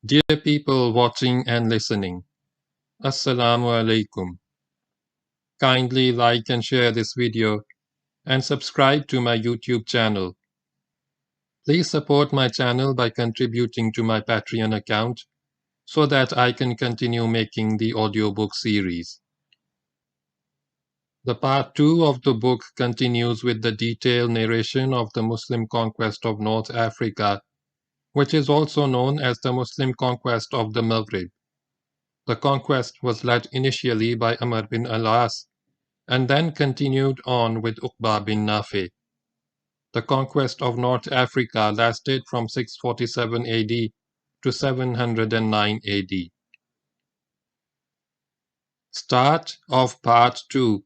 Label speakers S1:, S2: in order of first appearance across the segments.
S1: Dear people watching and listening, Assalamu alaikum. Kindly like and share this video and subscribe to my YouTube channel. Please support my channel by contributing to my Patreon account so that I can continue making the audiobook series. The part 2 of the book continues with the detailed narration of the Muslim conquest of North Africa, which is also known as the Muslim conquest of the Maghrib. The conquest was led initially by amrbinalaas and then continued on with uqbabinnafe. The conquest of North Africa lasted from 647 AD to 709 AD. Start of Part 2.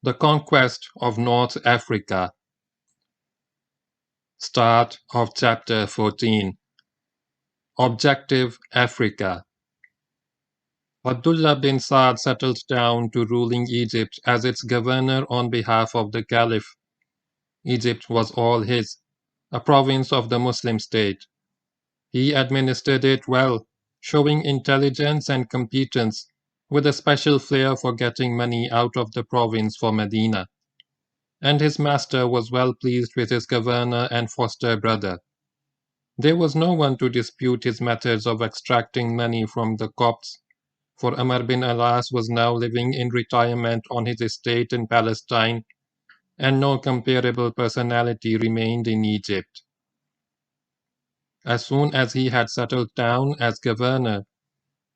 S1: The Conquest of North Africa. Start of Chapter 14. Objective Africa. Abdullah bin Saad settled down to ruling Egypt as its governor on behalf of the Caliph. Egypt was all his, a province of the Muslim state. He administered it well, showing intelligence and competence, with a special flair for getting money out of the province for Medina. And his master was well pleased with his governor and foster brother. There was no one to dispute his methods of extracting money from the Copts, for amrbinalaas was now living in retirement on his estate in Palestine, and no comparable personality remained in Egypt. As soon as he had settled down as governor,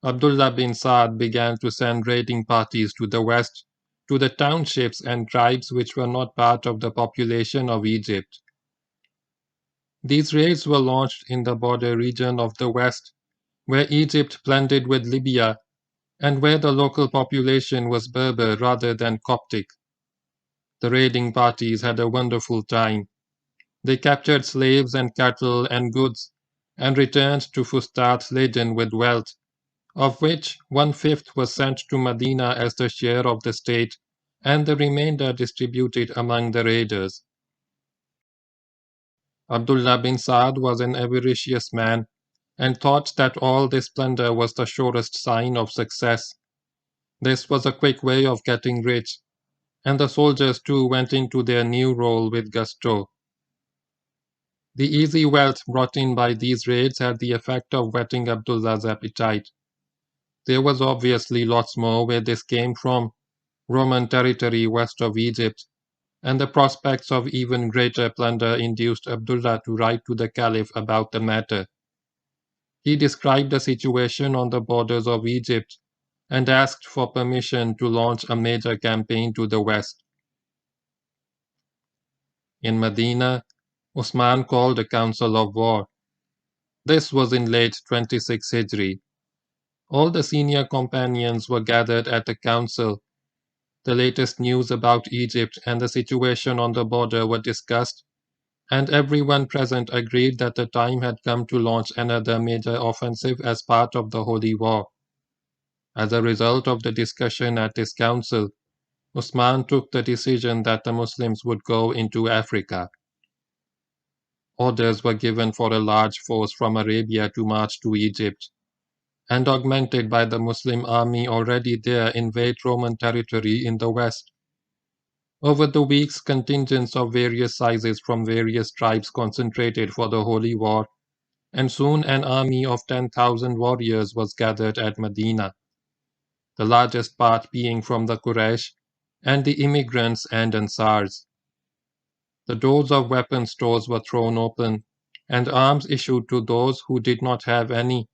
S1: Abdullah bin Saad began to send raiding parties to the west, to the townships and tribes which were not part of the population of Egypt. These raids were launched in the border region of the west, where Egypt blended with Libya, and where the local population was Berber rather than Coptic. The raiding parties had a wonderful time. They captured slaves and cattle and goods, and returned to Fustat laden with wealth, of which 1/5 was sent to Medina as the share of the state, and the remainder distributed among the raiders. Abdullah bin Saad was an avaricious man, and thought that all this plunder was the surest sign of success. This was a quick way of getting rich, and the soldiers too went into their new role with gusto. The easy wealth brought in by these raids had the effect of whetting Abdullah's appetite. There was obviously lots more where this came from, Roman territory west of Egypt, and the prospects of even greater plunder induced Abdullah to write to the Caliph about the matter. He described the situation on the borders of Egypt and asked for permission to launch a major campaign to the west. In Medina, Usman called a council of war. This was in late 26 Hijri. All the senior companions were gathered at the council. The latest news about Egypt and the situation on the border were discussed, and everyone present agreed that the time had come to launch another major offensive as part of the Holy War. As a result of the discussion at this council, Usman took the decision that the Muslims would go into Africa. Orders were given for a large force from Arabia to march to Egypt, and augmented by the Muslim army already there invade Roman territory in the west. Over the weeks, contingents of various sizes from various tribes concentrated for the Holy War, and soon an army of 10,000 warriors was gathered at Medina, the largest part being from the Quraysh and the immigrants and Ansars. The doors of weapon stores were thrown open, and arms issued to those who did not have any,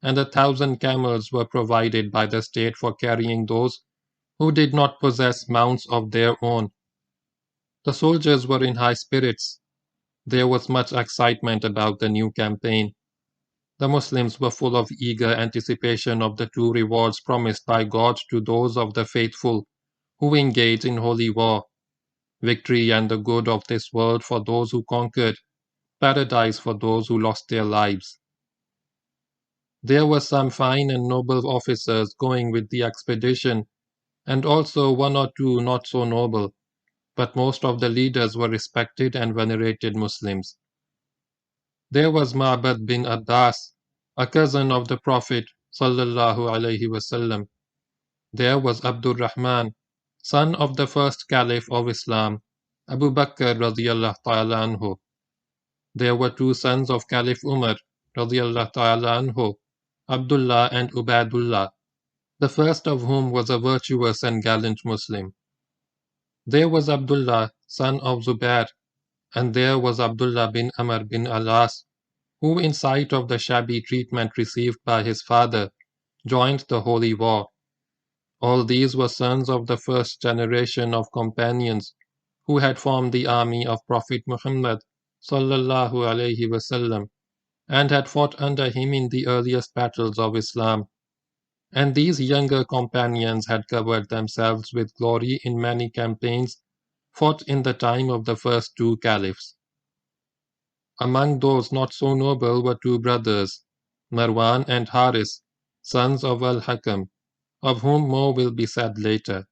S1: and 1,000 camels were provided by the state for carrying those who did not possess mounts of their own. The soldiers were in high spirits. There was much excitement about the new campaign. The Muslims were full of eager anticipation of the two rewards promised by God to those of the faithful who engage in holy war: victory and the good of this world for those who conquered, paradise for those who lost their lives. There were some fine and noble officers going with the expedition, and also one or two not so noble, but most of the leaders were respected and venerated Muslims. There was Ma'bad bin Abbas, a cousin of the Prophet sallallahu alaihi wasallam. There was Abdul Rahman, son of the first Caliph of Islam, Abu Bakr radiallahu ta'ala anhu. There were two sons of Caliph Umar radiallahu ta'ala anhu, Abdullah and Ubaidullah, the first of whom was a virtuous and gallant Muslim. There was Abdullah, son of Zubair, and there was Abdullah bin amrbinalaas, who, in sight of the shabby treatment received by his father, joined the Holy War. All these were sons of the first generation of companions who had formed the army of Prophet Muhammad sallallahu alaihi wasallam and had fought under him in the earliest battles of Islam. And these younger companions had covered themselves with glory in many campaigns fought in the time of the first two caliphs. Among those not so noble were two brothers, Marwan and Haris, sons of al-Hakam, of whom more will be said later.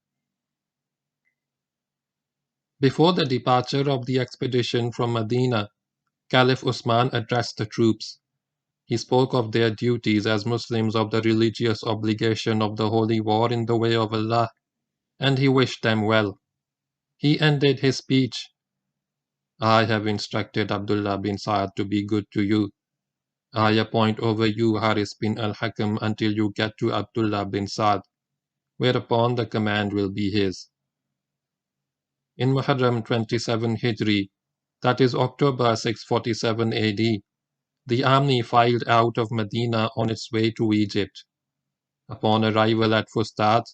S1: Before the departure of the expedition from Medina, Caliph Usman addressed the troops. He spoke of their duties as Muslims, of the religious obligation of the holy war in the way of Allah, and he wished them well. He ended his speech, I have instructed Abdullah bin Sa'ad to be good to you. I appoint over you Haris bin al-Hakam until you get to Abdullah bin Sa'ad, whereupon the command will be his. In Muharram 27 Hijri, that is October 647 AD, the army filed out of Medina on its way to Egypt. Upon arrival at Fustat,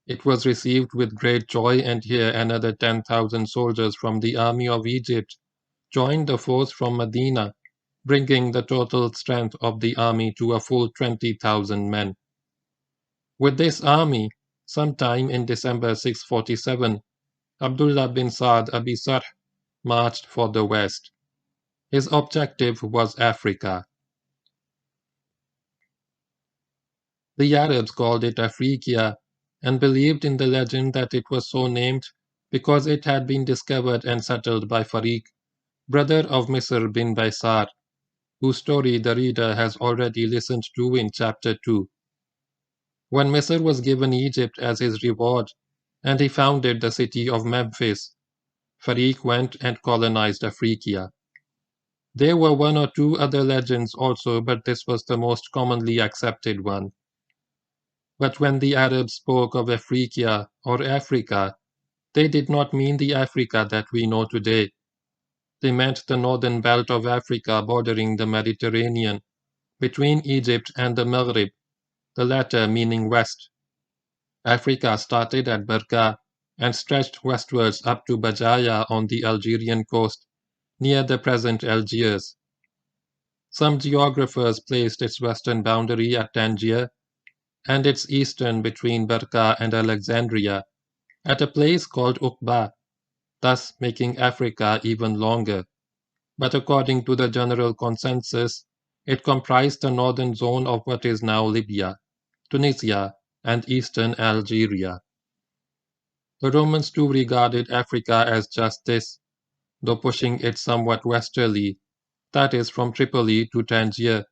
S1: it was received with great joy, and here another 10,000 soldiers from the army of Egypt joined the force from Medina, bringing the total strength of the army to a full 20,000 men. With this army, sometime in December 647, Abdullah bin Sa'd Abi Sarh marched for the west. His objective was Africa. The Arabs called it Africa and believed in the legend that it was so named because it had been discovered and settled by Farik, brother of Misr bin Baisar, whose story the reader has already listened to in chapter 2. When Misr was given Egypt as his reward, and he founded the city of Memphis, Farik went and colonized Africa. There were one or two other legends also, but this was the most commonly accepted one. But when the Arabs spoke of Africa or Africa, they did not mean the Africa that we know today. They meant the northern belt of Africa bordering the Mediterranean, between Egypt and the Maghrib, the latter meaning west. Africa started at barqa and stretched westwards up to Bajaya on the Algerian coast, near the present Algiers. Some geographers placed its western boundary at Tangier, and its eastern between barqa and Alexandria, at a place called Uqba, thus making Africa even longer. But according to the general consensus, it comprised the northern zone of what is now Libya, Tunisia, and eastern Algeria. The Romans too regarded Africa as just this, though pushing it somewhat westerly, that is from Tripoli to Tangier,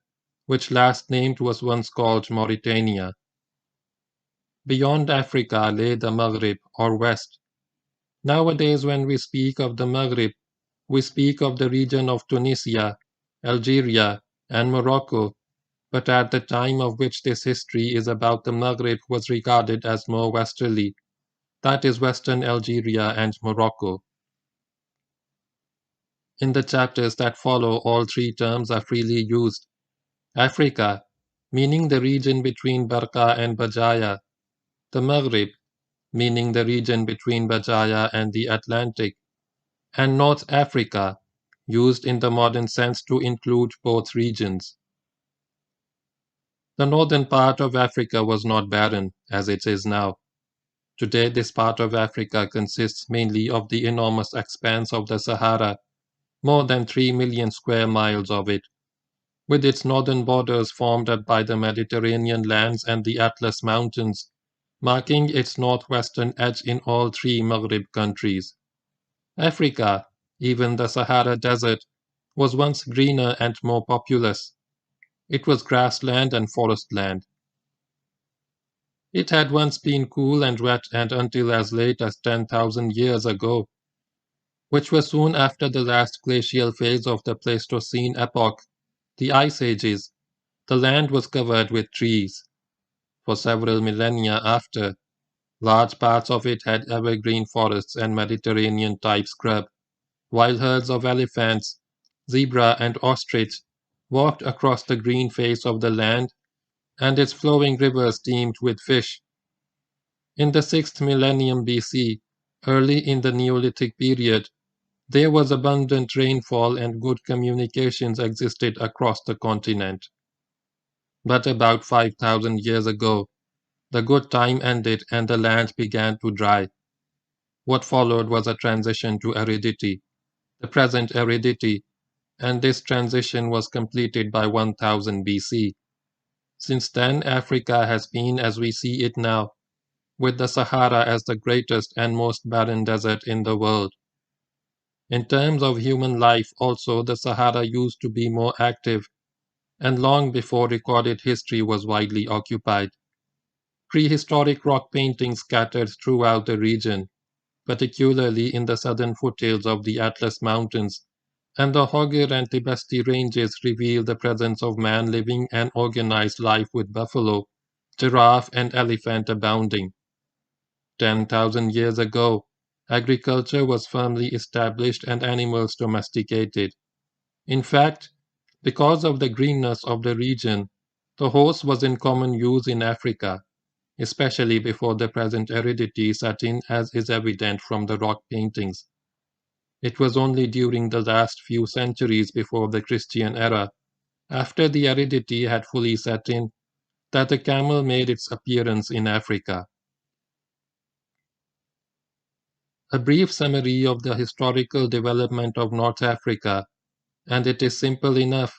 S1: which last named was once called Mauritania. Beyond Africa lay the Maghrib, or West. Nowadays when we speak of the Maghrib, we speak of the region of Tunisia, Algeria, and Morocco, but at the time of which this history is about, the Maghrib was regarded as more westerly, that is western Algeria and Morocco. In the chapters that follow, all three terms are freely used. Africa, meaning the region between Barqa and Bajaya, the Maghrib, meaning the region between Bajaya and the Atlantic, and North Africa, used in the modern sense to include both regions. The northern part of Africa was not barren, as it is now. Today, this part of Africa consists mainly of the enormous expanse of the Sahara, more than 3 million square miles of it, with its northern borders formed by the Mediterranean lands and the Atlas Mountains, marking its northwestern edge in all three Maghrib countries. Africa, even the Sahara Desert, was once greener and more populous. It was grassland and forest land. It had once been cool and wet and until as late as 10,000 years ago, which was soon after the last glacial phase of the Pleistocene epoch, the Ice Ages, the land was covered with trees. For several millennia after, large parts of it had evergreen forests and Mediterranean-type scrub, while herds of elephants, zebra and ostrich walked across the green face of the land, and its flowing rivers teemed with fish. In the 6th millennium BC, early in the Neolithic period, there was abundant rainfall and good communications existed across the continent. But about 5,000 years ago, the good time ended and the land began to dry. What followed was a transition to aridity, the present aridity, and this transition was completed by 1000 BC. Since then, Africa has been as we see it now, with the Sahara as the greatest and most barren desert in the world. In terms of human life also, the Sahara used to be more active, and long before recorded history was widely occupied. Prehistoric rock paintings scattered throughout the region, particularly in the southern foothills of the Atlas Mountains, and the Hogger and Tibesti ranges reveal the presence of man living an organized life with buffalo, giraffe, and elephant abounding. 10,000 years ago, agriculture was firmly established and animals domesticated. In fact, because of the greenness of the region, the horse was in common use in Africa, especially before the present aridity set in, as is evident from the rock paintings. It was only during the last few centuries before the Christian era, after the aridity had fully set in, that the camel made its appearance in Africa. A brief summary of the historical development of North Africa, and it is simple enough,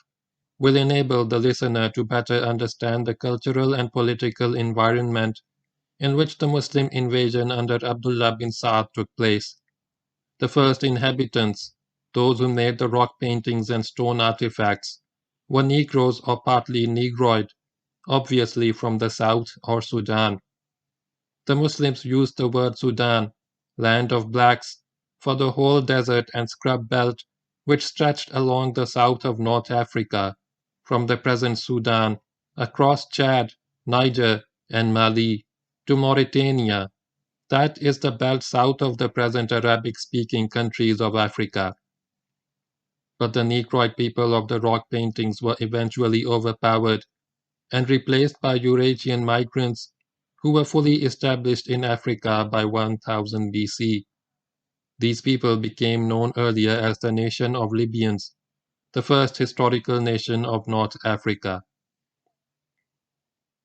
S1: will enable the listener to better understand the cultural and political environment in which the Muslim invasion under Abdullah bin Saad took place. The first inhabitants, those who made the rock paintings and stone artifacts, were Negroes or partly Negroid, obviously from the south or Sudan. The Muslims used the word Sudan, land of blacks, for the whole desert and scrub belt which stretched along the south of North Africa, from the present Sudan, across Chad, Niger, and Mali, to Mauritania. That is the belt south of the present Arabic-speaking countries of Africa. But the Negroid people of the rock paintings were eventually overpowered and replaced by Eurasian migrants who were fully established in Africa by 1000 BC. These people became known earlier as the nation of Libyans, the first historical nation of North Africa.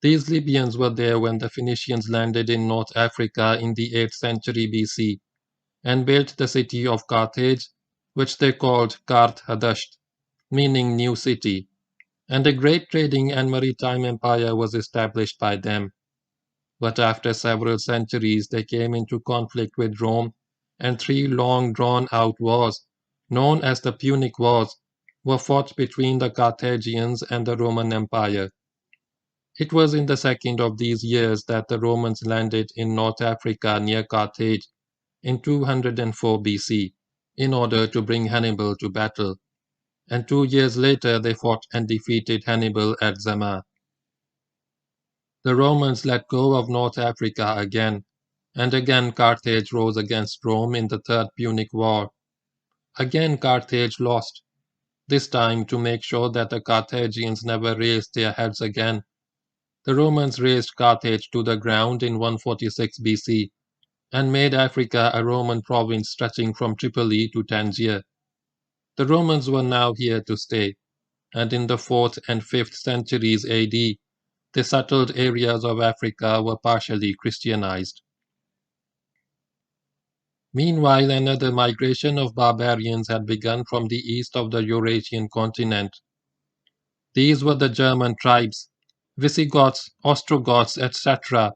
S1: These Libyans were there when the Phoenicians landed in North Africa in the 8th century BC and built the city of Carthage, which they called Kart Hadasht, meaning new city, and a great trading and maritime empire was established by them. But after several centuries they came into conflict with Rome, and 3 long drawn-out wars, known as the Punic Wars, were fought between the Carthaginians and the Roman Empire. It was in the second of these years that the Romans landed in North Africa near Carthage in 204 BC in order to bring Hannibal to battle, and 2 years later they fought and defeated Hannibal at Zama. The Romans let go of North Africa again, and again Carthage rose against Rome in the Third Punic War. Again Carthage lost, this time to make sure that the Carthaginians never raised their heads again. The Romans razed Carthage to the ground in 146 BC and made Africa a Roman province stretching from Tripoli to Tangier. The Romans were now here to stay, and in the 4th and 5th centuries AD, the settled areas of Africa were partially Christianized. Meanwhile, another migration of barbarians had begun from the east of the Eurasian continent. These were the German tribes, Visigoths, Ostrogoths, etc.,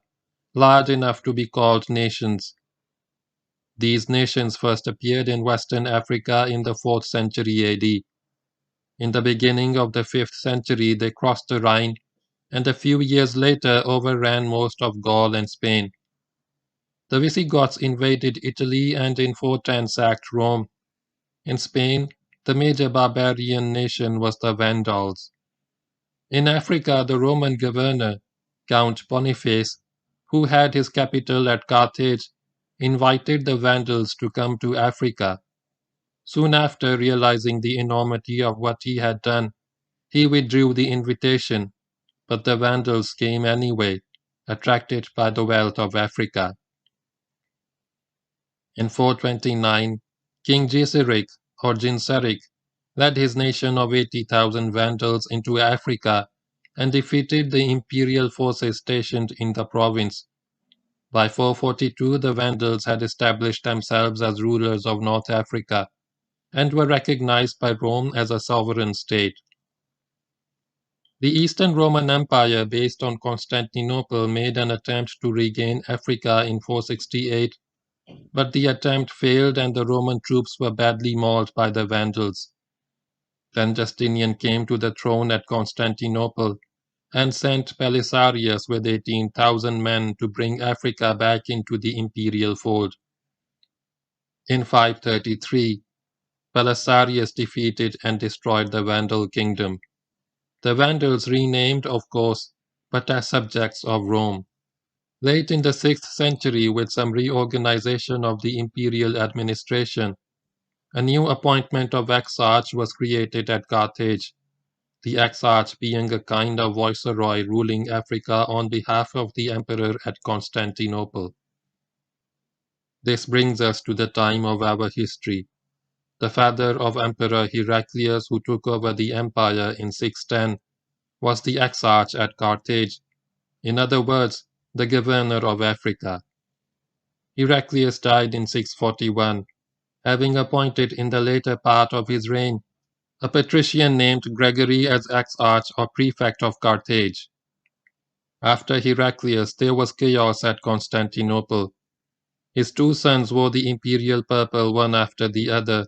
S1: large enough to be called nations. These nations first appeared in Western Africa in the 4th century AD. In the beginning of the 5th century, they crossed the Rhine, and a few years later overran most of Gaul and Spain. The Visigoths invaded Italy and in 410 sacked Rome. In Spain, the major barbarian nation was the Vandals. In Africa, the Roman governor, Count Boniface, who had his capital at Carthage, invited the Vandals to come to Africa. Soon after realizing the enormity of what he had done, he withdrew the invitation, but the Vandals came anyway, attracted by the wealth of Africa. In 429, King Genseric, or Genseric, led his nation of 80,000 Vandals into Africa and defeated the imperial forces stationed in the province. By 442, the Vandals had established themselves as rulers of North Africa and were recognized by Rome as a sovereign state. The Eastern Roman Empire, based on Constantinople, made an attempt to regain Africa in 468, but the attempt failed and the Roman troops were badly mauled by the Vandals. Then Justinian came to the throne at Constantinople and sent Belisarius with 18,000 men to bring Africa back into the imperial fold. In 533, Belisarius defeated and destroyed the Vandal kingdom. The Vandals renamed, of course, but as subjects of Rome. Late in the 6th century, with some reorganization of the imperial administration, a new appointment of exarch was created at Carthage, the exarch being a kind of viceroy ruling Africa on behalf of the emperor at Constantinople. This brings us to the time of our history. The father of Emperor Heraclius, who took over the empire in 610, was the exarch at Carthage, in other words, the governor of Africa. Heraclius died in 641, having appointed in the later part of his reign a patrician named Gregory as exarch or prefect of Carthage. After Heraclius, there was chaos at Constantinople. His two sons wore the imperial purple one after the other,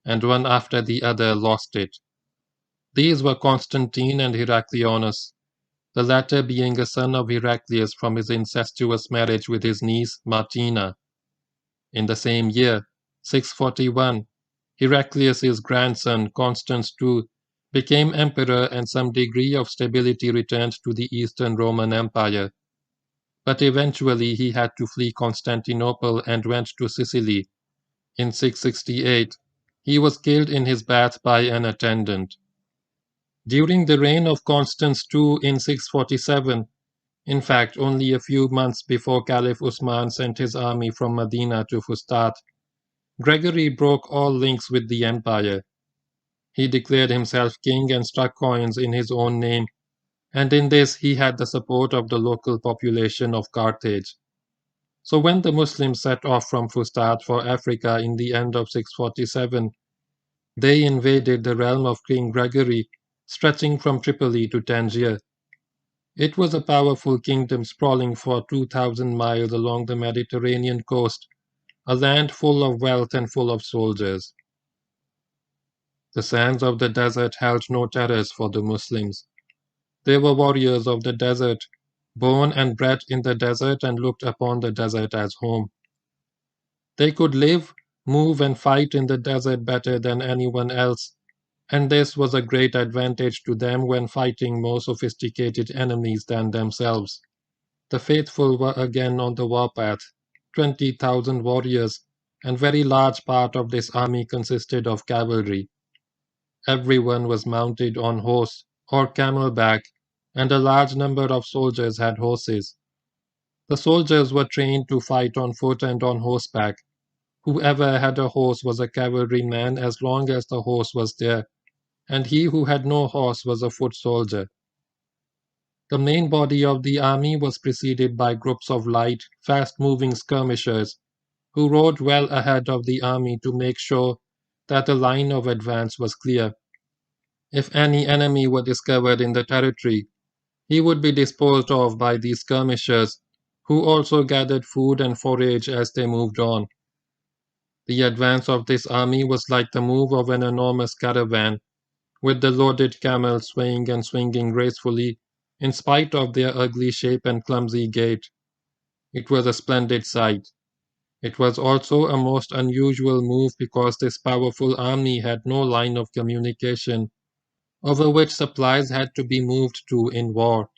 S1: and one after the other lost it. These were Constantine and Heracleonas, the latter being a son of Heraclius from his incestuous marriage with his niece Martina. In the same year, 641, Heraclius's grandson Constans II became emperor and some degree of stability returned to the Eastern Roman Empire. But eventually he had to flee Constantinople and went to Sicily. In 668, he was killed in his bath by an attendant. During the reign of Constans II in 647, in fact only a few months before Caliph Usman sent his army from Medina to Fustat, Gregory broke all links with the empire. He declared himself king and struck coins in his own name, and in this he had the support of the local population of Carthage. So when the Muslims set off from Fustat for Africa in the end of 647, they invaded the realm of King Gregory, stretching from Tripoli to Tangier. It was a powerful kingdom sprawling for 2,000 miles along the Mediterranean coast, a land full of wealth and full of soldiers. The sands of the desert held no terrors for the Muslims. They were warriors of the desert, born and bred in the desert and looked upon the desert as home. They could live, move, and fight in the desert better than anyone else, and this was a great advantage to them when fighting more sophisticated enemies than themselves. The faithful were again on the warpath, 20,000 warriors, and very large part of this army consisted of cavalry. Everyone was mounted on horse or camelback, and a large number of soldiers had horses. The soldiers were trained to fight on foot and on horseback. Whoever had a horse was a cavalryman as long as the horse was there, and he who had no horse was a foot soldier. The main body of the army was preceded by groups of light, fast-moving skirmishers, who rode well ahead of the army to make sure that the line of advance was clear. If any enemy were discovered in the territory, he would be disposed of by these skirmishers, who also gathered food and forage as they moved on. The advance of this army was like the move of an enormous caravan, with the loaded camels swaying and swinging gracefully in spite of their ugly shape and clumsy gait. It was a splendid sight. It was also a most unusual move because this powerful army had no line of communication over which supplies had to be moved to in war.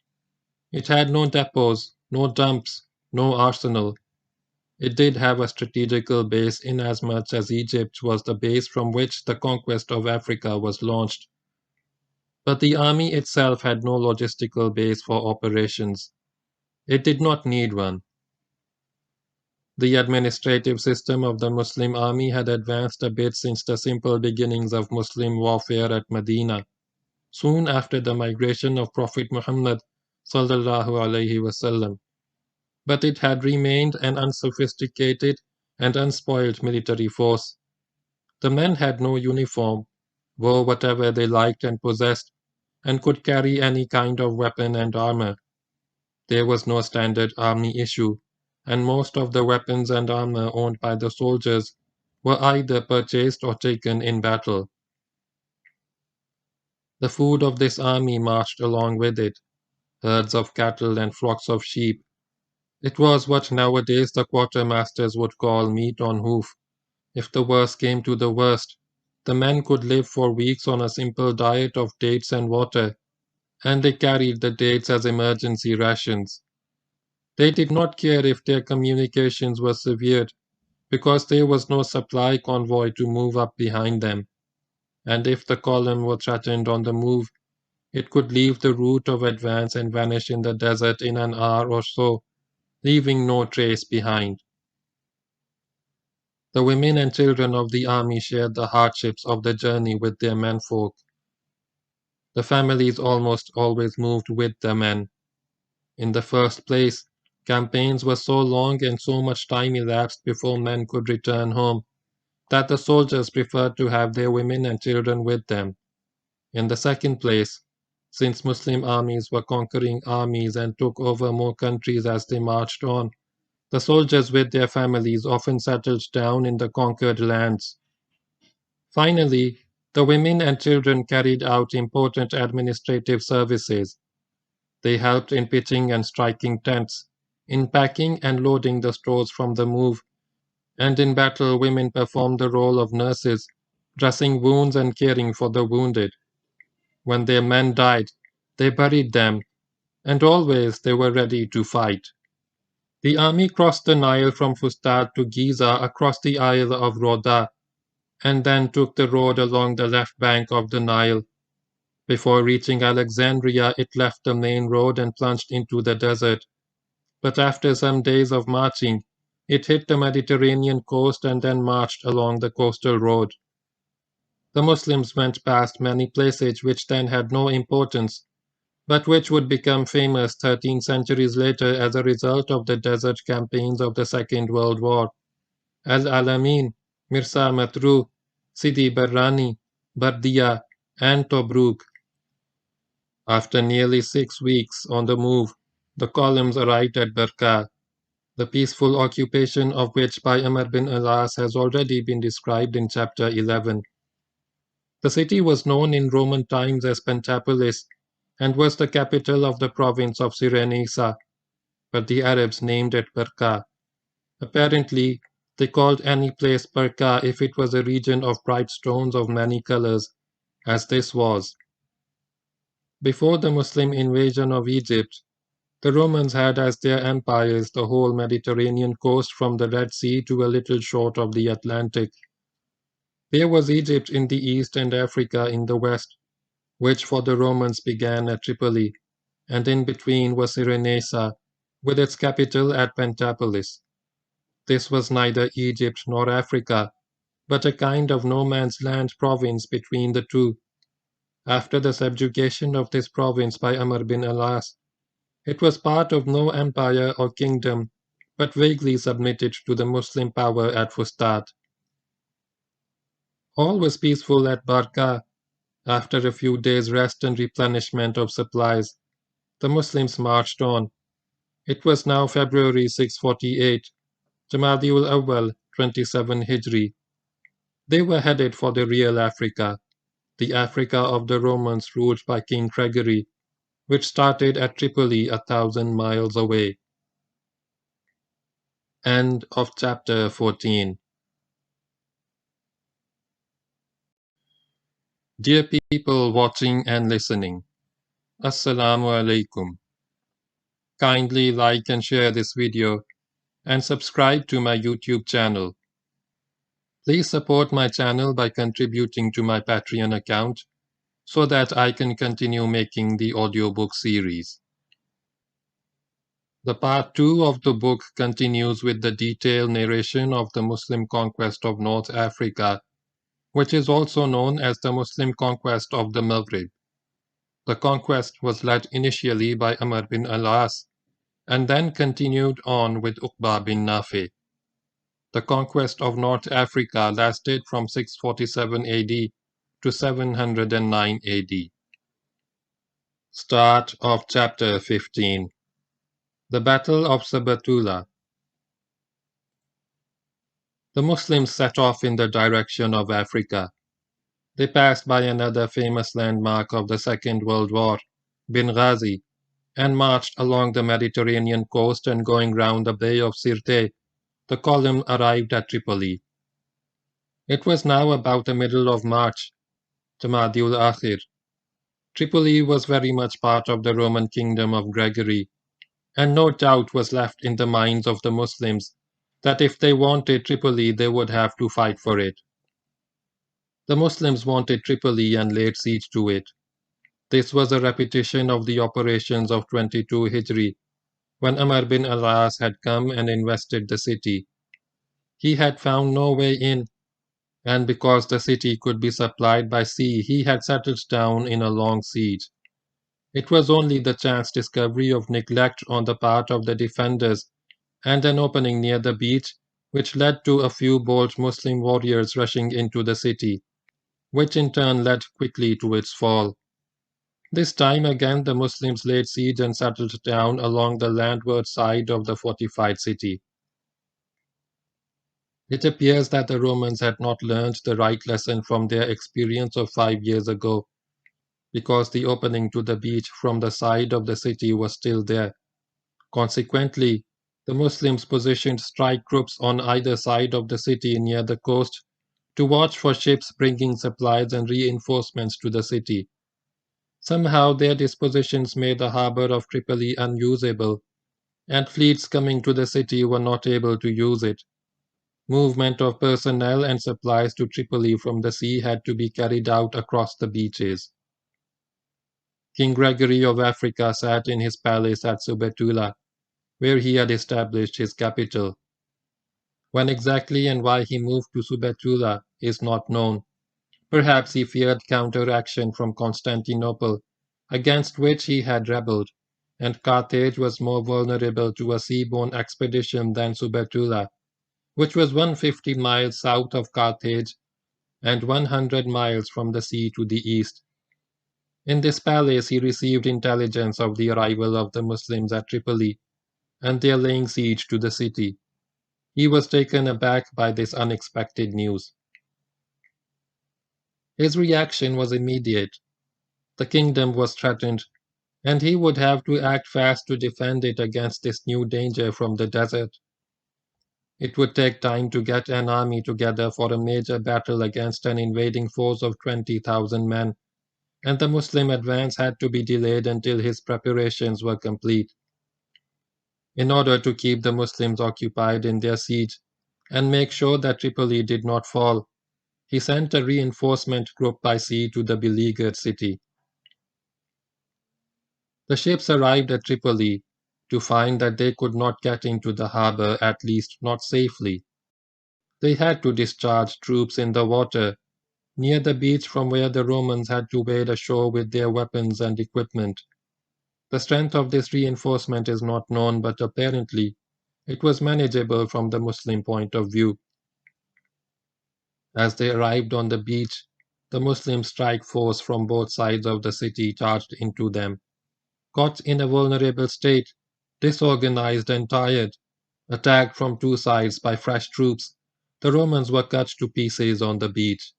S1: It had no depots, no dumps, no arsenal. It did have a strategical base inasmuch as Egypt was the base from which the conquest of Africa was launched. But the army itself had no logistical base for operations. It did not need one. The administrative system of the Muslim army had advanced a bit since the simple beginnings of Muslim warfare at Medina, soon after the migration of Prophet Muhammad sallallahu alaihi wasallam. But it had remained an unsophisticated and unspoiled military force. The men had no uniform, wore whatever they liked and possessed, and could carry any kind of weapon and armor. There was no standard army issue, and most of the weapons and armor owned by the soldiers were either purchased or taken in battle. The food of this army marched along with it, herds of cattle and flocks of sheep. It was what nowadays the quartermasters would call meat on hoof. If the worst came to the worst, the men could live for weeks on a simple diet of dates and water, and they carried the dates as emergency rations. They did not care if their communications were severed, because there was no supply convoy to move up behind them, and if the column were threatened on the move, it could leave the route of advance and vanish in the desert in an hour or so, leaving no trace behind. The women and children of the army shared the hardships of the journey with their menfolk. The families almost always moved with the men. In the first place, campaigns were so long and so much time elapsed before men could return home that the soldiers preferred to have their women and children with them. In the second place, since Muslim armies were conquering armies and took over more countries as they marched on, the soldiers with their families often settled down in the conquered lands. Finally, the women and children carried out important administrative services. They helped in pitching and striking tents, in packing and loading the stores from the move, and in battle women performed the role of nurses, dressing wounds and caring for the wounded. When their men died, they buried them, and always they were ready to fight. The army crossed the Nile from Fustat to Giza across the Isle of Rhoda, and then took the road along the left bank of the Nile. Before reaching Alexandria, it left the main road and plunged into the desert. But after some days of marching, it hit the Mediterranean coast and then marched along the coastal road. The Muslims went past many places which then had no importance, but which would become famous 13 centuries later as a result of the desert campaigns of the Second World War. Al-Alamin, Mirsa Matruh, Sidi Barrani, Bardia, and Tobruk. After nearly 6 weeks on the move, the columns arrived at Barqa, the peaceful occupation of which by amrbinalaas has already been described in chapter 11. The city was known in Roman times as Pentapolis and was the capital of the province of Cyrenaica, but the Arabs named it Barqa. Apparently, they called any place Barqa if it was a region of bright stones of many colors, as this was. Before the Muslim invasion of Egypt, the Romans had as their empires the whole Mediterranean coast from the Red Sea to a little short of the Atlantic. There was Egypt in the east and Africa in the west, which for the Romans began at Tripoli, and in between was Cyrenaica, with its capital at Pentapolis. This was neither Egypt nor Africa, but a kind of no man's land province between the two. After the subjugation of this province by amrbinalaas, it was part of no empire or kingdom, but vaguely submitted to the Muslim power at Fustat. All was peaceful at Barqa. After a few days' rest and replenishment of supplies, the Muslims marched on. It was now February 648, Jamadiul Awwal 27 Hijri. They were headed for the real Africa. the Africa of the Romans ruled by King Gregory, which started at Tripoli 1,000 miles away. End of chapter 14. Dear people watching and listening, Assalamu alaikum. Kindly like and share this video and subscribe to my YouTube channel. Please support my channel by contributing to my Patreon account so that I can continue making the audiobook series. The part 2 of the book continues with the detailed narration of the Muslim conquest of North Africa, which is also known as the Muslim conquest of the Maghrib. The conquest was led initially by amrbinalaas and then continued on with uqbabinnafe. The conquest of North Africa lasted from 647 AD to 709 AD. Start of chapter 15. The Battle of Sabatullah. The Muslims set off in the direction of Africa. They passed by another famous landmark of the Second World War, Benghazi, and marched along the Mediterranean coast, and going round the Bay of Sirte, the column arrived at Tripoli. It was now about the middle of March, Jamadiul Akhir. Tripoli was very much part of the Roman kingdom of Gregory, and no doubt was left in the minds of the Muslims that if they wanted Tripoli they would have to fight for it. The Muslims wanted Tripoli and laid siege to it. This was a repetition of the operations of 22 Hijri, when amrbinalaas had come and invested the city. He had found no way in, and because the city could be supplied by sea, he had settled down in a long siege. It was only the chance discovery of neglect on the part of the defenders and an opening near the beach which led to a few bold Muslim warriors rushing into the city, which in turn led quickly to its fall. This time again the Muslims laid siege and settled down along the landward side of the fortified city. It appears that the Romans had not learned the right lesson from their experience of 5 years ago, because the opening to the beach from the side of the city was still there. Consequently, the Muslims positioned strike groups on either side of the city near the coast to watch for ships bringing supplies and reinforcements to the city. Somehow their dispositions made the harbor of Tripoli unusable, and fleets coming to the city were not able to use it. Movement of personnel and supplies to Tripoli from the sea had to be carried out across the beaches. King Gregory of Africa sat in his palace at Subetullah, where he had established his capital. When exactly and why he moved to Subetullah is not known. Perhaps he feared counteraction from Constantinople, against which he had rebelled, and Carthage was more vulnerable to a seaborne expedition than Subetullah, which was 150 miles south of Carthage and 100 miles from the sea to the east. In this palace he received intelligence of the arrival of the Muslims at Tripoli and their laying siege to the city. He was taken aback by this unexpected news. His reaction was immediate. The kingdom was threatened, and he would have to act fast to defend it against this new danger from the desert. It would take time to get an army together for a major battle against an invading force of 20,000 men, and the Muslim advance had to be delayed until his preparations were complete. In order to keep the Muslims occupied in their siege and make sure that Tripoli did not fall, he sent a reinforcement group by sea to the beleaguered city. The ships arrived at Tripoli to find that they could not get into the harbor, at least not safely. They had to discharge troops in the water near the beach from where the Romans had to wade ashore with their weapons and equipment. The strength of this reinforcement is not known, but apparently it was manageable from the Muslim point of view. As they arrived on the beach, the Muslim strike force from both sides of the city charged into them. Caught in a vulnerable state, disorganized and tired, attacked from two sides by fresh troops, the Romans were cut to pieces on the beach.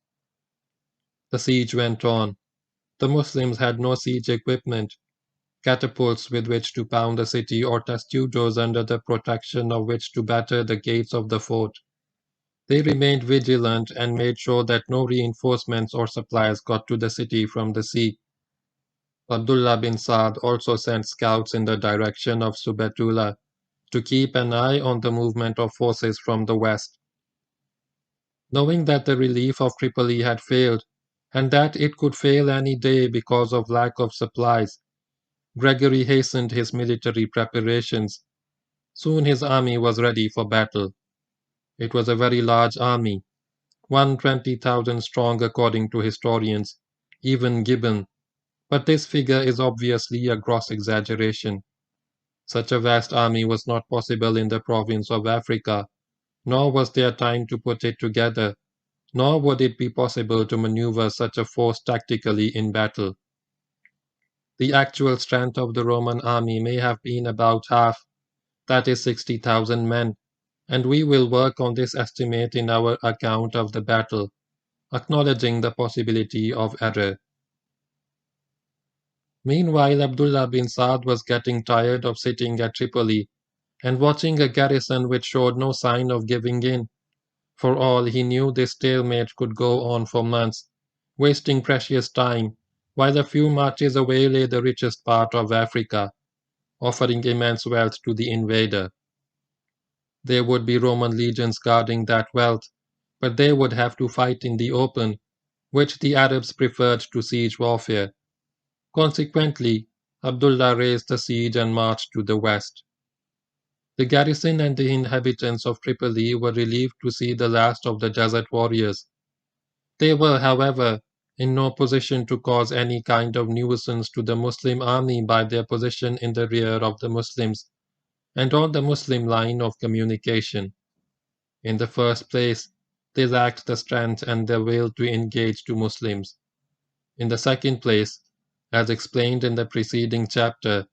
S1: The siege went on. The Muslims had no siege equipment, catapults with which to pound the city or testudos under the protection of which to batter the gates of the fort. They remained vigilant and made sure that no reinforcements or supplies got to the city from the sea. Abdullah bin Saad also sent scouts in the direction of Subetullah to keep an eye on the movement of forces from the west. Knowing that the relief of Tripoli had failed, and that it could fail any day because of lack of supplies, Gregory hastened his military preparations. Soon his army was ready for battle. It was a very large army, 120,000 strong according to historians, even Gibbon, but this figure is obviously a gross exaggeration. Such a vast army was not possible in the province of Africa, nor was there time to put it together, nor would it be possible to maneuver such a force tactically in battle. The actual strength of the Roman army may have been about half, that is 60,000 men, and we will work on this estimate in our account of the battle, acknowledging the possibility of error. Meanwhile, Abdullah bin Saad was getting tired of sitting at Tripoli and watching a garrison which showed no sign of giving in. For all he knew, this stalemate could go on for months, wasting precious time, while a few marches away lay the richest part of Africa, offering immense wealth to the invader. There would be Roman legions guarding that wealth, but they would have to fight in the open, which the Arabs preferred to siege warfare. Consequently, Abdullah raised the siege and marched to the west. The garrison and the inhabitants of Tripoli were relieved to see the last of the desert warriors. They were, however, in no position to cause any kind of nuisance to the Muslim army by their position in the rear of the Muslims and on the Muslim line of communication. In the first place, they lacked the strength and the will to engage two Muslims. In the second place, as explained in the preceding chapter,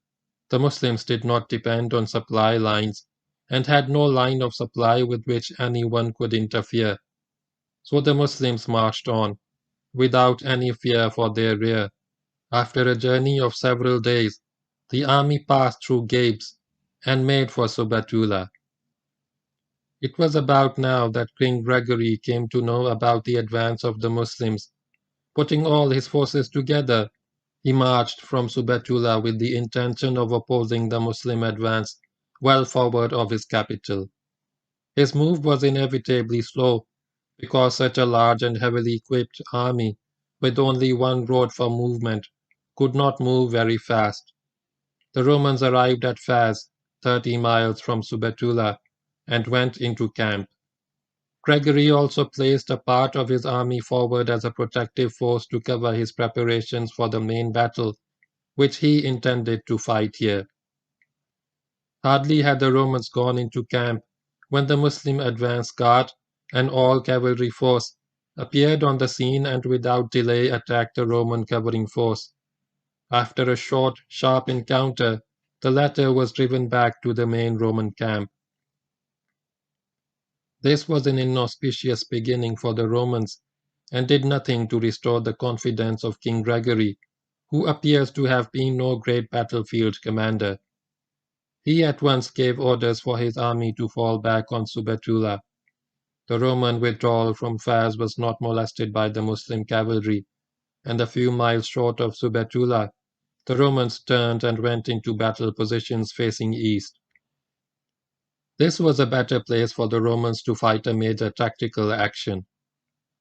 S1: the Muslims did not depend on supply lines and had no line of supply with which anyone could interfere. So the Muslims marched on, without any fear for their rear. After a journey of several days, the army passed through Gabes and made for Subatullah. It was about now that King Gregory came to know about the advance of the Muslims. Putting all his forces together, he marched from Subatullah with the intention of opposing the Muslim advance well forward of his capital. His move was inevitably slow, because such a large and heavily equipped army, with only one road for movement, could not move very fast. The Romans arrived at Faz, 30 miles from Subatullah, and went into camp. Gregory also placed a part of his army forward as a protective force to cover his preparations for the main battle, which he intended to fight here. Hardly had the Romans gone into camp when the Muslim advance guard and all cavalry force appeared on the scene and without delay attacked the Roman covering force. After a short, sharp encounter, the latter was driven back to the main Roman camp. This was an inauspicious beginning for the Romans, and did nothing to restore the confidence of King Gregory, who appears to have been no great battlefield commander. He at once gave orders for his army to fall back on Subatullah. The Roman withdrawal from Faz was not molested by the Muslim cavalry, and a few miles short of Subatullah, the Romans turned and went into battle positions facing east. This was a better place for the Romans to fight a major tactical action.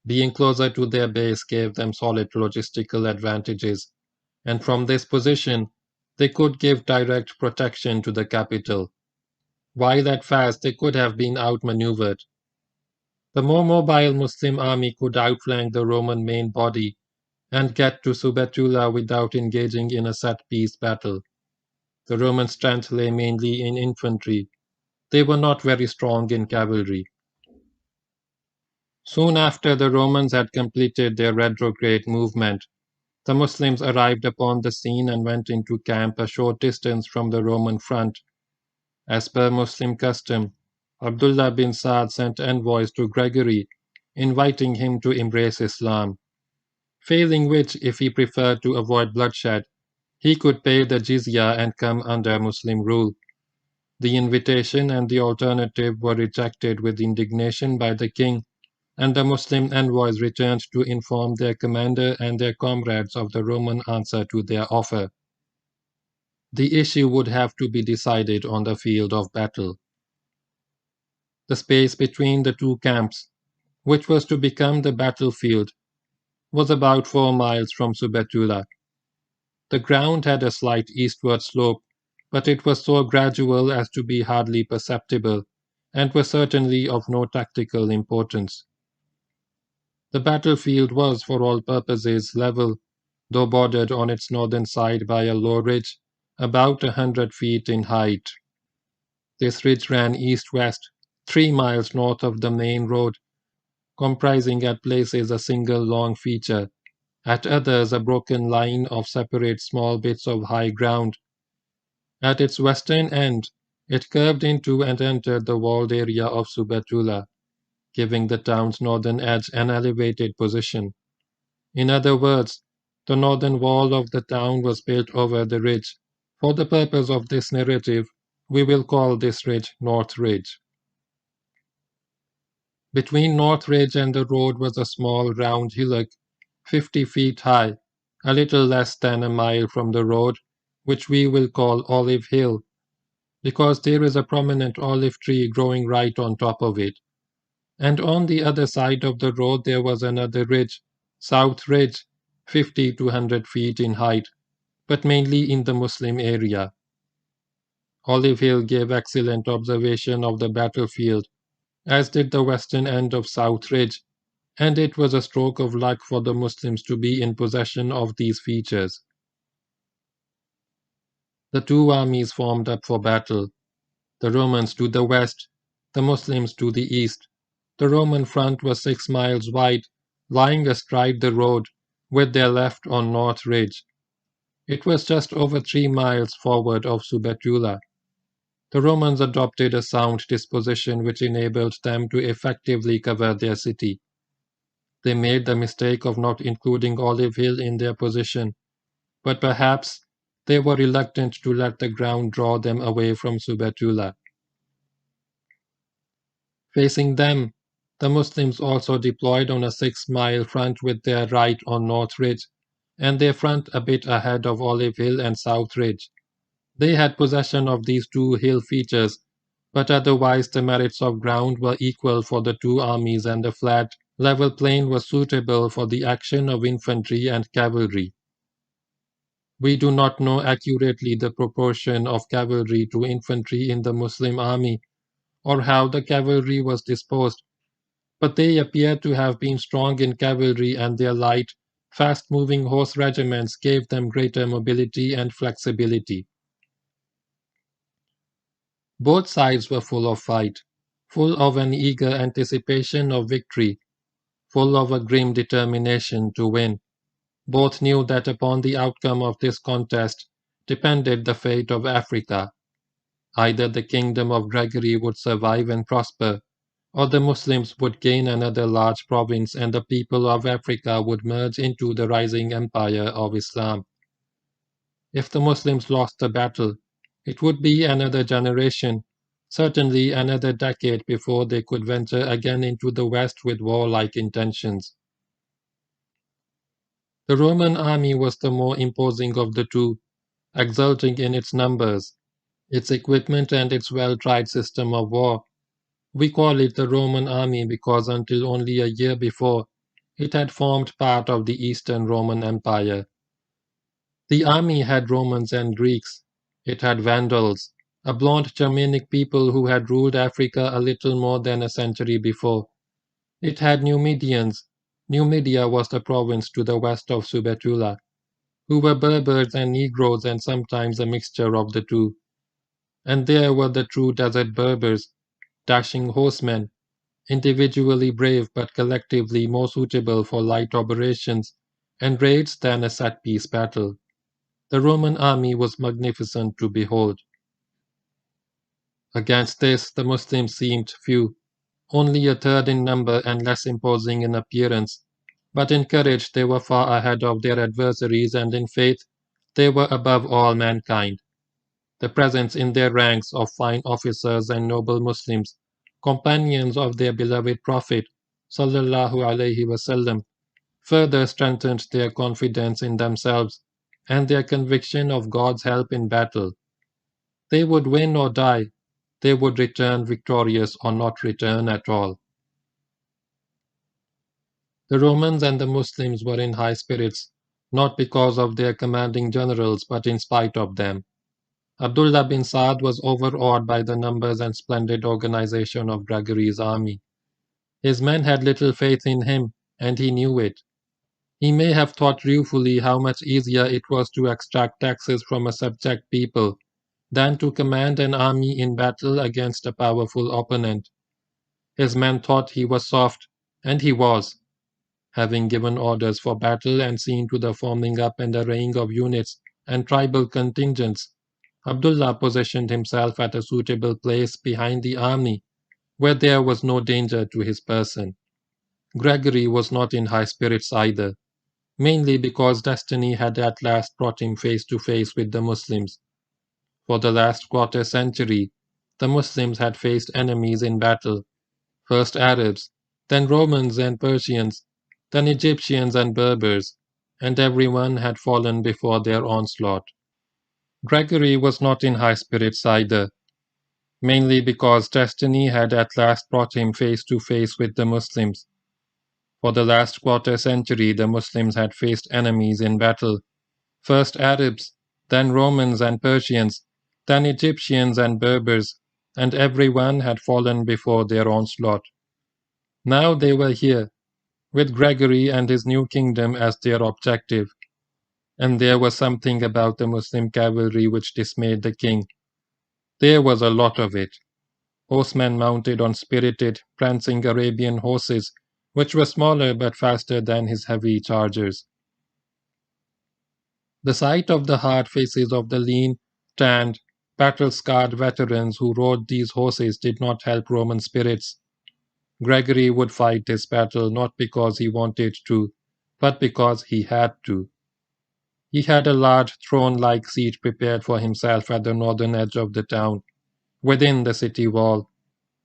S1: Being closer to their base gave them solid logistical advantages, and from this position they could give direct protection to the capital. While at Faz they could have been outmaneuvered. The more mobile Muslim army could outflank the Roman main body and get to Subatullah without engaging in a set-piece battle. The Roman strength lay mainly in infantry. They were not very strong in cavalry. Soon after the Romans had completed their retrograde movement, the Muslims arrived upon the scene and went into camp a short distance from the Roman front. As per Muslim custom, Abdullah bin Saad sent envoys to Gregory, inviting him to embrace Islam. failing which, if he preferred to avoid bloodshed, he could pay the jizya and come under Muslim rule. The invitation and the alternative were rejected with indignation by the king, and the Muslim envoys returned to inform their commander and their comrades of the Roman answer to their offer. The issue would have to be decided on the field of battle. The space between the two camps, which was to become the battlefield, was about 4 miles from Subetula. The ground had a slight eastward slope, but it was so gradual as to be hardly perceptible, and was certainly of no tactical importance. The battlefield was, for all purposes, level, though bordered on its northern side by a low ridge, about 100 feet in height. This ridge ran east-west, 3 miles north of the main road, comprising at places a single long feature, at others a broken line of separate small bits of high ground. At its western end, it curved into and entered the walled area of Subetula, giving the town's northern edge an elevated position. In other words, the northern wall of the town was built over the ridge. For the purpose of this narrative, we will call this ridge North Ridge. Between North Ridge and the road was a small round hillock, 50 feet high, a little less than a mile from the road, which we will call Olive Hill, because there is a prominent olive tree growing right on top of it. And on the other side of the road there was another ridge, South Ridge, 50 to 100 feet in height, but mainly in the Muslim area. Olive Hill gave excellent observation of the battlefield, as did the western end of South Ridge, and it was a stroke of luck for the Muslims to be in possession of these features. The two armies formed up for battle, the Romans to the west, the Muslims to the east. The Roman front was 6 miles wide, lying astride the road, with their left on North Ridge. It was just over 3 miles forward of Subetula. The Romans adopted a sound disposition which enabled them to effectively cover their city. They made the mistake of not including Olive Hill in their position, but perhaps they were reluctant to let the ground draw them away from Subetula. Facing them, the Muslims also deployed on a 6-mile front with their right on North Ridge, and their front a bit ahead of Olive Hill and South Ridge. They had possession of these two hill features, but otherwise the merits of ground were equal for the two armies, and the flat, level plain was suitable for the action of infantry and cavalry. We do not know accurately the proportion of cavalry to infantry in the Muslim army, or how the cavalry was disposed, but they appear to have been strong in cavalry, and their light, fast-moving horse regiments gave them greater mobility and flexibility. Both sides were full of fight, full of an eager anticipation of victory, full of a grim determination to win. Both knew that upon the outcome of this contest depended the fate of Africa. Either the kingdom of Gregory would survive and prosper, or the Muslims would gain another large province and the people of Africa would merge into the rising empire of Islam. If the Muslims lost the battle, it would be another generation, certainly another decade before they could venture again into the West with warlike intentions. The Roman army was the more imposing of the two, exulting in its numbers, its equipment, and its well-tried system of war. We call it the Roman army because until only a year before, it had formed part of the Eastern Roman Empire. The army had Romans and Greeks. It had Vandals, a blond Germanic people who had ruled Africa a little more than a century before. It had Numidians. Numidia was the province to the west of Subetula, who were Berbers and Negroes and sometimes a mixture of the two. And there were the true desert Berbers, dashing horsemen, individually brave but collectively more suitable for light operations and raids than a set-piece battle. The Roman army was magnificent to behold. Against this, the Muslims seemed few, only a third in number and less imposing in appearance, But in courage they were far ahead of their adversaries, and in faith they were above all mankind. The presence in their ranks of fine officers and noble Muslims, companions of their beloved Prophet sallallahu alaihi wasallam, further strengthened their confidence in themselves and their conviction of God's help in battle. They would win or die, they would return victorious or not return at all. The Romans and the Muslims were in high spirits, not because of their commanding generals, but in spite of them. Abdullah bin Saad was overawed by the numbers and splendid organization of Gregory's army. His men had little faith in him, and he knew it. He may have thought ruefully how much easier it was to extract taxes from a subject people than to command an army in battle against a powerful opponent. His men thought he was soft, and he was. Having given orders for battle and seen to the forming up and arraying of units and tribal contingents, Abdullah positioned himself at a suitable place behind the army, where there was no danger to his person. Gregory was not in high spirits either, mainly because destiny had at last brought him face to face with the Muslims. For the last quarter century, the Muslims had faced enemies in battle, first Arabs, then Romans and Persians, then Egyptians and Berbers, and everyone had fallen before their onslaught. Gregory was not in high spirits either, mainly because destiny had at last brought him face to face with the Muslims. For the last quarter century, the Muslims had faced enemies in battle, first Arabs, then Romans and Persians, then Egyptians and Berbers, and everyone had fallen before their onslaught. Now they were here, with Gregory and his new kingdom as their objective. And there was something about the Muslim cavalry which dismayed the king. There was a lot of it. Horsemen mounted on spirited, prancing Arabian horses, which were smaller but faster than his heavy chargers. The sight of the hard faces of the lean, tanned, battle-scarred veterans who rode these horses did not help Roman spirits. Gregory would fight this battle not because he wanted to, but because he had to. He had a large throne-like seat prepared for himself at the northern edge of the town, within the city wall,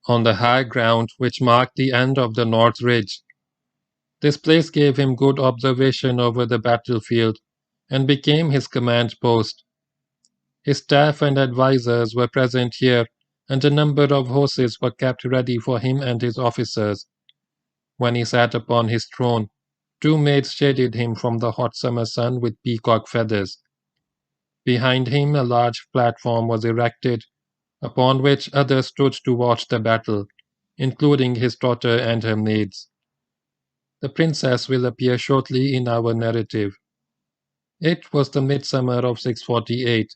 S1: on the high ground which marked the end of the North Ridge. This place gave him good observation over the battlefield and became his command post. His staff and advisers were present here, and a number of horses were kept ready for him and his officers. When he sat upon his throne, 2 maids shaded him from the hot summer sun with peacock feathers. Behind him a large platform was erected, upon which others stood to watch the battle, including his daughter and her maids. The princess will appear shortly in our narrative. It was the midsummer of 648,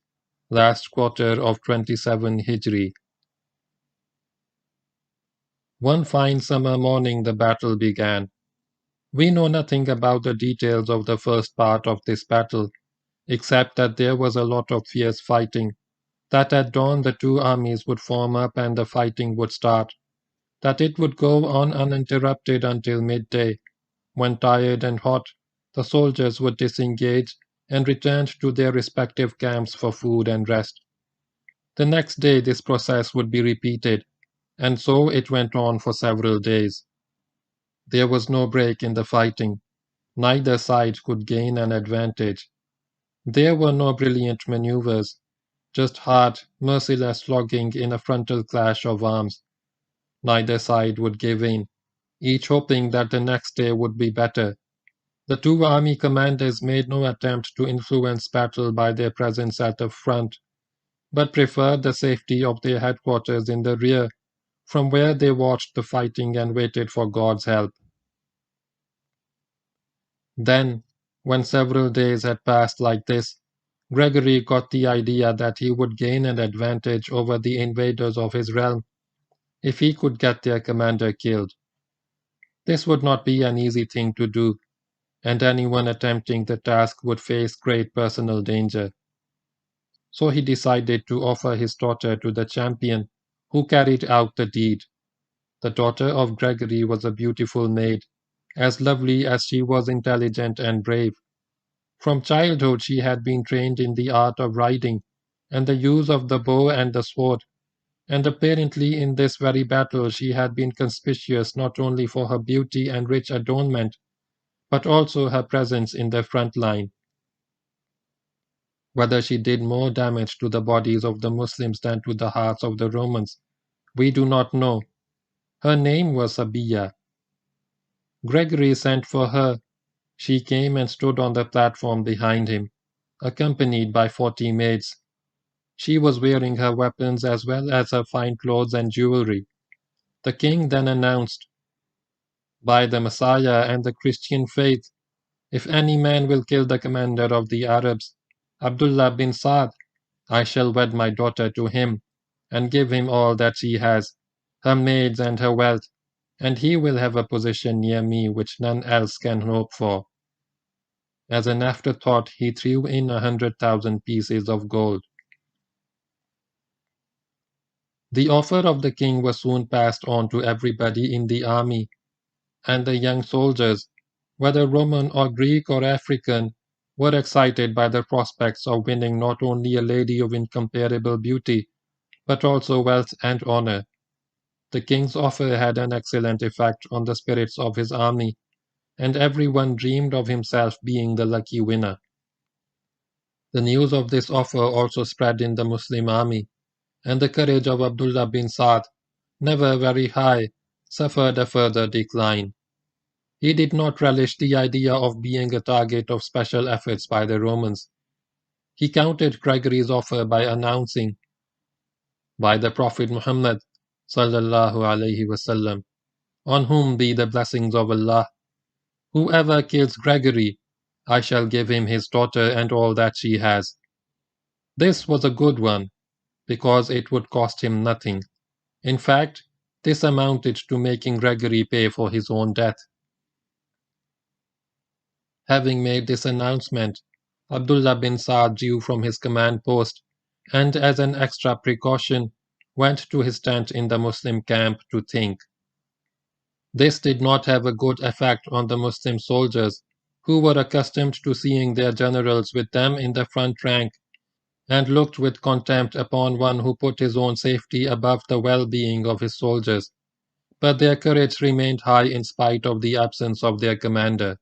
S1: last quarter of 27 Hijri. One fine summer morning the battle began. We know nothing about the details of the first part of this battle, except that there was a lot of fierce fighting, that at dawn the 2 armies would form up and the fighting would start, that it would go on uninterrupted until midday, when tired and hot, the soldiers would disengage and return to their respective camps for food and rest. The next day this process would be repeated, and so it went on for several days. There was no break in the fighting. Neither side could gain an advantage. There were no brilliant maneuvers, just hard, merciless slogging in a frontal clash of arms. Neither side would give in, each hoping that the next day would be better. The 2 army commanders made no attempt to influence battle by their presence at the front, but preferred the safety of their headquarters in the rear, from where they watched the fighting and waited for God's help. Then, when several days had passed like this, Gregory got the idea that he would gain an advantage over the invaders of his realm if he could get their commander killed. This would not be an easy thing to do, and anyone attempting the task would face great personal danger. So he decided to offer his daughter to the champion who carried out the deed. The daughter of Gregory was a beautiful maid, as lovely as she was intelligent and brave. From childhood she had been trained in the art of riding and the use of the bow and the sword, and apparently in this very battle she had been conspicuous not only for her beauty and rich adornment, but also her presence in the front line. Whether she did more damage to the bodies of the Muslims than to the hearts of the Romans, we do not know. Her name was Sabiya. Gregory sent for her. She came and stood on the platform behind him, accompanied by 40 maids. She was wearing her weapons as well as her fine clothes and jewelry. The king then announced, "By the Messiah and the Christian faith, if any man will kill the commander of the Arabs, Abdullah bin Saad, I shall wed my daughter to him, and give him all that she has, her maids and her wealth, and he will have a position near me which none else can hope for." As an afterthought, he threw in 100,000 pieces of gold. The offer of the king was soon passed on to everybody in the army, and the young soldiers, whether Roman or Greek or African, were excited by the prospects of winning not only a lady of incomparable beauty, but also wealth and honor. The king's offer had an excellent effect on the spirits of his army, and everyone dreamed of himself being the lucky winner. The news of this offer also spread in the Muslim army, and the courage of Abdullah bin Saad, never very high, suffered a further decline. He did not relish the idea of being a target of special efforts by the Romans. He countered Gregory's offer by announcing, "By the Prophet Muhammad, sallallahu alaihi wasallam, on whom be the blessings of Allah, whoever kills Gregory, I shall give him his daughter and all that she has." This was a good one, because it would cost him nothing. In fact, this amounted to making Gregory pay for his own death. Having made this announcement, Abdullah bin Saad drew from his command post, and as an extra precaution, went to his tent in the Muslim camp to think. This did not have a good effect on the Muslim soldiers, who were accustomed to seeing their generals with them in the front rank, and looked with contempt upon one who put his own safety above the well-being of his soldiers. But their courage remained high in spite of the absence of their commander.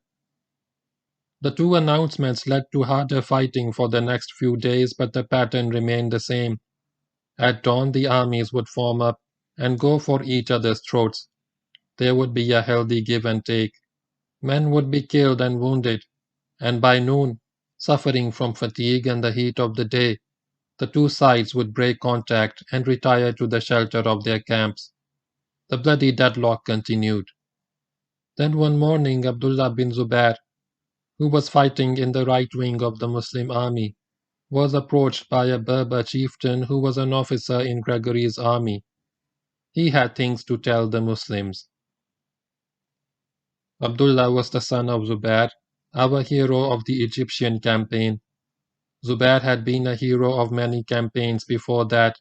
S1: The two announcements led to harder fighting for the next few days, but the pattern remained the same. At dawn, the armies would form up and go for each other's throats. There would be a healthy give and take. Men would be killed and wounded, and by noon, suffering from fatigue and the heat of the day, the two sides would break contact and retire to the shelter of their camps. The bloody deadlock continued. Then one morning Abdullah bin Zubair, who was fighting in the right wing of the Muslim army, was approached by a Berber chieftain who was an officer in Gregory's army. He had things to tell the Muslims. Abdullah was the son of Zubair, our hero of the Egyptian campaign. Zubair had been a hero of many campaigns before that,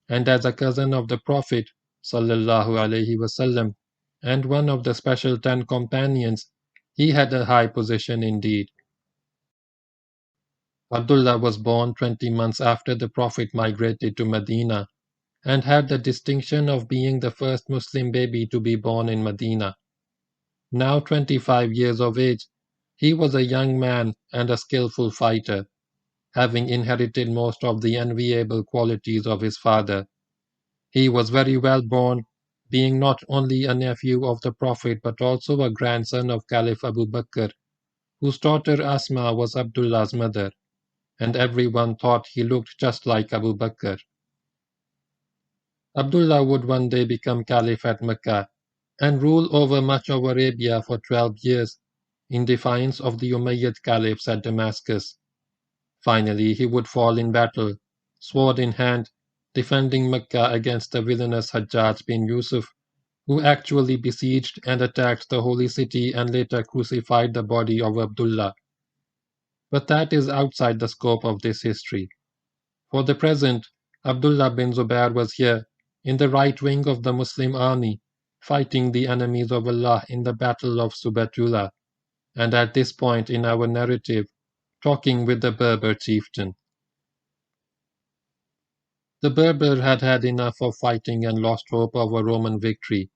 S1: and as a cousin of the Prophet sallallahu alaihi wasallam, and one of the special 10 companions, he had a high position indeed. Abdullah was born 20 months after the Prophet migrated to Medina, and had the distinction of being the first Muslim baby to be born in Medina. Now 25 years of age, he was a young man and a skillful fighter, having inherited most of the enviable qualities of his father. He was very well born, being not only a nephew of the Prophet but also a grandson of Caliph Abu Bakr, whose daughter Asma was Abdullah's mother, and everyone thought he looked just like Abu Bakr. Abdullah would one day become Caliph at Mecca and rule over much of Arabia for 12 years, in defiance of the Umayyad caliphs at Damascus. Finally, he would fall in battle, sword in hand, defending Mecca against the villainous Hajjaj bin Yusuf, who actually besieged and attacked the holy city and later crucified the body of Abdullah. But that is outside the scope of this history. For the present, Abdullah bin Zubair was here, in the right wing of the Muslim army, fighting the enemies of Allah in the Battle of Subatullah, and at this point in our narrative, talking with the Berber chieftain. The Berber had had enough of fighting and lost hope of a Roman victory.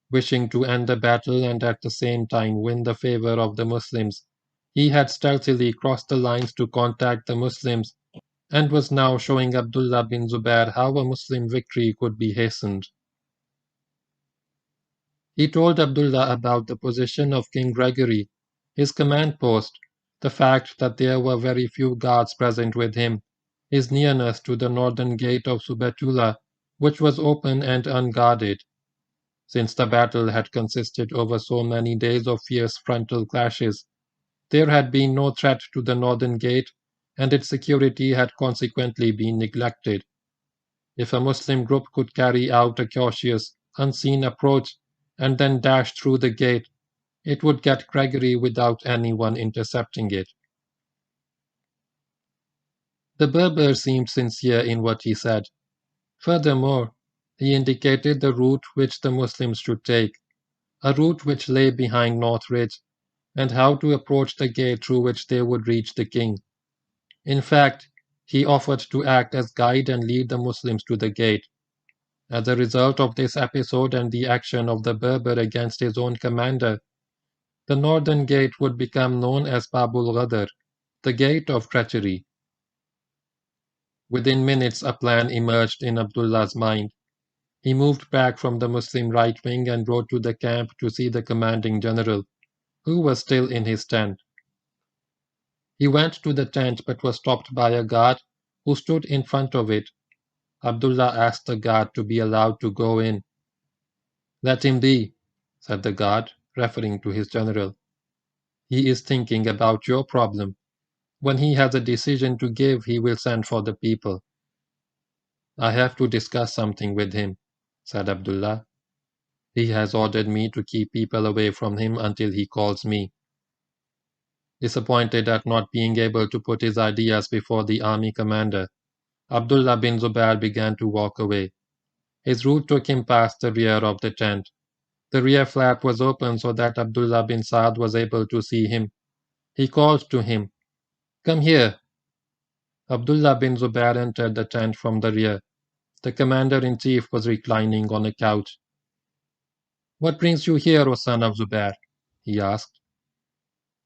S1: Wishing to end the battle and at the same time win the favor of the Muslims, he had stealthily crossed the lines to contact the Muslims and was now showing Abdullah bin Zubair how a Muslim victory could be hastened. He told Abdullah about the position of King Gregory, his command post, the fact that there were very few guards present with him, his nearness to the northern gate of Subatullah, which was open and unguarded. Since the battle had consisted over so many days of fierce frontal clashes, there had been no threat to the northern gate, and its security had consequently been neglected. If a Muslim group could carry out a cautious, unseen approach and then dash through the gate, it would get Gregory without anyone intercepting it. The Berber seemed sincere in what he said. Furthermore, he indicated the route which the Muslims should take, a route which lay behind North Ridge, and how to approach the gate through which they would reach the king. In fact, he offered to act as guide and lead the Muslims to the gate. As a result of this episode and the action of the Berber against his own commander, the northern gate would become known as Babul Ghadr, the gate of treachery. Within minutes a plan emerged in Abdullah's mind. He moved back from the Muslim right wing and rode to the camp to see the commanding general, who was still in his tent. He went to the tent but was stopped by a guard who stood in front of it. Abdullah asked the guard to be allowed to go in. "Let him be," said the guard, referring to his general. "He is thinking about your problem. When he has a decision to give, he will send for the people." "I have to discuss something with him," said Abdullah. "He has ordered me to keep people away from him until he calls me." Disappointed at not being able to put his ideas before the army commander, Abdullah bin Zubair began to walk away. His route took him past the rear of the tent. The rear flap was open so that Abdullah bin Saad was able to see him. He called to him, "Come here." Abdullah bin Zubair entered the tent from the rear. The commander-in-chief was reclining on a couch. "What brings you here, O son of Zubair?" he asked.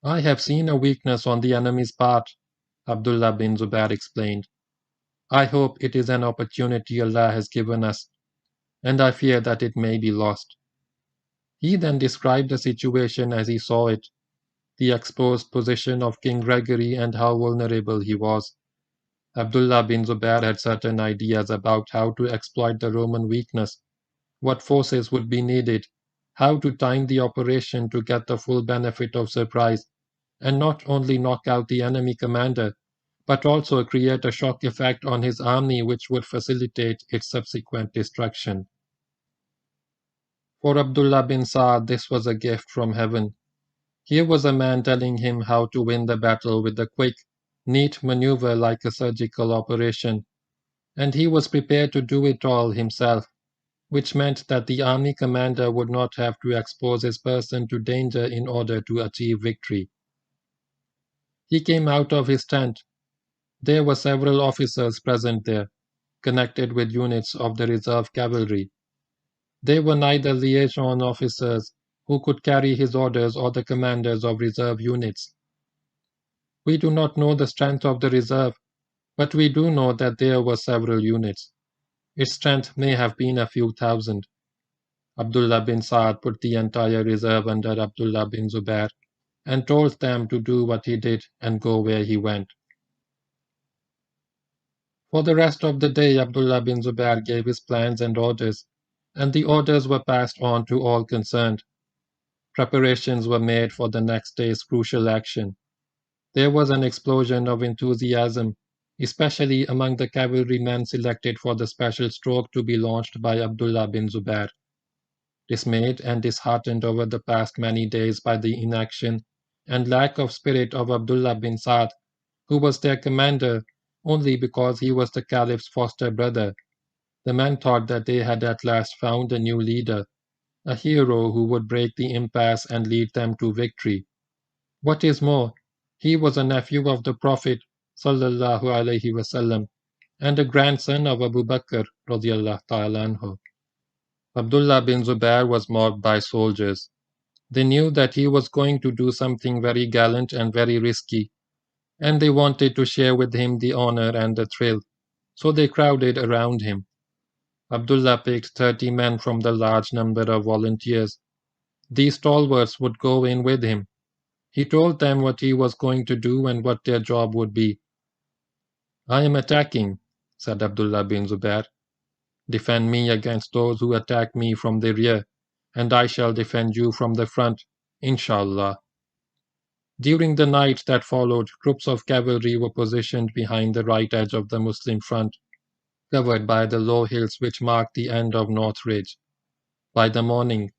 S1: "I have seen a weakness on the enemy's part," Abdullah bin Zubair explained. "I hope it is an opportunity Allah has given us, and I fear that it may be lost." He then described the situation as he saw it, the exposed position of King Gregory and how vulnerable he was. Abdullah bin Zubair had certain ideas about how to exploit the Roman weakness, what forces would be needed, how to time the operation to get the full benefit of surprise, and not only knock out the enemy commander, but also create a shock effect on his army which would facilitate its subsequent destruction. For Abdullah bin Saad, this was a gift from heaven. Here was a man telling him how to win the battle with a quick, neat maneuver like a surgical operation, and he was prepared to do it all himself, which meant that the army commander would not have to expose his person to danger in order to achieve victory. He came out of his tent. There were several officers present there, connected with units of the reserve cavalry. They were neither liaison officers who could carry his orders or the commanders of reserve units. We do not know the strength of the reserve, but we do know that there were several units. Its strength may have been a few thousand. Abdullah bin Saad put the entire reserve under Abdullah bin Zubair and told them to do what he did and go where he went. For the rest of the day, Abdullah bin Zubair gave his plans and orders, and the orders were passed on to all concerned. Preparations were made for the next day's crucial action. There was an explosion of enthusiasm, especially among the cavalrymen selected for the special stroke to be launched by Abdullah bin Zubair. Dismayed and disheartened over the past many days by the inaction and lack of spirit of Abdullah bin Saad, who was their commander only because he was the Caliph's foster brother, the men thought that they had at last found a new leader, a hero who would break the impasse and lead them to victory. What is more, he was a nephew of the Prophet sallallahu alaihi wasallam and a grandson of Abu Bakr radiallahu ta'ala anhu. Abdullah bin Zubair was mobbed by soldiers. They knew that he was going to do something very gallant and very risky, and they wanted to share with him the honor and the thrill, so they crowded around him. Abdullah picked 30 men from the large number of volunteers. These stalwarts would go in with him. He told them what he was going to do and what their job would be. "I am attacking," said Abdullah bin Zubair. "Defend me against those who attack me from the rear, and I shall defend you from the front, inshallah." During the night that followed, groups of cavalry were positioned behind the right edge of the Muslim front, covered by the low hills which marked the end of North Ridge. By the morning,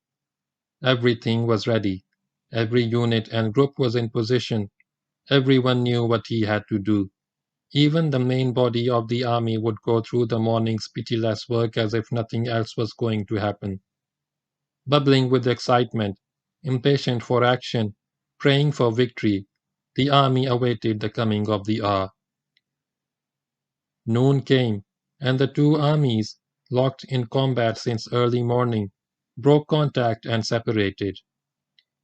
S1: everything was ready. Every unit and group was in position. Everyone knew what he had to do. Even the main body of the army would go through the morning's pitiless work as if nothing else was going to happen. Bubbling with excitement, impatient for action, praying for victory, the army awaited the coming of the hour. Noon came, and the two armies, locked in combat since early morning, broke contact and separated.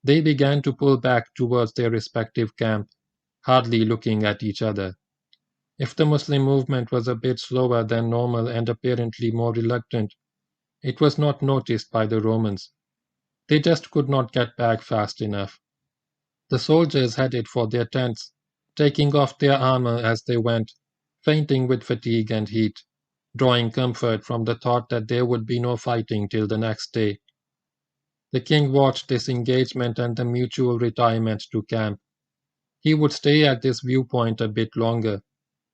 S1: They began to pull back towards their respective camp, hardly looking at each other. If the Muslim movement was a bit slower than normal and apparently more reluctant, it was not noticed by the Romans. They just could not get back fast enough. The soldiers headed for their tents, taking off their armor as they went, fainting with fatigue and heat, drawing comfort from the thought that there would be no fighting till the next day. The king watched this engagement and the mutual retirement to camp. He would stay at this viewpoint a bit longer,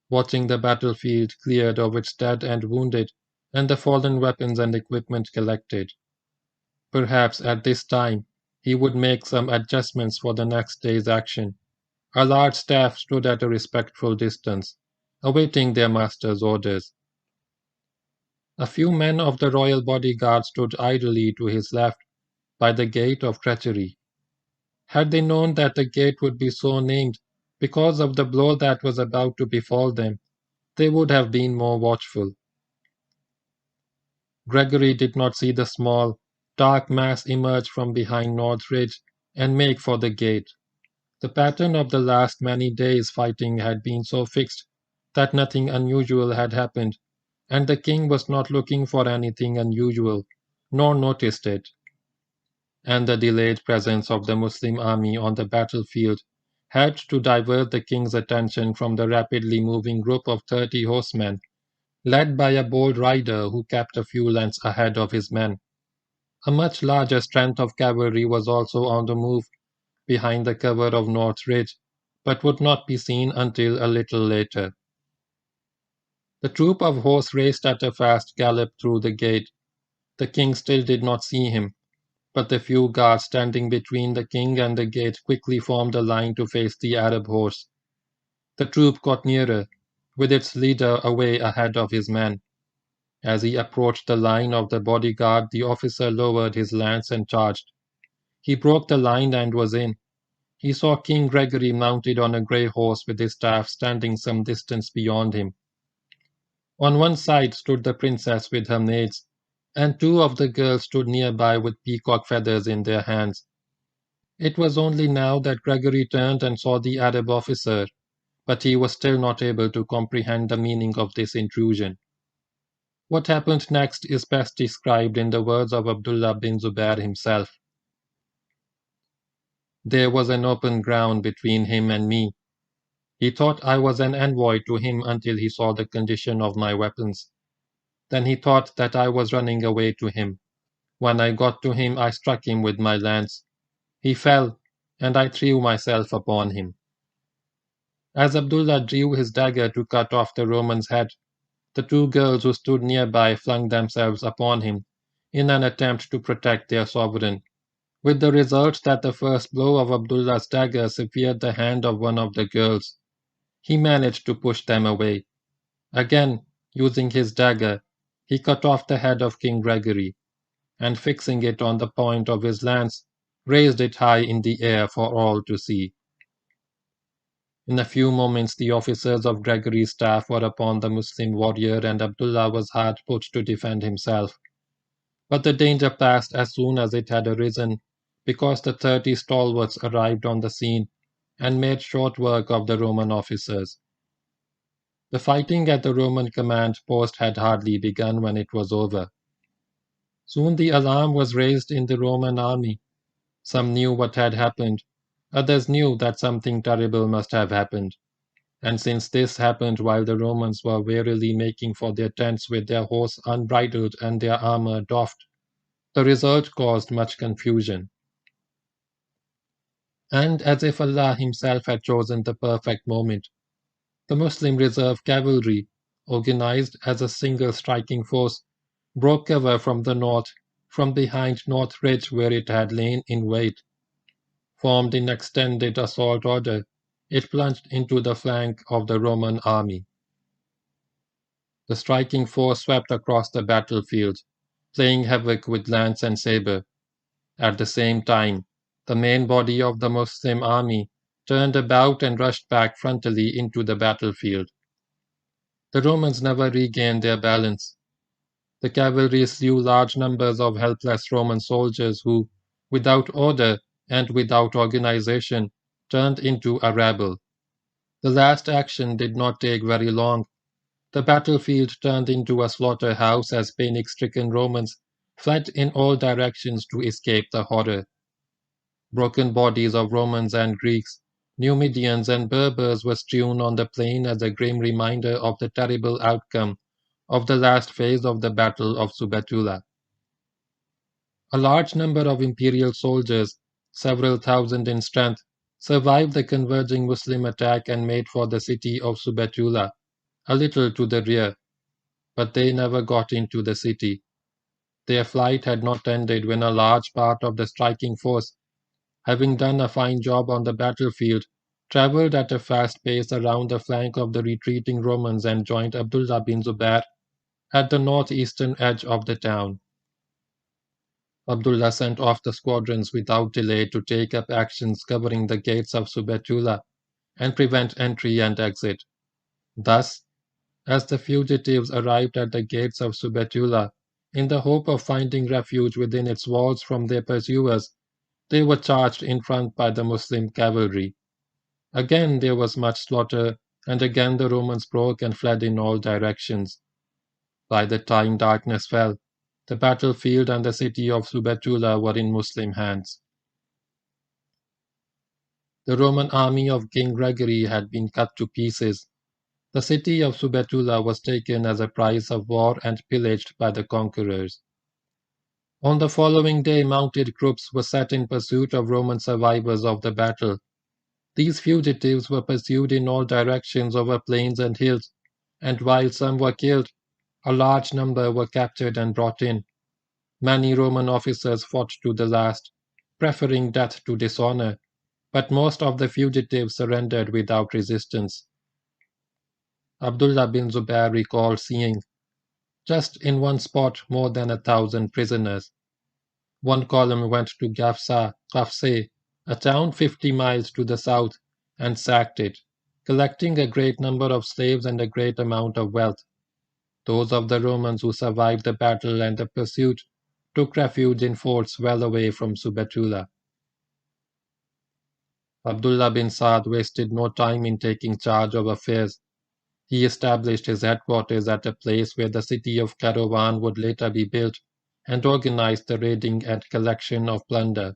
S1: watching the battlefield cleared of its dead and wounded, and the fallen weapons and equipment collected. Perhaps at this time he would make some adjustments for the next day's action. A large staff stood at a respectful distance, awaiting their master's orders. A few men of the royal bodyguard stood idly to his left, by the gate of treachery. Had they known that the gate would be so named because of the blow that was about to befall them, they would have been more watchful. Gregory did not see the small, dark mass emerge from behind North Ridge and make for the gate. The pattern of the last many days' fighting had been so fixed that nothing unusual had happened, and the king was not looking for anything unusual, nor noticed it. And the delayed presence of the Muslim army on the battlefield helped to divert the king's attention from the rapidly moving group of 30 horsemen, led by a bold rider who kept a few lengths ahead of his men. A much larger strength of cavalry was also on the move behind the cover of North Ridge, but would not be seen until a little later. The troop of horse raced at a fast gallop through the gate. The king still did not see him, but the few guards standing between the king and the gate quickly formed a line to face the Arab horse. The troop got nearer, with its leader away ahead of his men. As he approached the line of the bodyguard, the officer lowered his lance and charged. He broke the line and was in. He saw King Gregory mounted on a grey horse with his staff standing some distance beyond him. On one side stood the princess with her maids, and two of the girls stood nearby with peacock feathers in their hands. It was only now that Gregory turned and saw the Arab officer, but he was still not able to comprehend the meaning of this intrusion. What happened next is best described in the words of Abdullah bin Zubair himself. There was an open ground between him and me. He thought I was an envoy to him until he saw the condition of my weapons. Then he thought that I was running away to him. When I got to him, I struck him with my lance. He fell, and I threw myself upon him. As Abdullah drew his dagger to cut off the Roman's head, the two girls who stood nearby flung themselves upon him in an attempt to protect their sovereign, with the result that the first blow of Abdullah's dagger severed the hand of one of the girls. He managed to push them away. Again, using his dagger, he cut off the head of King Gregory. and fixing it on the point of his lance, raised it high in the air for all to see. In a few moments the officers of Gregory's staff were upon the Muslim warrior, and Abdullah was hard put to defend himself. But the danger passed as soon as it had arisen, because the 30 stalwarts arrived on the scene and made short work of the Roman officers. The fighting at the Roman command post had hardly begun when it was over. Soon the alarm was raised in the Roman army. Some knew what had happened, others knew that something terrible must have happened. And since this happened while the Romans were warily making for their tents with their horse unbridled and their armor doffed, the result caused much confusion. And as if Allah Himself had chosen the perfect moment, the Muslim reserve cavalry, organized as a single striking force, broke cover from the north, from behind North Ridge where it had lain in wait. Formed in extended assault order, it plunged into the flank of the Roman army. The striking force swept across the battlefield, playing havoc with lance and saber. At the same time, the main body of the Muslim army turned about and rushed back frontally into the battlefield. The Romans never regained their balance. The cavalry slew large numbers of helpless Roman soldiers who, without order and without organization, turned into a rabble. The last action did not take very long. The battlefield turned into a slaughterhouse as panic-stricken Romans fled in all directions to escape the horror. Broken bodies of Romans and Greeks, Numidians and Berbers were strewn on the plain as a grim reminder of the terrible outcome of the last phase of the Battle of Subetula. A large number of imperial soldiers, several thousand in strength, survived the converging Muslim attack and made for the city of Subetula, a little to the rear, but they never got into the city. Their flight had not ended when a large part of the striking force, having done a fine job on the battlefield, traveled at a fast pace around the flank of the retreating Romans and joined Abdullah bin Zubair at the northeastern edge of the town. Abdullah sent off the squadrons without delay to take up actions covering the gates of Subetula and prevent entry and exit. Thus, as the fugitives arrived at the gates of Subetula, in the hope of finding refuge within its walls from their pursuers, they were charged in front by the Muslim cavalry. Again there was much slaughter, and again the Romans broke and fled in all directions. By the time darkness fell, the battlefield and the city of Subetula were in Muslim hands. The Roman army of King Gregory had been cut to pieces. The city of Subetula was taken as a prize of war and pillaged by the conquerors. On the following day mounted groups were set in pursuit of Roman survivors of the battle. These fugitives were pursued in all directions over plains and hills, and while some were killed, a large number were captured and brought in. Many Roman officers fought to the last, preferring death to dishonor, but most of the fugitives surrendered without resistance. Abdullah bin Zubair recalled seeing, just in one spot, more than 1,000 prisoners. One column went to Gafse, a town 50 miles to the south, and sacked it, collecting a great number of slaves and a great amount of wealth. Those of the Romans who survived the battle and the pursuit took refuge in forts well away from Subetula. Abdullah bin Saad wasted no time in taking charge of affairs. He established his headquarters at a place where the city of Caravan would later be built, and organized the raiding and collection of plunder.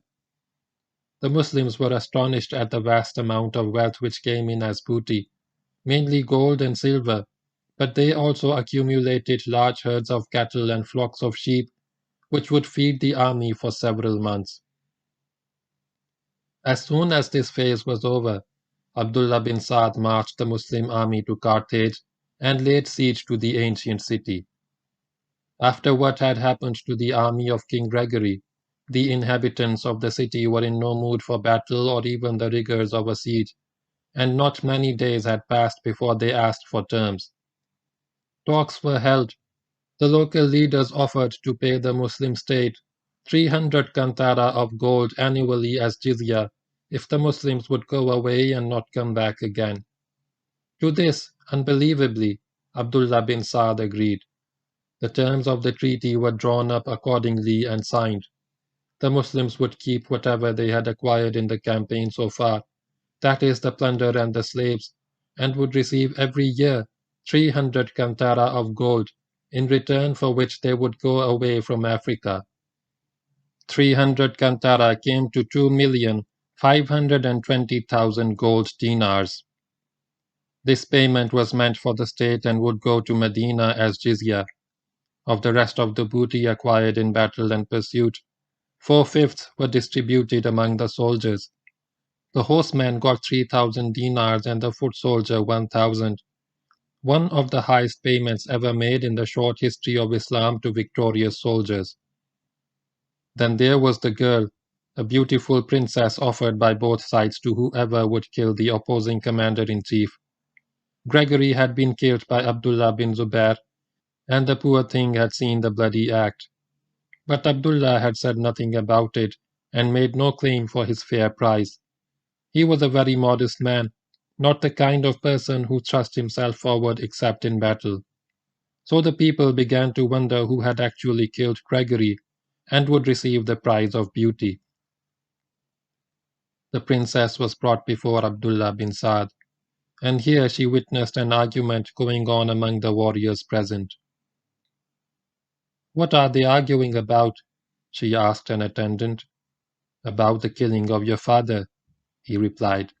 S1: The Muslims were astonished at the vast amount of wealth which came in as booty, mainly gold and silver, but they also accumulated large herds of cattle and flocks of sheep, which would feed the army for several months. As soon as this phase was over, Abdullah bin Saad marched the Muslim army to Carthage and laid siege to the ancient city. After what had happened to the army of King Gregory, the inhabitants of the city were in no mood for battle or even the rigors of a siege, and not many days had passed before they asked for terms. Talks were held. The local leaders offered to pay the Muslim state 300 kantara of gold annually as jizya if the Muslims would go away and not come back again. To this, unbelievably, Abdullah bin Saad agreed. The terms of the treaty were drawn up accordingly and signed. The Muslims would keep whatever they had acquired in the campaign so far, that is, the plunder and the slaves, and would receive every year 300 kantara of gold, in return for which they would go away from Africa. 300 kantara came to 2,520,000 gold dinars. This payment was meant for the state and would go to Medina as jizya. Of the rest of the booty acquired in battle and pursuit, 4/5 were distributed among the soldiers. The horseman got 3,000 dinars and the foot soldier 1,000, one of the highest payments ever made in the short history of Islam to victorious soldiers. Then there was the girl, a beautiful princess offered by both sides to whoever would kill the opposing commander-in-chief. Gregory had been killed by Abdullah bin Zubair, and the poor thing had seen the bloody act. But Abdullah had said nothing about it, and made no claim for his fair price. He was a very modest man, not the kind of person who thrust himself forward except in battle. So the people began to wonder who had actually killed Gregory, and would receive the prize of beauty. The princess was brought before Abdullah bin Saad, and here she witnessed an argument going on among the warriors present. "What are they arguing about?" she asked an attendant. "About the killing of your father," he replied.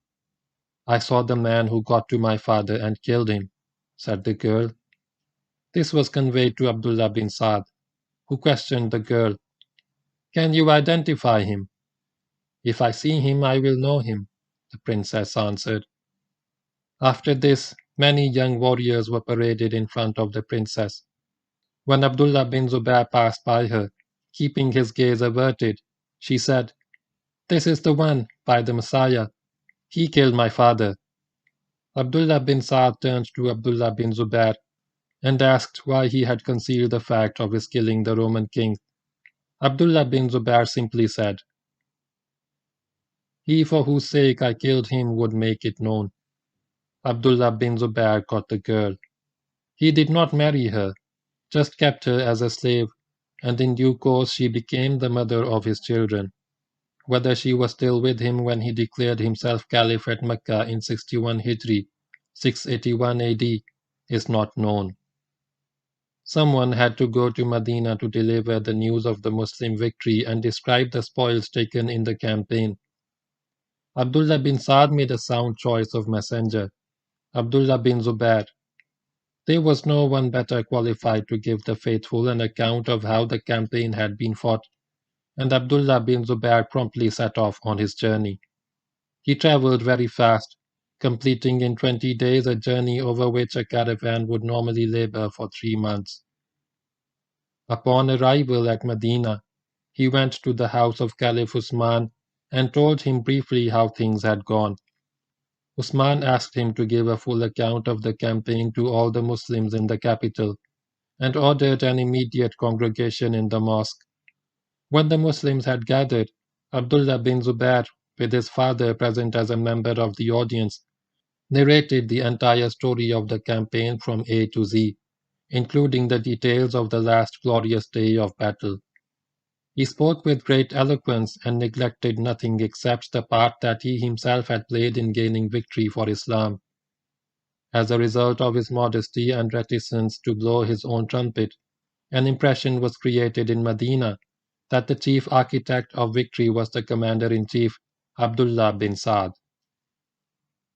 S1: "I saw the man who got to my father and killed him," said the girl. This was conveyed to Abdullah bin Saad, who questioned the girl. "Can you identify him?" "If I see him, I will know him," the princess answered. After this, many young warriors were paraded in front of the princess. When Abdullah bin Zubair passed by her, keeping his gaze averted, she said, "This is the one, by the Messiah. He killed my father." Abdullah bin Saad turned to Abdullah bin Zubair and asked why he had concealed the fact of his killing the Roman king. Abdullah bin Zubair simply said, "He for whose sake I killed him would make it known." Abdullah bin Zubair got the girl. He did not marry her, just kept her as a slave, and in due course she became the mother of his children. Whether she was still with him when he declared himself caliph at Mecca in 61 Hijri, 681 AD, is not known. Someone had to go to Medina to deliver the news of the Muslim victory and describe the spoils taken in the campaign. Abdullah bin Saad made a sound choice of messenger, Abdullah bin Zubair. There was no one better qualified to give the faithful an account of how the campaign had been fought, and Abdullah bin Zubair promptly set off on his journey. He traveled very fast, completing in 20 days a journey over which a caravan would normally labor for 3 months. Upon arrival at Medina, he went to the house of Caliph Usman and told him briefly how things had gone. Usman asked him to give a full account of the campaign to all the Muslims in the capital, and ordered an immediate congregation in the mosque. When the Muslims had gathered, Abdullah bin Zubair, with his father present as a member of the audience, narrated the entire story of the campaign from A to Z, including the details of the last glorious day of battle. He spoke with great eloquence and neglected nothing except the part that he himself had played in gaining victory for Islam. As a result of his modesty and reticence to blow his own trumpet, an impression was created in Medina that the chief architect of victory was the commander-in-chief, Abdullah bin Saad.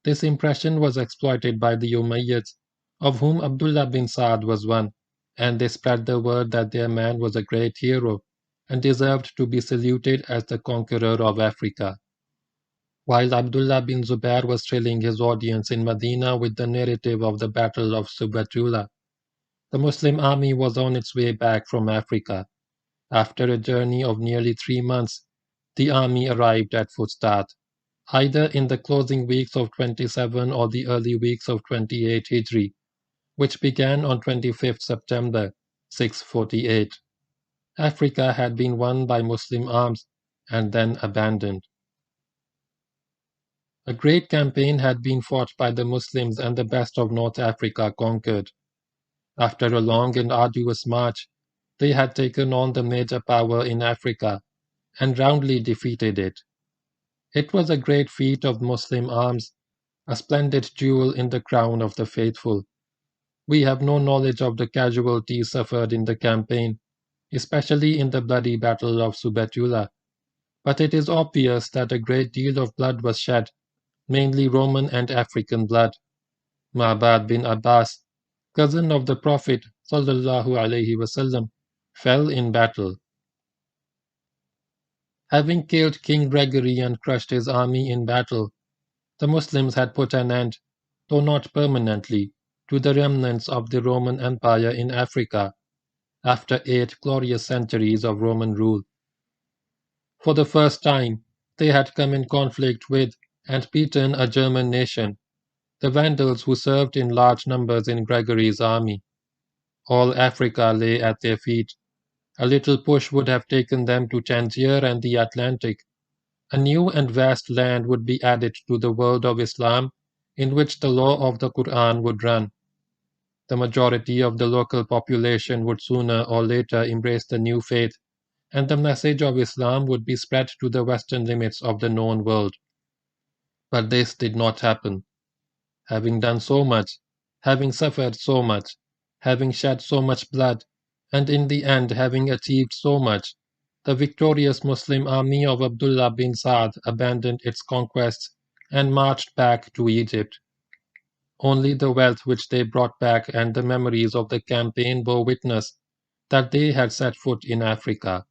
S1: This impression was exploited by the Umayyads, of whom Abdullah bin Saad was one, and they spread the word that their man was a great hero and deserved to be saluted as the conqueror of Africa. While Abdullah bin Zubair was thrilling his audience in Medina with the narrative of the Battle of Subatula, the Muslim army was on its way back from Africa. After a journey of nearly 3 months, the army arrived at Fustat, either in the closing weeks of 27 or the early weeks of 28 Hijri, which began on 25th September 648. Africa had been won by Muslim arms and then abandoned. A great campaign had been fought by the Muslims and the best of North Africa conquered. After a long and arduous march, they had taken on the major power in Africa and roundly defeated it. It was a great feat of Muslim arms, a splendid jewel in the crown of the faithful. We have no knowledge of the casualties suffered in the campaign, especially in the bloody battle of Subetula, but it is obvious that a great deal of blood was shed, mainly Roman and African blood. Ma'bad bin Abbas, cousin of the Prophet ﷺ, fell in battle. Having killed King Gregory and crushed his army in battle, the Muslims had put an end, though not permanently, to the remnants of the Roman Empire in Africa, after 8 glorious centuries of Roman rule. For the first time, they had come in conflict with and beaten a German nation, the Vandals who served in large numbers in Gregory's army. All Africa lay at their feet. A little push would have taken them to Tangier and the Atlantic. A new and vast land would be added to the world of Islam, in which the law of the Quran would run. The majority of the local population would sooner or later embrace the new faith, and the message of Islam would be spread to the western limits of the known world. But this did not happen. Having done so much, having suffered so much, having shed so much blood, and in the end having achieved so much, the victorious Muslim army of Abdullah bin Sa'd abandoned its conquests and marched back to Egypt. Only the wealth which they brought back and the memories of the campaign bore witness that they had set foot in Africa.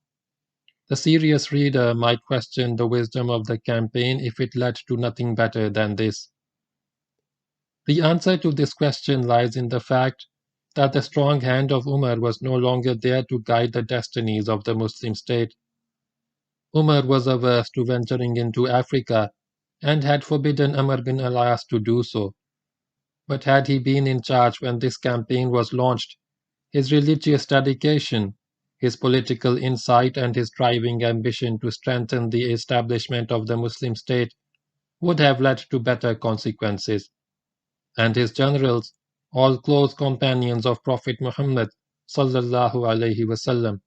S1: The serious reader might question the wisdom of the campaign if it led to nothing better than this. The answer to this question lies in the fact that the strong hand of Umar was no longer there to guide the destinies of the Muslim state. Umar was averse to venturing into Africa and had forbidden Amrbinalaas to do so. But had he been in charge when this campaign was launched, his religious dedication, his political insight, and his driving ambition to strengthen the establishment of the Muslim state would have led to better consequences. And his generals, all close companions of Prophet Muhammad ﷺ,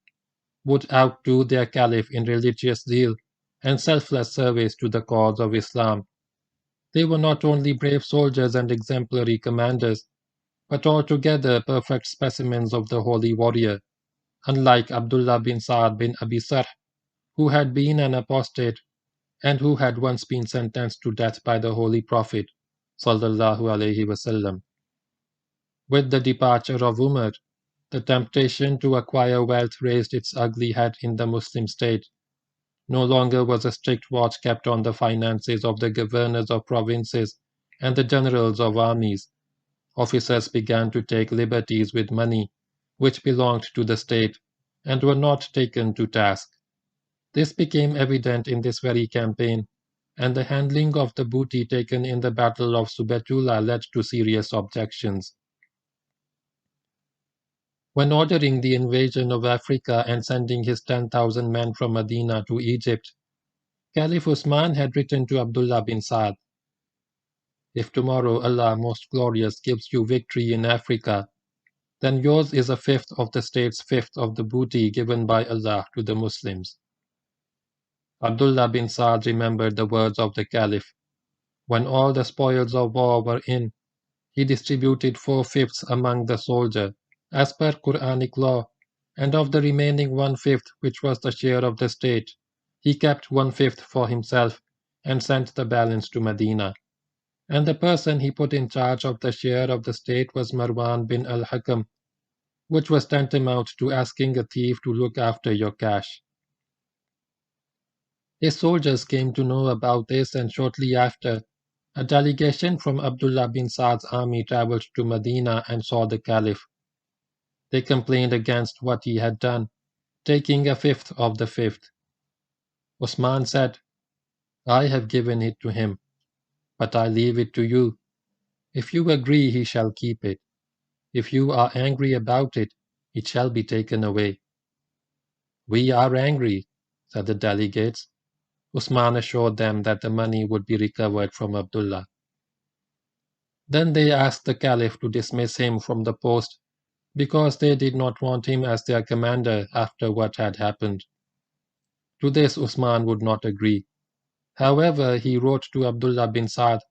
S1: would outdo their caliph in religious zeal and selfless service to the cause of Islam. They were not only brave soldiers and exemplary commanders, but altogether perfect specimens of the holy warrior, unlike Abdullah bin Sa'd bin Abi Sarh, who had been an apostate and who had once been sentenced to death by the Holy Prophet ﷺ. With the departure of Umar, the temptation to acquire wealth raised its ugly head in the Muslim state. No longer was a strict watch kept on the finances of the governors of provinces and the generals of armies. Officers began to take liberties with money, which belonged to the state, and were not taken to task. This became evident in this very campaign, and the handling of the booty taken in the Battle of Subetula led to serious objections. When ordering the invasion of Africa and sending his 10,000 men from Medina to Egypt, Caliph Usman had written to Abdullah bin Sa'd, "If tomorrow Allah Most Glorious gives you victory in Africa, then yours is a fifth of the state's fifth of the booty given by Allah to the Muslims." Abdullah bin Sa'd remembered the words of the Caliph. When all the spoils of war were in, he distributed 4/5 among the soldier, as per Quranic law, and of the remaining 1/5, which was the share of the state, he kept 1/5 for himself and sent the balance to Medina. And the person he put in charge of the share of the state was Marwan bin al-Hakam, which was tantamount to asking a thief to look after your cash. His soldiers came to know about this, and shortly after, a delegation from Abdullah bin Sa'd's army traveled to Medina and saw the Caliph. They complained against what he had done, taking 1/5 of the fifth. Usman said, "I have given it to him, but I leave it to you. If you agree, he shall keep it. If you are angry about it, it shall be taken away." "We are angry," said the delegates. Usman assured them that the money would be recovered from Abdullah. Then they asked the Caliph to dismiss him from the post because they did not want him as their commander after what had happened. To this Usman would not agree. However, he wrote to Abdullah bin Saad,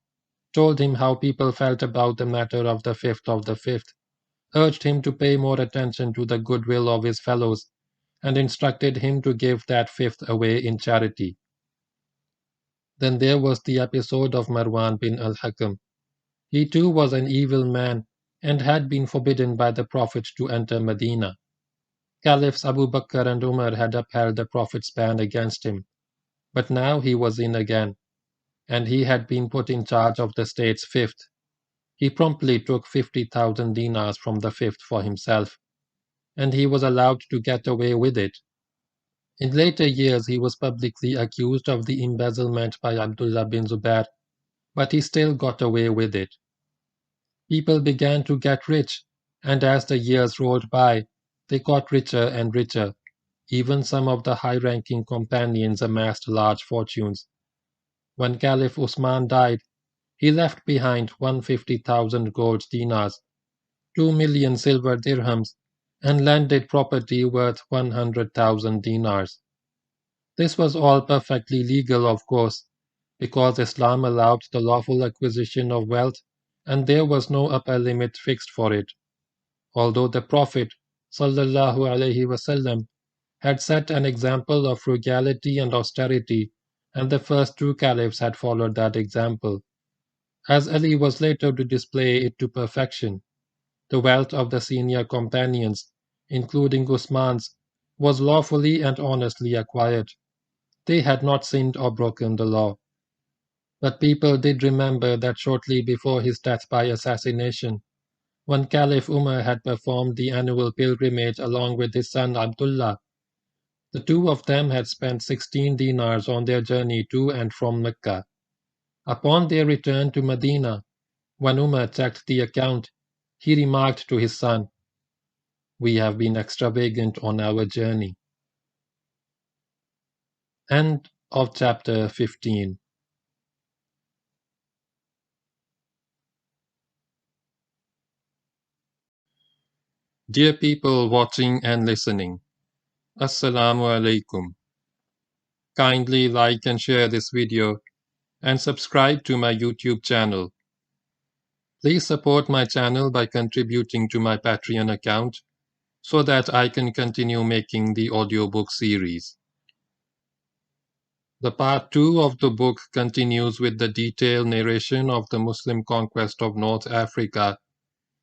S1: told him how people felt about the matter of the 5th of the 5th, urged him to pay more attention to the goodwill of his fellows, and instructed him to give that 5th away in charity. Then there was the episode of Marwan bin al-Hakam. He too was an evil man and had been forbidden by the Prophet to enter Medina. Caliphs Abu Bakr and Umar had upheld the Prophet's ban against him, but now he was in again, and he had been put in charge of the state's 5th. He promptly took 50,000 dinars from the 5th for himself, and he was allowed to get away with it. In later years he was publicly accused of the embezzlement by Abdullah bin Zubair, but he still got away with it. People began to get rich, and as the years rolled by, they got richer and richer. Even some of the high-ranking companions amassed large fortunes. When Caliph Usman died, he left behind 150,000 gold dinars, 2 million silver dirhams, and landed property worth 100,000 dinars. This was all perfectly legal, of course, because Islam allowed the lawful acquisition of wealth, and there was no upper limit fixed for it. Although the Prophet ﷺ had set an example of frugality and austerity, and the first two caliphs had followed that example, as Ali was later to display it to perfection. The wealth of the senior companions, including Usman's, was lawfully and honestly acquired. They had not sinned or broken the law. But people did remember that shortly before his death by assassination, when Caliph Umar had performed the annual pilgrimage along with his son Abdullah, the two of them had spent 16 dinars on their journey to and from Mecca. Upon their return to Medina, when Umar checked the account, he remarked to his son, "We have been extravagant on our journey." End of chapter 15. Dear people watching and listening, Assalamu alaikum. Kindly like and share this video and subscribe to my YouTube channel. Please support my channel by contributing to my Patreon account so that I can continue making the audiobook series. The part 2 of the book continues with the detailed narration of the Muslim conquest of North Africa,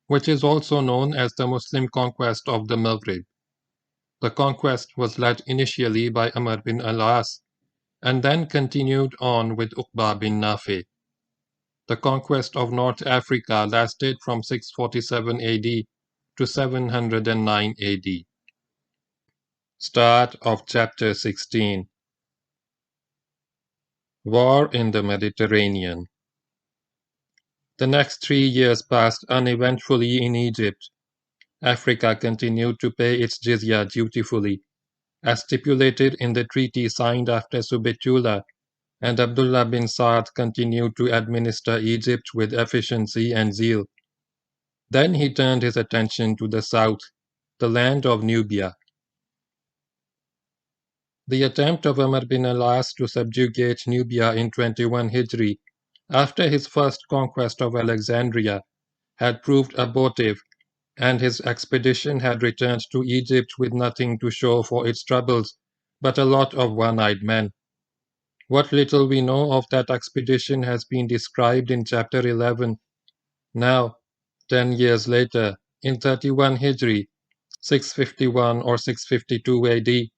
S1: which is also known as the Muslim conquest of the Maghrib. The conquest was led initially by amrbinalaas and then continued on with uqbabinnafe. The conquest of North Africa lasted from 647 AD to 709 AD. Start of chapter 16. War in the Mediterranean. The next 3 years passed uneventfully in Egypt. Africa continued to pay its jizya dutifully, as stipulated in the treaty signed after Subetula, and Abdullah bin Saad continued to administer Egypt with efficiency and zeal. Then he turned his attention to the south, the land of Nubia. The attempt of amrbinalaas to subjugate Nubia in 21 Hijri, after his first conquest of Alexandria, had proved abortive, and his expedition had returned to Egypt with nothing to show for its troubles but a lot of one-eyed men. What little we know of that expedition has been described in chapter 11. Now, 10 years later, in 31 Hijri, 651 or 652 AD,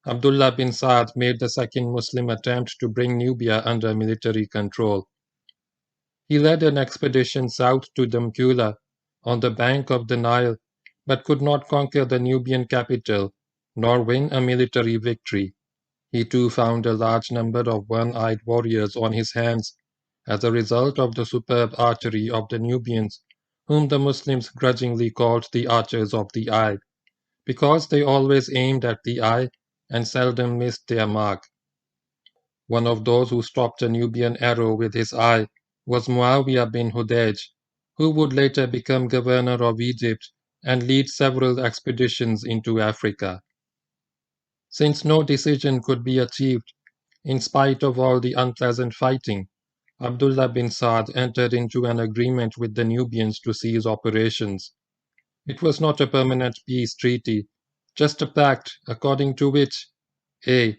S1: Abdullah bin Saad made the second Muslim attempt to bring Nubia under military control. He led an expedition south to Damkula, on the bank of the Nile, but could not conquer the Nubian capital, nor win a military victory. He too found a large number of one-eyed warriors on his hands, as a result of the superb archery of the Nubians, whom the Muslims grudgingly called the archers of the eye, because they always aimed at the eye and seldom missed their mark. One of those who stopped a Nubian arrow with his eye was Muawiyah bin Hudayj, who would later become governor of Egypt and lead several expeditions into Africa. Since no decision could be achieved, in spite of all the unpleasant fighting, Abdullah bin Saad entered into an agreement with the Nubians to cease operations. It was not a permanent peace treaty, just a pact according to which A.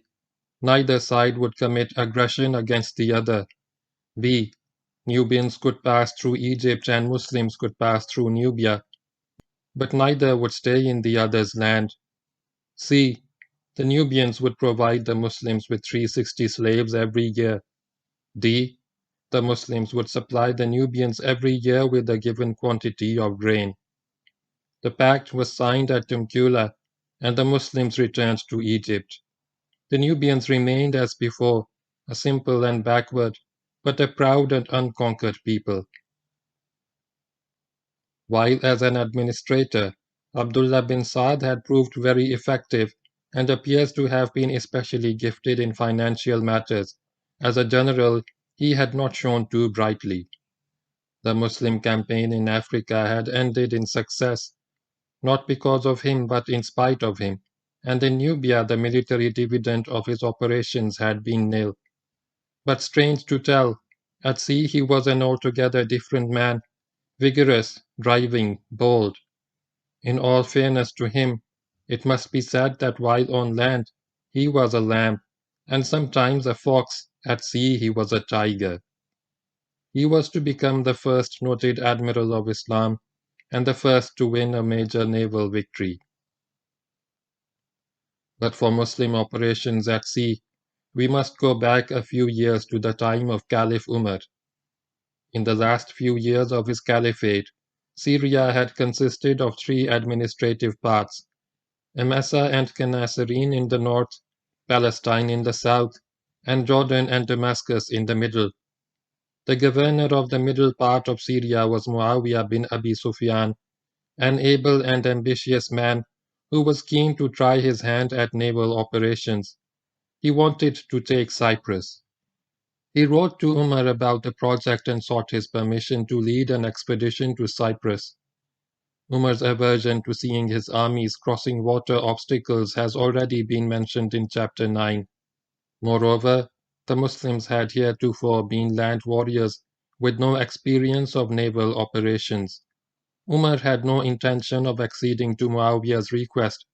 S1: Neither side would commit aggression against the other. B. Nubians could pass through Egypt and Muslims could pass through Nubia, but neither would stay in the other's land. C. The Nubians would provide the Muslims with 360 slaves every year. D. The Muslims would supply the Nubians every year with a given quantity of grain. The pact was signed at Tumkula, and the Muslims returned to Egypt. The Nubians remained as before, a simple and backward, but a proud and unconquered people. While as an administrator, Abdullah bin Saad had proved very effective and appears to have been especially gifted in financial matters. As a general, he had not shone too brightly. The Muslim campaign in Africa had ended in success, not because of him but in spite of him, and in Nubia the military dividend of his operations had been nil. But strange to tell, at sea he was an altogether different man, vigorous, driving, bold. In all fairness to him, it must be said that while on land he was a lamb, and sometimes a fox, at sea he was a tiger. He was to become the first noted admiral of Islam and the first to win a major naval victory. But for Muslim operations at sea, we must go back a few years to the time of Caliph Umar. In the last few years of his caliphate, Syria had consisted of three administrative parts: Emesa and Canasarin in the north, Palestine in the south, and Jordan and Damascus in the middle. The governor of the middle part of Syria was Muawiyah bin Abi Sufyan, an able and ambitious man who was keen to try his hand at naval operations. He wanted to take Cyprus. He wrote to Umar about the project and sought his permission to lead an expedition to Cyprus. Umar's aversion to seeing his armies crossing water obstacles has already been mentioned in chapter 9. Moreover, the Muslims had heretofore been land warriors with no experience of naval operations. Umar had no intention of acceding to Muawiyah's request,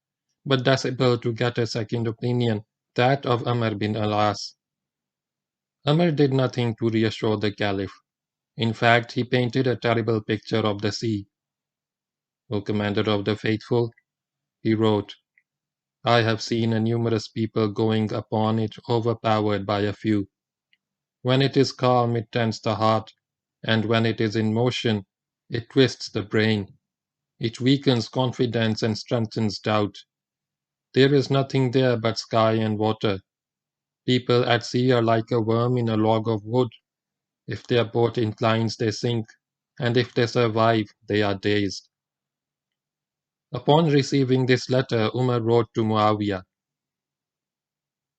S1: but desirable to get a second opinion, that of amrbinalaas. Amr did nothing to reassure the Caliph. In fact, he painted a terrible picture of the sea. O Commander of the Faithful, he wrote, I have seen a numerous people going upon it overpowered by a few. When it is calm, it tends the heart, and when it is in motion, it twists the brain. It weakens confidence and strengthens doubt. There is nothing there but sky and water. People at sea are like a worm in a log of wood. If their boat inclines, they sink, and if they survive, they are dazed. Upon receiving this letter, Umar wrote to Muawiyah,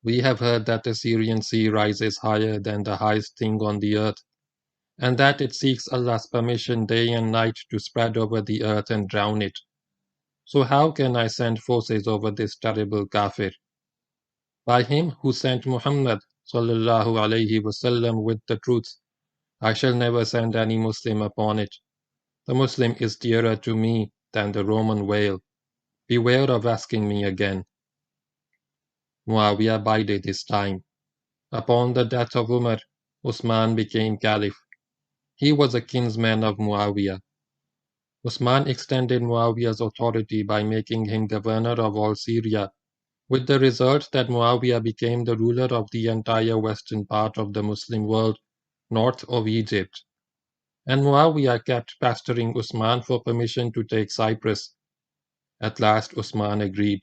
S1: We have heard that the Syrian sea rises higher than the highest thing on the earth, and that it seeks Allah's permission day and night to spread over the earth and drown it. So how can I send forces over this terrible kafir? By him who sent Muhammad sallallahu alayhi wasallam with the truth, I shall never send any Muslim upon it. The Muslim is dearer to me than the Roman whale. Beware of asking me again. Muawiyah bided his time. Upon the death of Umar, Usman became caliph. He was a kinsman of Muawiyah. Usman extended Muawiyah's authority by making him governor of all Syria, with the result that Muawiyah became the ruler of the entire western part of the Muslim world, north of Egypt. And Muawiyah kept pestering Usman for permission to take Cyprus. At last Usman agreed,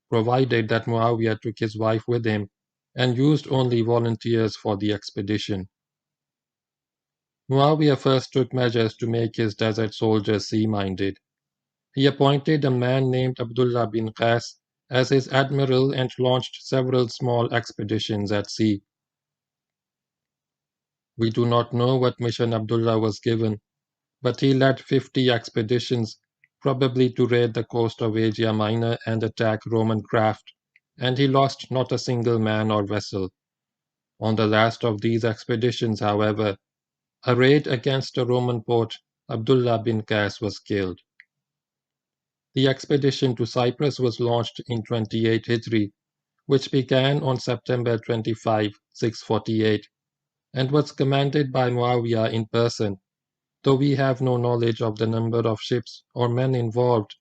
S1: provided that Muawiyah took his wife with him and used only volunteers for the expedition. Muawiyah first took measures to make his desert soldiers sea-minded. He appointed a man named Abdullah bin Qais as his admiral and launched several small expeditions at sea. We do not know what mission Abdullah was given, but he led 50 expeditions, probably to raid the coast of Asia Minor and attack Roman craft, and he lost not a single man or vessel. On the last of these expeditions, however, a raid against a Roman port, Abdullah bin Qais was killed. The expedition to Cyprus was launched in 28 Hijri, which began on September 25, 648, and was commanded by Muawiyah in person. Though we have no knowledge of the number of ships or men involved,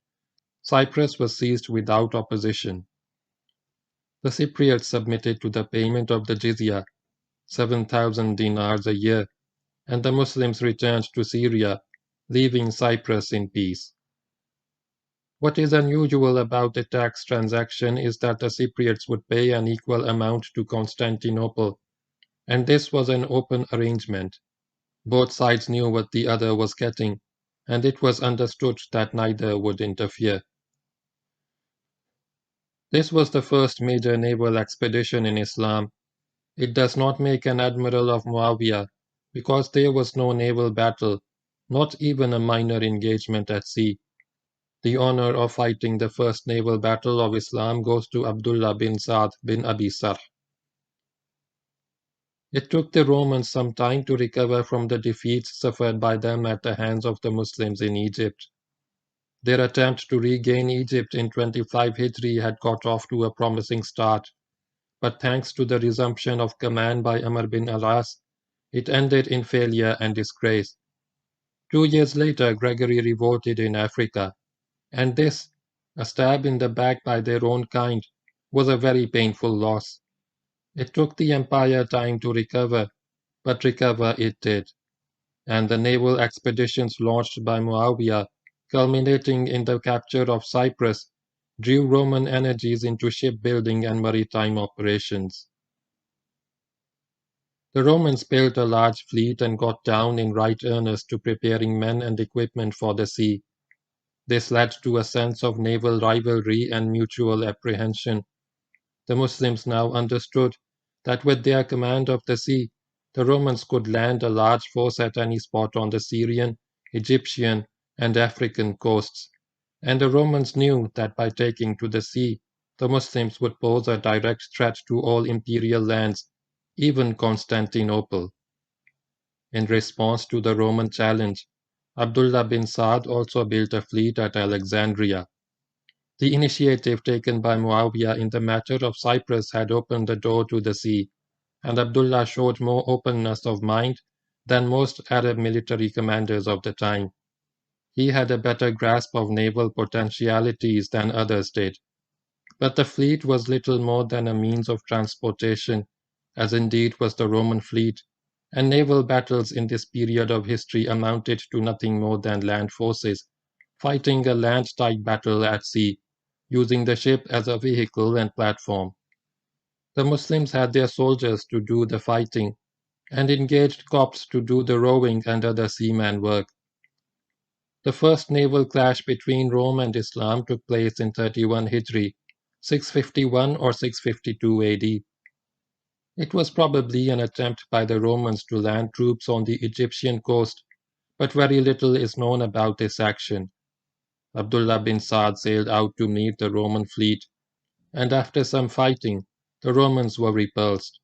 S1: Cyprus was seized without opposition. The Cypriots submitted to the payment of the jizya, 7,000 dinars a year, and the Muslims returned to Syria, leaving Cyprus in peace. What is unusual about the tax transaction is that the Cypriots would pay an equal amount to Constantinople, and this was an open arrangement. Both sides knew what the other was getting, and it was understood that neither would interfere. This was the first major naval expedition in Islam. It does not make an admiral of Muawiyah, because there was no naval battle, not even a minor engagement at sea. The honor of fighting the first naval battle of Islam goes to Abdullah bin Sa'd bin Abi Sarh. It took the Romans some time to recover from the defeats suffered by them at the hands of the Muslims in Egypt. Their attempt to regain Egypt in 25 Hijri had got off to a promising start, but thanks to the resumption of command by amrbinalaas, it ended in failure and disgrace. 2 years later, Gregory revolted in Africa, and this, a stab in the back by their own kind, was a very painful loss. It took the empire time to recover, but recover it did, and the naval expeditions launched by Muawiyah, culminating in the capture of Cyprus, drew Roman energies into shipbuilding and maritime operations. The Romans built a large fleet and got down in right earnest to preparing men and equipment for the sea. This led to a sense of naval rivalry and mutual apprehension. The Muslims now understood that with their command of the sea, the Romans could land a large force at any spot on the Syrian, Egyptian, and African coasts, and the Romans knew that by taking to the sea, the Muslims would pose a direct threat to all imperial lands, even Constantinople. In response to the Roman challenge, Abdullah bin Sa'd also built a fleet at Alexandria. The initiative taken by Muawiyah in the matter of Cyprus had opened the door to the sea, and Abdullah showed more openness of mind than most Arab military commanders of the time. He had a better grasp of naval potentialities than others did. But the fleet was little more than a means of transportation, as indeed was the Roman fleet, and naval battles in this period of history amounted to nothing more than land forces, fighting a land-type battle at sea, using the ship as a vehicle and platform. The Muslims had their soldiers to do the fighting, and engaged copts to do the rowing and other seaman work. The first naval clash between Rome and Islam took place in 31 Hijri, 651 or 652 AD. It was probably an attempt by the Romans to land troops on the Egyptian coast, but very little is known about this action. Abdullah bin Sa'd sailed out to meet the Roman fleet, and after some fighting, the Romans were repulsed.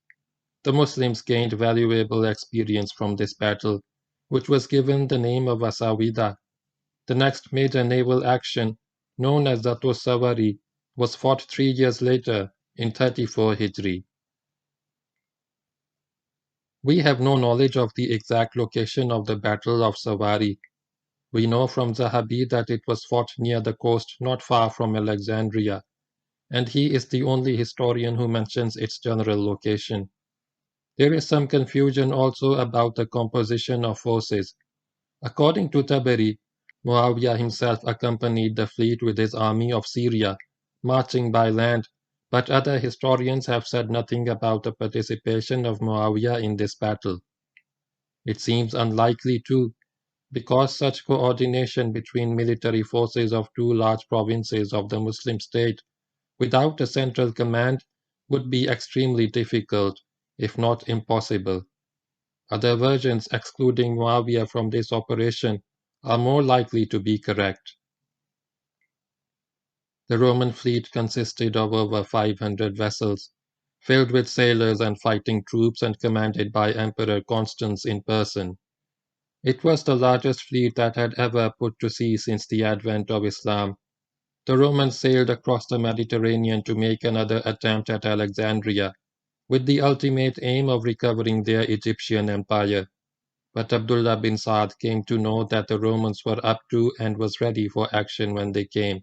S1: The Muslims gained valuable experience from this battle, which was given the name of Asawida. The next major naval action, known as the Savari, was fought 3 years later in 34 Hijri. We have no knowledge of the exact location of the Battle of Savari. We know from Zahabi that it was fought near the coast not far from Alexandria, and he is the only historian who mentions its general location. There is some confusion also about the composition of forces. According to Tabari, Muawiyah himself accompanied the fleet with his army of Syria, marching by land, but other historians have said nothing about the participation of Muawiyah in this battle. It seems unlikely too, because such coordination between military forces of two large provinces of the Muslim state without a central command would be extremely difficult, if not impossible. Other versions excluding Muawiyah from this operation are more likely to be correct. The Roman fleet consisted of over 500 vessels, filled with sailors and fighting troops and commanded by Emperor Constans in person. It was the largest fleet that had ever put to sea since the advent of Islam. The Romans sailed across the Mediterranean to make another attempt at Alexandria, with the ultimate aim of recovering their Egyptian empire. But Abdullah bin Saad came to know that the Romans were up to and was ready for action when they came.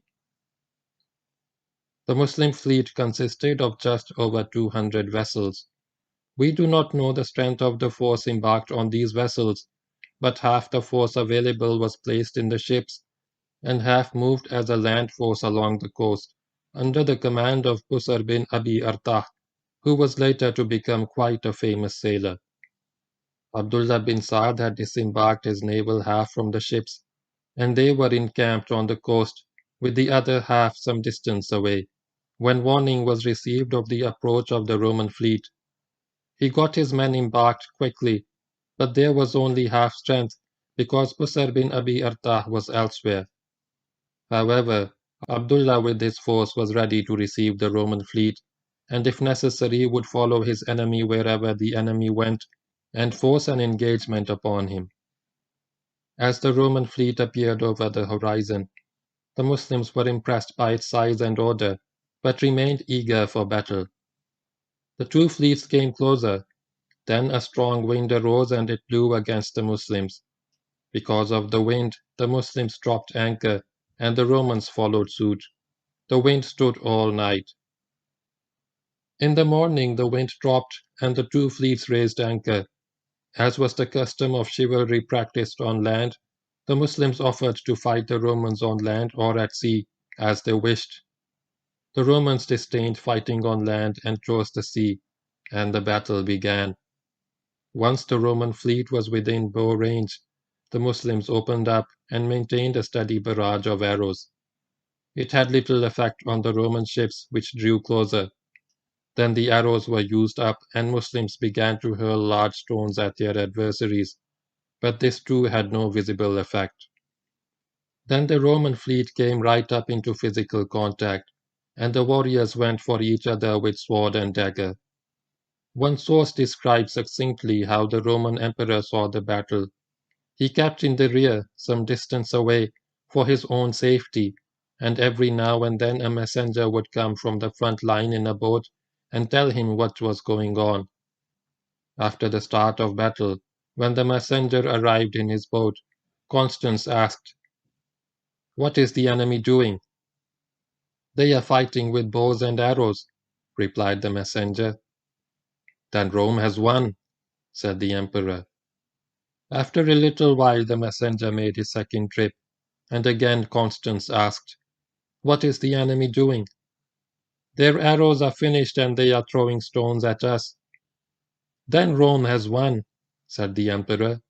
S1: The Muslim fleet consisted of just over 200 vessels. We do not know the strength of the force embarked on these vessels, but half the force available was placed in the ships, and half moved as a land force along the coast, under the command of Busr bin Abi Artah, who was later to become quite a famous sailor. Abdullah bin Saad had disembarked his naval half from the ships, and they were encamped on the coast, with the other half some distance away, when warning was received of the approach of the Roman fleet. He got his men embarked quickly, but there was only half strength, because Busr bin Abi Artah was elsewhere. However, Abdullah with his force was ready to receive the Roman fleet, and if necessary would follow his enemy wherever the enemy went, and force an engagement upon him. As the Roman fleet appeared over the horizon, the Muslims were impressed by its size and order, but remained eager for battle. The two fleets came closer, then a strong wind arose and it blew against the Muslims. Because of the wind, the Muslims dropped anchor, and the Romans followed suit. The wind stood all night. In the morning the wind dropped, and the two fleets raised anchor. As was the custom of chivalry practiced on land, the Muslims offered to fight the Romans on land or at sea, as they wished. The Romans disdained fighting on land and chose the sea, and the battle began. Once the Roman fleet was within bow range, the Muslims opened up and maintained a steady barrage of arrows. It had little effect on the Roman ships, which drew closer. Then the arrows were used up, and Muslims began to hurl large stones at their adversaries, but this too had no visible effect. Then the Roman fleet came right up into physical contact, and the warriors went for each other with sword and dagger. One source describes succinctly how the Roman emperor saw the battle. He kept in the rear, some distance away, for his own safety, and every now and then a messenger would come from the front line in a boat and tell him what was going on. After the start of battle, when the messenger arrived in his boat, Constans asked, "What is the enemy doing?" "They are fighting with bows and arrows," replied the messenger. "Then Rome has won," said the emperor. After a little while the messenger made his second trip, and again Constans asked, "What is the enemy doing?" "Their arrows are finished and they are throwing stones at us." "Then Rome has won," said the emperor.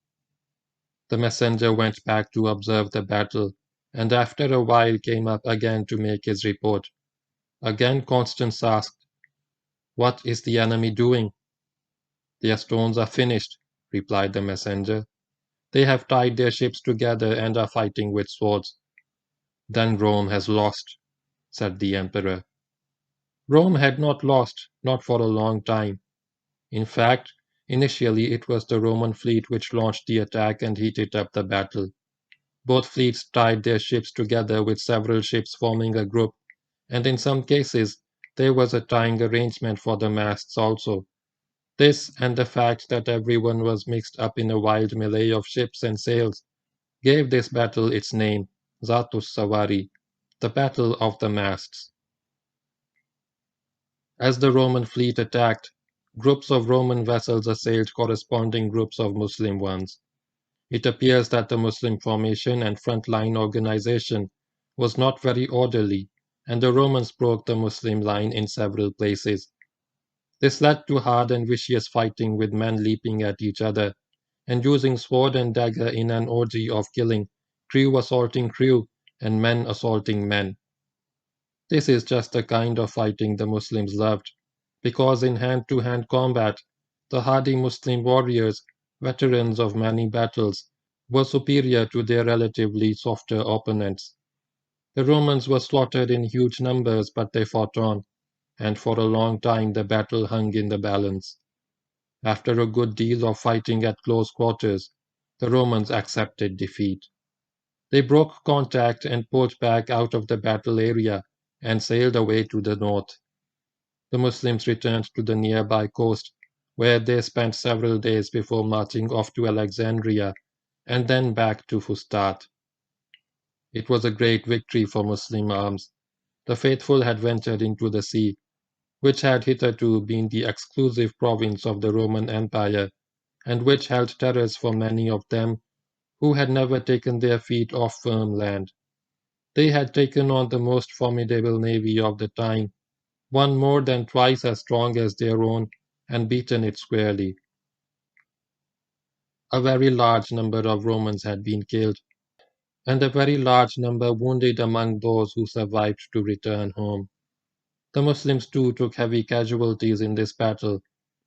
S1: The messenger went back to observe the battle, and after a while came up again to make his report. Again Constans asked, "What is the enemy doing?" "Their stones are finished," replied the messenger. "They have tied their ships together and are fighting with swords." "Then Rome has lost," said the emperor. Rome had not lost, not for a long time. In fact, initially it was the Roman fleet which launched the attack and heated up the battle. Both fleets tied their ships together with several ships forming a group, and in some cases there was a tying arrangement for the masts also. This, and the fact that everyone was mixed up in a wild melee of ships and sails, gave this battle its name, Zatus Sawari, the Battle of the Masts. As the Roman fleet attacked, groups of Roman vessels assailed corresponding groups of Muslim ones. It appears that the Muslim formation and front-line organization was not very orderly, and the Romans broke the Muslim line in several places. This led to hard and vicious fighting with men leaping at each other, and using sword and dagger in an orgy of killing, crew assaulting crew, and men assaulting men. This is just the kind of fighting the Muslims loved, because in hand-to-hand combat, the hardy Muslim warriors, veterans of many battles, were superior to their relatively softer opponents. The Romans were slaughtered in huge numbers, but they fought on, and for a long time the battle hung in the balance. After a good deal of fighting at close quarters, the Romans accepted defeat. They broke contact and pulled back out of the battle area and sailed away to the north. The Muslims returned to the nearby coast, where they spent several days before marching off to Alexandria and then back to Fustat. It was a great victory for Muslim arms. The faithful had ventured into the sea, which had hitherto been the exclusive province of the Roman Empire, and which held terrors for many of them who had never taken their feet off firm land. They had taken on the most formidable navy of the time, one more than twice as strong as their own, and beaten it squarely. A very large number of Romans had been killed, and a very large number wounded among those who survived to return home. The Muslims too took heavy casualties in this battle,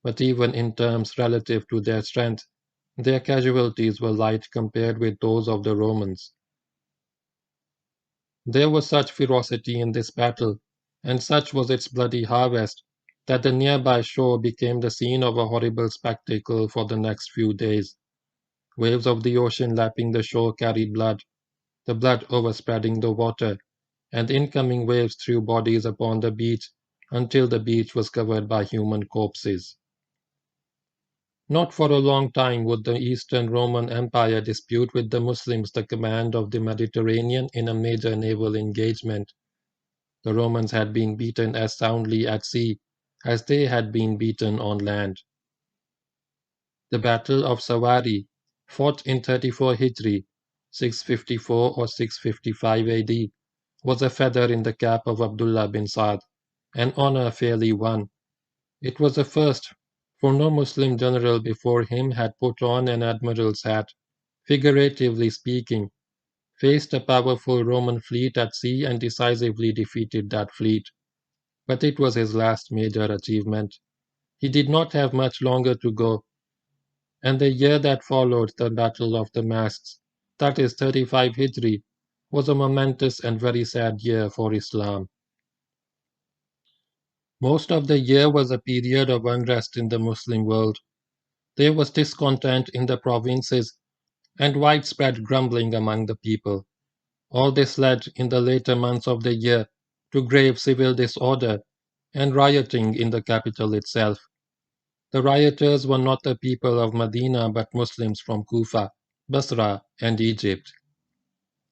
S1: but even in terms relative to their strength, their casualties were light compared with those of the Romans. There was such ferocity in this battle, and such was its bloody harvest, that the nearby shore became the scene of a horrible spectacle for the next few days. Waves of the ocean lapping the shore carried blood, the blood overspreading the water, and incoming waves threw bodies upon the beach until the beach was covered by human corpses. Not for a long time would the Eastern Roman Empire dispute with the Muslims the command of the Mediterranean in a major naval engagement. The Romans had been beaten as soundly at sea as they had been beaten on land. The Battle of Savari, fought in 34 Hijri, 654 or 655 AD, was a feather in the cap of Abdullah bin Saad, an honor fairly won. It was a first, for no Muslim general before him had put on an admiral's hat, figuratively speaking, faced a powerful Roman fleet at sea and decisively defeated that fleet. But it was his last major achievement. He did not have much longer to go, and the year that followed the Battle of the Masts, that is 35 Hijri, was a momentous and very sad year for Islam. Most of the year was a period of unrest in the Muslim world. There was discontent in the provinces and widespread grumbling among the people. All this led, in the later months of the year, to grave civil disorder and rioting in the capital itself. The rioters were not the people of Medina but Muslims from Kufa, Basra, and Egypt.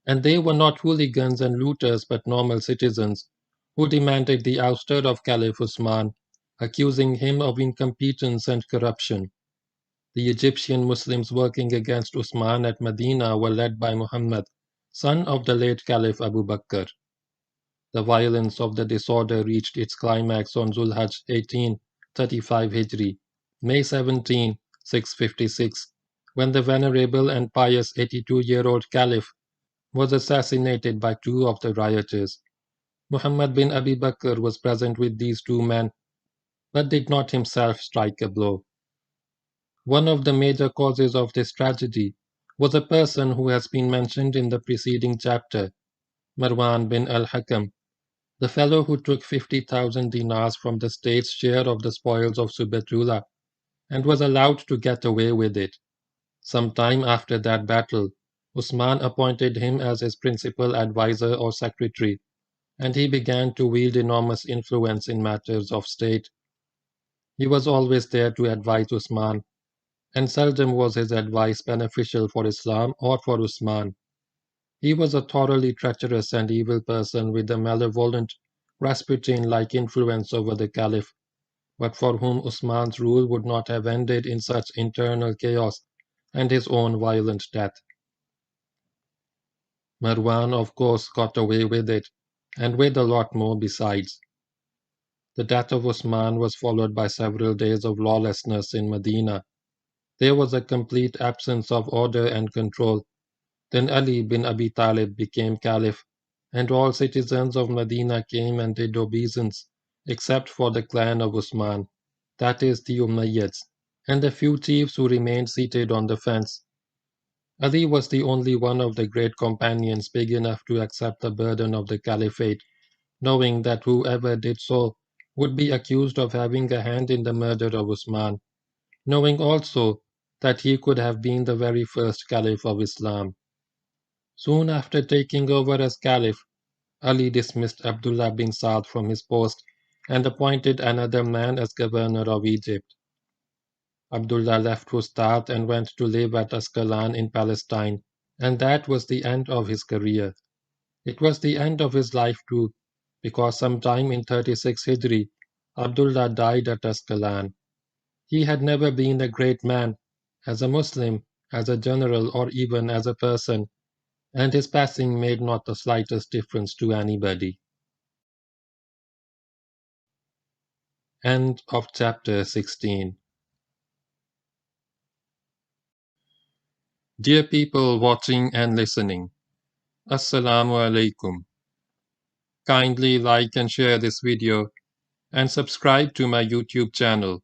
S1: And they were not hooligans and looters but normal citizens who demanded the ouster of Caliph Usman, accusing him of incompetence and corruption. The Egyptian Muslims working against Usman at Medina were led by Muhammad, son of the late Caliph Abu Bakr. The violence of the disorder reached its climax on Zulhajj 18, 35 Hijri, May 17, 656, when the venerable and pious 82-year-old Caliph was assassinated by two of the rioters. Muhammad bin Abi Bakr was present with these two men, but did not himself strike a blow. One of the major causes of this tragedy was a person who has been mentioned in the preceding chapter, Marwan bin al-Hakam, the fellow who took 50,000 dinars from the state's share of the spoils of Subatullah and was allowed to get away with it. Some time after that battle, Usman appointed him as his principal advisor or secretary, and he began to wield enormous influence in matters of state. He was always there to advise Usman, and seldom was his advice beneficial for Islam or for Usman. He was a thoroughly treacherous and evil person with a malevolent, Rasputin-like influence over the Caliph, but for whom Usman's rule would not have ended in such internal chaos and his own violent death. Marwan, of course, got away with it, and with a lot more besides. The death of Usman was followed by several days of lawlessness in Medina. There was a complete absence of order and control. Then Ali bin Abi Talib became Caliph, and all citizens of Medina came and did obeisance, except for the clan of Usman, that is, the Umayyads, and a few chiefs who remained seated on the fence. Ali was the only one of the great companions big enough to accept the burden of the caliphate, knowing that whoever did so would be accused of having a hand in the murder of Usman, knowing also that he could have been the very first caliph of Islam. Soon after taking over as caliph, Ali dismissed Abdullah bin Saad from his post and appointed another man as governor of Egypt. Abdullah left Fustat and went to live at Ascalon in Palestine, and that was the end of his career. It was the end of his life too, because sometime in 36 Hijri, Abdullah died at Ascalon. He had never been a great man, as a Muslim, as a general, or even as a person, and his passing made not the slightest difference to anybody. End of chapter 16. Dear people watching and listening, Assalamu alaikum. Kindly like and share this video and subscribe to my YouTube channel.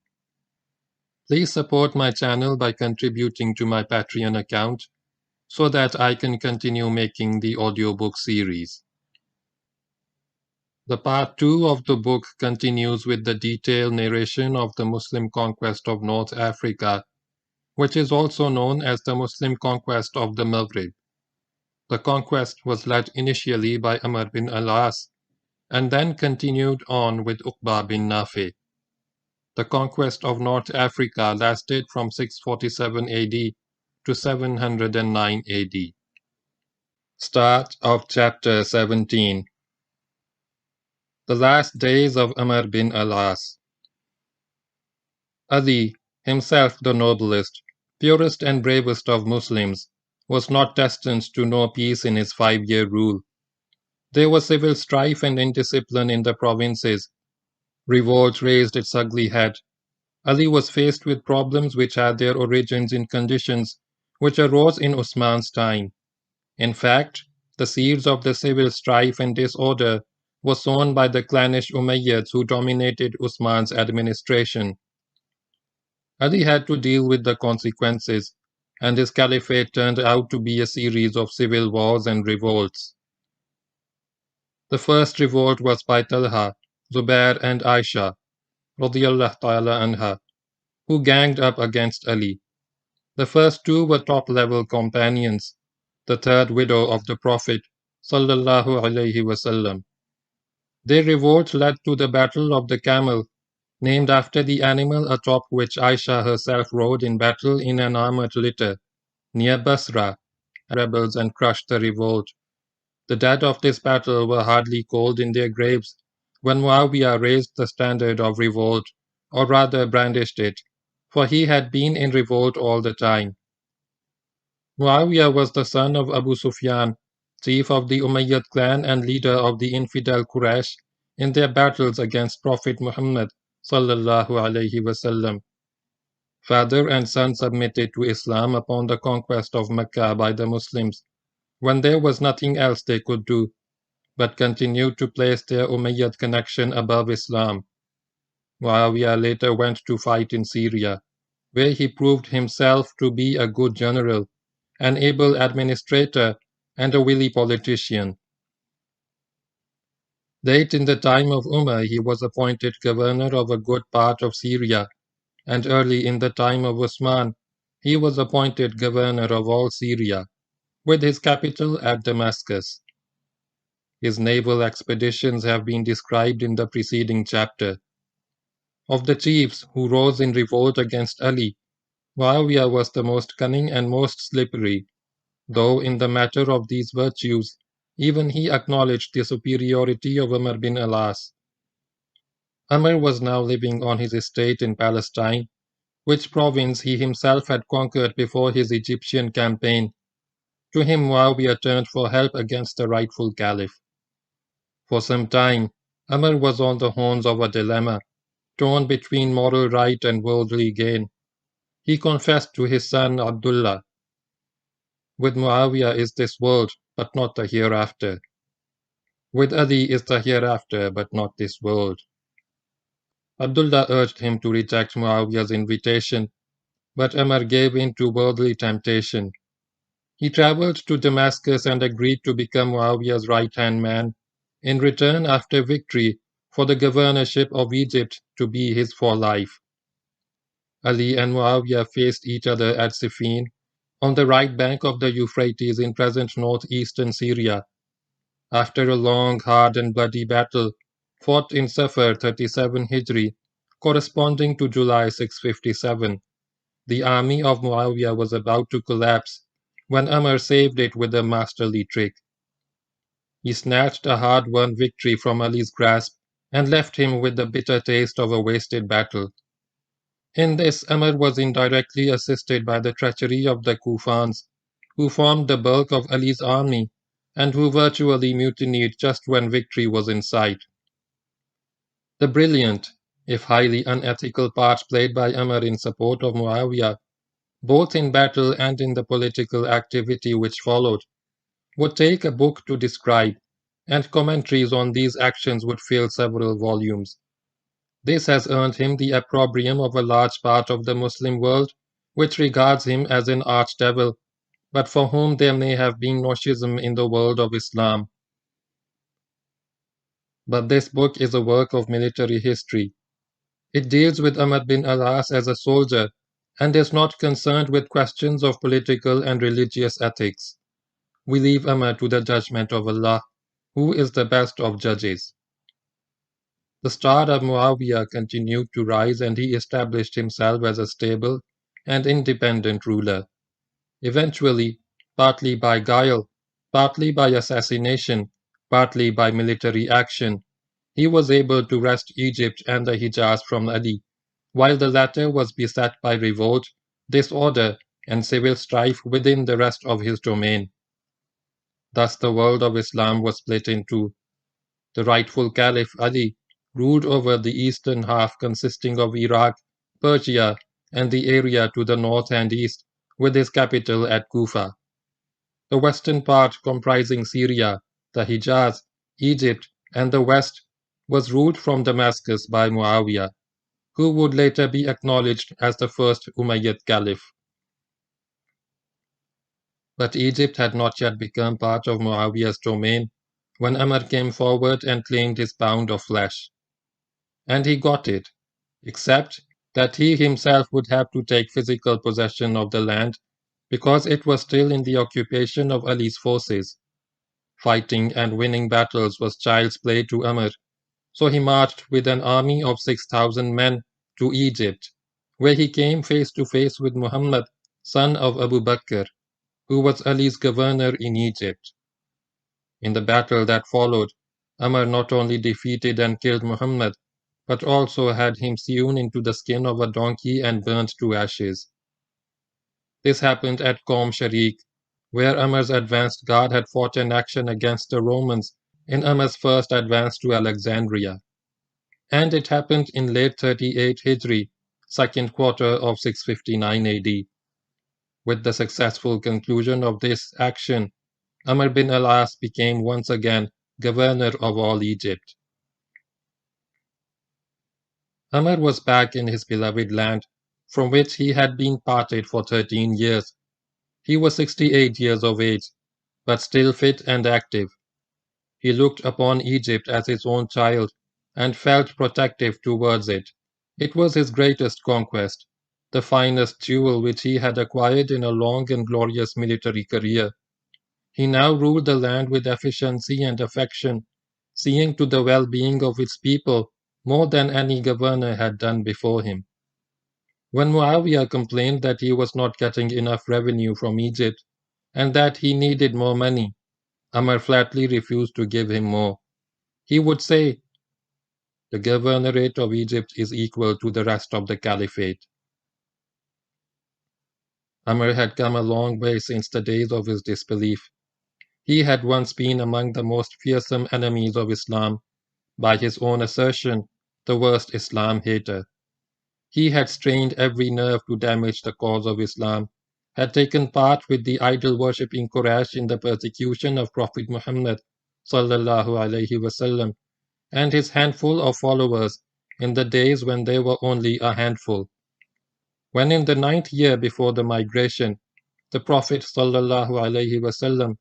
S1: Please support my channel by contributing to my Patreon account so that I can continue making the audiobook series. The part 2 of the book continues with the detailed narration of the Muslim conquest of North Africa, which is also known as the Muslim conquest of the Maghrib. The conquest was led initially by amrbinalaas and then continued on with uqbabinnafe. The conquest of North Africa lasted from 647 AD to 709 AD. Start of chapter 17. The last days of amrbinalaas. Ali, himself the noblest, purest and bravest of Muslims, was not destined to know peace in his 5-year rule. There was civil strife and indiscipline in the provinces. Revolt raised its ugly head. Ali was faced with problems which had their origins in conditions which arose in Usman's time. In fact, the seeds of the civil strife and disorder were sown by the clannish Umayyads who dominated Usman's administration. Ali had to deal with the consequences, and his caliphate turned out to be a series of civil wars and revolts. The first revolt was by Talha, Zubair and Aisha, radiyallahu ta'ala anha, who ganged up against Ali. The first two were top-level companions, the third widow of the Prophet, sallallahu alaihi wasallam. Their revolt led to the Battle of the Camel, named after the animal atop which Aisha herself rode in battle in an armored litter, near Basra, rebels and crushed the revolt. The dead of this battle were hardly cold in their graves when Muawiyah raised the standard of revolt, or rather brandished it, for he had been in revolt all the time. Muawiyah was the son of Abu Sufyan, chief of the Umayyad clan and leader of the infidel Quraysh in their battles against Prophet Muhammad sallallahu alaihi wasallam. Father and son submitted to Islam upon the conquest of Mecca by the Muslims, when there was nothing else they could do, but continued to place their Umayyad connection above Islam. Muawiyah later went to fight in Syria, where he proved himself to be a good general, an able administrator, and a wily politician. Late in the time of Umar, he was appointed governor of a good part of Syria, and early in the time of Usman, he was appointed governor of all Syria, with his capital at Damascus. His naval expeditions have been described in the preceding chapter. Of the chiefs who rose in revolt against Ali, Muawiyah was the most cunning and most slippery, though in the matter of these virtues, even he acknowledged the superiority of amrbinalaas. Amr was now living on his estate in Palestine, which province he himself had conquered before his Egyptian campaign. To him Muawiyah turned for help against the rightful caliph. For some time, Amr was on the horns of a dilemma, torn between moral right and worldly gain. He confessed to his son Abdullah, "With Muawiyah is this world, but not the hereafter." With Ali is the hereafter, but not this world. Abdullah urged him to reject Muawiyah's invitation, but Umar gave in to worldly temptation. He traveled to Damascus and agreed to become Muawiyah's right-hand man, in return after victory for the governorship of Egypt to be his for life. Ali and Muawiyah faced each other at Siffin, on the right bank of the Euphrates in present northeastern Syria. After a long, hard and bloody battle, fought in Safar 37 Hijri, corresponding to July 657, the army of Muawiyah was about to collapse when Umar saved it with a masterly trick. He snatched a hard-won victory from Ali's grasp and left him with the bitter taste of a wasted battle. In this, Umar was indirectly assisted by the treachery of the Kufans, who formed the bulk of Ali's army and who virtually mutinied just when victory was in sight. The brilliant, if highly unethical part played by Umar in support of Muawiyah, both in battle and in the political activity which followed, would take a book to describe, and commentaries on these actions would fill several volumes. This has earned him the opprobrium of a large part of the Muslim world, which regards him as an archdevil, but for whom there may have been no schism in the world of Islam. But this book is a work of military history. It deals with amrbinalaas as a soldier, and is not concerned with questions of political and religious ethics. We leave Umar to the judgment of Allah, who is the best of judges. The star of Muawiyah continued to rise and he established himself as a stable and independent ruler. Eventually, partly by guile, partly by assassination, partly by military action, he was able to wrest Egypt and the Hijaz from Ali, while the latter was beset by revolt, disorder, and civil strife within the rest of his domain. Thus the world of Islam was split in two. The rightful Caliph Ali ruled over the eastern half consisting of Iraq, Persia, and the area to the north and east, with his capital at Kufa. The western part comprising Syria, the Hijaz, Egypt, and the west was ruled from Damascus by Muawiyah, who would later be acknowledged as the first Umayyad Caliph. But Egypt had not yet become part of Muawiyah's domain when Umar came forward and claimed his pound of flesh. And he got it, except that he himself would have to take physical possession of the land because it was still in the occupation of Ali's forces. Fighting and winning battles was child's play to Umar, so he marched with an army of 6,000 men to Egypt, where he came face to face with Muhammad, son of Abu Bakr, who was Ali's governor in Egypt. In the battle that followed, Umar not only defeated and killed Muhammad, but also had him sewn into the skin of a donkey and burnt to ashes. This happened at Qom Sharik, where Umar's advanced guard had fought an action against the Romans in Umar's first advance to Alexandria. And it happened in late 38 Hijri, second quarter of 659 AD. With the successful conclusion of this action, Amrbinalaas became once again governor of all Egypt. Umar was back in his beloved land, from which he had been parted for 13 years. He was 68 years of age, but still fit and active. He looked upon Egypt as his own child and felt protective towards it. It was his greatest conquest, the finest jewel which he had acquired in a long and glorious military career. He now ruled the land with efficiency and affection, seeing to the well-being of its people more than any governor had done before him. When Muawiyah complained that he was not getting enough revenue from Egypt and that he needed more money, Umar flatly refused to give him more. He would say, "The governorate of Egypt is equal to the rest of the caliphate." Umar had come a long way since the days of his disbelief. He had once been among the most fearsome enemies of Islam, by his own assertion, the worst Islam hater. He had strained every nerve to damage the cause of Islam, had taken part with the idol-worshipping Quraysh in the persecution of Prophet Muhammad, sallallahu alaihi wasallam and his handful of followers in the days when they were only a handful. When in the 9th year before the migration, the Prophet sallallahu alaihi wasallam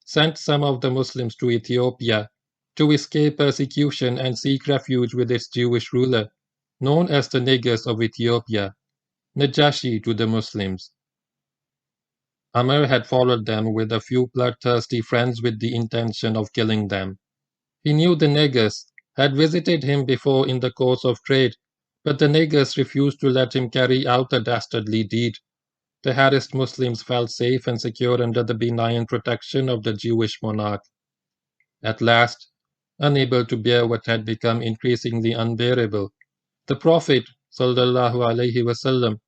S1: sent some of the Muslims to Ethiopia to escape persecution and seek refuge with its Jewish ruler, known as the Negus of Ethiopia, Najashi to the Muslims. Amr had followed them with a few bloodthirsty friends with the intention of killing them. He knew the Negus had visited him before in the course of trade, but the Negus refused to let him carry out the dastardly deed. The harassed Muslims felt safe and secure under the benign protection of the Jewish monarch. At last, unable to bear what had become increasingly unbearable, the Prophet ﷺ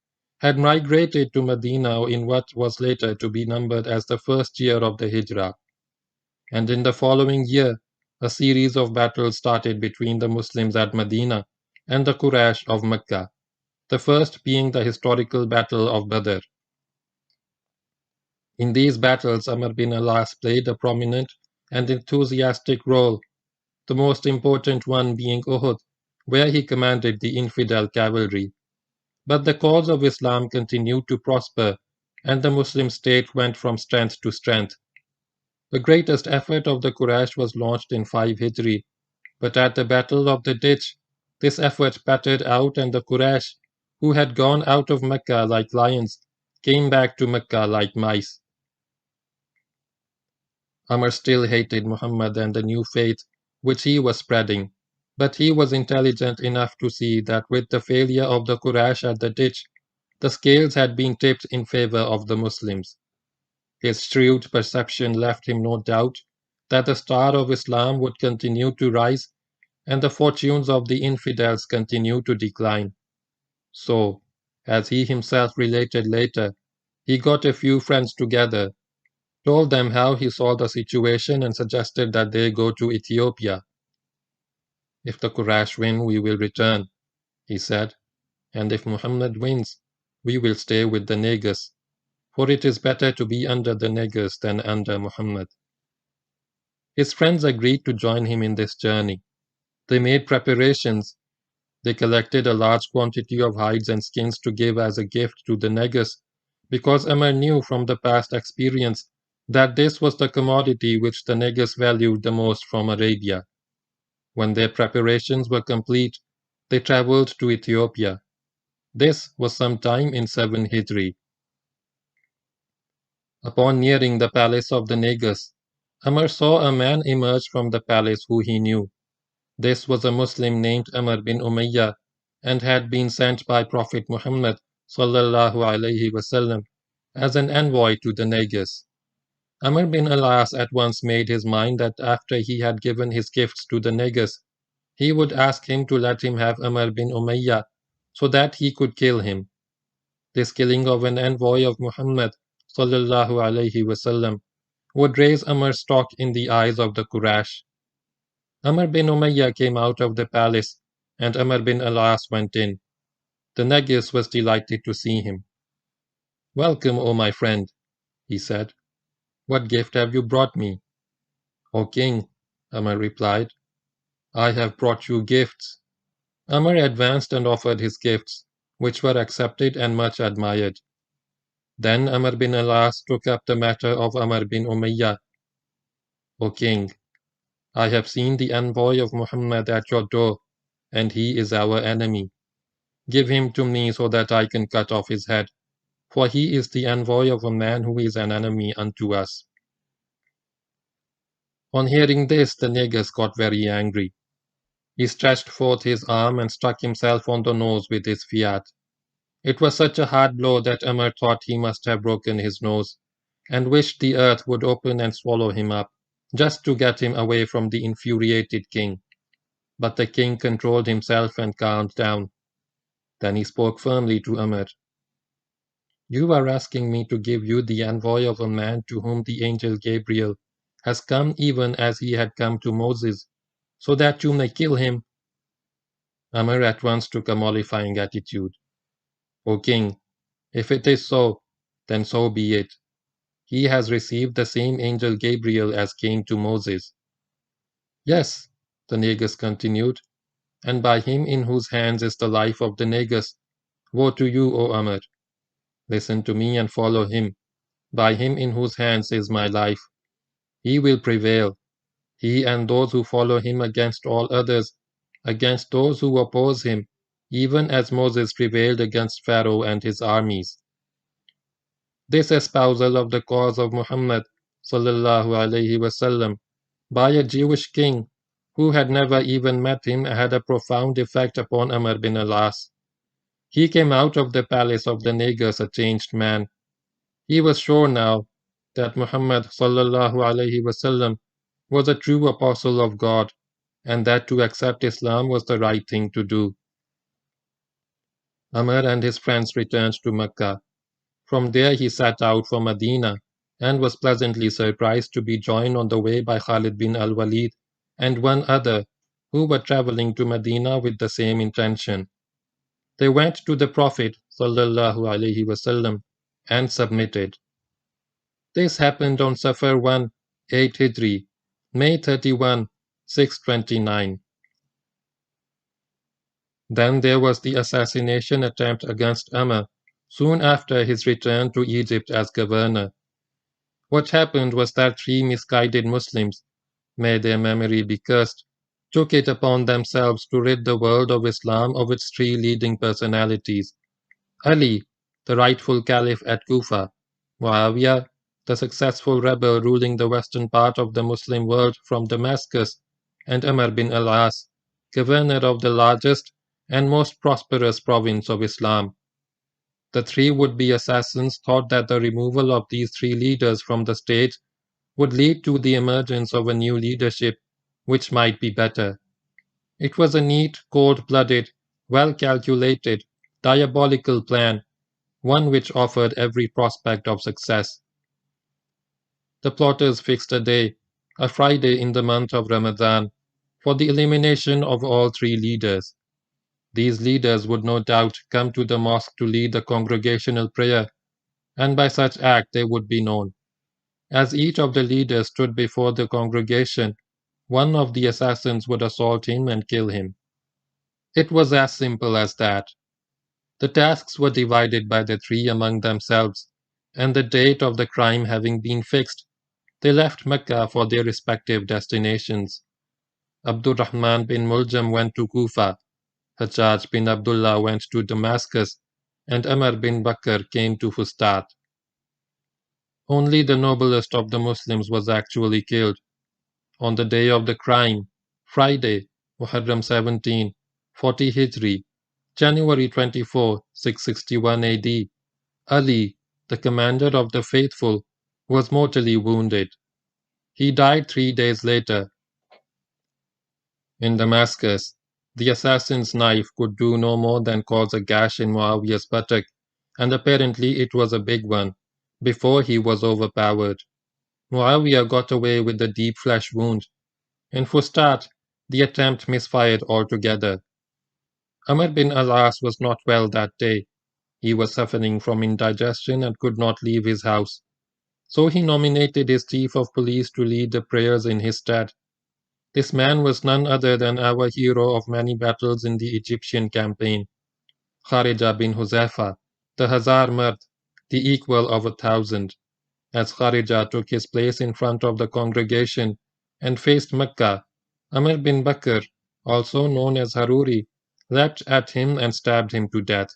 S1: had migrated to Medina in what was later to be numbered as the 1st year of the Hijrah. And in the following year, a series of battles started between the Muslims at Medina and the Quraysh of Mecca, the first being the historical Battle of Badr. In these battles, amrbinalaas played a prominent and enthusiastic role, the most important one being Uhud, where he commanded the infidel cavalry. But the cause of Islam continued to prosper, and the Muslim state went from strength to strength. The greatest effort of the Quraysh was launched in 5 Hijri, but at the Battle of the Ditch, this effort pattered out and the Quraysh, who had gone out of Mecca like lions, came back to Mecca like mice. Amr still hated Muhammad and the new faith which he was spreading, but he was intelligent enough to see that with the failure of the Quraysh at the ditch, the scales had been tipped in favor of the Muslims. His shrewd perception left him no doubt that the star of Islam would continue to rise and the fortunes of the infidels continue to decline. So, as he himself related later, he got a few friends together, told them how he saw the situation and suggested that they go to Ethiopia. If the Quraysh win, we will return, he said, and if Muhammad wins, we will stay with the Negus, for it is better to be under the Negus than under Muhammad. His friends agreed to join him in this journey. They made preparations. They collected a large quantity of hides and skins to give as a gift to the Negus, because Amr knew from the past experience that this was the commodity which the Negus valued the most from Arabia. When their preparations were complete, they traveled to Ethiopia. This was sometime in 7 Hijri. Upon nearing the palace of the Negus, Amr saw a man emerge from the palace who he knew. This was a Muslim named Amr bin Umayyah and had been sent by Prophet Muhammad sallallahu alaihi wasallam as an envoy to the Negus. Amr bin al-As at once made his mind that after he had given his gifts to the Negus, he would ask him to let him have Amr bin Umayyah so that he could kill him. This killing of an envoy of Muhammad sallallahu alaihi wasallam would raise Amr's stock in the eyes of the Quraysh. Amr bin Umayyah came out of the palace, and Amr bin al-As went in. The Negus was delighted to see him. "Welcome, O my friend," he said. "What gift have you brought me?" "O king," Amr replied, "I have brought you gifts." Amr advanced and offered his gifts, which were accepted and much admired. Then Amr bin al-As took up the matter of Amr bin Umayyah. "O king, I have seen the envoy of Muhammad at your door, and he is our enemy. Give him to me so that I can cut off his head, for he is the envoy of a man who is an enemy unto us." On hearing this, the Negus got very angry. He stretched forth his arm and struck himself on the nose with his fiat. It was such a hard blow that Amr thought he must have broken his nose, and wished the earth would open and swallow him up, just to get him away from the infuriated king. But the king controlled himself and calmed down. Then he spoke firmly to Amr. "You are asking me to give you the envoy of a man to whom the angel Gabriel has come even as he had come to Moses, so that you may kill him?" Amr at once took a mollifying attitude. "O king, if it is so, then so be it. He has received the same angel Gabriel as came to Moses. Yes, the Negus continued, and by him in whose hands is the life of the Negus. Woe to you, O Amr! Listen to me and follow him. By him in whose hands is my life. He will prevail, he and those who follow him against all others, against those who oppose him, even as Moses prevailed against Pharaoh and his armies. This espousal of the cause of Muhammad sallallahu by a Jewish king who had never even met him had a profound effect upon amrbinalaas. He came out of the palace of the Negus a changed man. He was sure now that Muhammad ﷺ was a true apostle of God, and that to accept Islam was the right thing to do. Amr and his friends returned to Mecca. From there he set out for Medina, and was pleasantly surprised to be joined on the way by Khalid bin al-Walid and one other, who were traveling to Medina with the same intention. They went to the Prophet ﷺ and submitted. This happened on Safar 1, 8 Hijri, May 31, 629. Then there was the assassination attempt against Amr, soon after his return to Egypt as governor. What happened was that three misguided Muslims, may their memory be cursed, took it upon themselves to rid the world of Islam of its three leading personalities: Ali, the rightful caliph at Kufa; Muawiyah, the successful rebel ruling the western part of the Muslim world from Damascus; and amrbinalaas, governor of the largest and most prosperous province of Islam. The three would-be assassins thought that the removal of these three leaders from the stage would lead to the emergence of a new leadership which might be better. It was a neat, cold-blooded, well-calculated, diabolical plan, one which offered every prospect of success. The plotters fixed a day, a Friday in the month of Ramadan, for the elimination of all three leaders. These leaders would no doubt come to the mosque to lead the congregational prayer, and by such act they would be known. As each of the leaders stood before the congregation, one of the assassins would assault him and kill him. It was as simple as that. The tasks were divided by the three among themselves, and the date of the crime having been fixed, they left Mecca for their respective destinations. Abdurrahman bin Muljam went to Kufa, Hajjaj bin Abdullah went to Damascus, and Amr bin Bakr came to Fustat. Only the noblest of the Muslims was actually killed. On the day of the crime, Friday, Muharram 17, 40 Hijri, January 24, 661 AD, Ali, the commander of the faithful, was mortally wounded. He died 3 days later. In Damascus, the assassin's knife could do no more than cause a gash in Muawiyah's buttock, and apparently it was a big one, before he was overpowered. Muawiyah got away with a deep flesh wound. In Fustat, the attempt misfired altogether. Amr bin al-As was not well that day. He was suffering from indigestion and could not leave his house. So he nominated his chief of police to lead the prayers in his stead. This man was none other than our hero of many battles in the Egyptian campaign, Kharija bin Huzaifa, the Hazar Mard, the equal of 1,000. As Kharija took his place in front of the congregation and faced Mecca, Amr bin Bakr, also known as Haruri, leapt at him and stabbed him to death.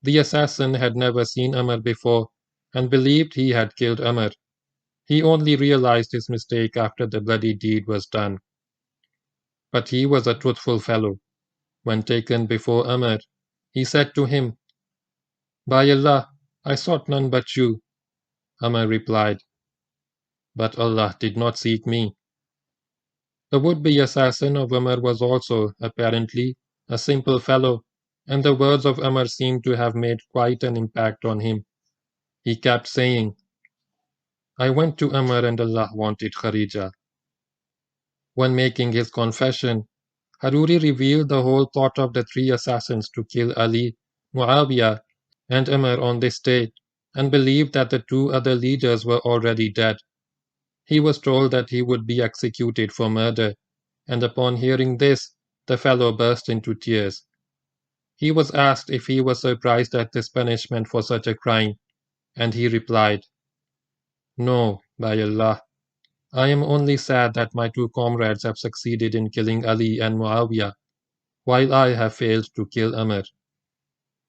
S1: The assassin had never seen Amr before and believed he had killed Amr. He only realized his mistake after the bloody deed was done. But he was a truthful fellow. When taken before Amr, he said to him, "By Allah, I sought none but you." Amr replied, "But Allah did not seek me." The would-be assassin of Amr was also, apparently, a simple fellow, and the words of Amr seemed to have made quite an impact on him. He kept saying, "I went to Amr and Allah wanted Kharija." When making his confession, Haruri revealed the whole plot of the three assassins to kill Ali, Muawiyah, and Amr on this day, and believed that the two other leaders were already dead. He was told that he would be executed for murder, and upon hearing this, the fellow burst into tears. He was asked if he was surprised at this punishment for such a crime, and he replied, "No, by Allah, I am only sad that my two comrades have succeeded in killing Ali and Muawiyah, while I have failed to kill Amr."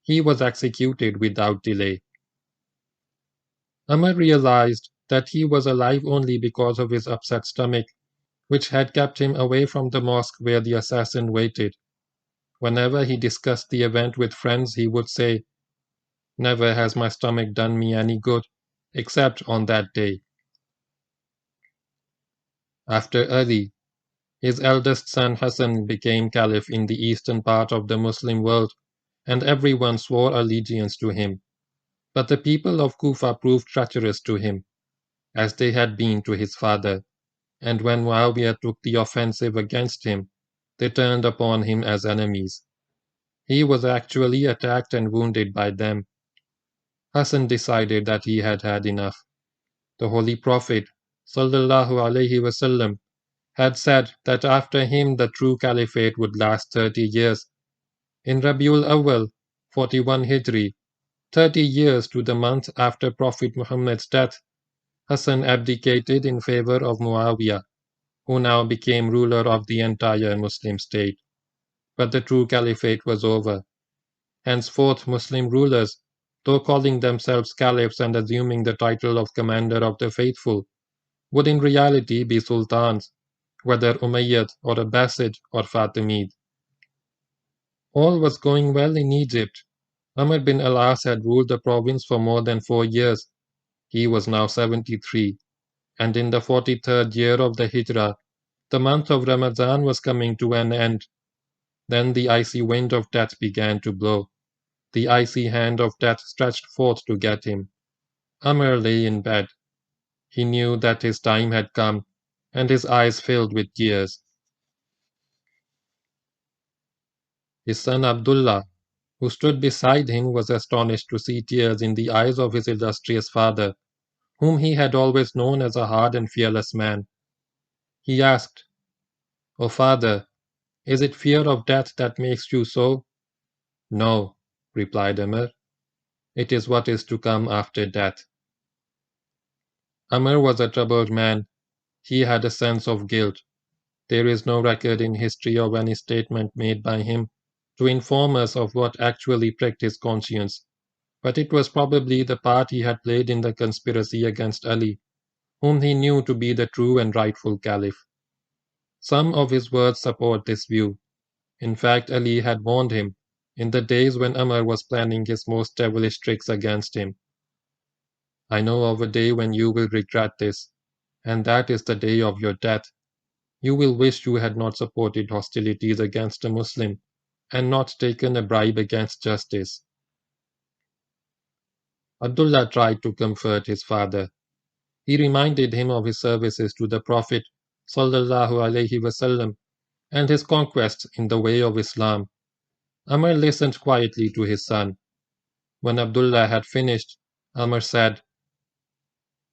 S1: He was executed without delay. Amr realized that he was alive only because of his upset stomach, which had kept him away from the mosque where the assassin waited. Whenever he discussed the event with friends, he would say, "Never has my stomach done me any good, except on that day." After Ali, his eldest son Hassan became caliph in the eastern part of the Muslim world, and everyone swore allegiance to him. But the people of Kufa proved treacherous to him, as they had been to his father, and when Muawiyah took the offensive against him, they turned upon him as enemies. He was actually attacked and wounded by them. Hassan decided that he had had enough. The Holy Prophet ﷺ had said that after him the true caliphate would last 30 years. In Rabiul Awwal, 41 Hijri, 30 years to the month after Prophet Muhammad's death, Hassan abdicated in favor of Muawiyah, who now became ruler of the entire Muslim state. But the true caliphate was over. Henceforth, Muslim rulers, though calling themselves caliphs and assuming the title of commander of the faithful, would in reality be sultans, whether Umayyad or Abbasid or Fatimid. All was going well in Egypt. Amr bin al-As had ruled the province for more than 4 years. He was now 73, and in the 43rd year of the Hijrah, the month of Ramadan was coming to an end. Then the icy wind of death began to blow. The icy hand of death stretched forth to get him. Amr lay in bed. He knew that his time had come, and his eyes filled with tears. His son Abdullah, who stood beside him, was astonished to see tears in the eyes of his illustrious father, whom he had always known as a hard and fearless man. He asked, "O father, is it fear of death that makes you so?" "No," replied Amr, "it is what is to come after death." Amr was a troubled man. He had a sense of guilt. There is no record in history of any statement made by him to inform us of what actually pricked his conscience, but it was probably the part he had played in the conspiracy against Ali, whom he knew to be the true and rightful caliph. Some of his words support this view. In fact, Ali had warned him, in the days when Amr was planning his most devilish tricks against him. "I know of a day when you will regret this, and that is the day of your death. You will wish you had not supported hostilities against a Muslim, and not taken a bribe against justice." Abdullah tried to comfort his father. He reminded him of his services to the Prophet ﷺ and his conquests in the way of Islam. Amr listened quietly to his son. When Abdullah had finished, Amr said,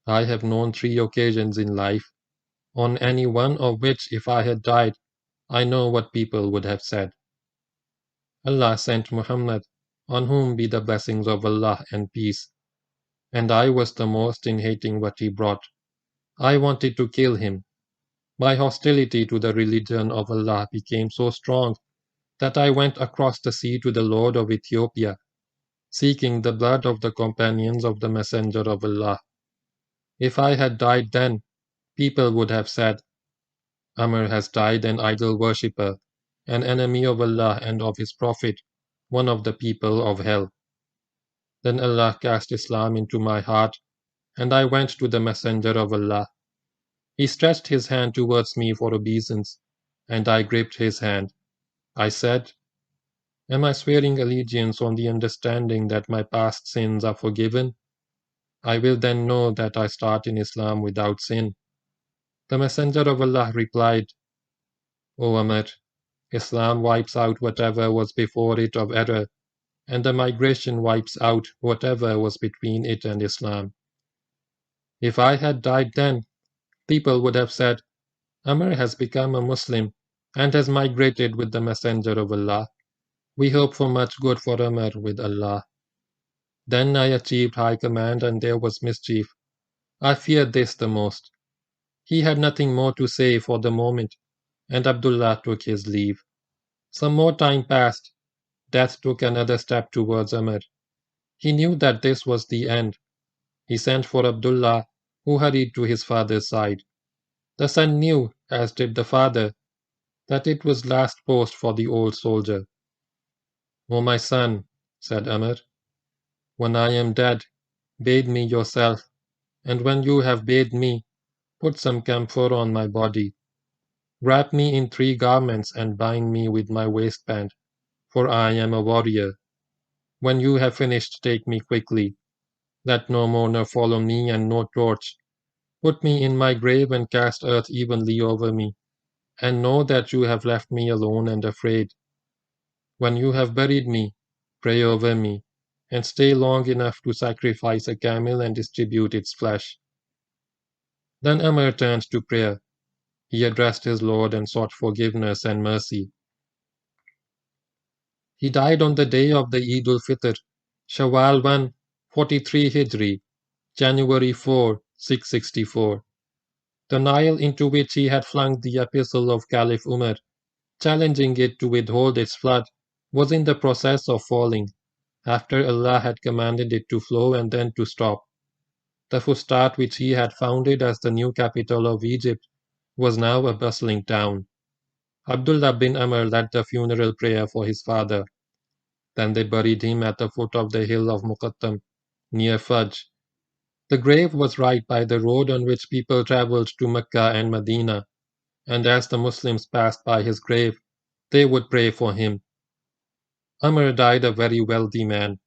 S1: "I have known 3 occasions in life, on any one of which if I had died, I know what people would have said. Allah sent Muhammad, on whom be the blessings of Allah and peace, and I was the most in hating what he brought. I wanted to kill him. My hostility to the religion of Allah became so strong that I went across the sea to the Lord of Ethiopia, seeking the blood of the companions of the Messenger of Allah. If I had died then, people would have said, 'Amr has died an idol worshipper, an enemy of Allah and of His Prophet, one of the people of hell.' Then Allah cast Islam into my heart, and I went to the Messenger of Allah. He stretched his hand towards me for obeisance, and I gripped his hand. I said, 'Am I swearing allegiance on the understanding that my past sins are forgiven? I will then know that I start in Islam without sin.' The Messenger of Allah replied, 'O Amr, Islam wipes out whatever was before it of error, and the migration wipes out whatever was between it and Islam. If I had died then, people would have said, 'Amr has become a Muslim, and has migrated with the Messenger of Allah. We hope for much good for Umar with Allah. Then I achieved high command and there was mischief. I feared this the most. He had nothing more to say for the moment, and Abdullah took his leave. Some more time passed. Death took another step towards Umar. He knew that this was the end. He sent for Abdullah, who hurried to his father's side. The son knew, as did the father, that it was last post for the old soldier. "O my son," said Umar, "when I am dead, bathe me yourself, and when you have bathed me, put some camphor on my body. Wrap me in 3 garments and bind me with my waistband, for I am a warrior. When you have finished, take me quickly. Let no mourner follow me and no torch. Put me in my grave and cast earth evenly over me, and know that you have left me alone and afraid. When you have buried me, pray over me, and stay long enough to sacrifice a camel and distribute its flesh." Then Umar turned to prayer. He addressed his Lord and sought forgiveness and mercy. He died on the day of the Eid al-Fitr, Shawwal 1, 43 Hijri, January 4, 664. The Nile into which he had flung the epistle of Caliph Umar, challenging it to withhold its flood, was in the process of falling, after Allah had commanded it to flow and then to stop. The Fustat which he had founded as the new capital of Egypt was now a bustling town. Abdullah bin Amr led the funeral prayer for his father. Then they buried him at the foot of the hill of Muqattam, near Fudge. The grave was right by the road on which people traveled to Mecca and Medina, and as the Muslims passed by his grave, they would pray for him. Amr died a very wealthy man.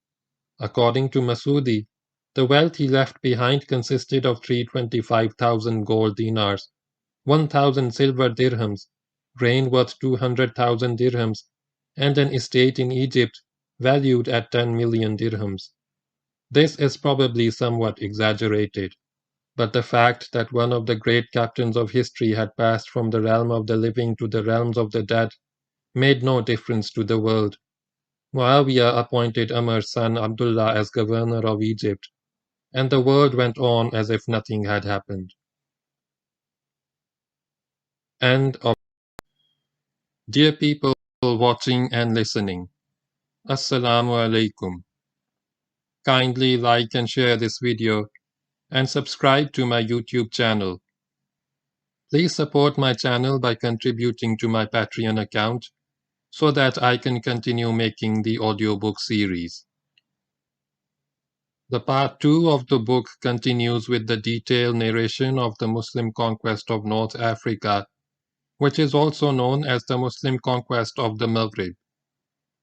S1: According to Masudi, the wealth he left behind consisted of 325,000 gold dinars, 1,000 silver dirhams, grain worth 200,000 dirhams, and an estate in Egypt valued at 10 million dirhams. This is probably somewhat exaggerated, but the fact that one of the great captains of history had passed from the realm of the living to the realms of the dead made no difference to the world. Muawiyah appointed Umar's son Abdullah as governor of Egypt, and the world went on as if nothing had happened. End of. Dear people watching and listening, Assalamu alaikum. Kindly like and share this video and subscribe to my YouTube channel. Please support my channel by contributing to my Patreon account so that I can continue making the audiobook series. The part 2 of the book continues with the detailed narration of the Muslim conquest of North Africa, which is also known as the Muslim conquest of the Maghrib.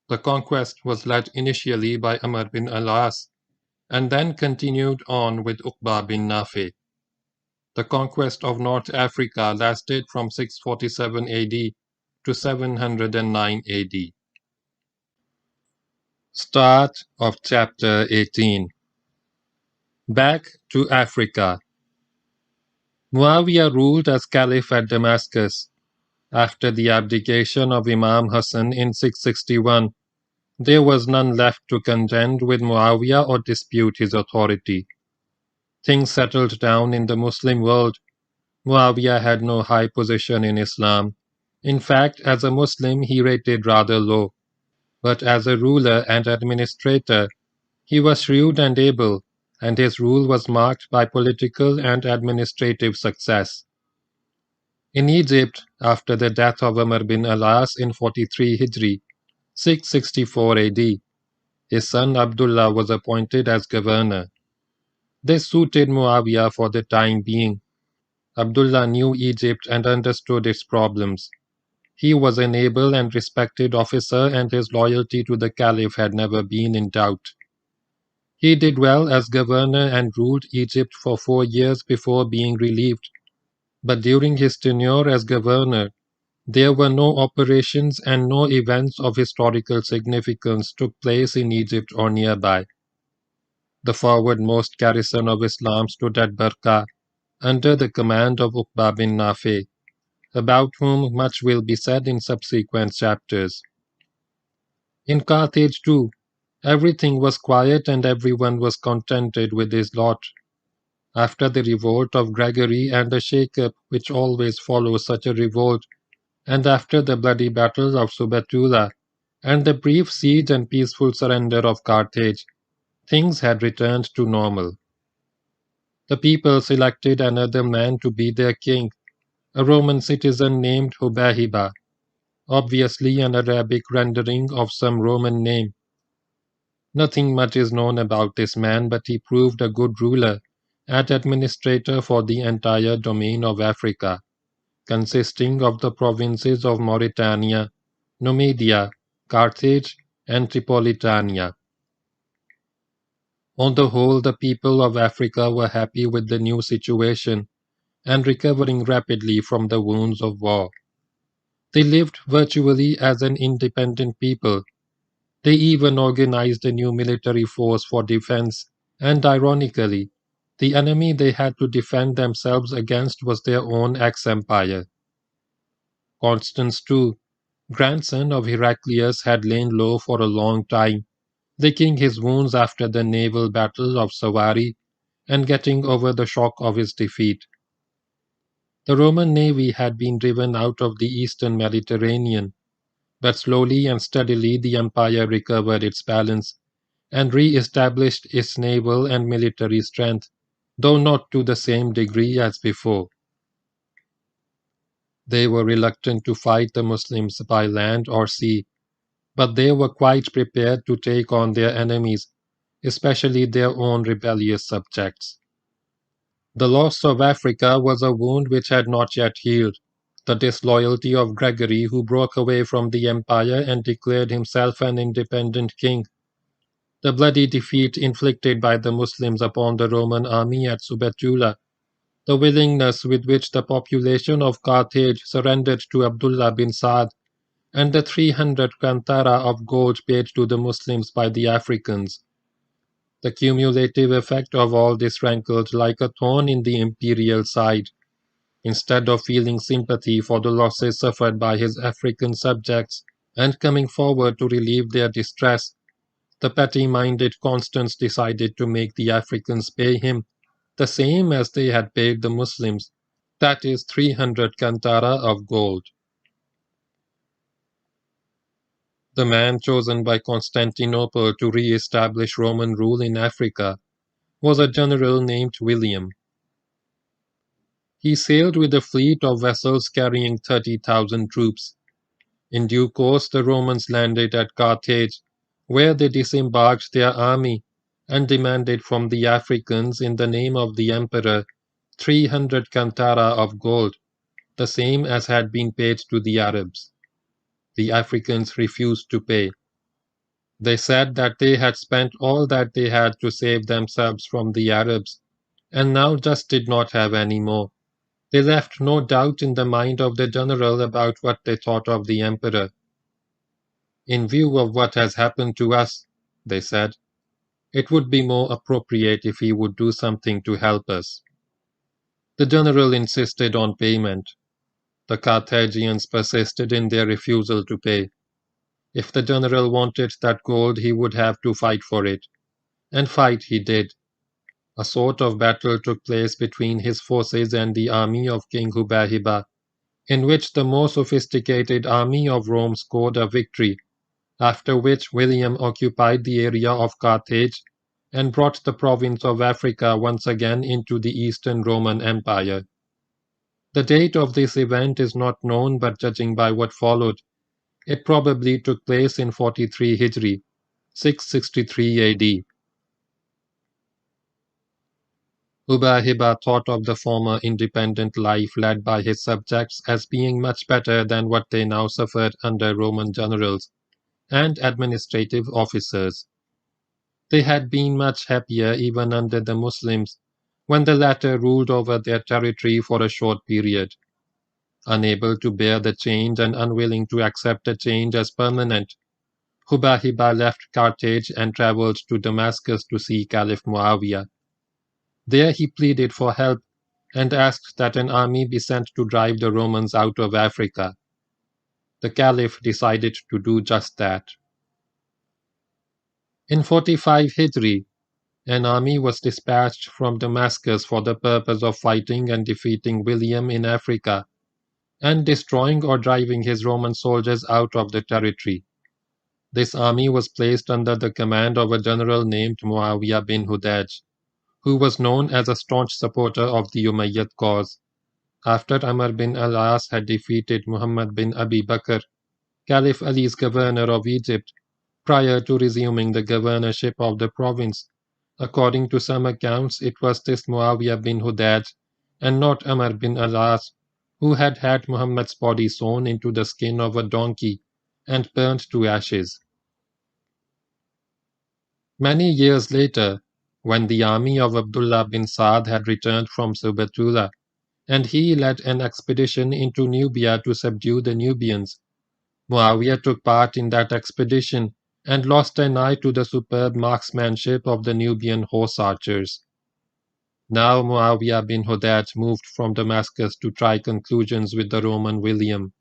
S1: The conquest was led initially by amrbinalaas and then continued on with uqbabinnafe. The conquest of North Africa lasted from 647 AD to 709 AD. Start of chapter 18. Back to Africa. Muawiyah ruled as caliph at Damascus. After the abdication of Imam Hassan in 661, there was none left to contend with Muawiyah or dispute his authority. Things settled down in the Muslim world. Muawiyah had no high position in Islam. In fact, as a Muslim, he rated rather low. But as a ruler and administrator, he was shrewd and able, and his rule was marked by political and administrative success. In Egypt, after the death of amrbinalaas in 43 Hijri, 664 AD, his son Abdullah was appointed as governor. This suited Muawiyah for the time being. Abdullah knew Egypt and understood its problems. He was an able and respected officer, and his loyalty to the caliph had never been in doubt. He did well as governor and ruled Egypt for 4 years before being relieved. But during his tenure as governor, there were no operations and no events of historical significance took place in Egypt or nearby. The forwardmost garrison of Islam stood at Barqa, under the command of uqbabinnafe. about whom much will be said in subsequent chapters. In Carthage, too, everything was quiet and everyone was contented with his lot. After the revolt of Gregory and the shake-up which always follows such a revolt, and after the bloody battle of Subetula, and the brief siege and peaceful surrender of Carthage, things had returned to normal. The people selected another man to be their king, a Roman citizen named Hubahiba, obviously an Arabic rendering of some Roman name. Nothing much is known about this man, but he proved a good ruler and administrator for the entire domain of Africa, consisting of the provinces of Mauritania, Numidia, Carthage, and Tripolitania. On the whole, the people of Africa were happy with the new situation and recovering rapidly from the wounds of war. They lived virtually as an independent people. They even organized a new military force for defense, and ironically, the enemy they had to defend themselves against was their own ex-empire. Constans, too, grandson of Heraclius, had lain low for a long time, licking his wounds after the naval battle of Savari and getting over the shock of his defeat. The Roman navy had been driven out of the eastern Mediterranean, but slowly and steadily the empire recovered its balance and re-established its naval and military strength, though not to the same degree as before. They were reluctant to fight the Muslims by land or sea, but they were quite prepared to take on their enemies, especially their own rebellious subjects. The loss of Africa was a wound which had not yet healed. The disloyalty of Gregory, who broke away from the empire and declared himself an independent king. The bloody defeat inflicted by the Muslims upon the Roman army at Subetula. The willingness with which the population of Carthage surrendered to Abdullah bin Saad, and the 300 kantara of gold paid to the Muslims by the Africans. The cumulative effect of all this rankled like a thorn in the imperial side. Instead of feeling sympathy for the losses suffered by his African subjects and coming forward to relieve their distress, the petty-minded Constans decided to make the Africans pay him the same as they had paid the Muslims, that is 300 kantara of gold. The man chosen by Constantinople to re-establish Roman rule in Africa was a general named William. He sailed with a fleet of vessels carrying 30,000 troops. In due course, the Romans landed at Carthage, where they disembarked their army and demanded from the Africans, in the name of the emperor, 300 kantara of gold, the same as had been paid to the Arabs. The Africans refused to pay. They said that they had spent all that they had to save themselves from the Arabs, and now just did not have any more. They left no doubt in the mind of the general about what they thought of the emperor. In view of what has happened to us, they said, it would be more appropriate if he would do something to help us. The general insisted on payment. The Carthaginians persisted in their refusal to pay. If the general wanted that gold, he would have to fight for it. And fight he did. A sort of battle took place between his forces and the army of King Hubahiba, in which the more sophisticated army of Rome scored a victory, after which William occupied the area of Carthage and brought the province of Africa once again into the Eastern Roman Empire. The date of this event is not known, but judging by what followed, it probably took place in 43 Hijri, 663 AD. Hubahiba thought of the former independent life led by his subjects as being much better than what they now suffered under Roman generals and administrative officers. They had been much happier even under the Muslims, when the latter ruled over their territory for a short period. Unable to bear the change and unwilling to accept the change as permanent, Hubahiba left Carthage and travelled to Damascus to see Caliph Muawiyah. There he pleaded for help, and asked that an army be sent to drive the Romans out of Africa. The Caliph decided to do just that. In 45 Hijri, an army was dispatched from Damascus for the purpose of fighting and defeating William in Africa, and destroying or driving his Roman soldiers out of the territory. This army was placed under the command of a general named Muawiyah bin Hudaj, who was known as a staunch supporter of the Umayyad cause. After amrbinalaas had defeated Muhammad bin Abi Bakr, Caliph Ali's governor of Egypt, prior to resuming the governorship of the province, according to some accounts it was this Muawiyah bin Hudaj, and not amrbinalaas, who had had Muhammad's body sewn into the skin of a donkey and burnt to ashes. Many years later, when the army of Abdullah bin Saad had returned from Subatullah, and he led an expedition into Nubia to subdue the Nubians, Muawiyah took part in that expedition and lost an eye to the superb marksmanship of the Nubian horse archers. Now Muawiyah bin Hudaj moved from Damascus to try conclusions with the Roman William.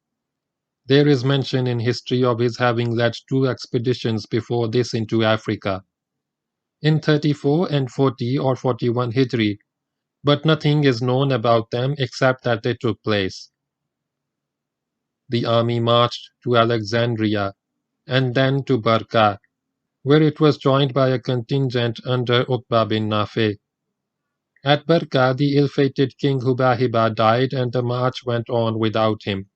S1: There is mention in history of his having led 2 expeditions before this into Africa, in 34 and 40 or 41 Hijri, but nothing is known about them except that they took place. The army marched to Alexandria and then to Barqa, where it was joined by a contingent under uqbabinnafe. At Barqa, the ill-fated king Hubayba died and the march went on without him.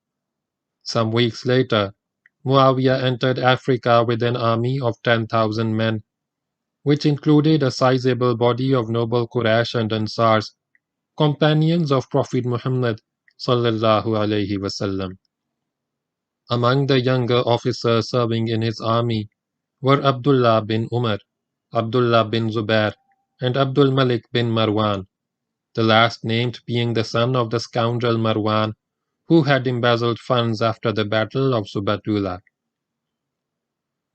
S1: Some weeks later, Muawiyah entered Africa with an army of 10,000 men, which included a sizable body of noble Quraysh and Ansars, companions of Prophet Muhammad sallallahu alaihi wasallam. Among the younger officers serving in his army were Abdullah bin Umar, Abdullah bin Zubair, and Abdul Malik bin Marwan, the last named being the son of the scoundrel Marwan, who had embezzled funds after the Battle of Subatullah.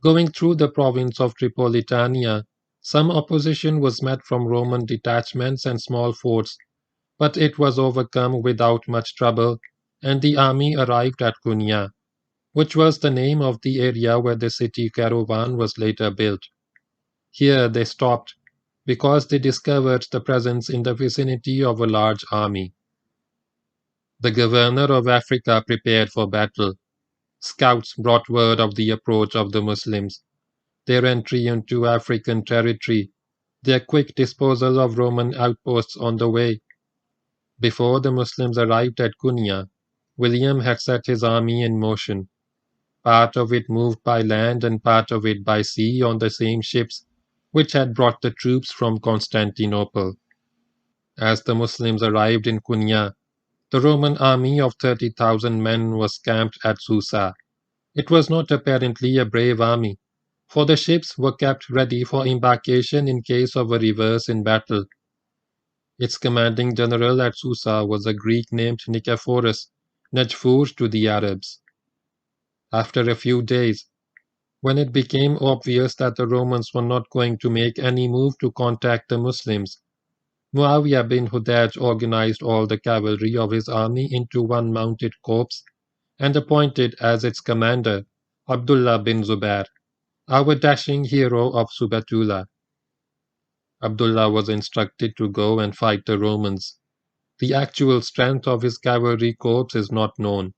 S1: Going through the province of Tripolitania, some opposition was met from Roman detachments and small forts, but it was overcome without much trouble, and the army arrived at Kunya, which was the name of the area where the city Caravan was later built. Here they stopped, because they discovered the presence in the vicinity of a large army. The governor of Africa prepared for battle. Scouts brought word of the approach of the Muslims, their entry into African territory, their quick disposal of Roman outposts on the way. Before the Muslims arrived at Kunya, William had set his army in motion. Part of it moved by land and part of it by sea on the same ships which had brought the troops from Constantinople. As the Muslims arrived in Kunya, the Roman army of 30,000 men was camped at Susa. It was not apparently a brave army, for the ships were kept ready for embarkation in case of a reverse in battle. Its commanding general at Susa was a Greek named Nicephorus, Najfur to the Arabs. After a few days, when it became obvious that the Romans were not going to make any move to contact the Muslims, Muawiyah bin Hudaj organized all the cavalry of his army into one mounted corps and appointed as its commander Abdullah bin Zubair, our dashing hero of Subatullah. Abdullah was instructed to go and fight the Romans. The actual strength of his cavalry corps is not known.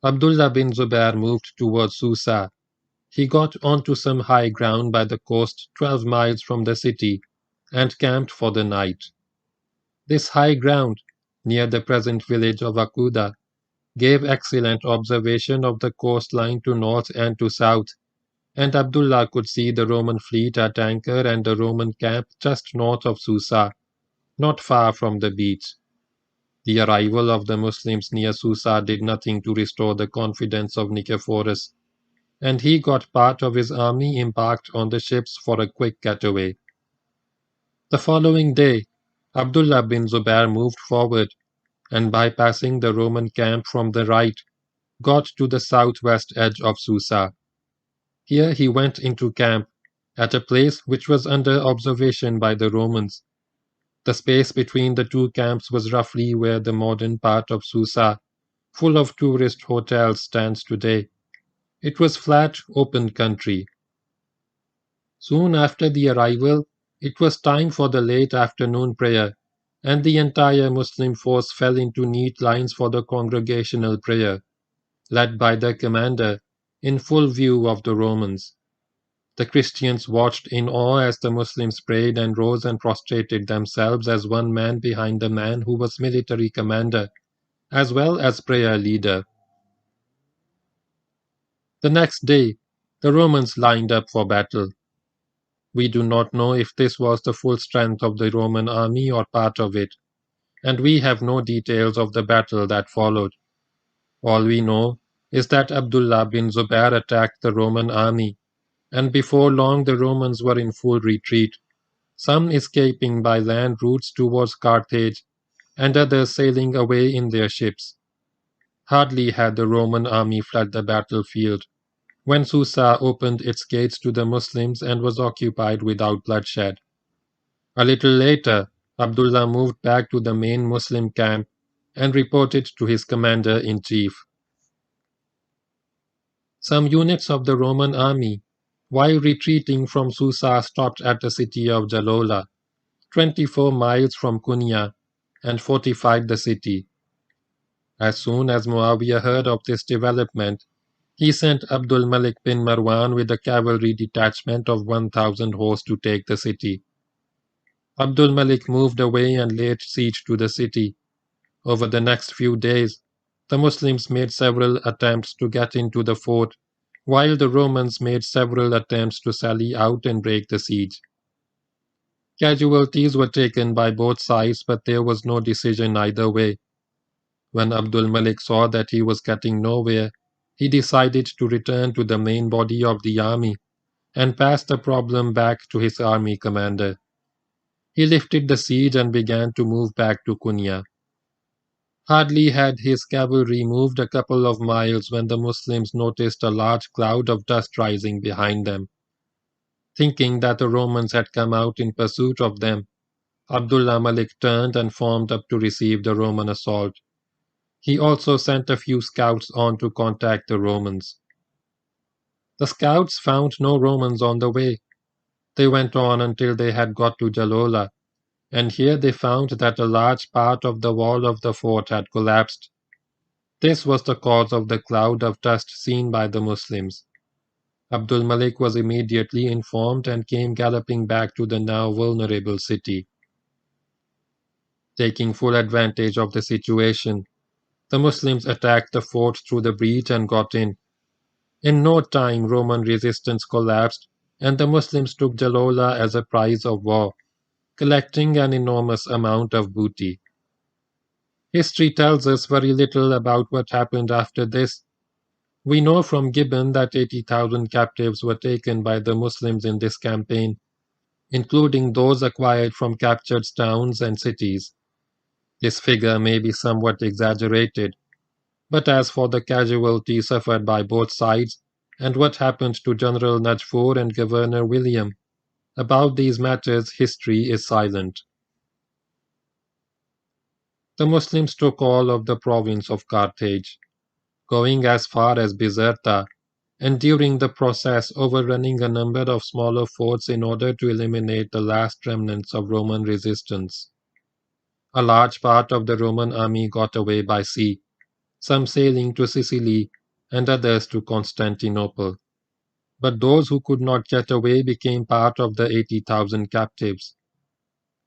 S1: Abdullah bin Zubair moved towards Susa. He got onto some high ground by the coast 12 miles from the city and camped for the night. This high ground, near the present village of Akuda, gave excellent observation of the coastline to north and to south, and Abdullah could see the Roman fleet at anchor and the Roman camp just north of Susa, not far from the beach. The arrival of the Muslims near Susa did nothing to restore the confidence of Nicephorus, and he got part of his army embarked on the ships for a quick getaway. The following day, Abdullah bin Zubair moved forward, and bypassing the Roman camp from the right, got to the southwest edge of Susa. Here he went into camp, at a place which was under observation by the Romans. The space between the two camps was roughly where the modern part of Susa, full of tourist hotels, stands today. It was flat, open country. Soon after the arrival, it was time for the late afternoon prayer, and the entire Muslim force fell into neat lines for the congregational prayer, led by the commander, in full view of the Romans. The Christians watched in awe as the Muslims prayed and rose and prostrated themselves as one man behind the man who was military commander, as well as prayer leader. The next day, the Romans lined up for battle. We do not know if this was the full strength of the Roman army or part of it, and we have no details of the battle that followed. All we know is that Abdullah bin Zubair attacked the Roman army, and before long the Romans were in full retreat, some escaping by land routes towards Carthage, and others sailing away in their ships. Hardly had the Roman army fled the battlefield when Susa opened its gates to the Muslims and was occupied without bloodshed. A little later, Abdullah moved back to the main Muslim camp and reported to his commander-in-chief. Some units of the Roman army, while retreating from Susa, stopped at the city of Jalola, 24 miles from Kunya, and fortified the city. As soon as Muawiyah heard of this development, he sent Abdul Malik bin Marwan with a cavalry detachment of 1,000 horse to take the city. Abdul Malik moved away and laid siege to the city. Over the next few days, the Muslims made several attempts to get into the fort, while the Romans made several attempts to sally out and break the siege. Casualties were taken by both sides, but there was no decision either way. When Abdul Malik saw that he was getting nowhere, he decided to return to the main body of the army and pass the problem back to his army commander. He lifted the siege and began to move back to Kunya. Hardly had his cavalry moved a couple of miles when the Muslims noticed a large cloud of dust rising behind them. Thinking that the Romans had come out in pursuit of them, Abdullah Malik turned and formed up to receive the Roman assault. He also sent a few scouts on to contact the Romans. The scouts found no Romans on the way. They went on until they had got to Jalola, and here they found that a large part of the wall of the fort had collapsed. This was the cause of the cloud of dust seen by the Muslims. Abdul Malik was immediately informed and came galloping back to the now vulnerable city. Taking full advantage of the situation, the Muslims attacked the fort through the breach and got in. In no time, Roman resistance collapsed, and the Muslims took Jalola as a prize of war, collecting an enormous amount of booty. History tells us very little about what happened after this. We know from Gibbon that 80,000 captives were taken by the Muslims in this campaign, including those acquired from captured towns and cities. This figure may be somewhat exaggerated, but as for the casualties suffered by both sides and what happened to General Najfor and Governor William, about these matters history is silent. The Muslims took all of the province of Carthage, going as far as Bizerta, and during the process overrunning a number of smaller forts in order to eliminate the last remnants of Roman resistance. A large part of the Roman army got away by sea, some sailing to Sicily and others to Constantinople. But those who could not get away became part of the 80,000 captives.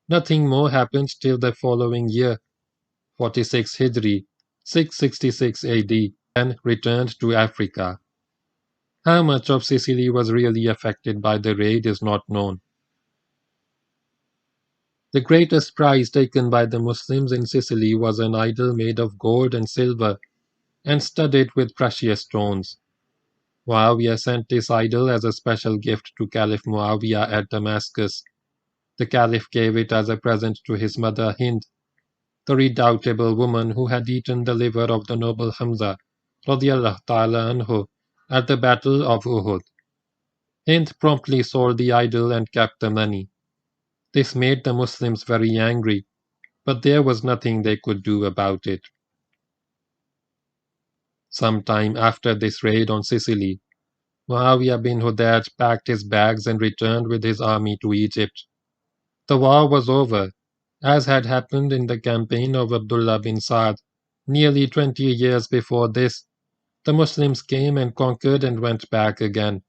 S1: Nothing more happened till the following year, 46 Hijri, 666 AD, and returned to Africa. How much of Sicily was really affected by the raid is not known. The greatest prize taken by the Muslims in Sicily was an idol made of gold and silver and studded with precious stones. Muawiyah sent this idol as a special gift to Caliph Muawiyah at Damascus. The Caliph gave it as a present to his mother Hind, the redoubtable woman who had eaten the liver of the noble Hamza radiallahu ta'ala anhu at the Battle of Uhud. Hind promptly sold the idol and kept the money. This made the Muslims very angry, but there was nothing they could do about it. Sometime after this raid on Sicily, Muawiyah bin Hudayj packed his bags and returned with his army to Egypt. The war was over, as had happened in the campaign of Abdullah bin Sa'd. Nearly 20 years before this, the Muslims came and conquered and went back again.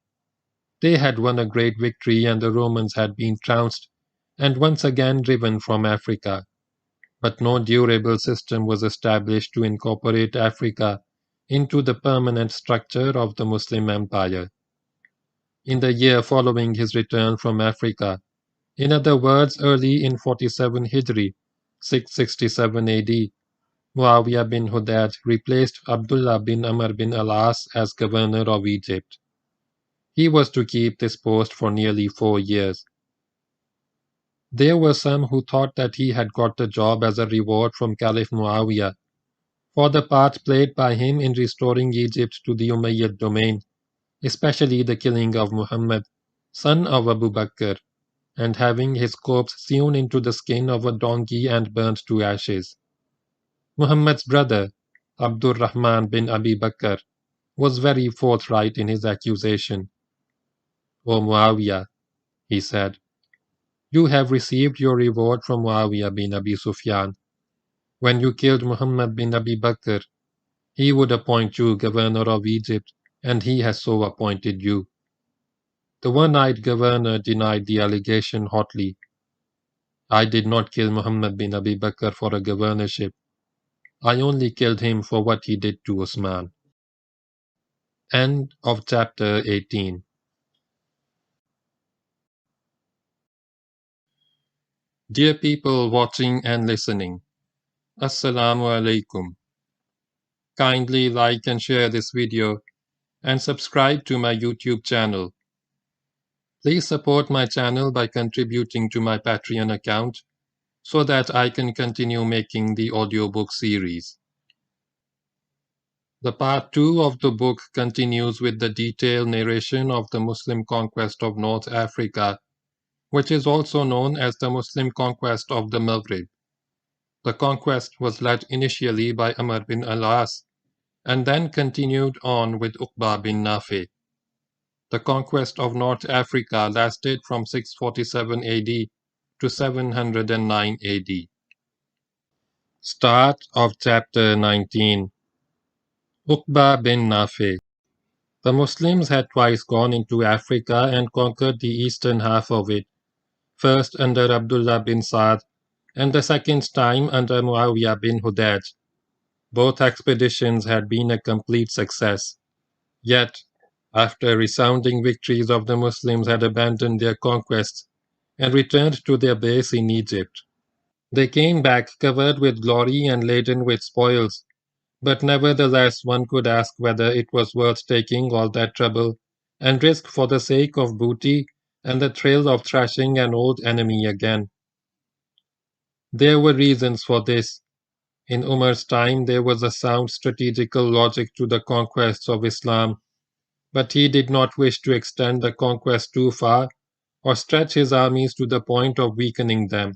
S1: They had won a great victory and the Romans had been trounced and once again driven from Africa. But no durable system was established to incorporate Africa into the permanent structure of the Muslim empire. In the year following his return from Africa, in other words, early in 47 Hijri, 667 AD, Muawiyah bin Hudayj replaced Abdullah bin amrbinalaas as governor of Egypt. He was to keep this post for nearly 4 years. There were some who thought that he had got the job as a reward from Caliph Muawiyah for the part played by him in restoring Egypt to the Umayyad domain, especially the killing of Muhammad, son of Abu Bakr, and having his corpse sewn into the skin of a donkey and burnt to ashes. Muhammad's brother, Abdur Rahman bin Abi Bakr, was very forthright in his accusation. "O Muawiyah," he said, "you have received your reward from Muawiyah bin Abi Sufyan. When you killed Muhammad bin Abi Bakr, he would appoint you governor of Egypt, and he has so appointed you." The one-eyed governor denied the allegation hotly. "I did not kill Muhammad bin Abi Bakr for a governorship. I only killed him for what he did to Usman." End of chapter 18. Dear people watching and listening, Assalamu alaikum. Kindly like and share this video and subscribe to my YouTube channel. Please support my channel by contributing to my Patreon account so that I can continue making the audiobook series. The part 2 of the book continues with the detailed narration of the Muslim conquest of North Africa, which is also known as the Muslim conquest of the Maghrib. The conquest was led initially by amrbinalaas and then continued on with uqbabinnafe. The conquest of North Africa lasted from 647 AD to 709 AD. Start of chapter 19. Uqbabinnafe. The Muslims had twice gone into Africa and conquered the eastern half of it, first under Abdullah bin Sa'd and the second time under Muawiyah bin Hudayj. Both expeditions had been a complete success. Yet, after resounding victories of the Muslims had abandoned their conquests and returned to their base in Egypt. They came back covered with glory and laden with spoils, but nevertheless one could ask whether it was worth taking all that trouble and risk for the sake of booty and the thrill of thrashing an old enemy again. There were reasons for this. In Umar's time there was a sound strategical logic to the conquests of Islam, but he did not wish to extend the conquest too far or stretch his armies to the point of weakening them.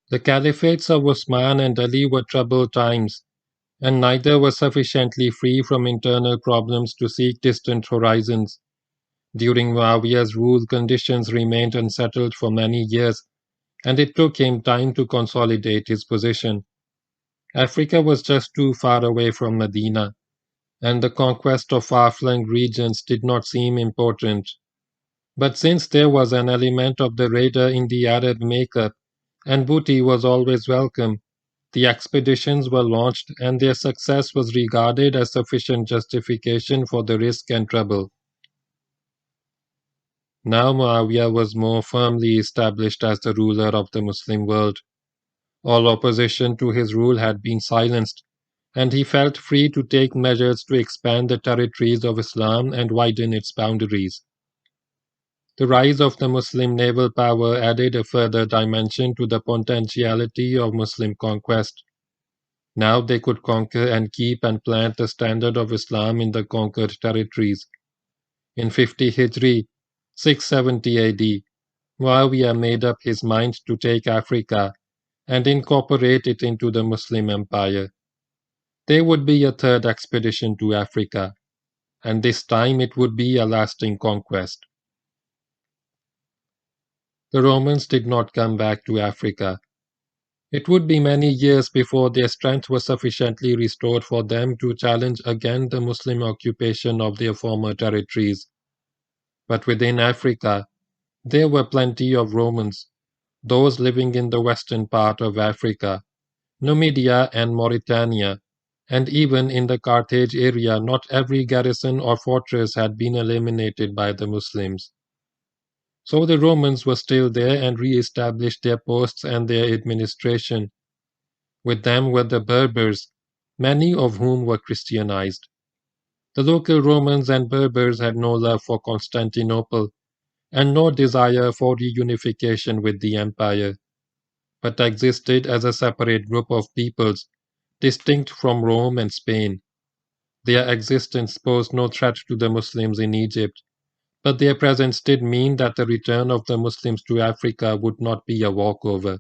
S1: The caliphates of Usman and Ali were troubled times, and neither was sufficiently free from internal problems to seek distant horizons. During Muawiyah's rule, conditions remained unsettled for many years, and it took him time to consolidate his position. Africa was just too far away from Medina, and the conquest of far-flung regions did not seem important. But since there was an element of the raider in the Arab makeup, and booty was always welcome, the expeditions were launched and their success was regarded as sufficient justification for the risk and trouble. Now Muawiyah was more firmly established as the ruler of the Muslim world. All opposition to his rule had been silenced, and he felt free to take measures to expand the territories of Islam and widen its boundaries. The rise of the Muslim naval power added a further dimension to the potentiality of Muslim conquest. Now they could conquer and keep and plant the standard of Islam in the conquered territories. In 50 Hijri, 670 AD, Muawiyah made up his mind to take Africa and incorporate it into the Muslim empire. There would be a third expedition to Africa, and this time it would be a lasting conquest. The Romans did not come back to Africa. It would be many years before their strength was sufficiently restored for them to challenge again the Muslim occupation of their former territories. But within Africa, there were plenty of Romans, those living in the western part of Africa, Numidia and Mauritania, and even in the Carthage area, not every garrison or fortress had been eliminated by the Muslims. So the Romans were still there and re-established their posts and their administration. With them were the Berbers, many of whom were Christianized. The local Romans and Berbers had no love for Constantinople and no desire for reunification with the empire, but existed as a separate group of peoples, distinct from Rome and Spain. Their existence posed no threat to the Muslims in Egypt, but their presence did mean that the return of the Muslims to Africa would not be a walkover.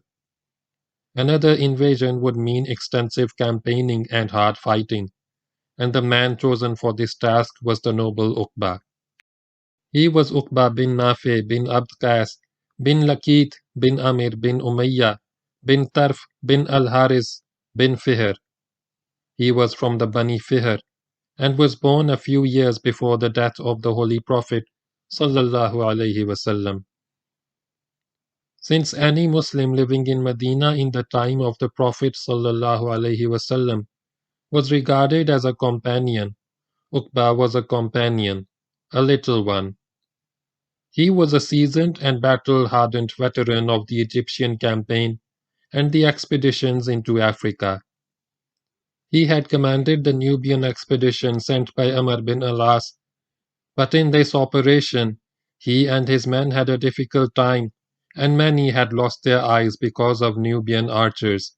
S1: Another invasion would mean extensive campaigning and hard fighting, and the man chosen for this task was the noble Uqba. He was uqbabinnafe bin Abd Qais bin Lakit bin Amir bin Umayyah bin Tarf bin al-Haris bin Fihr. He was from the Bani Fihr and was born a few years before the death of the Holy Prophet sallallahu alaihi wasallam. Since any Muslim living in Medina in the time of the Prophet sallallahu alaihi wasallam was regarded as a companion, Uqba was a companion, a little one. He was a seasoned and battle-hardened veteran of the Egyptian campaign and the expeditions into Africa. He had commanded the Nubian expedition sent by amrbinalaas, but in this operation he and his men had a difficult time, and many had lost their eyes because of Nubian archers.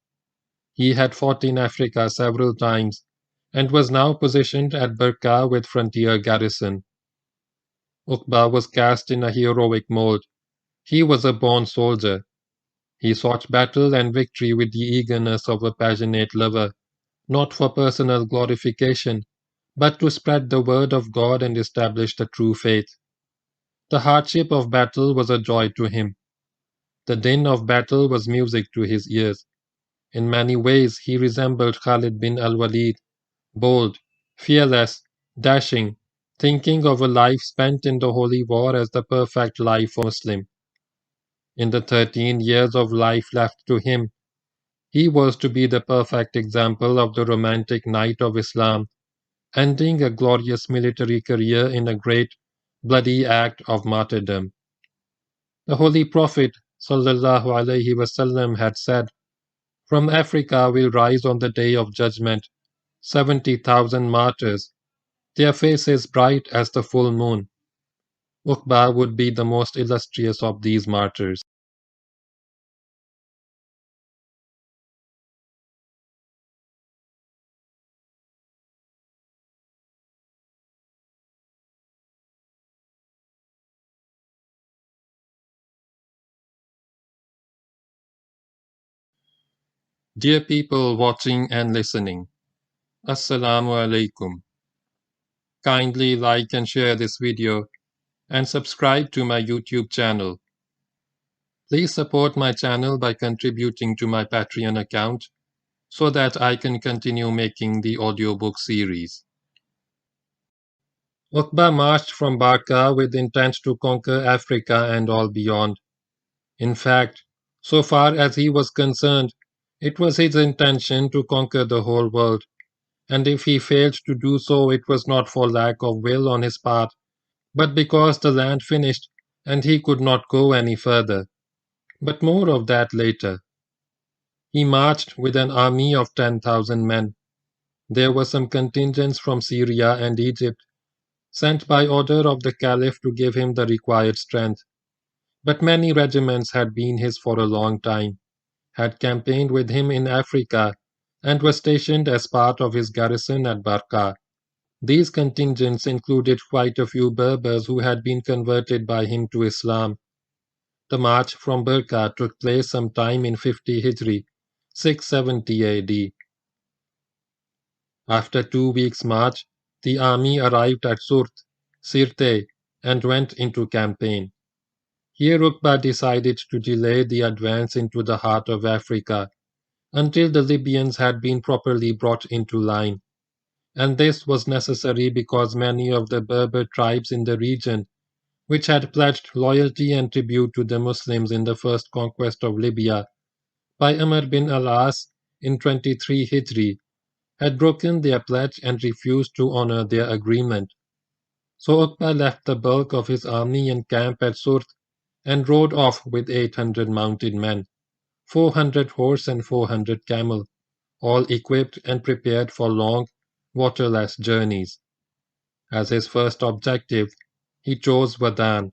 S1: He had fought in Africa several times, and was now positioned at Barqa with frontier garrison. Uqba was cast in a heroic mold. He was a born soldier. He sought battle and victory with the eagerness of a passionate lover, not for personal glorification, but to spread the word of God and establish the true faith. The hardship of battle was a joy to him. The din of battle was music to his ears. In many ways he resembled Khalid bin al-Walid, bold, fearless, dashing, thinking of a life spent in the holy war as the perfect life for a Muslim. In the 13 years of life left to him, he was to be the perfect example of the romantic knight of Islam, ending a glorious military career in a great, bloody act of martyrdom. The Holy Prophet sallallahu alaihi wasallam had said, "From Africa will rise on the day of judgment 70,000 martyrs, their faces bright as the full moon." Uqba would be the most illustrious of these martyrs. Dear people watching and listening, Assalamu alaikum. Kindly like and share this video and subscribe to my YouTube channel. Please support my channel by contributing to my Patreon account so that I can continue making the audiobook series. Uqba marched from Barqa with intent to conquer Africa and all beyond. In fact, so far as he was concerned, it was his intention to conquer the whole world, and if he failed to do so, it was not for lack of will on his part, but because the land finished and he could not go any further. But more of that later. He marched with an army of 10,000 men. There were some contingents from Syria and Egypt, sent by order of the Caliph to give him the required strength. But many regiments had been his for a long time, had campaigned with him in Africa, and were stationed as part of his garrison at Barqa. These contingents included quite a few Berbers who had been converted by him to Islam. The march from Barqa took place sometime in 50 Hijri, 670 AD. After 2 weeks' march, the army arrived at Sirte, and went into campaign. Here Uqba decided to delay the advance into the heart of Africa until the Libyans had been properly brought into line, and this was necessary because many of the Berber tribes in the region, which had pledged loyalty and tribute to the Muslims in the first conquest of Libya by amrbinalaas in 23 Hijri, had broken their pledge and refused to honor their agreement. So Uqba left the bulk of his army in camp at Surt and rode off with 800 mounted men, 400 horse and 400 camel, all equipped and prepared for long, waterless journeys. As his first objective, he chose Wadan.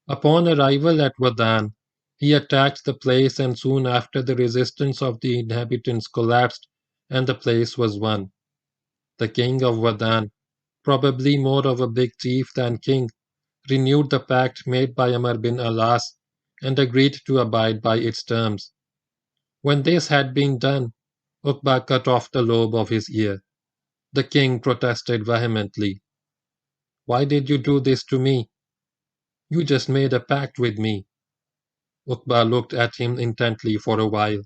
S1: Upon arrival at Wadan, he attacked the place, and soon after the resistance of the inhabitants collapsed and the place was won. The king of Wadan, probably more of a big chief than king, renewed the pact made by amrbinalaas and agreed to abide by its terms. When this had been done, Uqba cut off the lobe of his ear. The king protested vehemently. "Why did you do this to me? You just made a pact with me." Uqba looked at him intently for a while.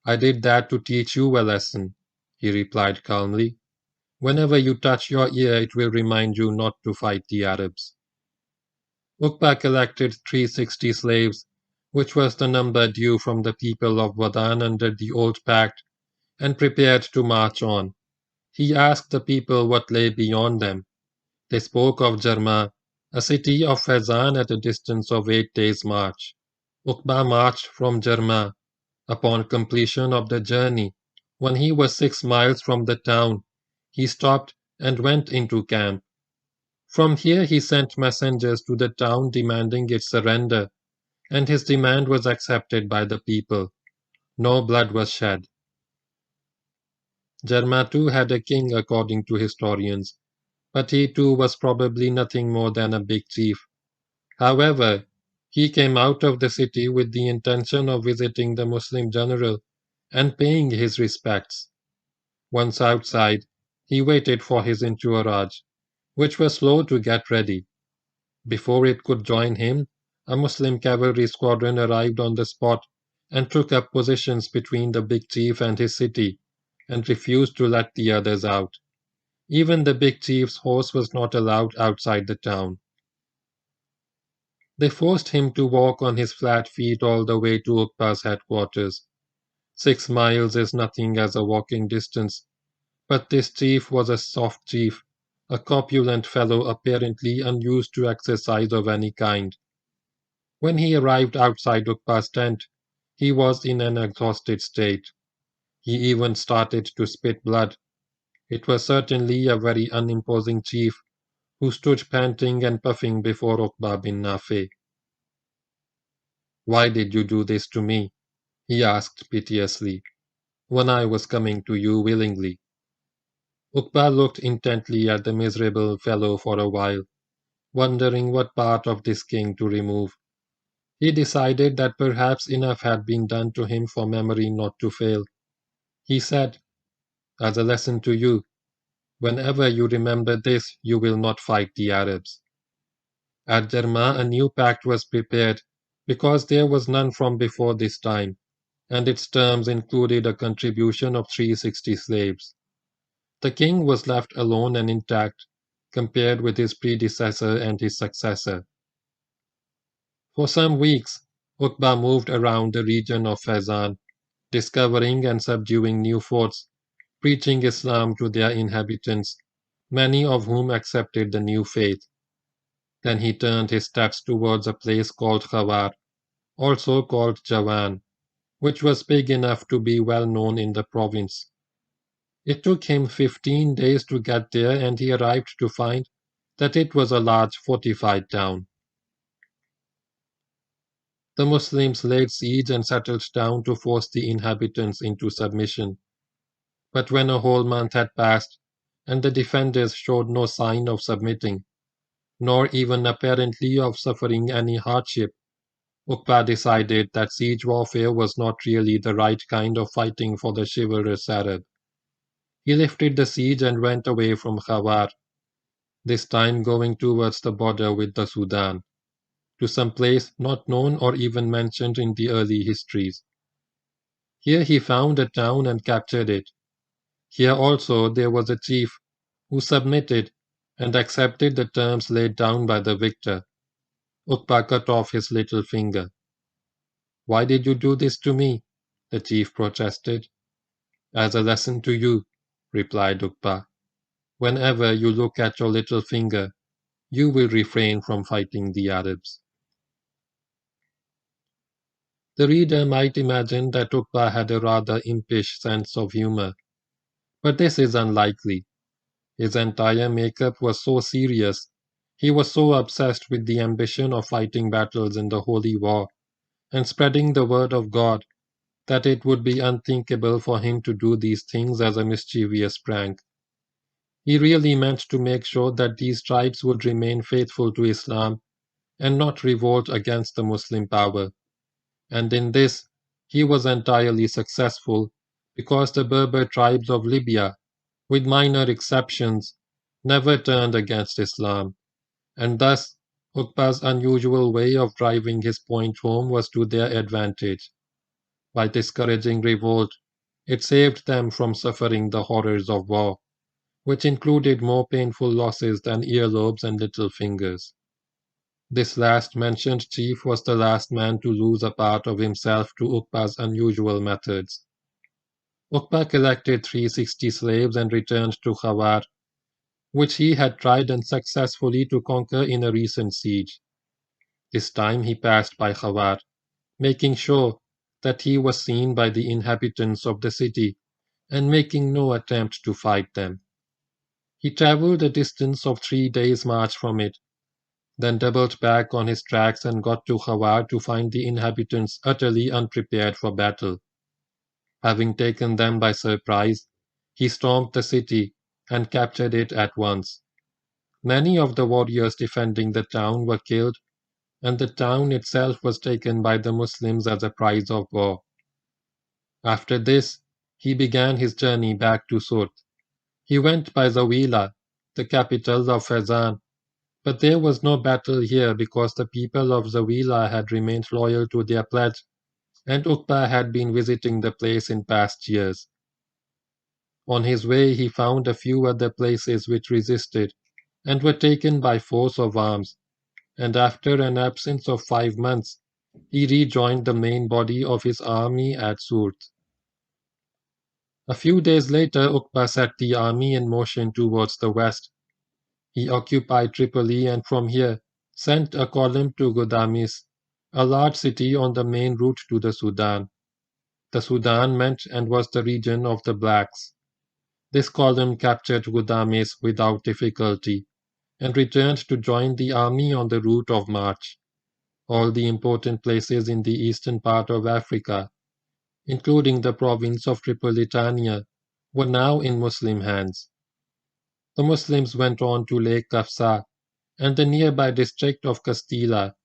S1: "I did that to teach you a lesson," he replied calmly. "Whenever you touch your ear, it will remind you not to fight the Arabs." Uqba collected 360 slaves, which was the number due from the people of Wadan under the old pact, and prepared to march on. He asked the people what lay beyond them. They spoke of Jarma, a city of Fezzan at a distance of 8 days' march. Uqba marched from Jarma. Upon completion of the journey, when he was 6 miles from the town, he stopped and went into camp. From here he sent messengers to the town demanding its surrender, and his demand was accepted by the people. No blood was shed. Jarma too had a king according to historians, but he too was probably nothing more than a big chief. However, he came out of the city with the intention of visiting the Muslim general and paying his respects. Once outside, he waited for his entourage, which was slow to get ready. Before it could join him, a Muslim cavalry squadron arrived on the spot and took up positions between the big chief and his city, and refused to let the others out. Even the big chief's horse was not allowed outside the town. They forced him to walk on his flat feet all the way to Uqba's headquarters. 6 miles is nothing as a walking distance, but this chief was a soft chief, a corpulent fellow apparently unused to exercise of any kind. When he arrived outside Uqba's tent, he was in an exhausted state. He even started to spit blood. It was certainly a very unimposing chief who stood panting and puffing before uqbabinnafe. "Why did you do this to me?" he asked piteously, "when I was coming to you willingly?" Uqba looked intently at the miserable fellow for a while, wondering what part of this king to remove. He decided that perhaps enough had been done to him for memory not to fail. He said, "As a lesson to you, whenever you remember this, you will not fight the Arabs." At Jarma, a new pact was prepared, because there was none from before this time, and its terms included a contribution of 360 slaves. The king was left alone and intact, compared with his predecessor and his successor. For some weeks, Uqba moved around the region of Fezzan, discovering and subduing new forts, preaching Islam to their inhabitants, many of whom accepted the new faith. Then he turned his steps towards a place called Khawar, also called Jawan, which was big enough to be well known in the province. It took him 15 days to get there, and he arrived to find that it was a large fortified town. The Muslims laid siege and settled down to force the inhabitants into submission. But when a whole month had passed, and the defenders showed no sign of submitting, nor even apparently of suffering any hardship, Uqba decided that siege warfare was not really the right kind of fighting for the chivalrous Arab. He lifted the siege and went away from Khawar, this time going towards the border with the Sudan, to some place not known or even mentioned in the early histories. Here he found a town and captured it. Here also there was a chief who submitted and accepted the terms laid down by the victor. Uqba cut off his little finger. "Why did you do this to me?" the chief protested. "As a lesson to you," replied Uqba. "Whenever you look at your little finger, you will refrain from fighting the Arabs." The reader might imagine that Uqba had a rather impish sense of humor, but this is unlikely. His entire makeup was so serious, he was so obsessed with the ambition of fighting battles in the Holy War and spreading the word of God, that it would be unthinkable for him to do these things as a mischievous prank. He really meant to make sure that these tribes would remain faithful to Islam and not revolt against the Muslim power. And in this, he was entirely successful because the Berber tribes of Libya, with minor exceptions, never turned against Islam, and thus Uqba's unusual way of driving his point home was to their advantage. By discouraging revolt, it saved them from suffering the horrors of war, which included more painful losses than earlobes and little fingers. This last mentioned chief was the last man to lose a part of himself to Uqba's unusual methods. Uqba collected 360 slaves and returned to Khawar, which he had tried unsuccessfully to conquer in a recent siege. This time he passed by Khawar, making sure that he was seen by the inhabitants of the city and making no attempt to fight them. He traveled a distance of 3 days' march from it, then doubled back on his tracks and got to Khawar to find the inhabitants utterly unprepared for battle. Having taken them by surprise, he stormed the city and captured it at once. Many of the warriors defending the town were killed, and the town itself was taken by the Muslims as a prize of war. After this, he began his journey back to Surt. He went by Zawila, the capital of Fezzan, but there was no battle here because the people of Zawila had remained loyal to their pledge, and Uqba had been visiting the place in past years. On his way, he found a few other places which resisted and were taken by force of arms, and after an absence of 5 months, he rejoined the main body of his army at Surt. A few days later, Uqba set the army in motion towards the west. He occupied Tripoli and from here sent a column to Ghudamis, a large city on the main route to the Sudan. The Sudan meant and was the region of the blacks. This column captured Ghudamis without difficulty and returned to join the army on the route of march. All the important places in the eastern part of Africa, including the province of Tripolitania, were now in Muslim hands. The Muslims went on to Lake Kafsa and the nearby district of Castilla,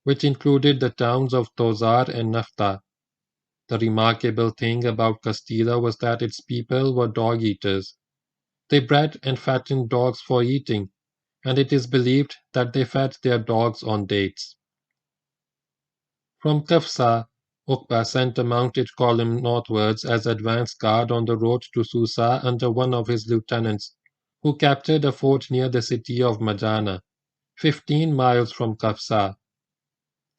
S1: which included the towns of Tozar and Nafta. The remarkable thing about Castilla was that its people were dog eaters. They bred and fattened dogs for eating, and it is believed that they fed their dogs on dates. From Kafsa, Uqba sent a mounted column northwards as advance guard on the road to Susa under one of his lieutenants, who captured a fort near the city of Majana, 15 miles from Kafsa.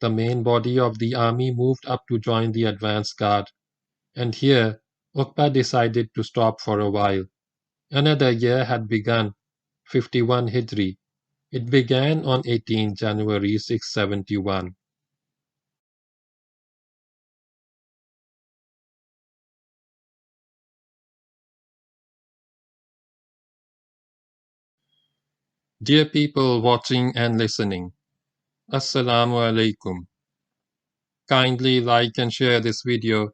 S1: The main body of the army moved up to join the advance guard, and here Uqba decided to stop for a while. Another year had begun, 51 Hijri. It began on 18 January 671. Dear people watching and listening, Assalamu alaikum. Kindly like and share this video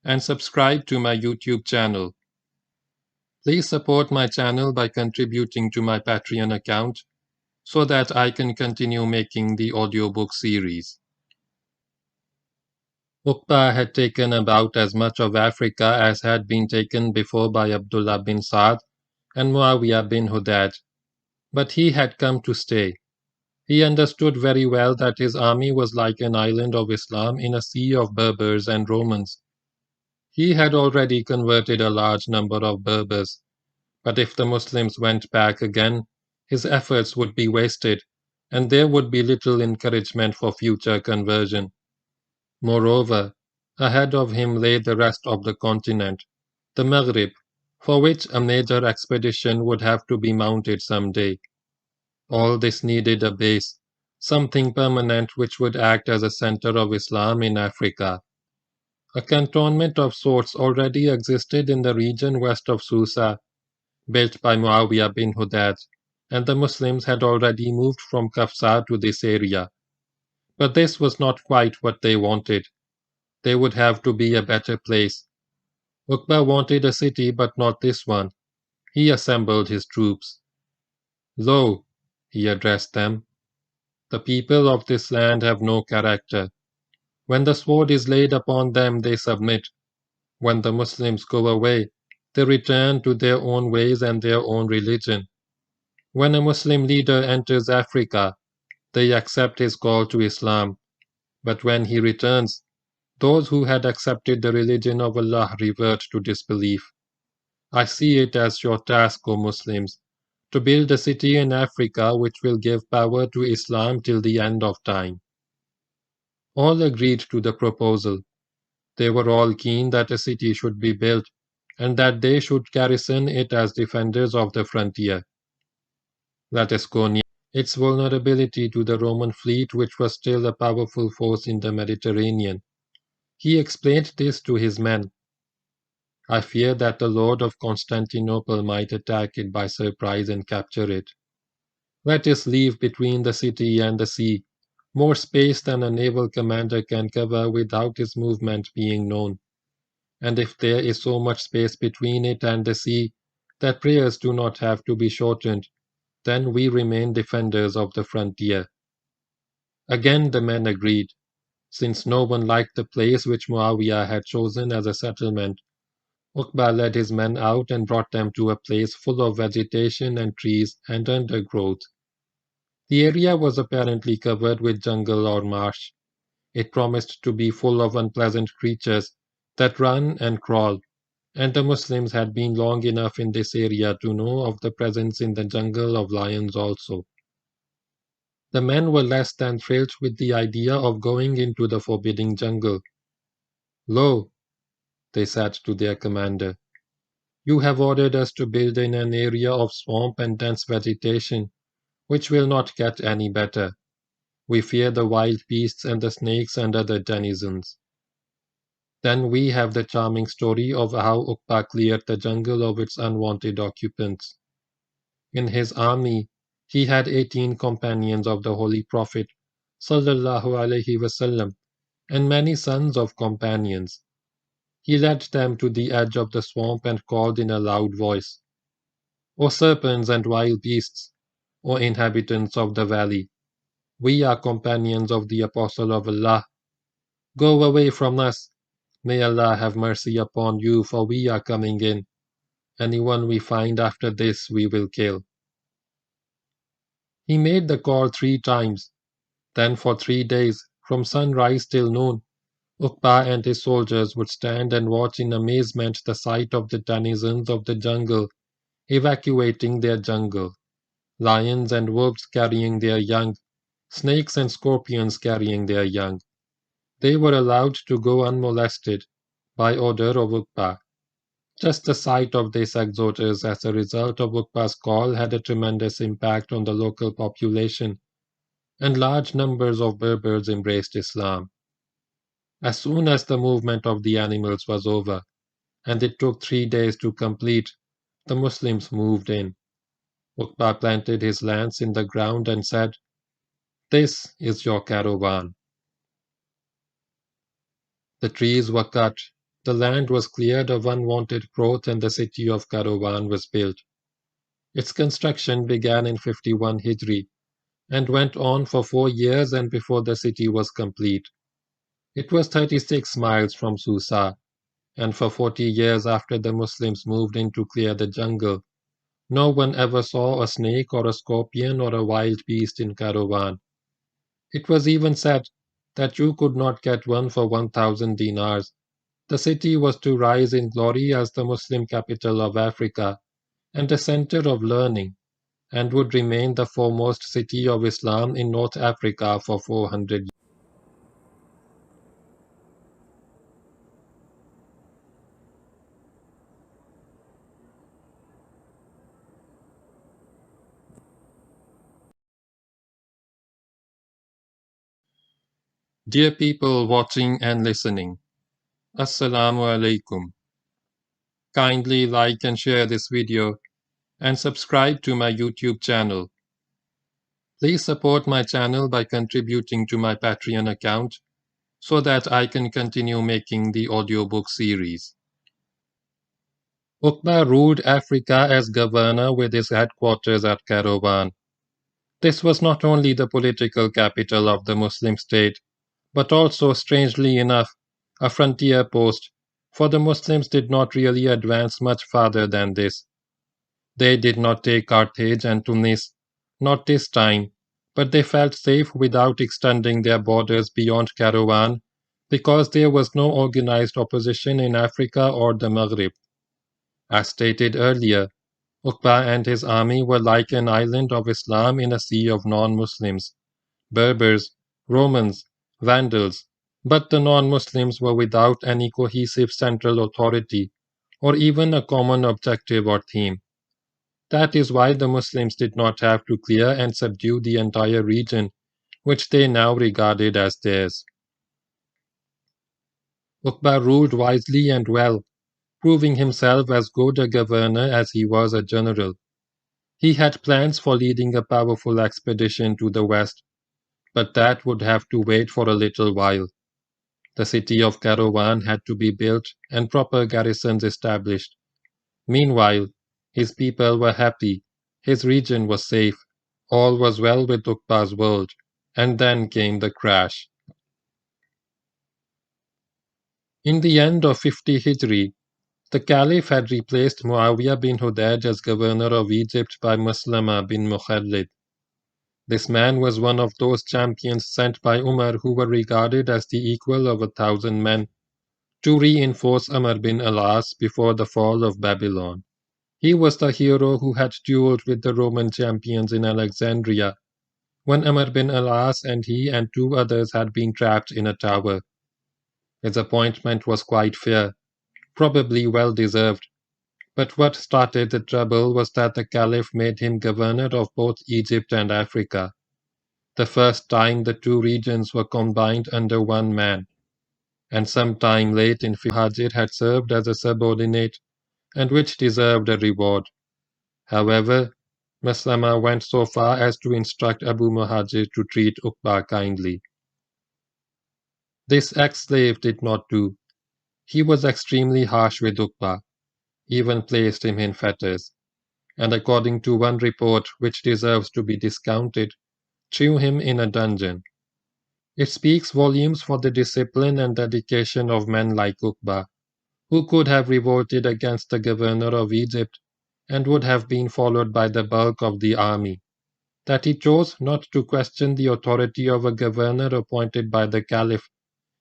S1: and subscribe to my YouTube channel. Please support my channel by contributing to my Patreon account so that I can continue making the audiobook series. Uqba had taken about as much of Africa as had been taken before by Abdullah bin Saad and Muawiyah bin Hudad, but he had come to stay. He understood very well that his army was like an island of Islam in a sea of Berbers and Romans. He had already converted a large number of Berbers, but if the Muslims went back again, his efforts would be wasted, and there would be little encouragement for future conversion. Moreover, ahead of him lay the rest of the continent, the Maghrib, for which a major expedition would have to be mounted some day. All this needed a base, something permanent which would act as a center of Islam in Africa. A cantonment of sorts already existed in the region west of Susa, built by Muawiyah bin Hudad, and the Muslims had already moved from Kafsa to this area. But this was not quite what they wanted. There would have to be a better place. Uqba wanted a city, but not this one. He assembled his troops. Lo, he addressed them, the people of this land have no character. When the sword is laid upon them, they submit. When the Muslims go away, they return to their own ways and their own religion. When a Muslim leader enters Africa, they accept his call to Islam. But when he returns, those who had accepted the religion of Allah revert to disbelief. I see it as your task, O Muslims, to build a city in Africa which will give power to Islam till the end of time. All agreed to the proposal. They were all keen that a city should be built, and that they should garrison it as defenders of the frontier. Latesconia, its vulnerability to the Roman fleet, which was still a powerful force in the Mediterranean. He explained this to his men. I fear that the Lord of Constantinople might attack it by surprise and capture it. Let us leave between the city and the sea more space than a naval commander can cover without his movement being known. And if there is so much space between it and the sea that prayers do not have to be shortened, then we remain defenders of the frontier. Again the men agreed. Since no one liked the place which Muawiyah had chosen as a settlement, Uqba led his men out and brought them to a place full of vegetation and trees and undergrowth. The area was apparently covered with jungle or marsh. It promised to be full of unpleasant creatures that run and crawl, and the Muslims had been long enough in this area to know of the presence in the jungle of lions also. The men were less than thrilled with the idea of going into the forbidding jungle. Lo, they said to their commander, you have ordered us to build in an area of swamp and dense vegetation, which will not get any better. We fear the wild beasts and the snakes and other denizens. Then we have the charming story of how Uqba cleared the jungle of its unwanted occupants. In his army, he had 18 companions of the Holy Prophet, sallallahu alaihi wasallam, and many sons of companions. He led them to the edge of the swamp and called in a loud voice, O serpents and wild beasts, O inhabitants of the valley, we are companions of the Apostle of Allah. Go away from us. May Allah have mercy upon you, for we are coming in. Anyone we find after this we will kill. He made the call 3 times. Then for 3 days, from sunrise till noon, Uqba and his soldiers would stand and watch in amazement the sight of the denizens of the jungle evacuating their jungle. Lions and wolves carrying their young, snakes and scorpions carrying their young. They were allowed to go unmolested, by order of Uqba. Just the sight of these exodus as a result of Uqba's call had a tremendous impact on the local population, and large numbers of Berbers embraced Islam. As soon as the movement of the animals was over, and it took 3 days to complete, the Muslims moved in. Uqba planted his lance in the ground and said, This is your caravan. The trees were cut, the land was cleared of unwanted growth, and the city of Caravan was built. Its construction began in 51 Hijri and went on for 4 years and before the city was complete. It was 36 miles from Susa, and for 40 years after the Muslims moved in to clear the jungle, no one ever saw a snake or a scorpion or a wild beast in Caravan. It was even said that you could not get one for 1,000 dinars. The city was to rise in glory as the Muslim capital of Africa and a center of learning, and would remain the foremost city of Islam in North Africa for 400 years. Dear people watching and listening, Assalamu alaikum. Kindly like and share this video and subscribe to my YouTube channel. Please support my channel by contributing to my Patreon account so that I can continue making the audiobook series. Uqba ruled Africa as governor with his headquarters at Caravan. This was not only the political capital of the Muslim state, but also, strangely enough, a frontier post, for the Muslims did not really advance much farther than this. They did not take Carthage and Tunis, not this time, but they felt safe without extending their borders beyond Caravan, because there was no organized opposition in Africa or the Maghrib. As stated earlier, Uqba and his army were like an island of Islam in a sea of non-Muslims, Berbers, Romans, Vandals, but the non-Muslims were without any cohesive central authority, or even a common objective or theme. That is why the Muslims did not have to clear and subdue the entire region, which they now regarded as theirs. Uqba ruled wisely and well, proving himself as good a governor as he was a general. He had plans for leading a powerful expedition to the west, but that would have to wait for a little while. The city of Caravan had to be built and proper garrisons established. Meanwhile, his people were happy, his region was safe, all was well with Uqba's world, and then came the crash. In the end of 50 Hijri, the Caliph had replaced Muawiyah bin Hudayj as governor of Egypt by Maslama bin Mukhallid. This man was one of those champions sent by Umar who were regarded as the equal of 1,000 men to reinforce amrbinalaas before the fall of Babylon. He was the hero who had duelled with the Roman champions in Alexandria when amrbinalaas and he and 2 others had been trapped in a tower. His appointment was quite fair, probably well deserved, but what started the trouble was that the Caliph made him governor of both Egypt and Africa, the first time the 2 regions were combined under one man, and some time late in Hajir had served as a subordinate, and which deserved a reward. However, Maslama went so far as to instruct Abu Muhajir to treat Uqba kindly. This ex-slave did not do. He was extremely harsh with Uqba, even placed him in fetters, and according to one report which deserves to be discounted, threw him in a dungeon. It speaks volumes for the discipline and dedication of men like Uqba, who could have revolted against the governor of Egypt and would have been followed by the bulk of the army, that he chose not to question the authority of a governor appointed by the Caliph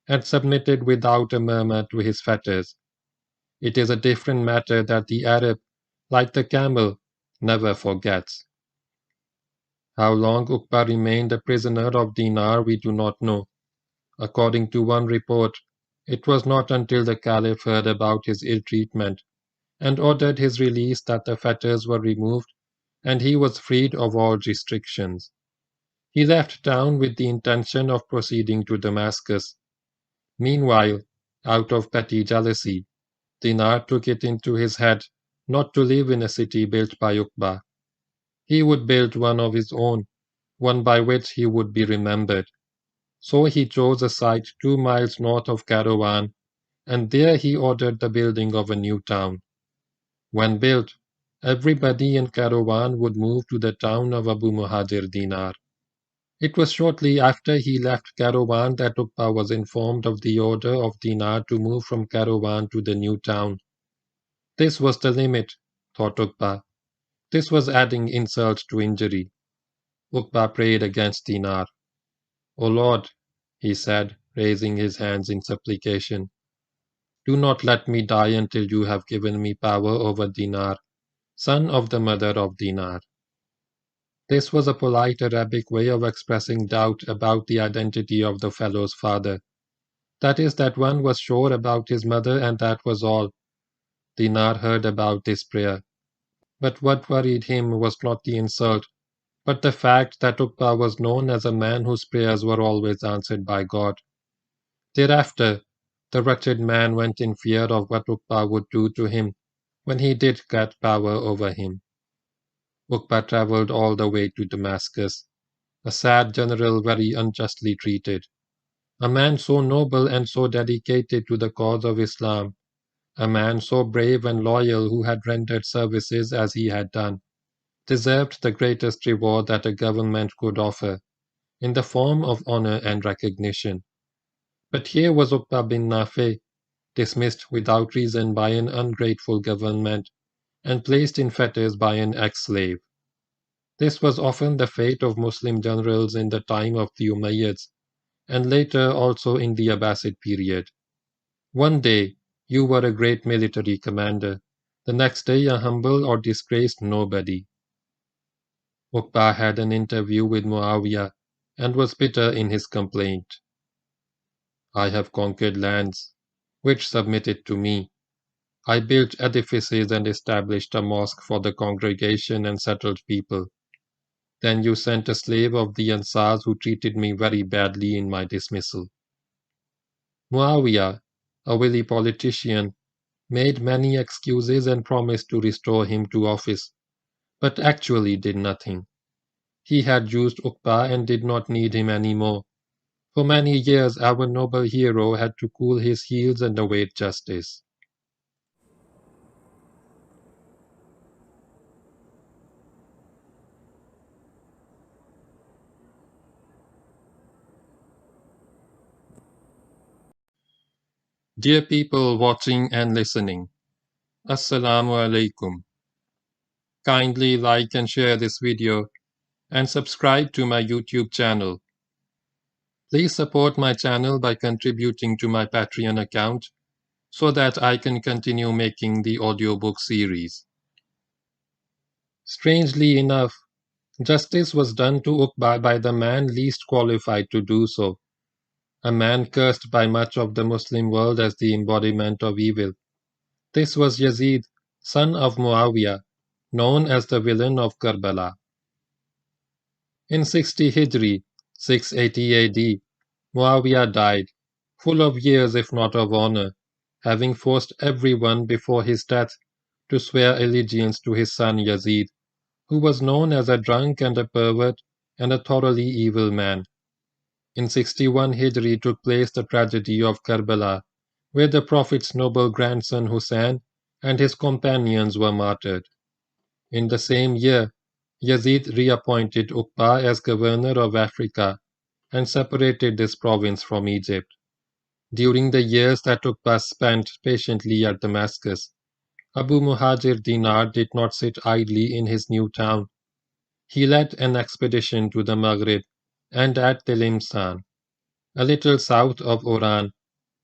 S1: and submitted without a murmur to his fetters. It is a different matter that the Arab, like the camel, never forgets. How long Uqba remained a prisoner of Dinar we do not know. According to one report, it was not until the Caliph heard about his ill treatment and ordered his release that the fetters were removed and he was freed of all restrictions. He left town with the intention of proceeding to Damascus. Meanwhile, out of petty jealousy, Dinar took it into his head not to live in a city built by Uqba. He would build one of his own, one by which he would be remembered. So he chose a site 2 miles north of Caravan, and there he ordered the building of a new town. When built, everybody in Caravan would move to the town of Abu Muhajir Dinar. It was shortly after he left Caravan that Uqba was informed of the order of Dinar to move from Caravan to the new town. This was the limit, thought Uqba. This was adding insult to injury. Uqba prayed against Dinar. O Lord, he said, raising his hands in supplication, do not let me die until you have given me power over Dinar, son of the mother of Dinar. This was a polite Arabic way of expressing doubt about the identity of the fellow's father. That is, that one was sure about his mother, and that was all. Dinar heard about this prayer. But what worried him was not the insult, but the fact that Uqba was known as a man whose prayers were always answered by God. Thereafter, the wretched man went in fear of what Uqba would do to him when he did get power over him. Uqba travelled all the way to Damascus, a sad general very unjustly treated. A man so noble and so dedicated to the cause of Islam, a man so brave and loyal who had rendered services as he had done, deserved the greatest reward that a government could offer, in the form of honor and recognition. But here was uqbabinnafe, dismissed without reason by an ungrateful government, and placed in fetters by an ex-slave. This was often the fate of Muslim generals in the time of the Umayyads, and later also in the Abbasid period. One day you were a great military commander, the next day a humble or disgraced nobody. Uqba had an interview with Muawiyah and was bitter in his complaint. I have conquered lands, which submitted to me. I built edifices and established a mosque for the congregation and settled people. Then you sent a slave of the Ansars who treated me very badly in my dismissal. Muawiyah, a wily politician, made many excuses and promised to restore him to office, but actually did nothing. He had used Uqba and did not need him any more. For many years our noble hero had to cool his heels and await justice. Dear people watching and listening, Assalamu alaikum. Kindly like and share this video and subscribe to my YouTube channel. Please support my channel by contributing to my Patreon account so that I can continue making the audiobook series. Strangely enough, justice was done to Uqba by the man least qualified to do so, a man cursed by much of the Muslim world as the embodiment of evil. This was Yazid, son of Muawiyah, known as the villain of Karbala. In 60 Hijri, 680 AD, Muawiyah died, full of years if not of honor, having forced everyone before his death to swear allegiance to his son Yazid, who was known as a drunk and a pervert and a thoroughly evil man. In 61 Hijri took place the tragedy of Karbala, where the Prophet's noble grandson Hussein and his companions were martyred. In the same year, Yazid reappointed Uqba as governor of Africa and separated this province from Egypt. During the years that Uqba spent patiently at Damascus, Abu Muhajir Dinar did not sit idly in his new town. He led an expedition to the Maghrib and at Tilimsan, a little south of Oran,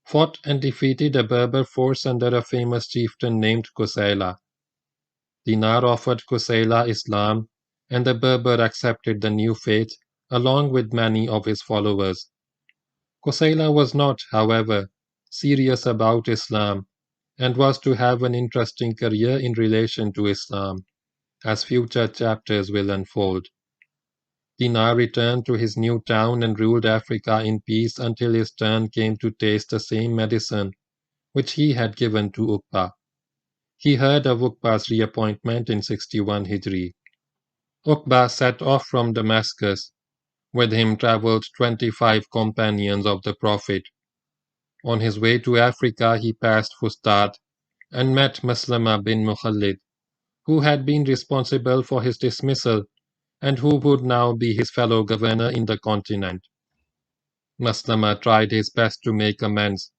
S1: fought and defeated a Berber force under a famous chieftain named Qusayla. Dinar offered Qusayla Islam, and the Berber accepted the new faith along with many of his followers. Qusayla was not, however, serious about Islam and was to have an interesting career in relation to Islam, as future chapters will unfold. Dinar returned to his new town and ruled Africa in peace until his turn came to taste the same medicine which he had given to Uqba. He heard of Uqba's reappointment in 61 Hijri. Uqba set off from Damascus. With him travelled 25 companions of the Prophet. On his way to Africa he passed Fustat and met Maslama bin Mukhallid, who had been responsible for his dismissal and who would now be his fellow governor in the continent. Maslama tried his best to make amends,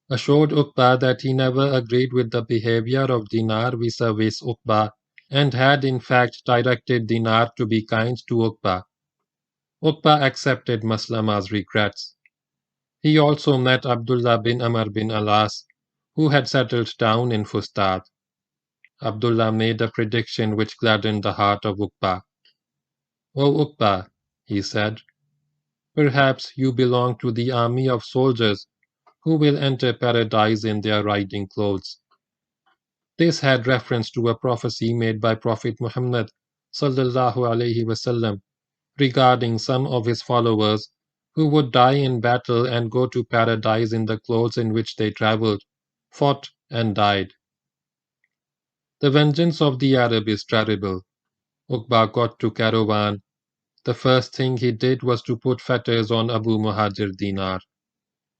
S1: assured Uqba that he never agreed with the behavior of Dinar vis-a-vis Uqba, and had in fact directed Dinar to be kind to Uqba. Uqba accepted Maslama's regrets. He also met Abdullah bin amrbinalaas, who had settled down in Fustat. Abdullah made a prediction which gladdened the heart of Uqba. "O Uqba," he said, "perhaps you belong to the army of soldiers who will enter paradise in their riding clothes." This had reference to a prophecy made by Prophet Muhammad sallallahu alaihi wasallam regarding some of his followers who would die in battle and go to paradise in the clothes in which they traveled, fought, and died. The vengeance of the Arab is terrible. Uqba got to Caravan. The first thing he did was to put fetters on Abu Muhajir Dinar.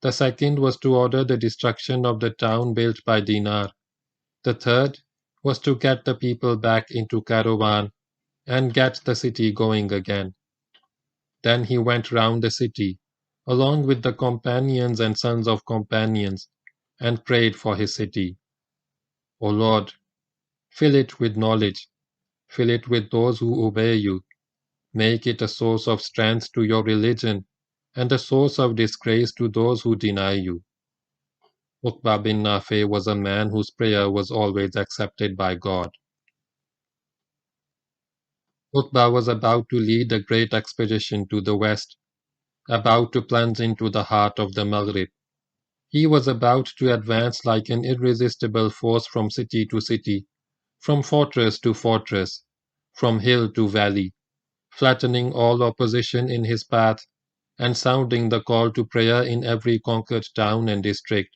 S1: The second was to order the destruction of the town built by Dinar. The third was to get the people back into Caravan and get the city going again. Then he went round the city, along with the companions and sons of companions, and prayed for his city. O Lord, fill it with knowledge, fill it with those who obey you, make it a source of strength to your religion, and a source of disgrace to those who deny you. Uqbabinnafe was a man whose prayer was always accepted by God. Uqba was about to lead a great expedition to the west, about to plunge into the heart of the Maghrib. He was about to advance like an irresistible force from city to city, from fortress to fortress, from hill to valley, flattening all opposition in his path, and sounding the call to prayer in every conquered town and district.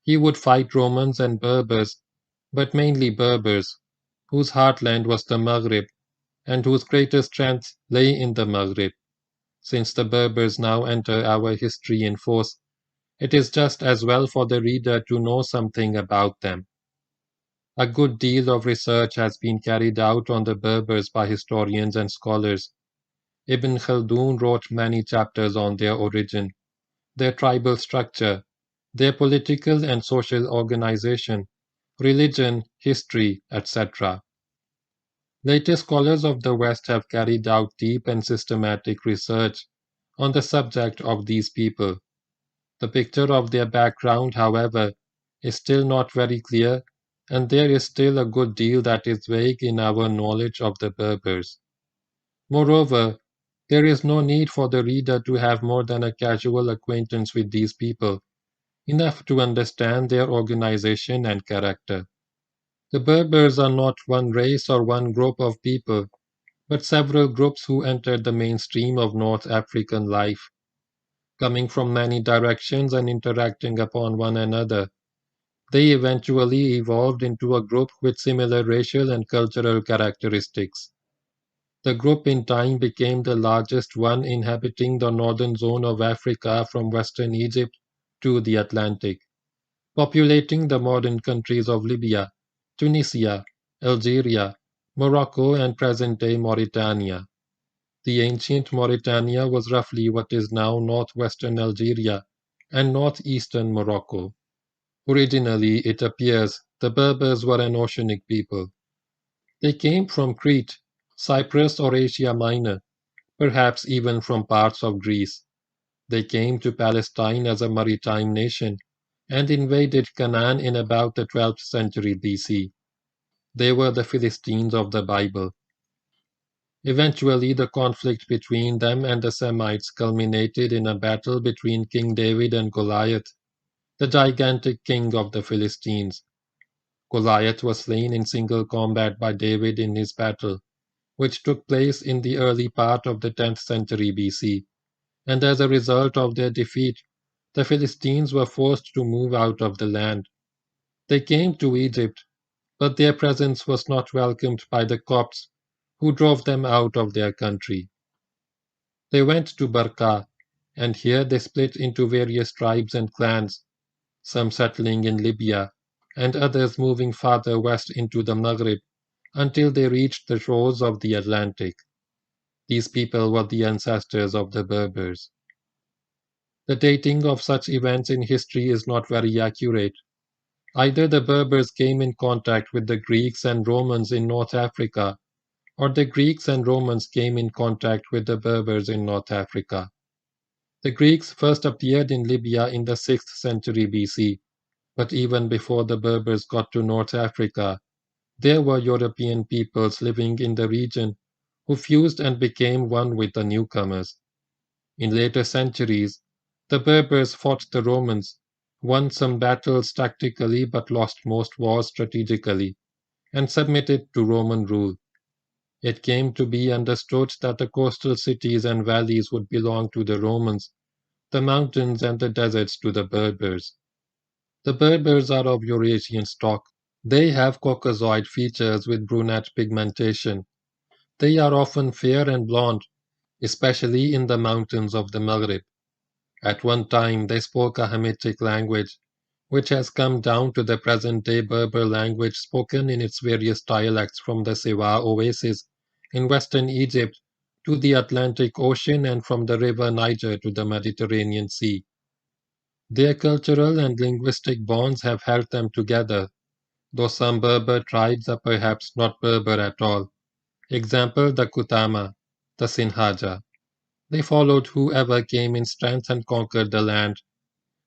S1: He would fight Romans and Berbers, but mainly Berbers, whose heartland was the Maghrib, and whose greatest strength lay in the Maghrib. Since the Berbers now enter our history in force, it is just as well for the reader to know something about them. A good deal of research has been carried out on the Berbers by historians and scholars. Ibn Khaldun wrote many chapters on their origin, their tribal structure, their political and social organization, religion, history, etc. Later scholars of the West have carried out deep and systematic research on the subject of these people. The picture of their background, however, is still not very clear, and there is still a good deal that is vague in our knowledge of the Berbers. Moreover, there is no need for the reader to have more than a casual acquaintance with these people, enough to understand their organization and character. The Berbers are not one race or one group of people, but several groups who entered the mainstream of North African life, coming from many directions and interacting upon one another. They eventually evolved into a group with similar racial and cultural characteristics. The group in time became the largest one inhabiting the northern zone of Africa from western Egypt to the Atlantic, populating the modern countries of Libya, Tunisia, Algeria, Morocco, and present-day Mauritania. The ancient Mauritania was roughly what is now northwestern Algeria and northeastern Morocco. Originally, it appears, the Berbers were an oceanic people. They came from Crete, Cyprus, or Asia Minor, perhaps even from parts of Greece. They came to Palestine as a maritime nation and invaded Canaan in about the 12th century BC. They were the Philistines of the Bible. Eventually, the conflict between them and the Semites culminated in a battle between King David and Goliath, the gigantic king of the Philistines. Goliath was slain in single combat by David in his battle, which took place in the early part of the 10th century BC, and as a result of their defeat, the Philistines were forced to move out of the land. They came to Egypt, but their presence was not welcomed by the Copts, who drove them out of their country. They went to Barqa, and here they split into various tribes and clans, some settling in Libya, and others moving farther west into the Maghrib until they reached the shores of the Atlantic. These people were the ancestors of the Berbers. The dating of such events in history is not very accurate. Either the Berbers came in contact with the Greeks and Romans in North Africa, or the Greeks and Romans came in contact with the Berbers in North Africa. The Greeks first appeared in Libya in the 6th century BC, but even before the Berbers got to North Africa, there were European peoples living in the region who fused and became one with the newcomers. In later centuries, the Berbers fought the Romans, won some battles tactically but lost most wars strategically, and submitted to Roman rule. It came to be understood that the coastal cities and valleys would belong to the Romans, the mountains and the deserts to the Berbers. The Berbers are of Eurasian stock. They have Caucasoid features with brunette pigmentation. They are often fair and blonde, especially in the mountains of the Maghreb. At one time, they spoke a Hamitic language, which has come down to the present-day Berber language spoken in its various dialects from the Siwa oasis in western Egypt to the Atlantic Ocean and from the river Niger to the Mediterranean Sea. Their cultural and linguistic bonds have held them together, though some Berber tribes are perhaps not Berber at all. Example, the Kutama, the Sinhaja. They followed whoever came in strength and conquered the land.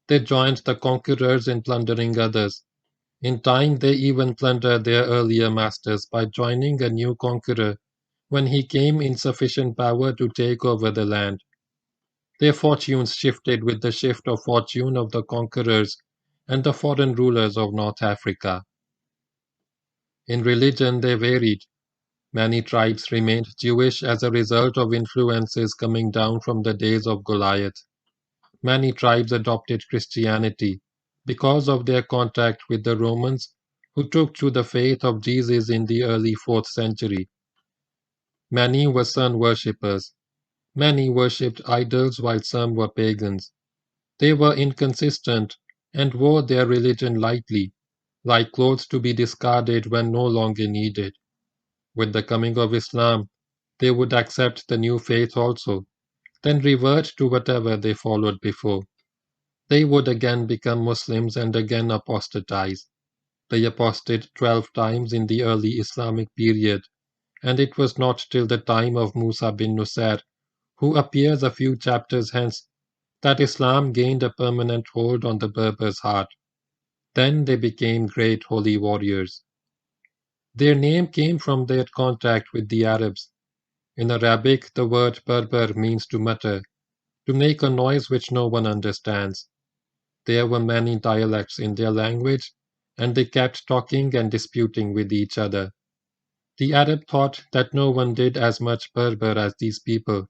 S1: They joined the conquerors in plundering others. In time, they even plundered their earlier masters by joining a new conqueror when he came in sufficient power to take over the land. Their fortunes shifted with the shift of fortune of the conquerors and the foreign rulers of North Africa. In religion, they varied. Many tribes remained Jewish as a result of influences coming down from the days of Goliath. Many tribes adopted Christianity because of their contact with the Romans who took to the faith of Jesus in the early 4th century. Many were sun worshippers. Many worshipped idols while some were pagans. They were inconsistent and wore their religion lightly, like clothes to be discarded when no longer needed. With the coming of Islam, they would accept the new faith also, then revert to whatever they followed before. They would again become Muslims and again apostatize. They apostated 12 times in the early Islamic period, and it was not till the time of Musa bin Nusayr, who appears a few chapters hence, that Islam gained a permanent hold on the Berbers' heart. Then they became great holy warriors. Their name came from their contact with the Arabs. In Arabic, the word Berber means to mutter, to make a noise which no one understands. There were many dialects in their language, and they kept talking and disputing with each other. The Arab thought that no one did as much Berber as these people.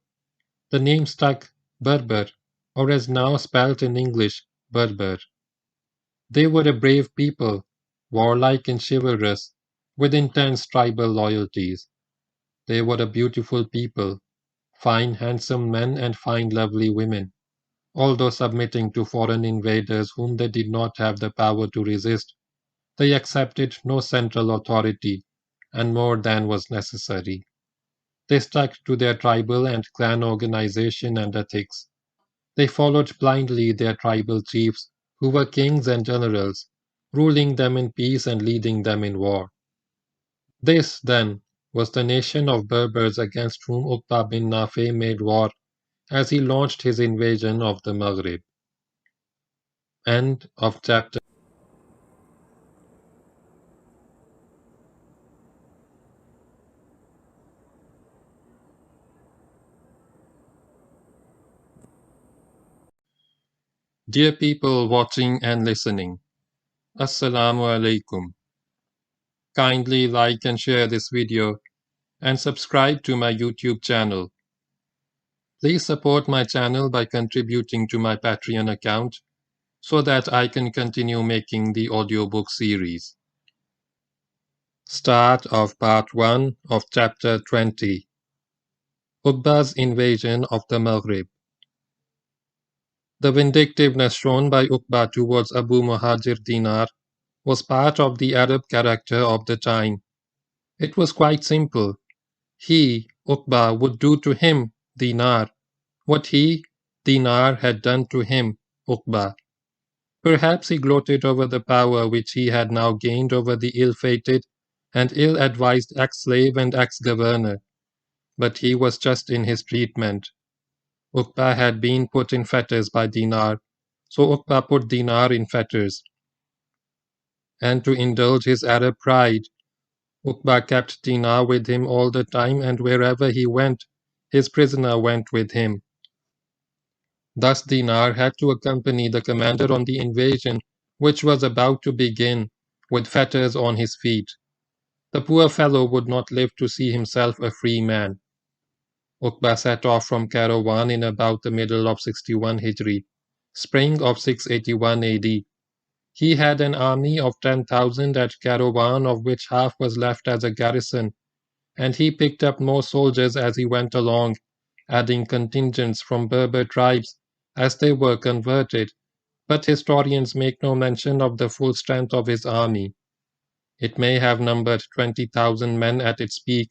S1: The name stuck, Berber, or as now spelt in English, Berber. They were a brave people, warlike and chivalrous, with intense tribal loyalties. They were a beautiful people, fine handsome men and fine lovely women, although submitting to foreign invaders whom they did not have the power to resist. They accepted no central authority, and more than was necessary. They stuck to their tribal and clan organization and ethics. They followed blindly their tribal chiefs, who were kings and generals, ruling them in peace and leading them in war. This, then, was the nation of Berbers against whom uqbabinnafe made war as he launched his invasion of the Maghreb. End of chapter. Dear people watching and listening, Assalamu alaikum. Kindly like and share this video and subscribe to my YouTube channel. Please support my channel by contributing to my Patreon account so that I can continue making the audiobook series. Start of part 1 of chapter 20. Uqba's invasion of the Maghreb. The vindictiveness shown by Uqba towards Abu Muhajir Dinar was part of the Arab character of the time. It was quite simple. He, Uqba, would do to him, Dinar, what he, Dinar, had done to him, Uqba. Perhaps he gloated over the power which he had now gained over the ill-fated and ill-advised ex-slave and ex-governor, but he was just in his treatment. Uqba had been put in fetters by Dinar, so Uqba put Dinar in fetters. And to indulge his Arab pride, Uqba kept Dinar with him all the time, and wherever he went, his prisoner went with him. Thus Dinar had to accompany the commander on the invasion, which was about to begin, with fetters on his feet. The poor fellow would not live to see himself a free man. Uqba set off from Kairouan in about the middle of 61 Hijri, spring of 681 AD. He had an army of 10,000 at Kairouan, of which half was left as a garrison, and he picked up more soldiers as he went along, adding contingents from Berber tribes as they were converted, but historians make no mention of the full strength of his army. It may have numbered 20,000 men at its peak,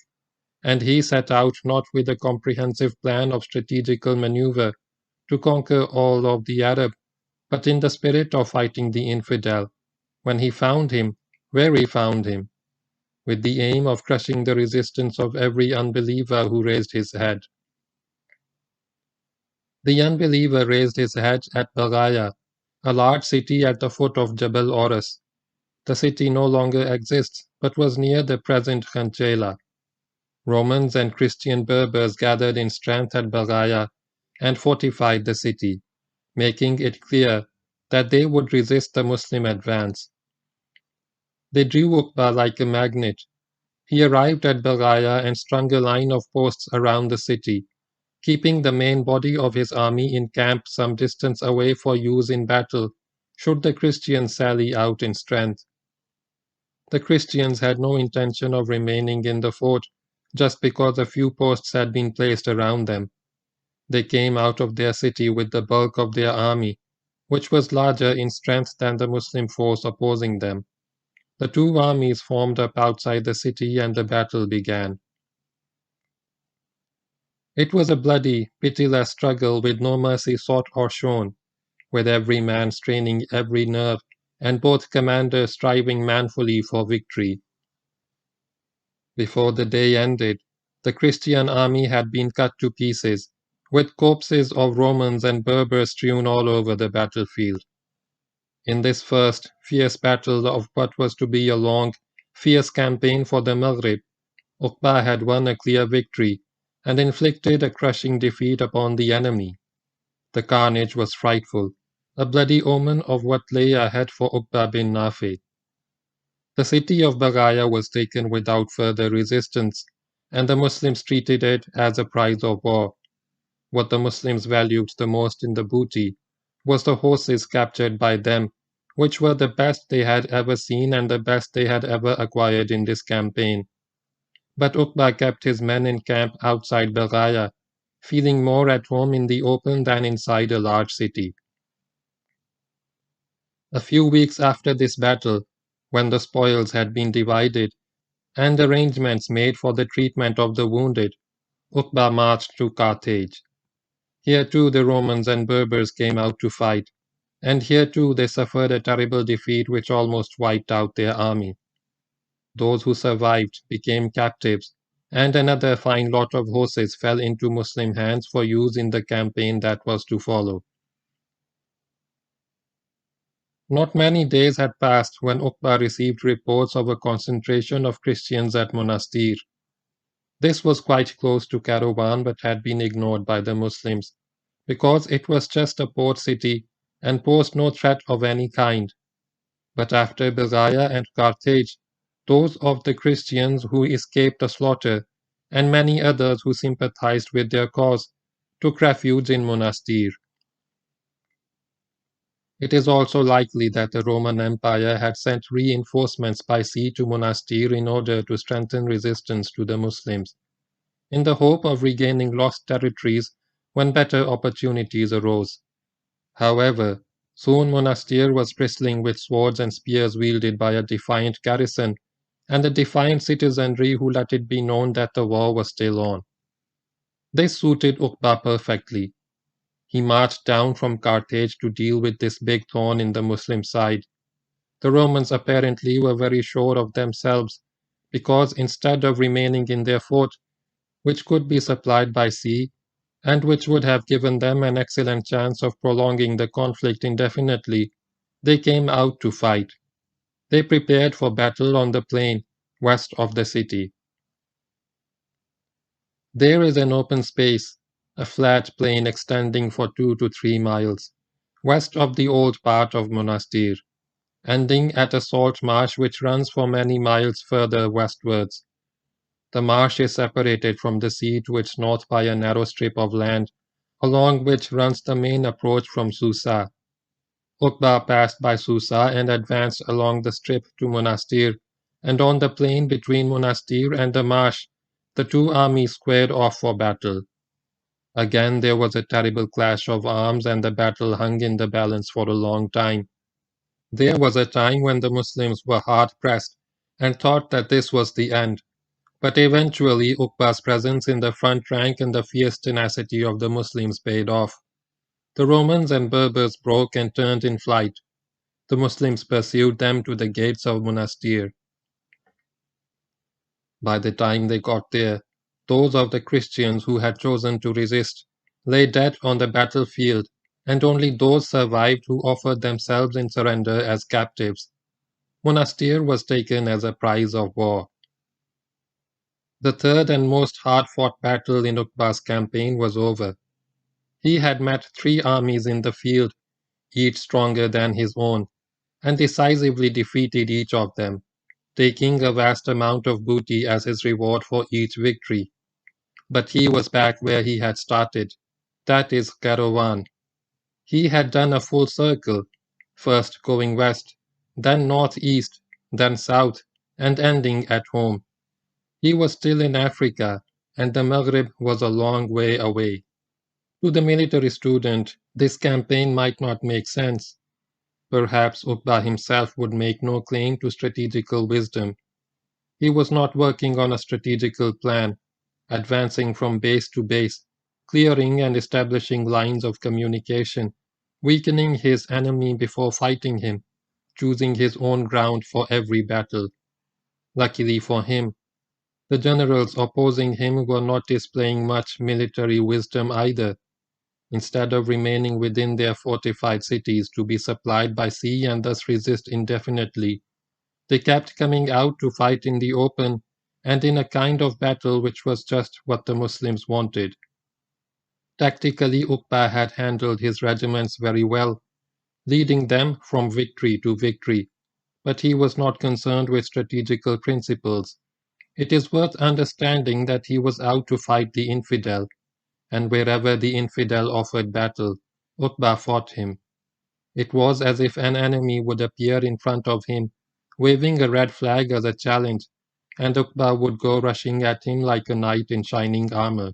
S1: and he set out not with a comprehensive plan of strategical maneuver to conquer all of the Arab, but in the spirit of fighting the infidel, when he found him, where he found him, with the aim of crushing the resistance of every unbeliever who raised his head. The unbeliever raised his head at Bagaya, a large city at the foot of Jabal Orus. The city no longer exists, but was near the present Khanchela. Romans and Christian Berbers gathered in strength at Bagaya and fortified the city, making it clear that they would resist the Muslim advance. They drew Uqba like a magnet. He arrived at Bagaya and strung a line of posts around the city, keeping the main body of his army in camp some distance away for use in battle, should the Christians sally out in strength. The Christians had no intention of remaining in the fort just because a few posts had been placed around them. They came out of their city with the bulk of their army, which was larger in strength than the Muslim force opposing them. The two armies formed up outside the city and the battle began. It was a bloody, pitiless struggle with no mercy sought or shown, with every man straining every nerve and both commanders striving manfully for victory. Before the day ended, the Christian army had been cut to pieces, with corpses of Romans and Berbers strewn all over the battlefield. In this first, fierce battle of what was to be a long, fierce campaign for the Maghrib, Uqba had won a clear victory and inflicted a crushing defeat upon the enemy. The carnage was frightful, a bloody omen of what lay ahead for uqbabinnafe. The city of Bagaya was taken without further resistance, and the Muslims treated it as a prize of war. What the Muslims valued the most in the booty was the horses captured by them, which were the best they had ever seen and the best they had ever acquired in this campaign. But Uqba kept his men in camp outside Bagaya, feeling more at home in the open than inside a large city. A few weeks after this battle, when the spoils had been divided and arrangements made for the treatment of the wounded, Uqba marched to Carthage. Here too the Romans and Berbers came out to fight, and here too they suffered a terrible defeat which almost wiped out their army. Those who survived became captives, and another fine lot of horses fell into Muslim hands for use in the campaign that was to follow. Not many days had passed when Uqba received reports of a concentration of Christians at Monastir. This was quite close to Kairouan but had been ignored by the Muslims, because it was just a port city and posed no threat of any kind. But after Bagaya and Carthage, those of the Christians who escaped the slaughter, and many others who sympathized with their cause, took refuge in Monastir. It is also likely that the Roman Empire had sent reinforcements by sea to Monastir in order to strengthen resistance to the Muslims, in the hope of regaining lost territories when better opportunities arose. However, soon Monastir was bristling with swords and spears wielded by a defiant garrison and a defiant citizenry who let it be known that the war was still on. They suited Uqba perfectly. He marched down from Carthage to deal with this big thorn in the Muslim side. The Romans apparently were very sure of themselves, because instead of remaining in their fort, which could be supplied by sea, and which would have given them an excellent chance of prolonging the conflict indefinitely, they came out to fight. They prepared for battle on the plain west of the city. There is an open space, a flat plain extending for 2 to 3 miles, west of the old part of Monastir, ending at a salt marsh which runs for many miles further westwards. The marsh is separated from the sea to its north by a narrow strip of land, along which runs the main approach from Susa. Uqba passed by Susa and advanced along the strip to Monastir, and on the plain between Monastir and the marsh, the two armies squared off for battle. Again there was a terrible clash of arms, and the battle hung in the balance for a long time. There was a time when the Muslims were hard pressed and thought that this was the end. But eventually Uqba's presence in the front rank and the fierce tenacity of the Muslims paid off. The Romans and Berbers broke and turned in flight. The Muslims pursued them to the gates of Monastir. By the time they got there, those of the Christians who had chosen to resist lay dead on the battlefield, and only those survived who offered themselves in surrender as captives. Monastir was taken as a prize of war. The third and most hard-fought battle in Uqba's campaign was over. He had met 3 armies in the field, each stronger than his own, and decisively defeated each of them, taking a vast amount of booty as his reward for each victory. But he was back where he had started, that is Kairouan. He had done a full circle, first going west, then northeast, then south, and ending at home. He was still in Africa, and the Maghreb was a long way away. To the military student, this campaign might not make sense. Perhaps Uqba himself would make no claim to strategical wisdom. He was not working on a strategical plan, advancing from base to base, clearing and establishing lines of communication, weakening his enemy before fighting him, choosing his own ground for every battle. Luckily for him, the generals opposing him were not displaying much military wisdom either. Instead of remaining within their fortified cities to be supplied by sea and thus resist indefinitely, they kept coming out to fight in the open and in a kind of battle which was just what the Muslims wanted. Tactically, Uqba had handled his regiments very well, leading them from victory to victory, but he was not concerned with strategical principles. It is worth understanding that he was out to fight the infidel, and wherever the infidel offered battle, Uqba fought him. It was as if an enemy would appear in front of him, waving a red flag as a challenge, and Uqba would go rushing at him like a knight in shining armor.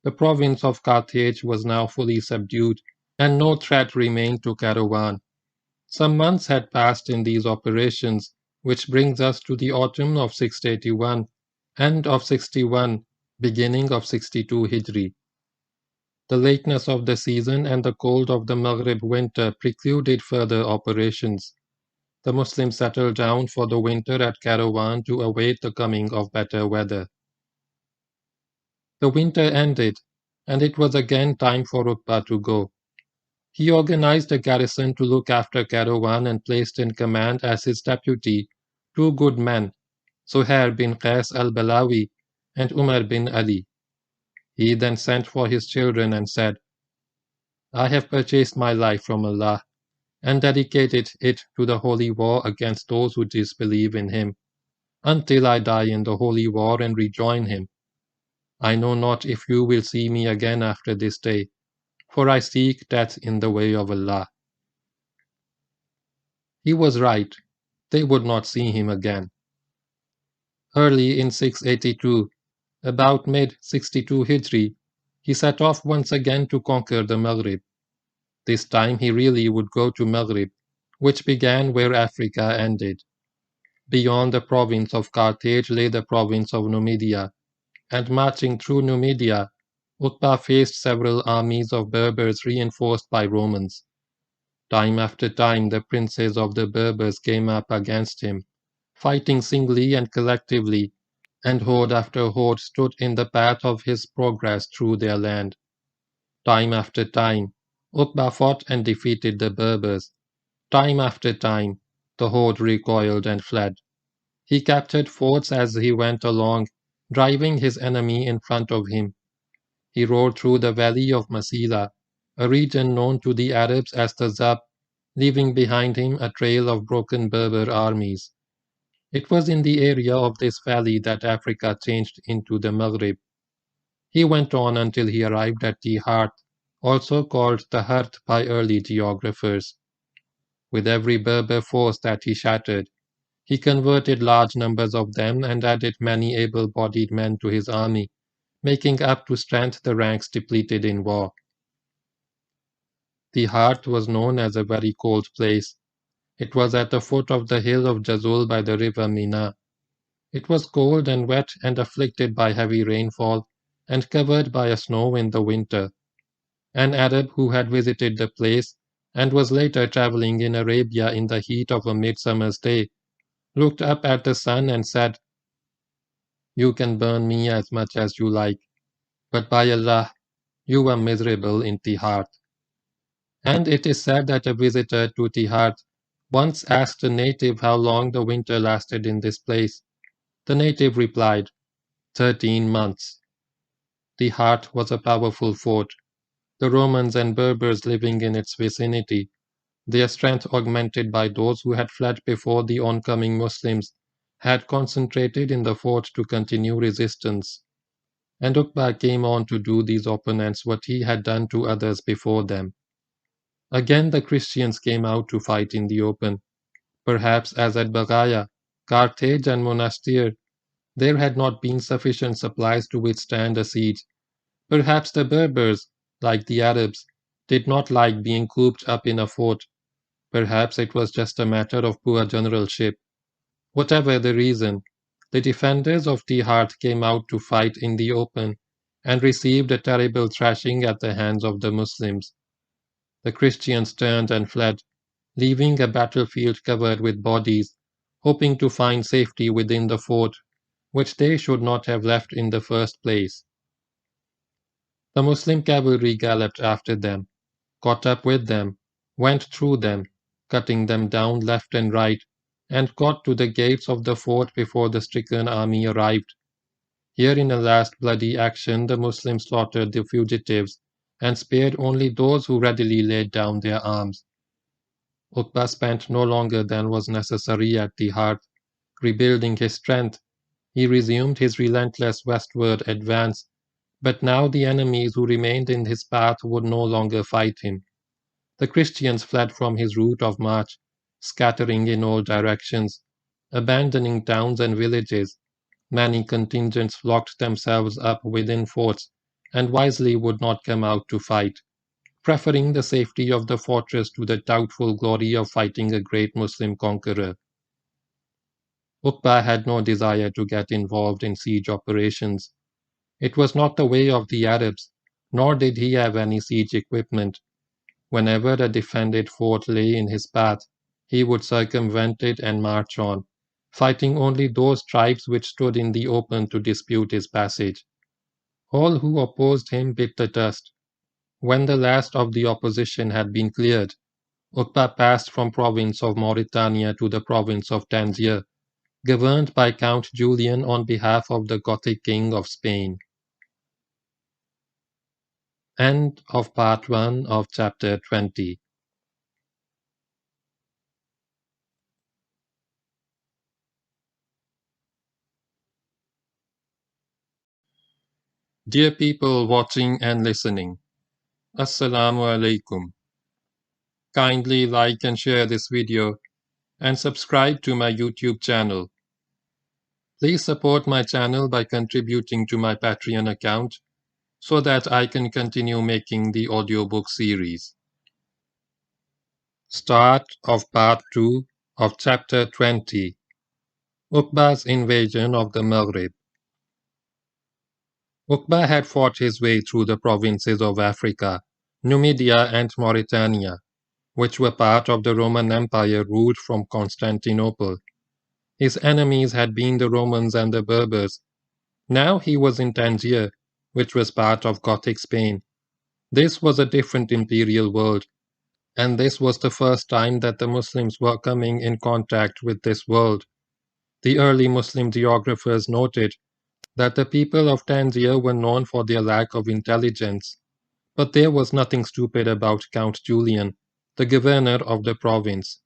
S1: The province of Carthage was now fully subdued, and no threat remained to Kairouan. Some months had passed in these operations, which brings us to the autumn of 681, end of 61, beginning of 62 Hijri. The lateness of the season and the cold of the Maghreb winter precluded further operations. The Muslims settled down for the winter at Kairouan to await the coming of better weather. The winter ended, and it was again time for Uqba to go. He organized a garrison to look after Kairouan and placed in command as his deputy 2 good men, Zuhair bin Qais al-Balawi and Umar bin Ali. He then sent for his children and said, "I have purchased my life from Allah and dedicated it to the holy war against those who disbelieve in Him, until I die in the holy war and rejoin Him. I know not if you will see me again after this day, for I seek death in the way of Allah." He was right. They would not see him again. Early in 682, about mid-62 Hijri, he set off once again to conquer the Maghreb. This time he really would go to Maghreb, which began where Africa ended. Beyond the province of Carthage lay the province of Numidia. and marching through Numidia, Uqba faced several armies of Berbers reinforced by Romans. Time after time, the princes of the Berbers came up against him, fighting singly and collectively, and horde after horde stood in the path of his progress through their land. Time after time, Uqba fought and defeated the Berbers. Time after time, the horde recoiled and fled. He captured forts as he went along, driving his enemy in front of him. He rode through the valley of Masila, a region known to the Arabs as the Zab, leaving behind him a trail of broken Berber armies. It was in the area of this valley that Africa changed into the Maghreb. He went on until he arrived at the Heart, also called the Heart by early geographers. With every Berber force that he shattered, he converted large numbers of them and added many able-bodied men to his army, making up to strength the ranks depleted in war. The Heart was known as a very cold place. It was at the foot of the hill of Jazul by the river Mina. It was cold and wet and afflicted by heavy rainfall and covered by a snow in the winter. An Arab who had visited the place and was later traveling in Arabia in the heat of a midsummer's day looked up at the sun and said, "You can burn me as much as you like, but by Allah, you are miserable in Tihart." And it is said that a visitor to Tihart once asked a native how long the winter lasted in this place. The native replied, 13 months. Tihart was a powerful fort. The Romans and Berbers living in its vicinity, their strength augmented by those who had fled before the oncoming Muslims, had concentrated in the fort to continue resistance. And Uqba came on to do these opponents what he had done to others before them. Again the Christians came out to fight in the open. Perhaps as at Bagaya, Carthage and Monastir, there had not been sufficient supplies to withstand a siege. Perhaps the Berbers, like the Arabs, did not like being cooped up in a fort. Perhaps it was just a matter of poor generalship. Whatever the reason, the defenders of Tihart came out to fight in the open and received a terrible thrashing at the hands of the Muslims. The Christians turned and fled, leaving a battlefield covered with bodies, hoping to find safety within the fort, which they should not have left in the first place. The Muslim cavalry galloped after them, caught up with them, went through them, cutting them down left and right, and got to the gates of the fort before the stricken army arrived. Here in a last bloody action the Muslims slaughtered the fugitives and spared only those who readily laid down their arms. Uqba spent no longer than was necessary at the Heart, rebuilding his strength. He resumed his relentless westward advance, but now the enemies who remained in his path would no longer fight him. The Christians fled from his route of march, scattering in all directions, abandoning towns and villages. Many contingents locked themselves up within forts and wisely would not come out to fight, preferring the safety of the fortress to the doubtful glory of fighting a great Muslim conqueror. Uqba had no desire to get involved in siege operations. It was not the way of the Arabs, nor did he have any siege equipment. Whenever a defended fort lay in his path, he would circumvent it and march on, fighting only those tribes which stood in the open to dispute his passage. All who opposed him bit the dust. When the last of the opposition had been cleared, Uqba passed from province of Mauritania to the province of Tangier, governed by Count Julian on behalf of the Gothic king of Spain. End of part 1 of chapter 20. Dear people watching and listening, Assalamu alaikum. Kindly like and share this video and subscribe to my YouTube channel. Please support my channel by contributing to my Patreon account so that I can continue making the audiobook series. Start of part 2 of chapter 20. Uqba's invasion of the Maghreb. Uqba had fought his way through the provinces of Africa, Numidia and Mauritania, which were part of the Roman Empire ruled from Constantinople. His enemies had been the Romans and the Berbers. Now he was in Tangier, which was part of Gothic Spain. This was a different imperial world, and this was the first time that the Muslims were coming in contact with this world. The early Muslim geographers noted that the people of Tangier were known for their lack of intelligence, but there was nothing stupid about Count Julian, the governor of the province.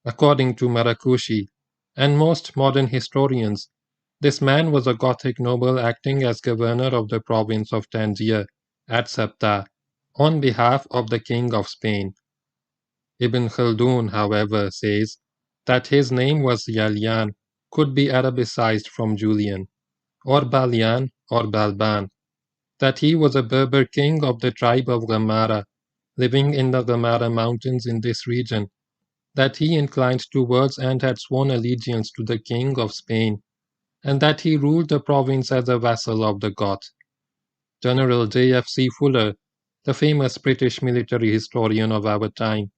S1: According to Marrakushi and most modern historians, this man was a Gothic noble acting as governor of the province of Tangier at Sabta on behalf of the King of Spain. Ibn Khaldun, however, says that his name was Yalian, could be Arabicized from Julian, or Balian or Balban, that he was a Berber king of the tribe of Ghamara, living in the Ghamara mountains in this region, that he inclined towards and had sworn allegiance to the king of Spain, and that he ruled the province as a vassal of the Goth. General J.F.C. Fuller, the famous British military historian of our time,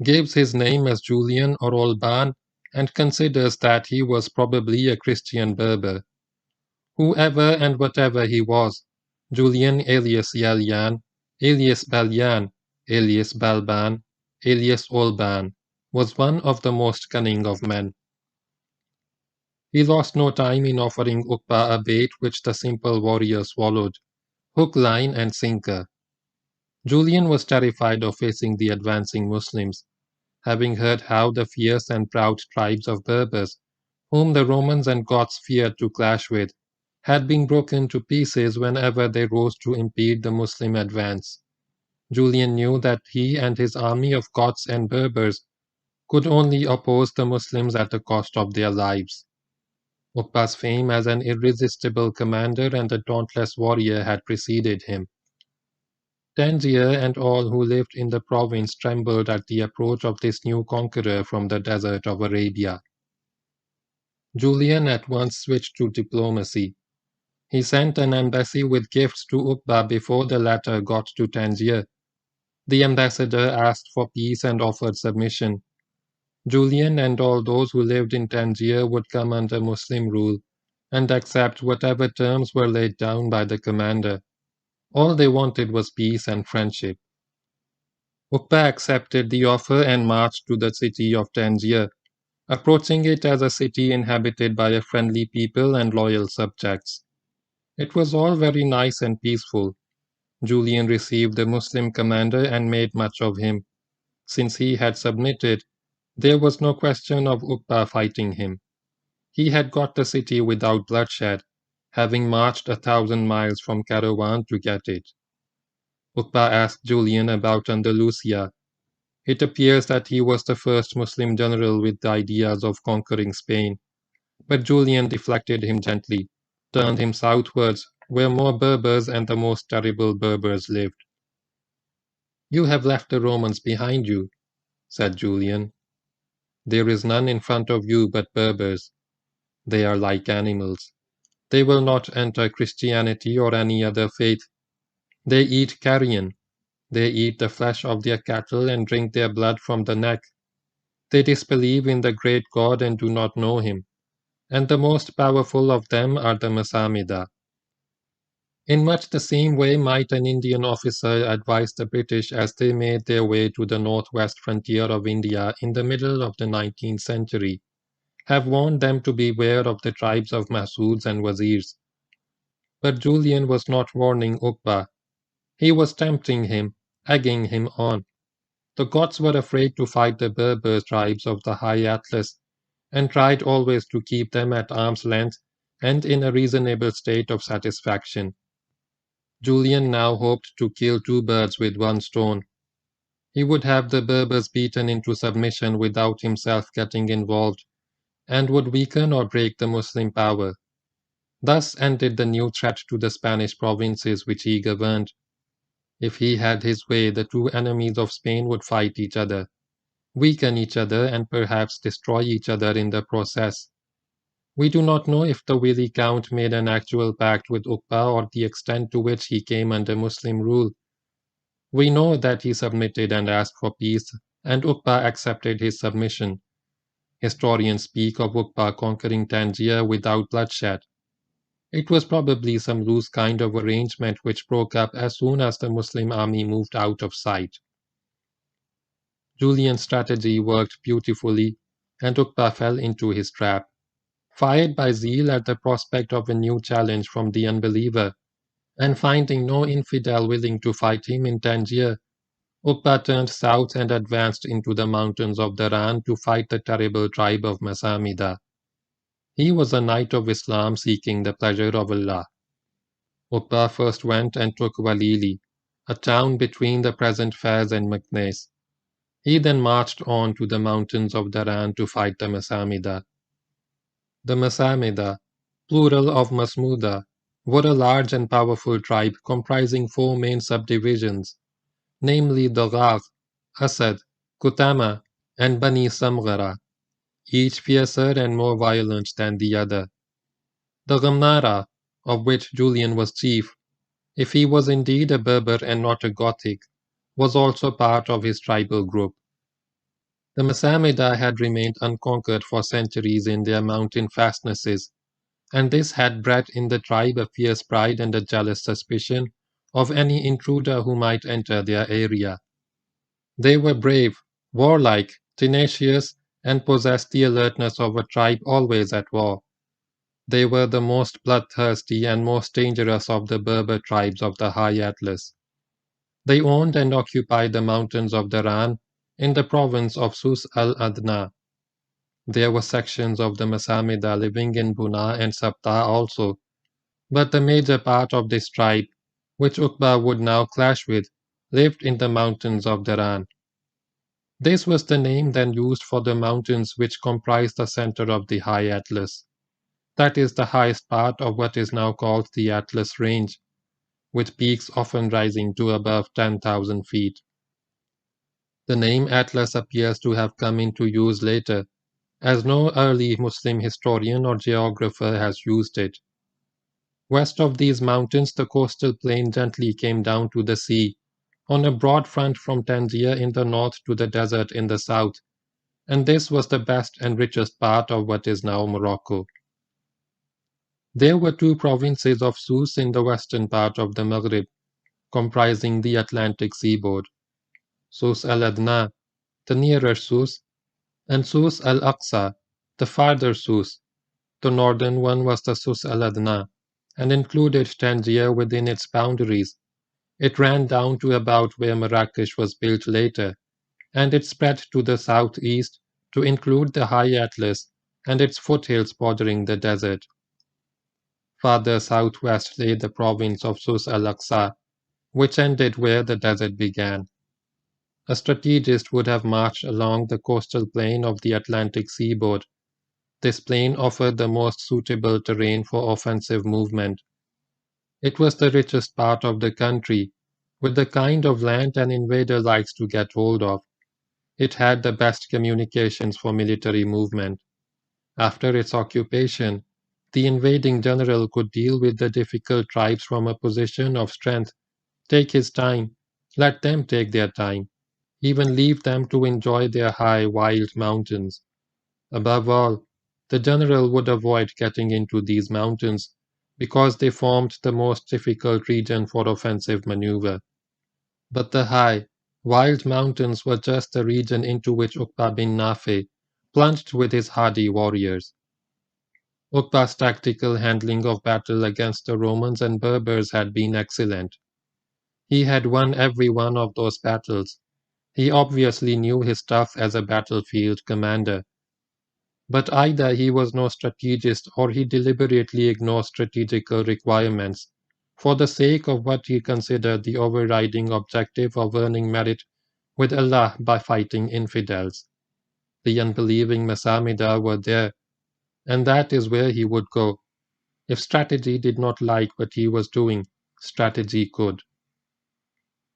S1: gives his name as Julian or Olban and considers that he was probably a Christian Berber. Whoever and whatever he was, Julian alias Yalian, alias Balian, alias Balban, alias Olban, was one of the most cunning of men. He lost no time in offering Uqba a bait which the simple warrior swallowed, hook, line, and sinker. Julian was terrified of facing the advancing Muslims, having heard how the fierce and proud tribes of Berbers, whom the Romans and Goths feared to clash with, had been broken to pieces whenever they rose to impede the Muslim advance. Julian knew that he and his army of Goths and Berbers could only oppose the Muslims at the cost of their lives. Uqba's fame as an irresistible commander and a dauntless warrior had preceded him. Tangier and all who lived in the province trembled at the approach of this new conqueror from the desert of Arabia. Julian at once switched to diplomacy. He sent an embassy with gifts to Uqba before the latter got to Tangier. The ambassador asked for peace and offered submission. Julian and all those who lived in Tangier would come under Muslim rule and accept whatever terms were laid down by the commander. All they wanted was peace and friendship. Uqba accepted the offer and marched to the city of Tangier, approaching it as a city inhabited by a friendly people and loyal subjects. It was all very nice and peaceful. Julian received the Muslim commander and made much of him. Since he had submitted, there was no question of Uqba fighting him. He had got the city without bloodshed, having marched 1,000 miles from Caravan to get it. Uqba asked Julian about Andalusia. It appears that he was the first Muslim general with the ideas of conquering Spain, but Julian deflected him gently, turned him southwards, where more Berbers and the most terrible Berbers lived. "You have left the Romans behind you," said Julian. "There is none in front of you but Berbers. They are like animals. They will not enter Christianity or any other faith. They eat carrion. They eat the flesh of their cattle and drink their blood from the neck. They disbelieve in the great God and do not know him. And the most powerful of them are the Masamida." In much the same way might an Indian officer advise the British as they made their way to the northwest frontier of India in the middle of the 19th century, have warned them to beware of the tribes of Mahsuds and Wazirs. But Julian was not warning Uqba. He was tempting him, egging him on. The Goths were afraid to fight the Berber tribes of the High Atlas, and tried always to keep them at arm's length and in a reasonable state of satisfaction. Julian now hoped to kill two birds with one stone. He would have the Berbers beaten into submission without himself getting involved, and would weaken or break the Muslim power. Thus ended the new threat to the Spanish provinces which he governed. If he had his way, the two enemies of Spain would fight each other, weaken each other, and perhaps destroy each other in the process. We do not know if the wily count made an actual pact with Uqba or the extent to which he came under Muslim rule. We know that he submitted and asked for peace, and Uqba accepted his submission. Historians speak of Uqba conquering Tangier without bloodshed. It was probably some loose kind of arrangement which broke up as soon as the Muslim army moved out of sight. Julian's strategy worked beautifully, and Uqba fell into his trap. Fired by zeal at the prospect of a new challenge from the unbeliever, and finding no infidel willing to fight him in Tangier, Uqba turned south and advanced into the mountains of Daran to fight the terrible tribe of Masamida. He was a knight of Islam seeking the pleasure of Allah. Uqba first went and took Walili, a town between the present Fez and Meknes. He then marched on to the mountains of Daran to fight the Masamida. The Masamida, plural of Masmuda, were a large and powerful tribe comprising four main subdivisions, namely the Ghaz, Asad, Kutama, and Bani Samghara, each fiercer and more violent than the other. The Ghamnara, of which Julian was chief, if he was indeed a Berber and not a Gothic, was also part of his tribal group. The Masamida had remained unconquered for centuries in their mountain fastnesses, and this had bred in the tribe a fierce pride and a jealous suspicion of any intruder who might enter their area. They were brave, warlike, tenacious, and possessed the alertness of a tribe always at war. They were the most bloodthirsty and most dangerous of the Berber tribes of the High Atlas. They owned and occupied the mountains of Daran in the province of Sus al-Adna. There were sections of the Masamida living in Buna and Sabta also, but the major part of this tribe, which Uqba would now clash with, lived in the mountains of Daran. This was the name then used for the mountains which comprise the center of the High Atlas. That is the highest part of what is now called the Atlas Range, with peaks often rising to above 10,000 feet. The name Atlas appears to have come into use later, as no early Muslim historian or geographer has used it. West of these mountains, the coastal plain gently came down to the sea, on a broad front from Tangier in the north to the desert in the south, and this was the best and richest part of what is now Morocco. There were two provinces of Sus in the western part of the Maghrib, comprising the Atlantic seaboard, Sus al-Adna, the nearer Sus, and Sus al-Aqsa, the farther Sus. The northern one was the Sus al-Adna, and included Tangier within its boundaries. It ran down to about where Marrakesh was built later, and it spread to the southeast to include the High Atlas and its foothills bordering the desert. Farther southwest lay the province of Sus al-Aqsa, which ended where the desert began. A strategist would have marched along the coastal plain of the Atlantic seaboard. This plain offered the most suitable terrain for offensive movement. It was the richest part of the country, with the kind of land an invader likes to get hold of. It had the best communications for military movement. After its occupation, the invading general could deal with the difficult tribes from a position of strength, take his time, let them take their time, even leave them to enjoy their high, wild mountains. Above all, the general would avoid getting into these mountains because they formed the most difficult region for offensive maneuver. But the high, wild mountains were just the region into which uqbabinnafe plunged with his hardy warriors. Uqba's tactical handling of battle against the Romans and Berbers had been excellent. He had won every one of those battles. He obviously knew his stuff as a battlefield commander. But either he was no strategist or he deliberately ignored strategical requirements for the sake of what he considered the overriding objective of earning merit with Allah by fighting infidels. The unbelieving Masamida were there, and that is where he would go. If strategy did not like what he was doing, strategy could.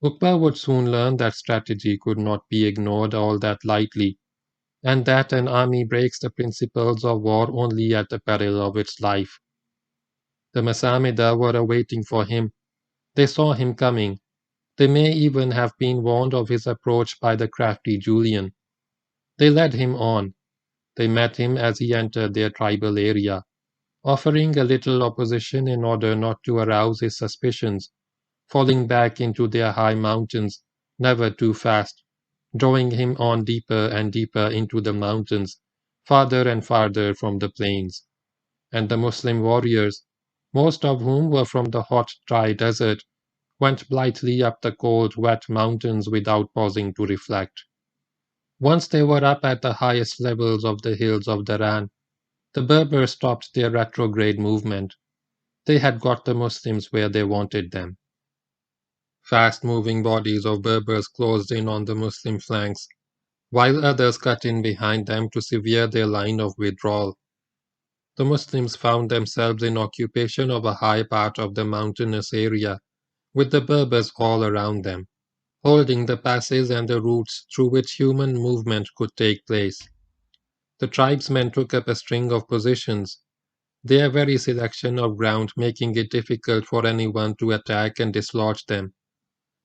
S1: Uqba would soon learn that strategy could not be ignored all that lightly. and that an army breaks the principles of war only at the peril of its life. The Masamida were awaiting for him. They saw him coming. They may even have been warned of his approach by the crafty Julian. They led him on. They met him as he entered their tribal area, offering a little opposition in order not to arouse his suspicions, falling back into their high mountains, never too fast, drawing him on deeper and deeper into the mountains, farther and farther from the plains. And the Muslim warriors, most of whom were from the hot, dry desert, went blithely up the cold, wet mountains without pausing to reflect. Once they were up at the highest levels of the hills of Daran, the Berbers stopped their retrograde movement. They had got the Muslims where they wanted them. Fast-moving bodies of Berbers closed in on the Muslim flanks, while others cut in behind them to sever their line of withdrawal. The Muslims found themselves in occupation of a high part of the mountainous area, with the Berbers all around them, holding the passes and the routes through which human movement could take place. The tribesmen took up a string of positions, their very selection of ground making it difficult for anyone to attack and dislodge them.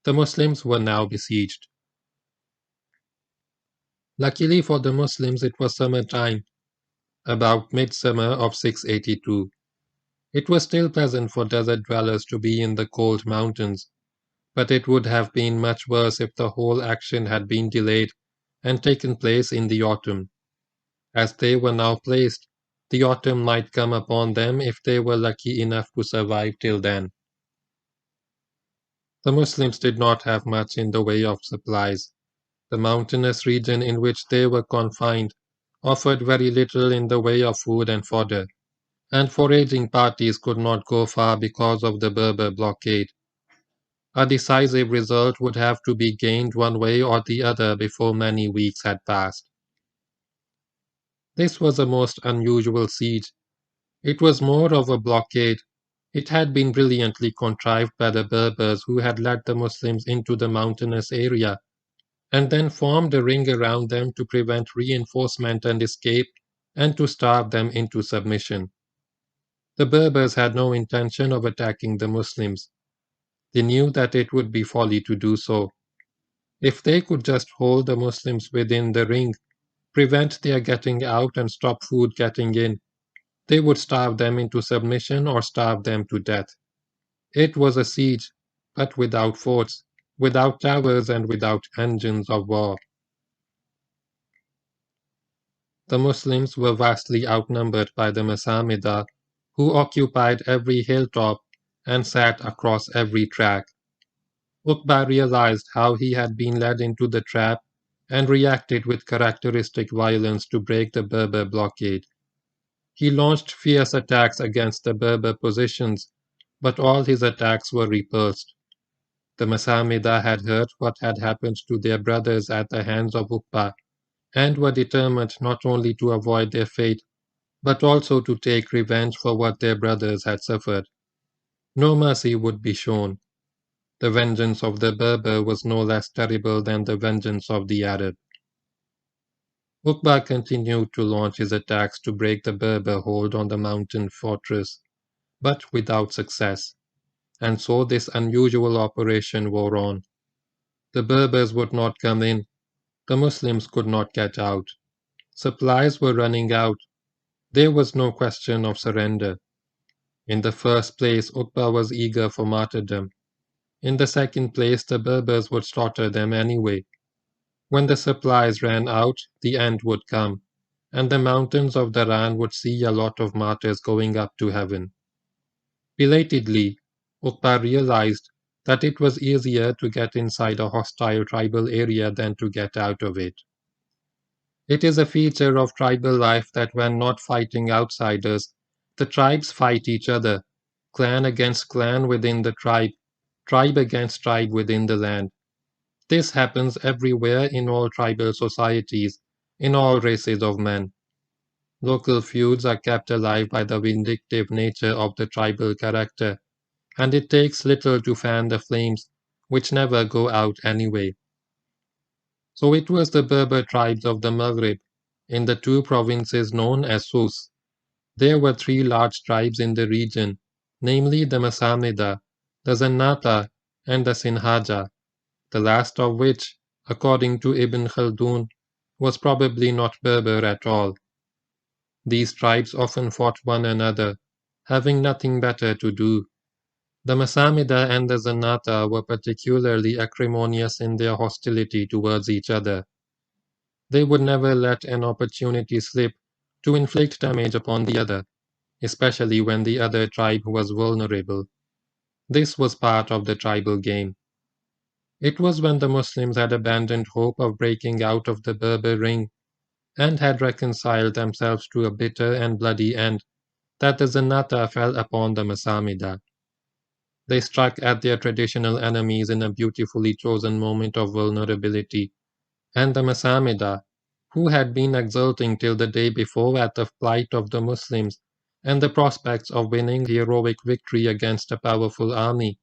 S1: The Muslims were now besieged. Luckily for the Muslims, it was summer time, about midsummer of 682. It was still pleasant for desert dwellers to be in the cold mountains, but it would have been much worse if the whole action had been delayed and taken place in the autumn. As they were now placed, the autumn might come upon them if they were lucky enough to survive till then. The Muslims did not have much in the way of supplies. The mountainous region in which they were confined offered very little in the way of food and fodder, and foraging parties could not go far because of the Berber blockade. A decisive result would have to be gained one way or the other before many weeks had passed. This was a most unusual siege. It was more of a blockade. It had been brilliantly contrived by the Berbers who had led the Muslims into the mountainous area, and then formed a ring around them to prevent reinforcement and escape, and to starve them into submission. The Berbers had no intention of attacking the Muslims. They knew that it would be folly to do so. If they could just hold the Muslims within the ring, prevent their getting out and stop food getting in, they would starve them into submission or starve them to death. It was a siege, but without forts, without towers and without engines of war. The Muslims were vastly outnumbered by the Masamida, who occupied every hilltop and sat across every track. Uqba realized how he had been led into the trap and reacted with characteristic violence to break the Berber blockade. He launched fierce attacks against the Berber positions, but all his attacks were repulsed. The Masamida had heard what had happened to their brothers at the hands of Uqba, and were determined not only to avoid their fate, but also to take revenge for what their brothers had suffered. No mercy would be shown. The vengeance of the Berber was no less terrible than the vengeance of the Arab. Uqba continued to launch his attacks to break the Berber hold on the mountain fortress, but without success, and so this unusual operation wore on. The Berbers would not come in, the Muslims could not get out. Supplies were running out. There was no question of surrender. In the first place, Uqba was eager for martyrdom. In the second place, the Berbers would slaughter them anyway. When the supplies ran out, the end would come, and the mountains of Daran would see a lot of martyrs going up to heaven. Belatedly, Uqba realized that it was easier to get inside a hostile tribal area than to get out of it. It is a feature of tribal life that when not fighting outsiders, the tribes fight each other, clan against clan within the tribe, tribe against tribe within the land. This happens everywhere in all tribal societies, in all races of men. Local feuds are kept alive by the vindictive nature of the tribal character, and it takes little to fan the flames, which never go out anyway. So it was the Berber tribes of the Maghreb, in the two provinces known as Sus. There were three large tribes in the region, namely the Masamida, the Zannata, and the Sinhaja, the last of which, according to Ibn Khaldun, was probably not Berber at all. These tribes often fought one another, having nothing better to do. The Masamida and the Zannata were particularly acrimonious in their hostility towards each other. They would never let an opportunity slip to inflict damage upon the other, especially when the other tribe was vulnerable. This was part of the tribal game. It was when the Muslims had abandoned hope of breaking out of the Berber ring and had reconciled themselves to a bitter and bloody end that the Zannata fell upon the Masamida. They struck at their traditional enemies in a beautifully chosen moment of vulnerability, and the Masamida, who had been exulting till the day before at the plight of the Muslims and the prospects of winning heroic victory against a powerful army,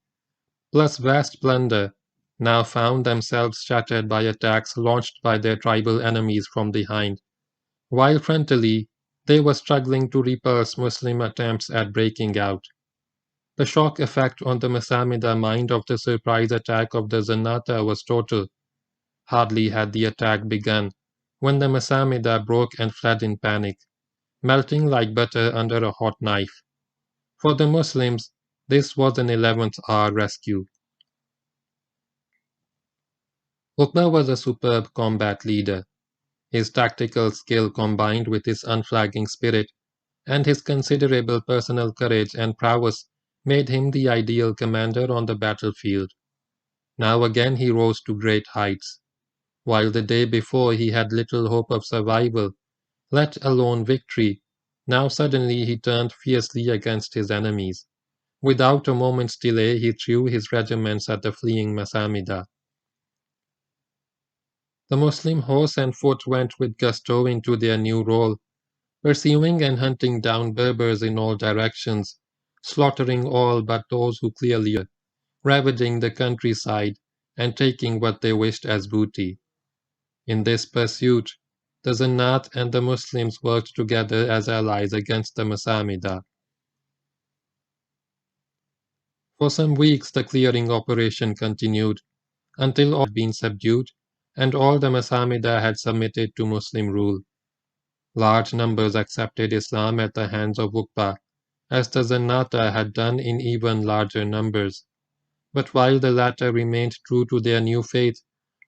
S1: plus vast plunder, now found themselves shattered by attacks launched by their tribal enemies from behind, while frontally they were struggling to repulse Muslim attempts at breaking out. The shock effect on the Masamida mind of the surprise attack of the Zannata was total. Hardly had the attack begun when the Masamida broke and fled in panic, melting like butter under a hot knife. For the Muslims, this was an 11th hour rescue. Uqba was a superb combat leader. His tactical skill combined with his unflagging spirit and his considerable personal courage and prowess made him the ideal commander on the battlefield. Now again he rose to great heights. While the day before he had little hope of survival, let alone victory, now suddenly he turned fiercely against his enemies. Without a moment's delay he threw his regiments at the fleeing Masamida. The Muslim horse and foot went with gusto into their new role, pursuing and hunting down Berbers in all directions, slaughtering all but those who clearly ravaging the countryside and taking what they wished as booty. In this pursuit, the Zannat and the Muslims worked together as allies against the Masamida. For some weeks the clearing operation continued, until all had been subdued and all the Masamida had submitted to Muslim rule. Large numbers accepted Islam at the hands of Uqba, as the Zannata had done in even larger numbers. But while the latter remained true to their new faith,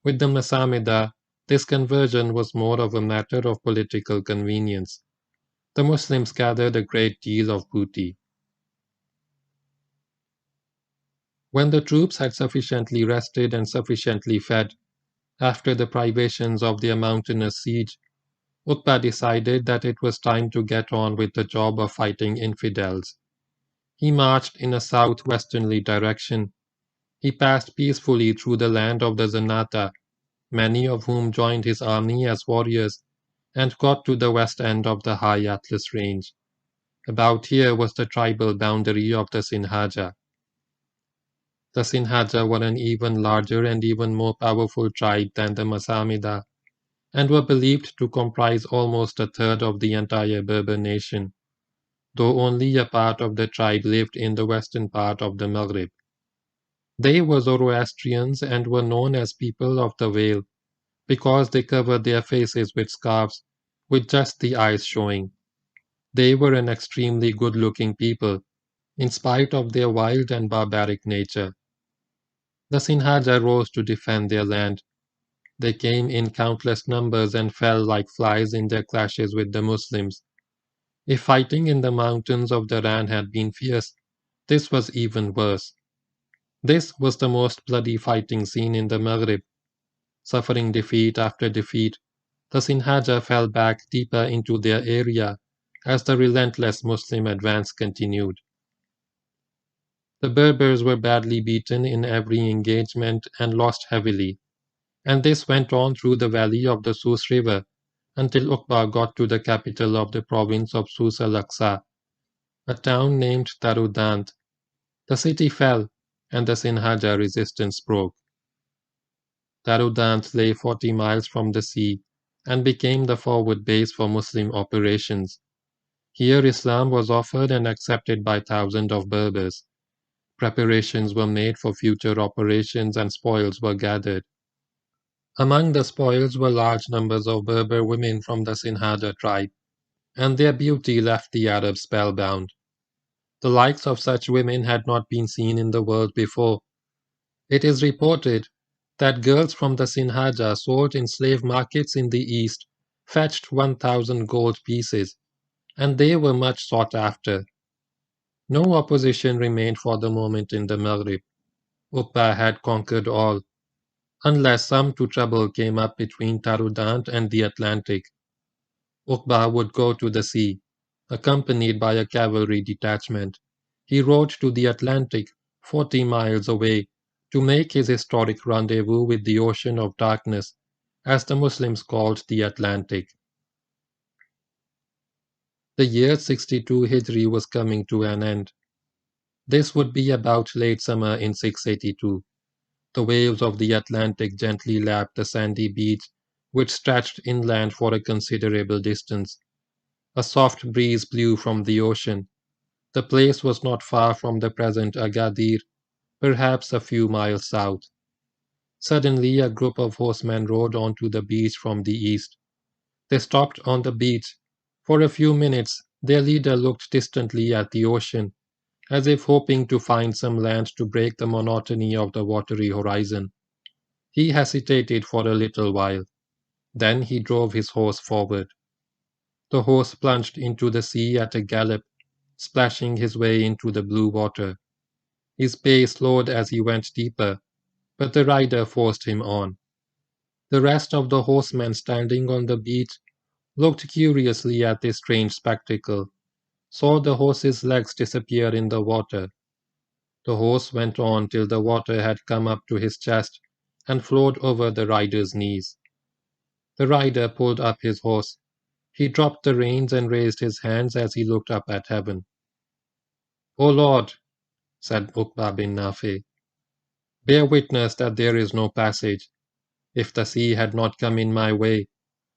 S1: with the Masamida, this conversion was more of a matter of political convenience. The Muslims gathered a great deal of booty. When the troops had sufficiently rested and sufficiently fed, after the privations of their mountainous siege, Uqba decided that it was time to get on with the job of fighting infidels. He marched in a southwesterly direction. He passed peacefully through the land of the Zannata, many of whom joined his army as warriors, and got to the west end of the high Atlas range. About here was the tribal boundary of the Sinhaja. The Sinhaja were an even larger and even more powerful tribe than the Masamida, and were believed to comprise almost a third of the entire Berber nation, though only a part of the tribe lived in the western part of the Maghrib. They were Zoroastrians and were known as people of the veil, because they covered their faces with scarves, with just the eyes showing. They were an extremely good-looking people, in spite of their wild and barbaric nature. The Sinhaja rose to defend their land. They came in countless numbers and fell like flies in their clashes with the Muslims. If fighting in the mountains of the Ran had been fierce, this was even worse. This was the most bloody fighting scene in the Maghrib. Suffering defeat after defeat, the Sinhaja fell back deeper into their area as the relentless Muslim advance continued. The Berbers were badly beaten in every engagement and lost heavily, and this went on through the valley of the Sus River until Uqba got to the capital of the province of Sus al-Aqsa, a town named Tarudant. The city fell, and the Sinhaja resistance broke. Tarudant lay 40 miles from the sea, and became the forward base for Muslim operations. Here Islam was offered and accepted by thousands of Berbers. Preparations were made for future operations and spoils were gathered. Among the spoils were large numbers of Berber women from the Sinhada tribe, and their beauty left the Arabs spellbound. The likes of such women had not been seen in the world before. It is reported that girls from the Sinhaja sold in slave markets in the east fetched 1,000 gold pieces, and they were much sought after. No opposition remained for the moment in the Maghrib. Uqba had conquered all, unless some to trouble came up between Tarudant and the Atlantic. Uqba would go to the sea, accompanied by a cavalry detachment. He rode to the Atlantic, 40 miles away, to make his historic rendezvous with the Ocean of Darkness, as the Muslims called the Atlantic. The year 62 Hijri was coming to an end. This would be about late summer in 682. The waves of the Atlantic gently lapped the sandy beach, which stretched inland for a considerable distance. A soft breeze blew from the ocean. The place was not far from the present Agadir, perhaps a few miles south. Suddenly, a group of horsemen rode onto the beach from the east. They stopped on the beach. For a few minutes, their leader looked distantly at the ocean, as if hoping to find some land to break the monotony of the watery horizon. He hesitated for a little while. Then he drove his horse forward. The horse plunged into the sea at a gallop, splashing his way into the blue water. His pace slowed as he went deeper, but the rider forced him on. The rest of the horsemen standing on the beach looked curiously at this strange spectacle, saw the horse's legs disappear in the water. The horse went on till the water had come up to his chest and flowed over the rider's knees. The rider pulled up his horse. He dropped the reins and raised his hands as he looked up at heaven. "O Lord," said uqbabinnafe, "bear witness that there is no passage. If the sea had not come in my way,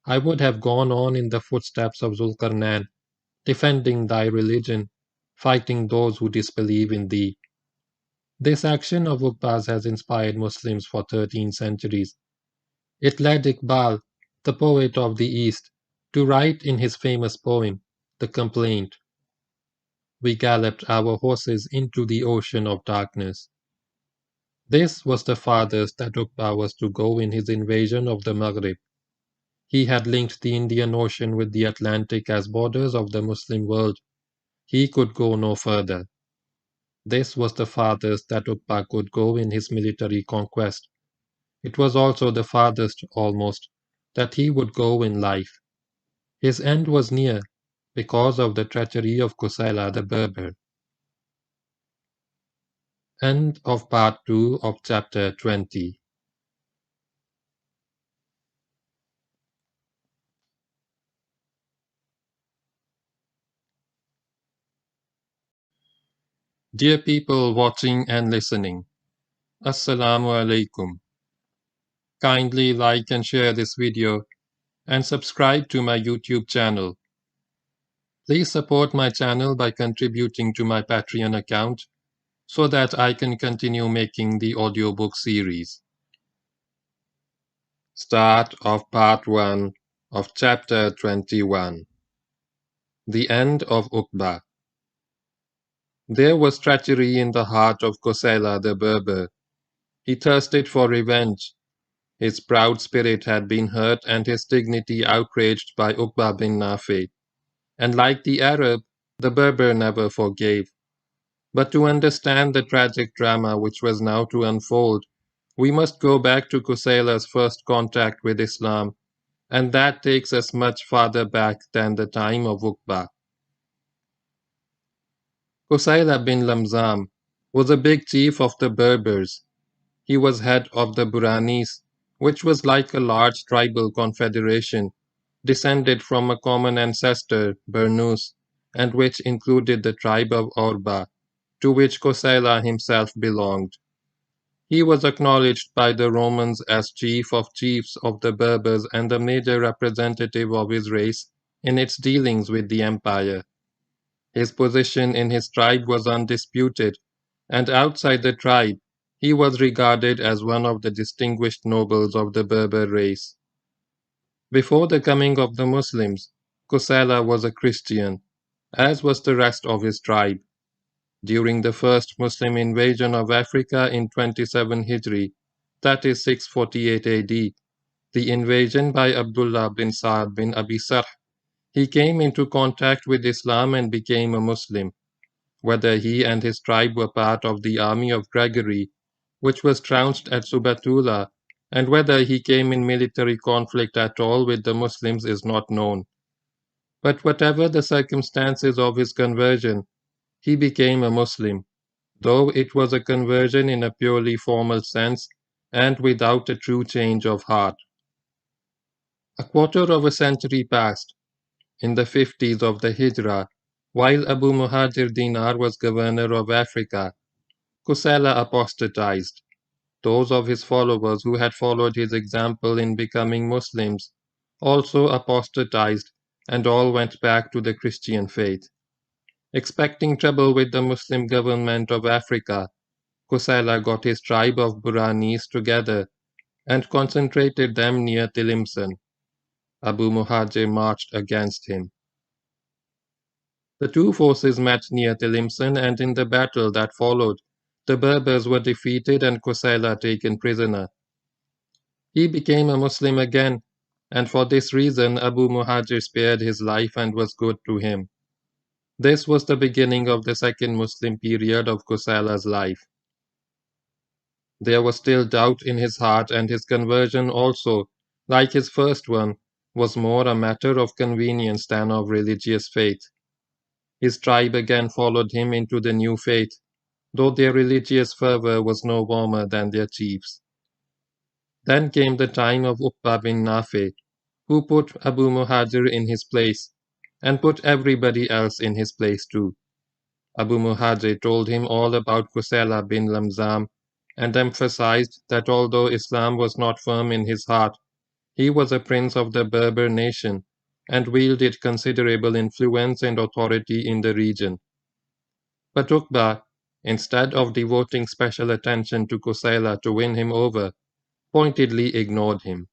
S1: I would have gone on in the footsteps of Zulkarnain, defending thy religion, fighting those who disbelieve in thee." This action of Uqba's has inspired Muslims for 13 centuries. It led Iqbal, the poet of the East, to write in his famous poem, The Complaint, "We galloped our horses into the ocean of darkness." This was the farthest that Uqba was to go in his invasion of the Maghrib. He had linked the Indian Ocean with the Atlantic as borders of the Muslim world. He could go no further. This was the farthest that Uqba could go in his military conquest. It was also the farthest, almost, that he would go in life. His end was near, because of the treachery of Kusaila the Berber. End of part 2 of chapter 20. Dear people watching and listening, Assalamu alaikum. Kindly like and share this video and subscribe to my YouTube channel. Please support my channel by contributing to my Patreon account so that I can continue making the audiobook series. Start of part 1 of chapter 21. The end of Uqba. There was treachery in the heart of Kosaila the Berber. He thirsted for revenge. His proud spirit had been hurt and his dignity outraged by uqbabinnafe. And like the Arab, the Berber never forgave. But to understand the tragic drama which was now to unfold, we must go back to Kusaila's first contact with Islam, and that takes us much farther back than the time of Uqba. Kusaila bin Lamzam was a big chief of the Berbers. He was head of the Buranis, which was like a large tribal confederation, descended from a common ancestor, Bernus, and which included the tribe of Orba, to which Kosaila himself belonged. He was acknowledged by the Romans as chief of chiefs of the Berbers and a major representative of his race in its dealings with the empire. His position in his tribe was undisputed, and outside the tribe, he was regarded as one of the distinguished nobles of the Berber race. Before the coming of the Muslims, Kosala was a Christian, as was the rest of his tribe. During the first Muslim invasion of Africa in 27 Hijri, that is 648 AD, the invasion by Abdullah bin Sa'd bin Abi Sarh, he came into contact with Islam and became a Muslim. Whether he and his tribe were part of the army of Gregory, which was trounced at Subatula, and whether he came in military conflict at all with the Muslims is not known. But whatever the circumstances of his conversion, he became a Muslim, though it was a conversion in a purely formal sense and without a true change of heart. A quarter of a century passed. In the 50s of the Hijra, while Abu Muhajir Dinar was governor of Africa, Kusala apostatized. Those of his followers who had followed his example in becoming Muslims also apostatized and all went back to the Christian faith. Expecting trouble with the Muslim government of Africa, Kusala got his tribe of Buranis together and concentrated them near Tilimsan. Abu Muhajir marched against him. The two forces met near Tilimsan, and in the battle that followed, the Berbers were defeated and Kusala taken prisoner. He became a Muslim again, and for this reason Abu Muhajir spared his life and was good to him. This was the beginning of the second Muslim period of Kusala's life. There was still doubt in his heart, and his conversion also, like his first one, was more a matter of convenience than of religious faith. His tribe again followed him into the new faith, though their religious fervor was no warmer than their chiefs. Then came the time of uqbabinnafe, who put Abu Muhajir in his place, and put everybody else in his place too. Abu Muhajir told him all about Kusala bin Lamzam, and emphasized that although Islam was not firm in his heart, he was a prince of the Berber nation, and wielded considerable influence and authority in the region. But Uqba, instead of devoting special attention to Kusala to win him over, pointedly ignored him.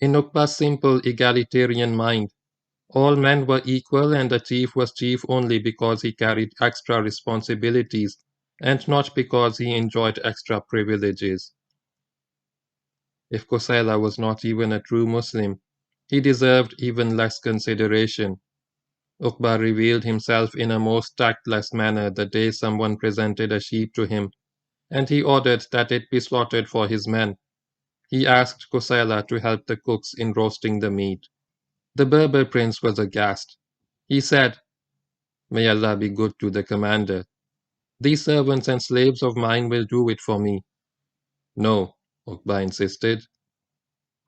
S1: In Uqba's simple egalitarian mind, all men were equal and the chief was chief only because he carried extra responsibilities and not because he enjoyed extra privileges. If Kusala was not even a true Muslim, he deserved even less consideration. Uqba revealed himself in a most tactless manner the day someone presented a sheep to him, and he ordered that it be slaughtered for his men. He asked Kusala to help the cooks in roasting the meat. The Berber prince was aghast. He said, "May Allah be good to the commander. These servants and slaves of mine will do it for me." "No," Uqba insisted.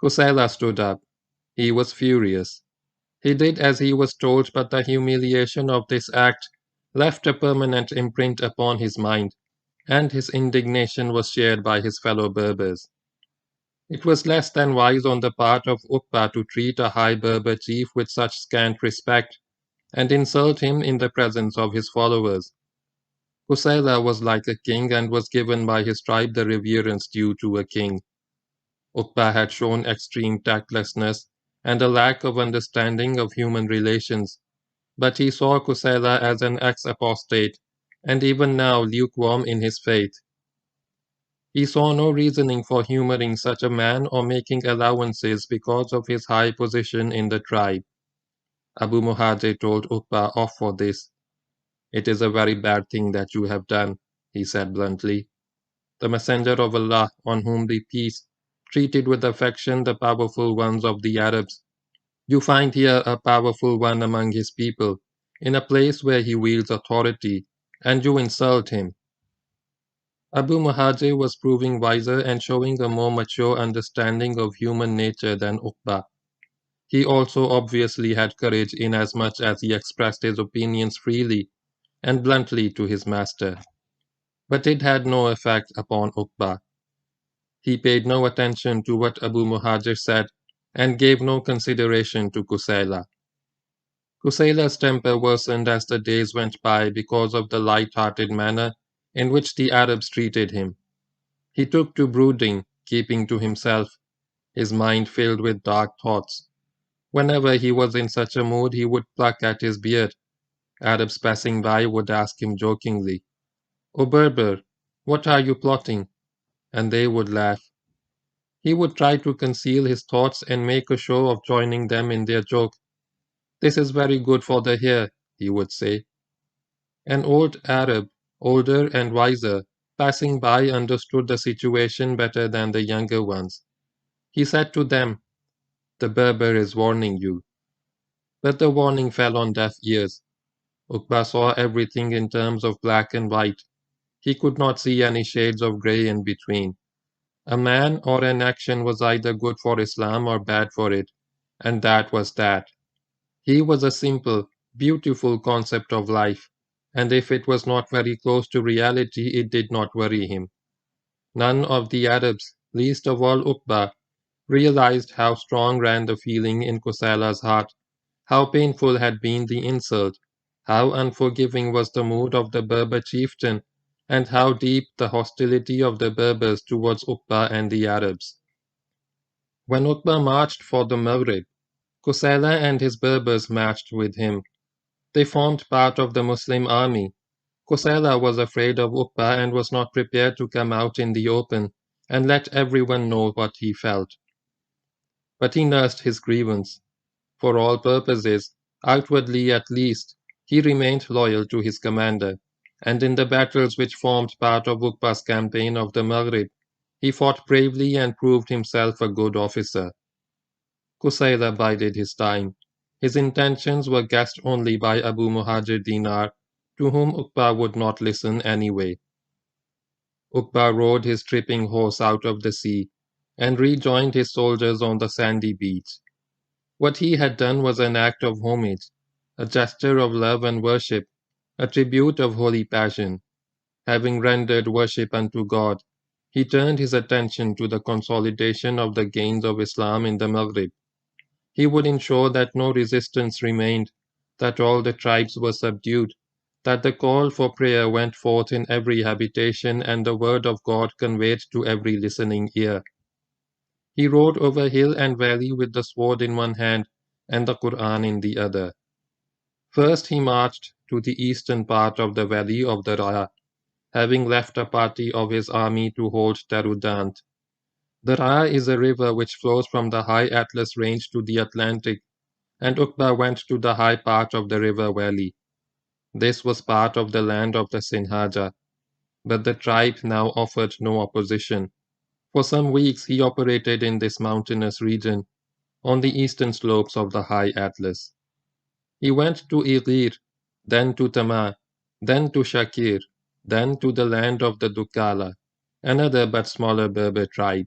S1: Kusala stood up. He was furious. He did as he was told, but the humiliation of this act left a permanent imprint upon his mind, and his indignation was shared by his fellow Berbers. It was less than wise on the part of Uqba to treat a high Berber chief with such scant respect, and insult him in the presence of his followers. Kusala was like a king and was given by his tribe the reverence due to a king. Uqba had shown extreme tactlessness and a lack of understanding of human relations, but he saw Kusala as an ex-apostate, and even now lukewarm in his faith. He saw no reasoning for humoring such a man or making allowances because of his high position in the tribe. Abu Muhajir told Uqba off for this. "It is a very bad thing that you have done," he said bluntly. "The Messenger of Allah, on whom be peace, treated with affection the powerful ones of the Arabs. You find here a powerful one among his people, in a place where he wields authority, and you insult him." Abu Muhajir was proving wiser and showing a more mature understanding of human nature than Uqba. He also obviously had courage inasmuch as he expressed his opinions freely and bluntly to his master. But it had no effect upon Uqba. He paid no attention to what Abu Muhajir said and gave no consideration to Qusayla. Qusayla's temper worsened as the days went by because of the light-hearted manner in which the Arabs treated him. He took to brooding, keeping to himself, his mind filled with dark thoughts. Whenever he was in such a mood, he would pluck at his beard. Arabs passing by would ask him jokingly, "O Berber, what are you plotting?" And they would laugh. He would try to conceal his thoughts and make a show of joining them in their joke. "This is very good for the hair," he would say. An old Arab, older and wiser, passing by understood the situation better than the younger ones. He said to them, "The Berber is warning you." But the warning fell on deaf ears. Uqba saw everything in terms of black and white. He could not see any shades of grey in between. A man or an action was either good for Islam or bad for it, and that was that. He was a simple, beautiful concept of life, and if it was not very close to reality, it did not worry him. None of the Arabs, least of all Uqba, realized how strong ran the feeling in Qusayla's heart, how painful had been the insult, how unforgiving was the mood of the Berber chieftain, and how deep the hostility of the Berbers towards Uqba and the Arabs. When Uqba marched for the Maghrib, Qusayla and his Berbers marched with him. They formed part of the Muslim army. Qusayla was afraid of Uqba and was not prepared to come out in the open and let everyone know what he felt. But he nursed his grievance. For all purposes, outwardly at least, he remained loyal to his commander, and in the battles which formed part of Uqba's campaign of the Maghrib, he fought bravely and proved himself a good officer. Qusayla bided his time. His intentions were guessed only by Abu Muhajir Dinar, to whom Uqba would not listen anyway. Uqba rode his tripping horse out of the sea, and rejoined his soldiers on the sandy beach. What he had done was an act of homage, a gesture of love and worship, a tribute of holy passion. Having rendered worship unto God, he turned his attention to the consolidation of the gains of Islam in the Maghrib. He would ensure that no resistance remained, that all the tribes were subdued, that the call for prayer went forth in every habitation and the word of God conveyed to every listening ear. He rode over hill and valley with the sword in one hand and the Quran in the other. First he marched to the eastern part of the valley of the Raya, having left a party of his army to hold Tarudant. The Raya is a river which flows from the high Atlas range to the Atlantic, and Uqba went to the high part of the river valley. This was part of the land of the Sinhaja, but the tribe now offered no opposition. For some weeks he operated in this mountainous region, on the eastern slopes of the high Atlas. He went to Ighir, then to Tama, then to Shakir, then to the land of the Dukala, another but smaller Berber tribe.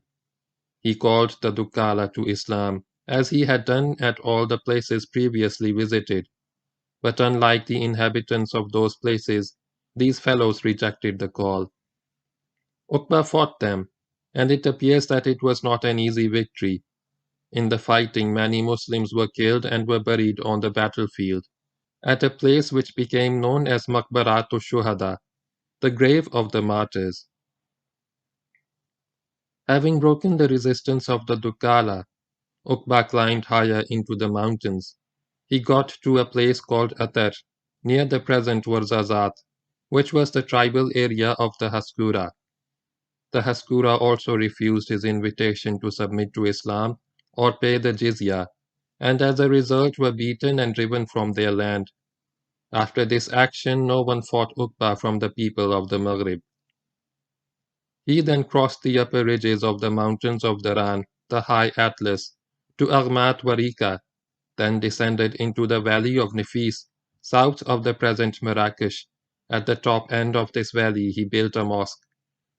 S1: He called the Dukala to Islam, as he had done at all the places previously visited. But unlike the inhabitants of those places, these fellows rejected the call. Uqba fought them, and it appears that it was not an easy victory. In the fighting, many Muslims were killed and were buried on the battlefield, at a place which became known as Maqbaratu Shuhada, the grave of the martyrs. Having broken the resistance of the Dukala, Uqba climbed higher into the mountains. He got to a place called Atar, near the present Warzazat, which was the tribal area of the Haskura. The Haskura also refused his invitation to submit to Islam or pay the jizya, and as a result were beaten and driven from their land. After this action, no one fought Uqba from the people of the Maghrib. He then crossed the upper ridges of the mountains of Daran, the high Atlas, to Aghmat Warika, then descended into the valley of Nefis, south of the present Marrakesh. At the top end of this valley he built a mosque.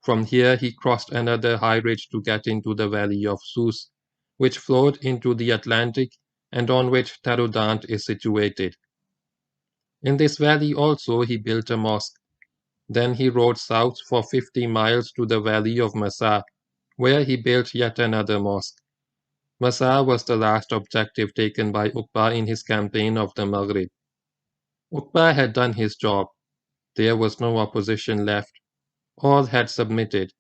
S1: From here he crossed another high ridge to get into the valley of Sus, which flowed into the Atlantic and on which Tarudant is situated. In this valley also he built a mosque. Then he rode south for 50 miles to the valley of Masa, where he built yet another mosque. Masa was the last objective taken by Uqba in his campaign of the Maghrib. Uqba had done his job. There was no opposition left. All had submitted,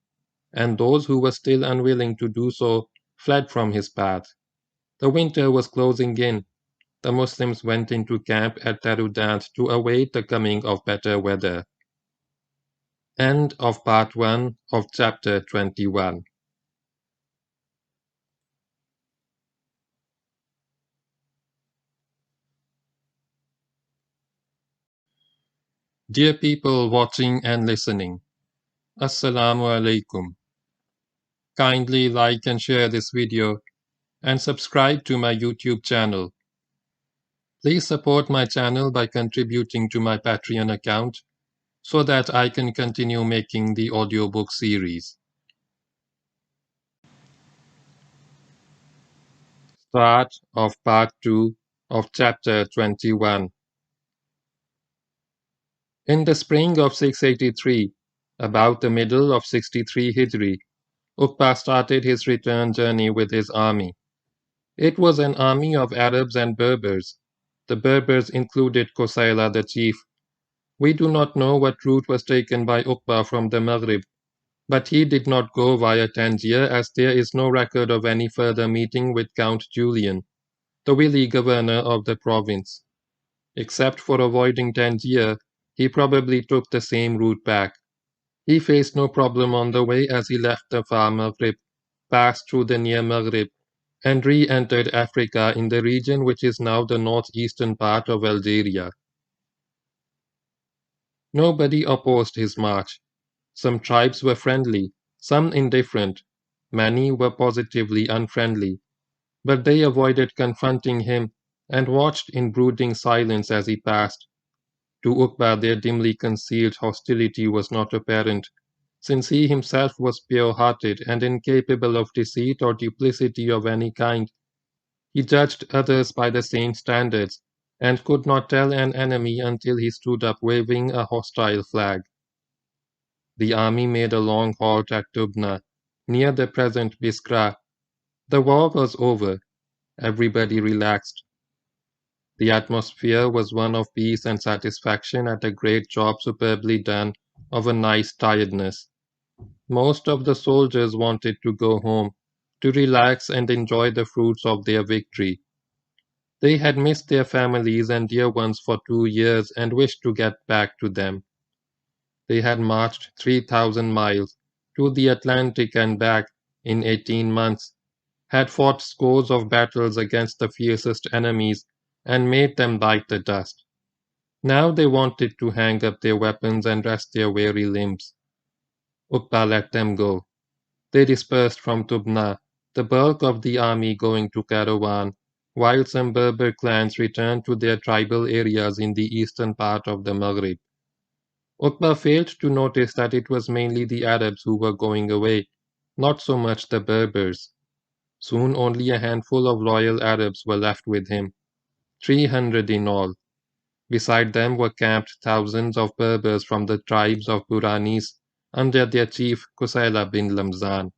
S1: and those who were still unwilling to do so fled from his path. The winter was closing in. The Muslims went into camp at Tarudant to await the coming of better weather. End of part 1 of chapter 21. Dear people watching and listening, Assalamu alaikum. Kindly like and share this video and subscribe to my YouTube channel. Please support my channel by contributing to my Patreon account so that I can continue making the audiobook series. Start of part 2 of chapter 21. In the spring of 683, about the middle of 63 Hijri, Uqba started his return journey with his army. It was an army of Arabs and Berbers. The Berbers included Qusayla the chief. We do not know what route was taken by Uqba from the Maghrib, but he did not go via Tangier as there is no record of any further meeting with Count Julian, the wily governor of the province. Except for avoiding Tangier, he probably took the same route back. He faced no problem on the way as he left the far Maghrib, passed through the near Maghrib, and re-entered Africa in the region which is now the northeastern part of Algeria. Nobody opposed his march. Some tribes were friendly, some indifferent, many were positively unfriendly, but they avoided confronting him and watched in brooding silence as he passed. To Uqba their dimly concealed hostility was not apparent, since he himself was pure-hearted and incapable of deceit or duplicity of any kind. He judged others by the same standards, and could not tell an enemy until he stood up waving a hostile flag. The army made a long halt at Tubna, near the present Biskra. The war was over. Everybody relaxed. The atmosphere was one of peace and satisfaction at a great job superbly done, of a nice tiredness. Most of the soldiers wanted to go home, to relax and enjoy the fruits of their victory. They had missed their families and dear ones for 2 years and wished to get back to them. They had marched 3,000 miles to the Atlantic and back in 18 months, had fought scores of battles against the fiercest enemies and made them bite the dust. Now they wanted to hang up their weapons and rest their weary limbs. Uqba let them go. They dispersed from Tubna, the bulk of the army going to Kairouan, while some Berber clans returned to their tribal areas in the eastern part of the Maghrib. Uqba failed to notice that it was mainly the Arabs who were going away, not so much the Berbers. Soon only a handful of loyal Arabs were left with him, 300 in all. Beside them were camped thousands of Berbers from the tribes of Buranis under their chief Qusayla bin Lamzan.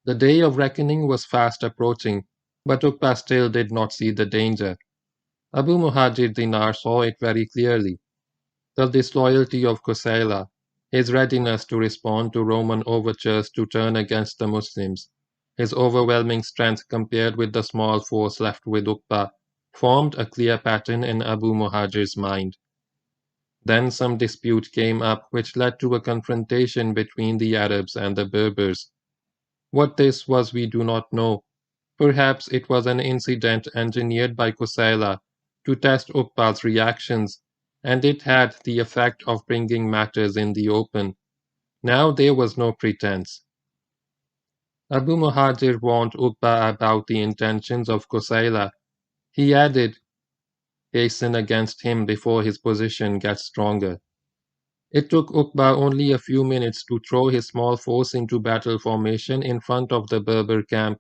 S1: The day of reckoning was fast approaching, but Uqba still did not see the danger. Abu Muhajir Dinar saw it very clearly. The disloyalty of Qusayla, his readiness to respond to Roman overtures to turn against the Muslims, his overwhelming strength compared with the small force left with Uqba, formed a clear pattern in Abu Muhajir's mind. Then some dispute came up which led to a confrontation between the Arabs and the Berbers. What this was we do not know. Perhaps it was an incident engineered by Qusayla to test Uqba's reactions, and it had the effect of bringing matters in the open. Now there was no pretense. Abu Muhajir warned Uqba about the intentions of Qusayla. He added, "Hasten against him before his position gets stronger." It took Uqba only a few minutes to throw his small force into battle formation in front of the Berber camp.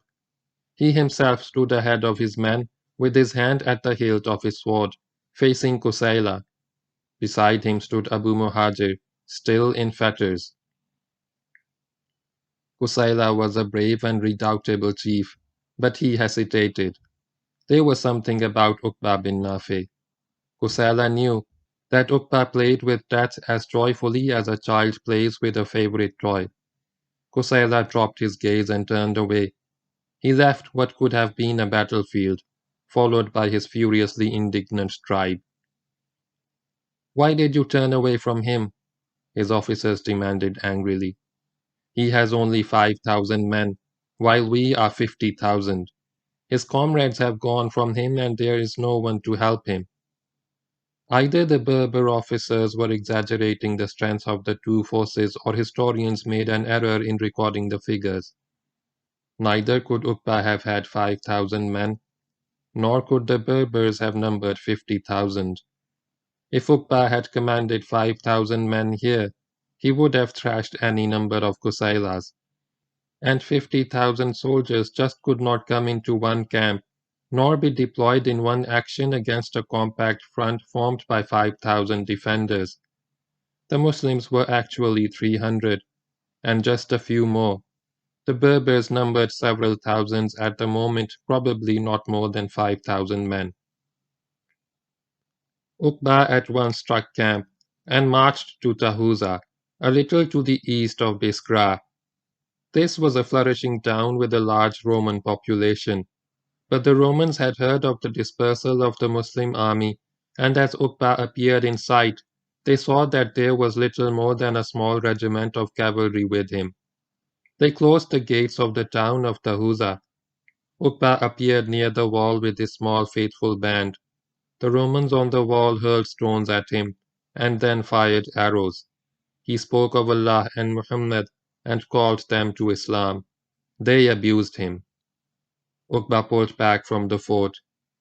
S1: He himself stood ahead of his men, with his hand at the hilt of his sword, facing Qusayla. Beside him stood Abu Muhajir, still in fetters. Qusayla was a brave and redoubtable chief, but he hesitated. There was something about uqbabinnafe. Qusayla knew that Uqba played with death as joyfully as a child plays with a favorite toy. Qusayla dropped his gaze and turned away. He left what could have been a battlefield, followed by his furiously indignant tribe. "Why did you turn away from him?" his officers demanded angrily. "He has only 5,000 men, while we are 50,000. His comrades have gone from him and there is no one to help him." Either the Berber officers were exaggerating the strength of the two forces or historians made an error in recording the figures. Neither could Uqba have had 5,000 men, nor could the Berbers have numbered 50,000. If Uqba had commanded 5,000 men here, he would have thrashed any number of Qusaylas. And 50,000 soldiers just could not come into one camp, nor be deployed in one action against a compact front formed by 5,000 defenders. The Muslims were actually 300, and just a few more. The Berbers numbered several thousands at the moment, probably not more than 5,000 men. Uqba at once struck camp and marched to Tahuza, a little to the east of Biskra. This was a flourishing town with a large Roman population, but the Romans had heard of the dispersal of the Muslim army, and as Uqba appeared in sight, they saw that there was little more than a small regiment of cavalry with him. They closed the gates of the town of Tahuza. Uqba appeared near the wall with his small faithful band. The Romans on the wall hurled stones at him, and then fired arrows. He spoke of Allah and Muhammad and called them to Islam. They abused him. Uqba pulled back from the fort.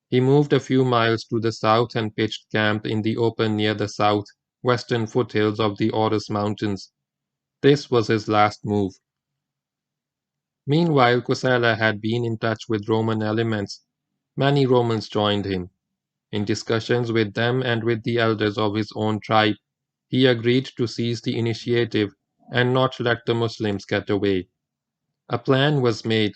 S1: He moved a few miles to the south and pitched camp in the open near the south-western foothills of the Taurus Mountains. This was his last move. Meanwhile, Qusayla had been in touch with Roman elements. Many Romans joined him. In discussions with them and with the elders of his own tribe, he agreed to seize the initiative and not let the Muslims get away. A plan was made.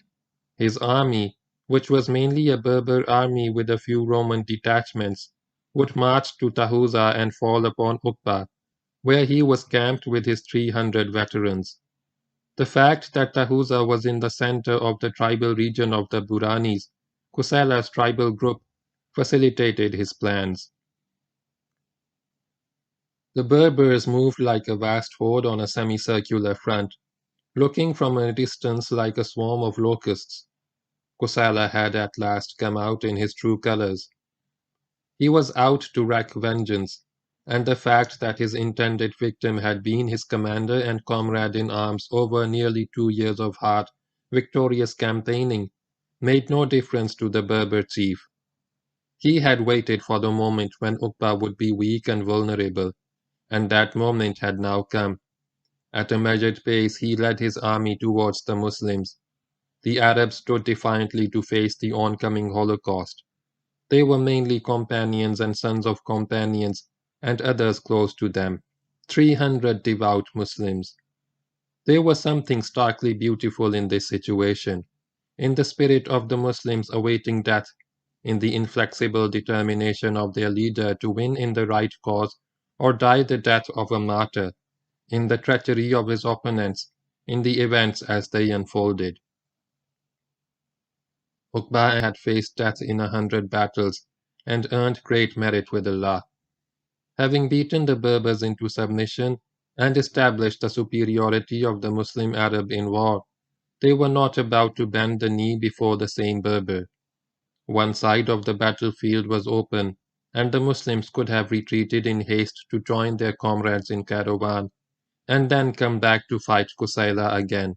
S1: His army, which was mainly a Berber army with a few Roman detachments, would march to Tahuza and fall upon Uqba, where he was camped with his 300 veterans. The fact that Tahuza was in the center of the tribal region of the Buranis, Qusayla's tribal group, facilitated his plans. The Berbers moved like a vast horde on a semicircular front, looking from a distance like a swarm of locusts. Qusayla had at last come out in his true colors. He was out to wreak vengeance, and the fact that his intended victim had been his commander and comrade in arms over nearly 2 years of hard, victorious campaigning made no difference to the Berber chief. He had waited for the moment when Uqba would be weak and vulnerable, and that moment had now come. At a measured pace he led his army towards the Muslims. The Arabs stood defiantly to face the oncoming Holocaust. They were mainly companions and sons of companions, and others close to them. 300 devout Muslims. There was something starkly beautiful in this situation, in the spirit of the Muslims awaiting death, in the inflexible determination of their leader to win in the right cause or die the death of a martyr, in the treachery of his opponents, in the events as they unfolded. Uqba had faced death in 100 battles and earned great merit with Allah. Having beaten the Berbers into submission and established the superiority of the Muslim Arab in war, they were not about to bend the knee before the same Berber. One side of the battlefield was open, and the Muslims could have retreated in haste to join their comrades in caravan, and then come back to fight Qusayla again.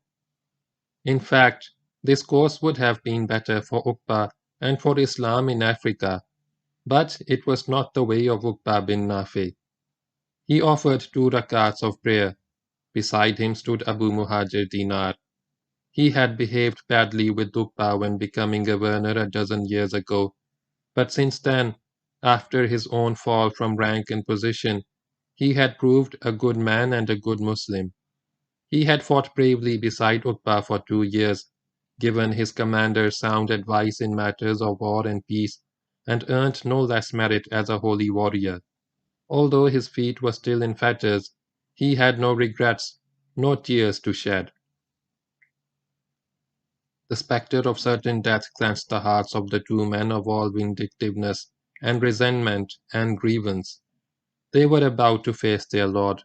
S1: In fact, this course would have been better for Uqba and for Islam in Africa, but it was not the way of uqbabinnafe. He offered 2 rakats of prayer. Beside him stood Abu Muhajir Dinar. He had behaved badly with Uqba when becoming governor a dozen years ago, but since then, after his own fall from rank and position, He had proved a good man and a good Muslim. He had fought bravely beside Uqba for 2 years, given his commander sound advice in matters of war and peace, and earned no less merit as a holy warrior. Although his feet were still in fetters, he had no regrets, no tears to shed. The spectre of certain death cleansed the hearts of the two men of all vindictiveness and resentment and grievance. They were about to face their Lord.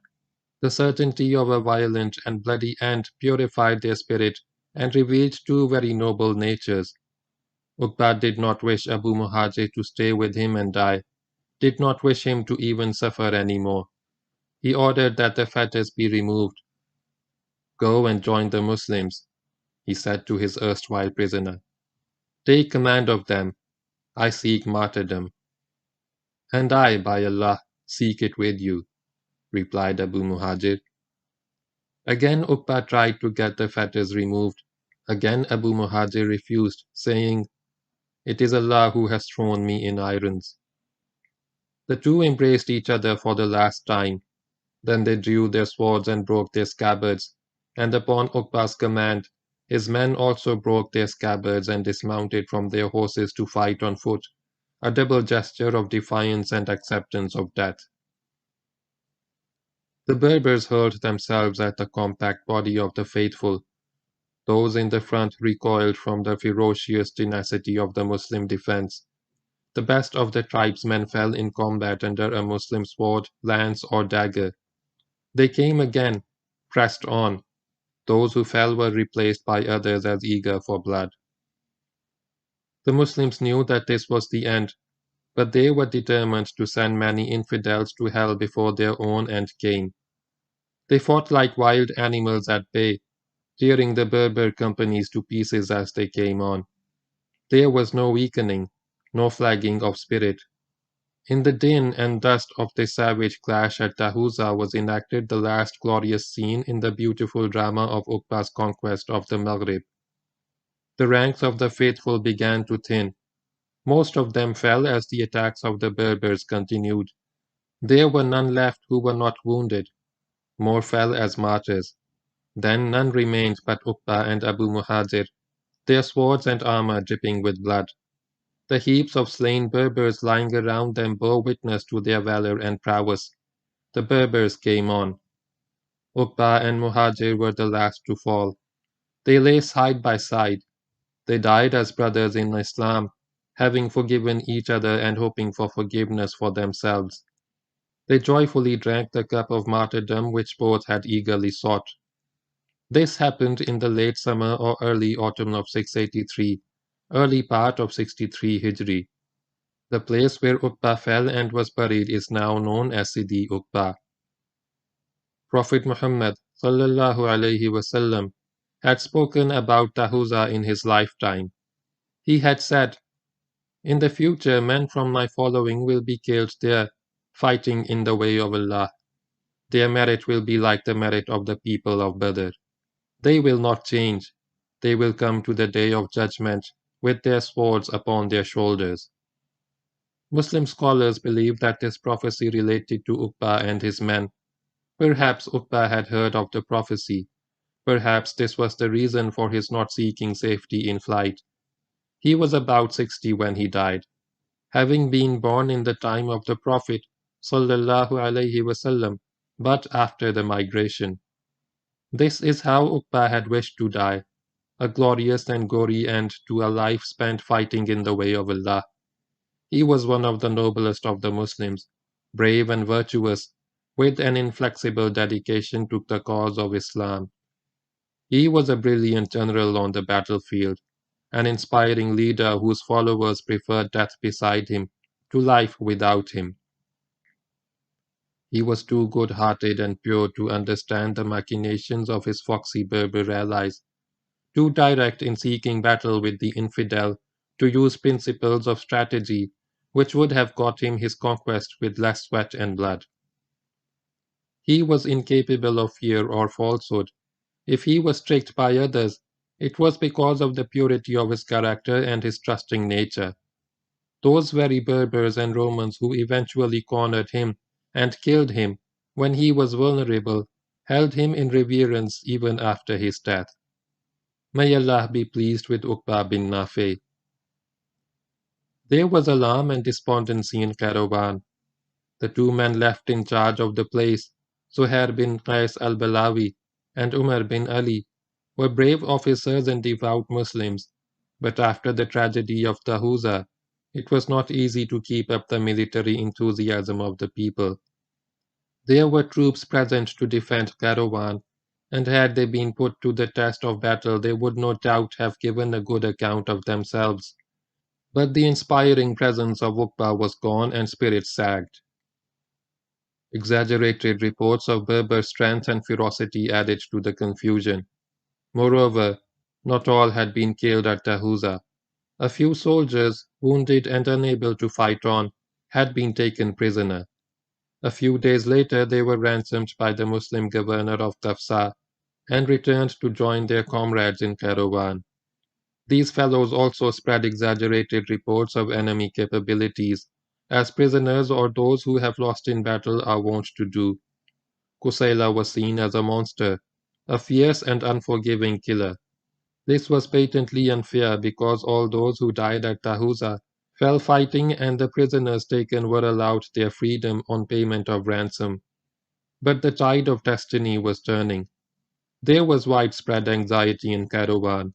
S1: The certainty of a violent and bloody end purified their spirit and revealed two very noble natures. Uqba did not wish Abu Muhajir to stay with him and die, did not wish him to even suffer any more. He ordered that the fetters be removed. "Go and join the Muslims," he said to his erstwhile prisoner. "Take command of them. I seek martyrdom." "And I, by Allah, seek it with you," replied Abu Muhajir. Again Uqba tried to get the fetters removed. Again Abu Muhajir refused, saying, "It is Allah who has thrown me in irons." The two embraced each other for the last time. Then they drew their swords and broke their scabbards, and upon Uqba's command, his men also broke their scabbards and dismounted from their horses to fight on foot, a double gesture of defiance and acceptance of death. The Berbers hurled themselves at the compact body of the faithful. Those in the front recoiled from the ferocious tenacity of the Muslim defense. The best of the tribesmen fell in combat under a Muslim sword, lance, or dagger. They came again, pressed on. Those who fell were replaced by others as eager for blood. The Muslims knew that this was the end, but they were determined to send many infidels to hell before their own end came. They fought like wild animals at bay, tearing the Berber companies to pieces as they came on. There was no weakening, no flagging of spirit. In the din and dust of this savage clash at Tahuza was enacted the last glorious scene in the beautiful drama of Uqba's conquest of the Maghrib. The ranks of the faithful began to thin. Most of them fell as the attacks of the Berbers continued. There were none left who were not wounded. More fell as martyrs. Then none remained but Uqba and Abu Muhajir, their swords and armor dripping with blood. The heaps of slain Berbers lying around them bore witness to their valor and prowess. The Berbers came on. Uqba and Muhajir were the last to fall. They lay side by side. They died as brothers in Islam, having forgiven each other and hoping for forgiveness for themselves. They joyfully drank the cup of martyrdom which both had eagerly sought. This happened in the late summer or early autumn of 683, early part of 63 Hijri. The place where Uqba fell and was buried is now known as Sidi Uqba. Prophet Muhammad ﷺ had spoken about Tahuza in his lifetime. He had said, "In the future men from my following will be killed there, fighting in the way of Allah. Their merit will be like the merit of the people of Badr. They will not change. They will come to the day of judgment with their swords upon their shoulders." Muslim scholars believe that this prophecy related to Uqba and his men. Perhaps Uqba had heard of the prophecy. Perhaps this was the reason for his not seeking safety in flight. He was about 60 when he died, having been born in the time of the Prophet ﷺ, but after the migration. This is how Uqba had wished to die, a glorious and gory end to a life spent fighting in the way of Allah. He was one of the noblest of the Muslims, brave and virtuous, with an inflexible dedication to the cause of Islam. He was a brilliant general on the battlefield, an inspiring leader whose followers preferred death beside him to life without him. He was too good-hearted and pure to understand the machinations of his foxy Berber allies, too direct in seeking battle with the infidel to use principles of strategy which would have got him his conquest with less sweat and blood. He was incapable of fear or falsehood. If he was tricked by others, it was because of the purity of his character and his trusting nature. Those very Berbers and Romans who eventually cornered him and killed him when he was vulnerable, held him in reverence even after his death. May Allah be pleased with uqbabinnafe. There was alarm and despondency in Caravan. The two men left in charge of the place, Zuhair bin Qais al-Balawi and Umar bin Ali, were brave officers and devout Muslims, but after the tragedy of Tahuza, it was not easy to keep up the military enthusiasm of the people. There were troops present to defend Caravan, and had they been put to the test of battle, they would no doubt have given a good account of themselves. But the inspiring presence of Uqba was gone and spirits sagged. Exaggerated reports of Berber strength and ferocity added to the confusion. Moreover, not all had been killed at Tahuza. A few soldiers, wounded and unable to fight on, had been taken prisoner. A few days later, they were ransomed by the Muslim governor of Tafsa and returned to join their comrades in Caravan. These fellows also spread exaggerated reports of enemy capabilities, as prisoners or those who have lost in battle are wont to do. Kusayla was seen as a monster, a fierce and unforgiving killer. This was patently unfair because all those who died at Tahuza fell fighting and the prisoners taken were allowed their freedom on payment of ransom. But the tide of destiny was turning. There was widespread anxiety in Caravan.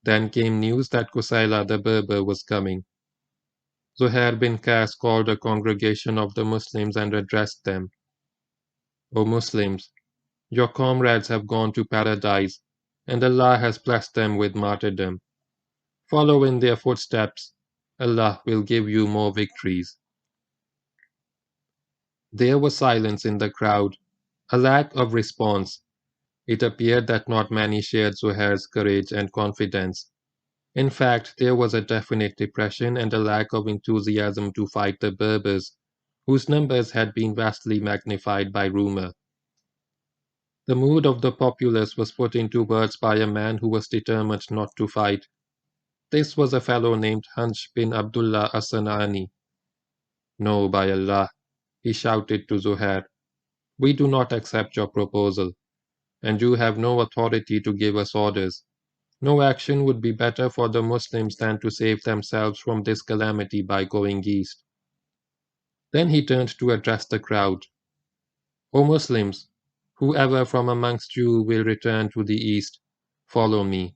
S1: Then came news that Kusayla the Berber was coming. Zuhair bin Qas called a congregation of the Muslims and addressed them. O Muslims, your comrades have gone to paradise, and Allah has blessed them with martyrdom. Follow in their footsteps. Allah will give you more victories. There was silence in the crowd, a lack of response. It appeared that not many shared Zuhair's courage and confidence. In fact, there was a definite depression and a lack of enthusiasm to fight the Berbers, whose numbers had been vastly magnified by rumor. The mood of the populace was put into words by a man who was determined not to fight. This was a fellow named Hansh bin Abdullah as-Sanani. No, by Allah, he shouted to Zuhair, we do not accept your proposal, and you have no authority to give us orders. No action would be better for the Muslims than to save themselves from this calamity by going east. Then he turned to address the crowd. O Muslims, whoever from amongst you will return to the east, follow me.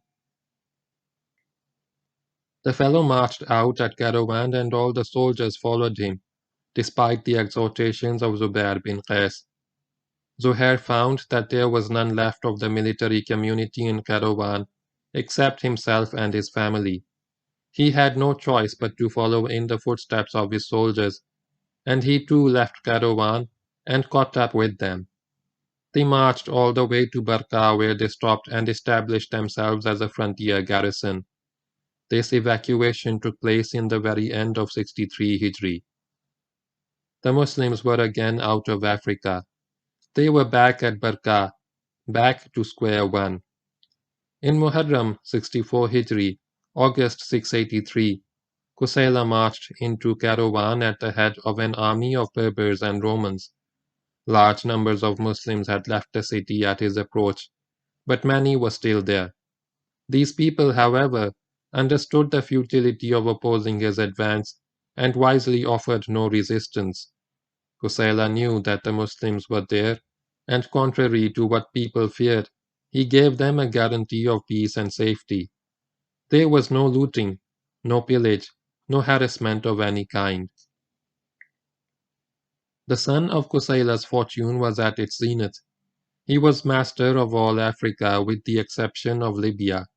S1: The fellow marched out at Caravan and all the soldiers followed him, despite the exhortations of Zubair bin Qais. Zuhair found that there was none left of the military community in Caravan except himself and his family. He had no choice but to follow in the footsteps of his soldiers, and he too left Caravan and caught up with them. They marched all the way to Barqa where they stopped and established themselves as a frontier garrison. This evacuation took place in the very end of 63 Hijri. The Muslims were again out of Africa. They were back at Barqa, back to square one. In Muharram 64 Hijri, August 683, Kusayla marched into Caravan at the head of an army of Berbers and Romans. Large numbers of Muslims had left the city at his approach, but many were still there. These people, however, understood the futility of opposing his advance and wisely offered no resistance. Kusayla knew that the Muslims were there, and contrary to what people feared, he gave them a guarantee of peace and safety. There was no looting, no pillage, no harassment of any kind. The sun of Kusayla's fortune was at its zenith. He was master of all Africa with the exception of Libya.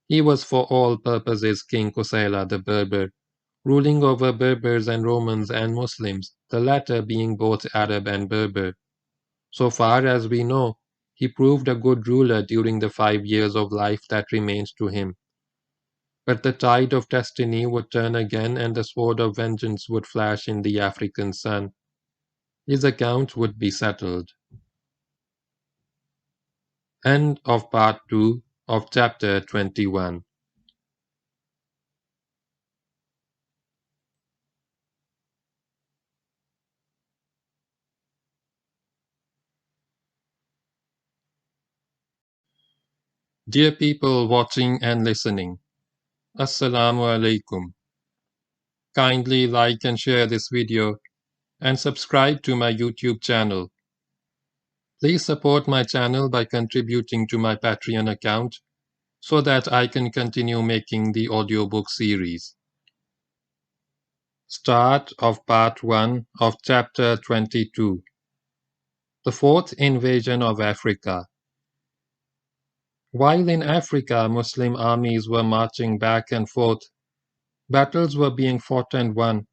S1: He was for all purposes King Kusayla the Berber, ruling over Berbers and Romans and Muslims, the latter being both Arab and Berber. So far as we know, he proved a good ruler during the 5 years of life that remained to him. But the tide of destiny would turn again and the sword of vengeance would flash in the African sun. His account would be settled. End of part 2 of chapter 21. Dear people watching and listening, Assalamu alaikum. Kindly like and share this video and subscribe to my YouTube channel. Please support my channel by contributing to my Patreon account so that I can continue making the audiobook series. Start of Part 1 of Chapter 22. The Fourth Invasion of Africa. While in Africa Muslim armies were marching back and forth, battles were being fought and won,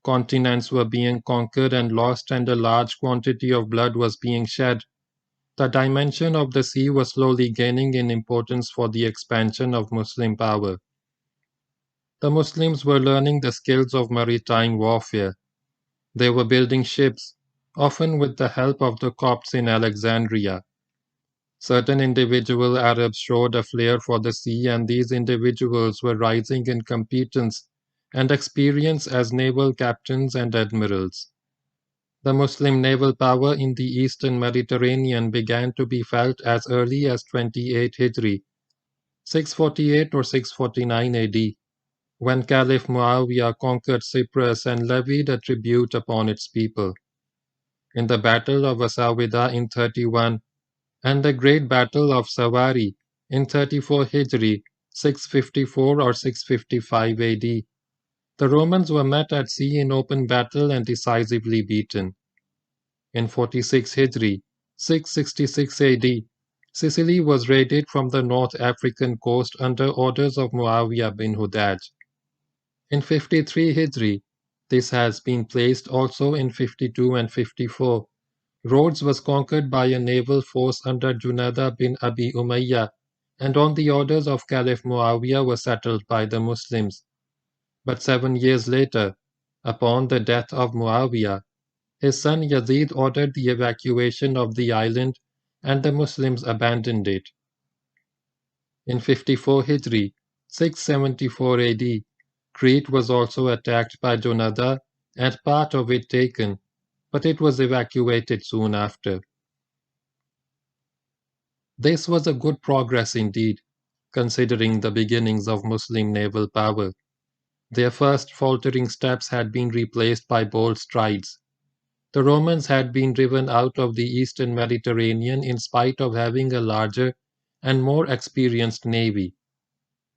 S1: continents were being conquered and lost, and a large quantity of blood was being shed, the dimension of the sea was slowly gaining in importance for the expansion of Muslim power. The Muslims were learning the skills of maritime warfare. They were building ships, often with the help of the Copts in Alexandria. Certain individual Arabs showed a flair for the sea, and these individuals were rising in competence and experience as naval captains and admirals. The Muslim naval power in the eastern Mediterranean began to be felt as early as 28 Hijri, 648 or 649 AD, when Caliph Muawiyah conquered Cyprus and levied a tribute upon its people. In the Battle of Asawida in 31 and the Great Battle of Savari in 34 Hijri, 654 or 655 AD, the Romans were met at sea in open battle and decisively beaten. In 46 Hijri, 666 AD, Sicily was raided from the North African coast under orders of Muawiyah bin Hudaj. In 53 Hijri, this has been placed also in 52 and 54. Rhodes was conquered by a naval force under Junada bin Abi Umayyah, and on the orders of Caliph Muawiyah was settled by the Muslims. But 7 years later, upon the death of Muawiyah, his son Yazid ordered the evacuation of the island, and the Muslims abandoned it. In 54 Hijri, 674 AD, Crete was also attacked by Jonada and part of it taken, but it was evacuated soon after. This was a good progress indeed, considering the beginnings of Muslim naval power. Their first faltering steps had been replaced by bold strides. The Romans had been driven out of the eastern Mediterranean in spite of having a larger and more experienced navy.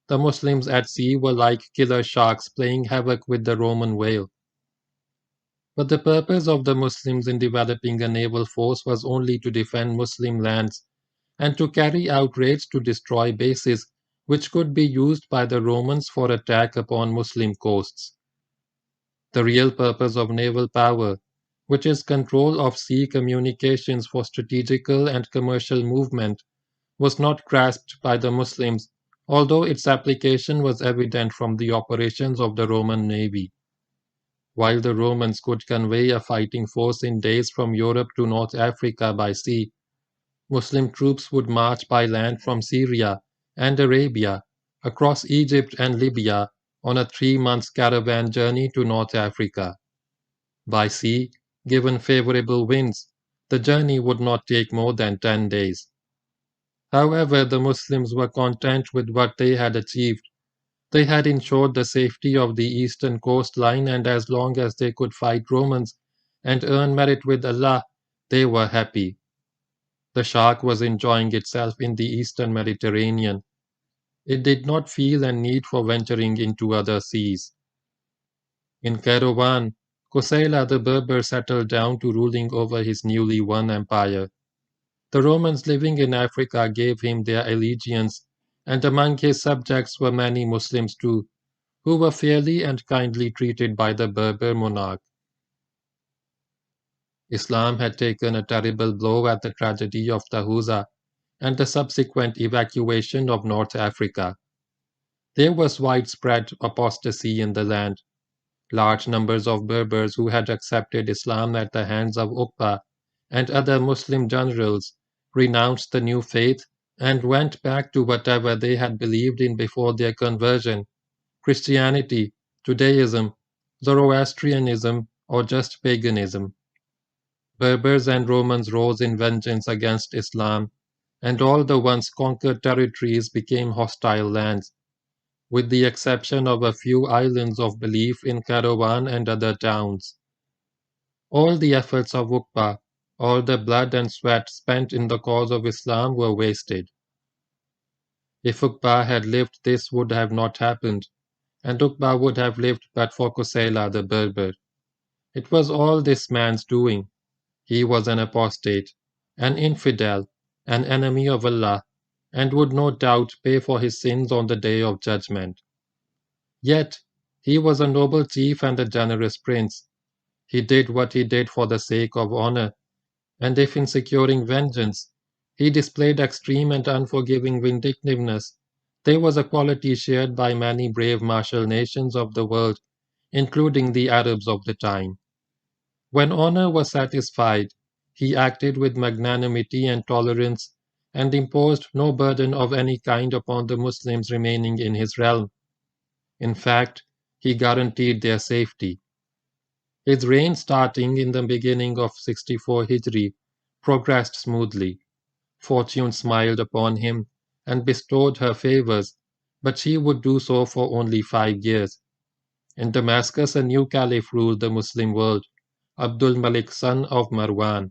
S1: The Muslims at sea were like killer sharks playing havoc with the Roman whale. But the purpose of the Muslims in developing a naval force was only to defend Muslim lands and to carry out raids to destroy bases which could be used by the Romans for attack upon Muslim coasts. The real purpose of naval power, which is control of sea communications for strategical and commercial movement, was not grasped by the Muslims, although its application was evident from the operations of the Roman navy. While the Romans could convey a fighting force in days from Europe to North Africa by sea, Muslim troops would march by land from Syria and Arabia, across Egypt and Libya, on a 3-month caravan journey to North Africa. By sea, given favorable winds, the journey would not take more than 10 days. However, the Muslims were content with what they had achieved. They had ensured the safety of the eastern coastline, and as long as they could fight Romans and earn merit with Allah, they were happy. The shark was enjoying itself in the eastern Mediterranean. It did not feel a need for venturing into other seas. In Kairouan, Kosaila the Berber settled down to ruling over his newly won empire. The Romans living in Africa gave him their allegiance, and among his subjects were many Muslims too, who were fairly and kindly treated by the Berber monarch. Islam had taken a terrible blow at the tragedy of Tahuza and the subsequent evacuation of North Africa. There was widespread apostasy in the land. Large numbers of Berbers who had accepted Islam at the hands of Uqba and other Muslim generals renounced the new faith and went back to whatever they had believed in before their conversion: Christianity, Judaism, Zoroastrianism, or just paganism. Berbers and Romans rose in vengeance against Islam, and all the once conquered territories became hostile lands, with the exception of a few islands of belief in Kairouan and other towns. All the efforts of Uqba, all the blood and sweat spent in the cause of Islam were wasted. If Uqba had lived, this would have not happened, and Uqba would have lived but for Qusayla the Berber. It was all this man's doing. He was an apostate, an infidel, an enemy of Allah, and would no doubt pay for his sins on the day of judgment. Yet, he was a noble chief and a generous prince. He did what he did for the sake of honor, and if in securing vengeance, he displayed extreme and unforgiving vindictiveness, there was a quality shared by many brave martial nations of the world, including the Arabs of the time. When honor was satisfied, he acted with magnanimity and tolerance, and imposed no burden of any kind upon the Muslims remaining in his realm. In fact, he guaranteed their safety. His reign, starting in the beginning of 64 Hijri, progressed smoothly. Fortune smiled upon him and bestowed her favors, but she would do so for only 5 years. In Damascus, a new caliph ruled the Muslim world, Abdul Malik, son of Marwan.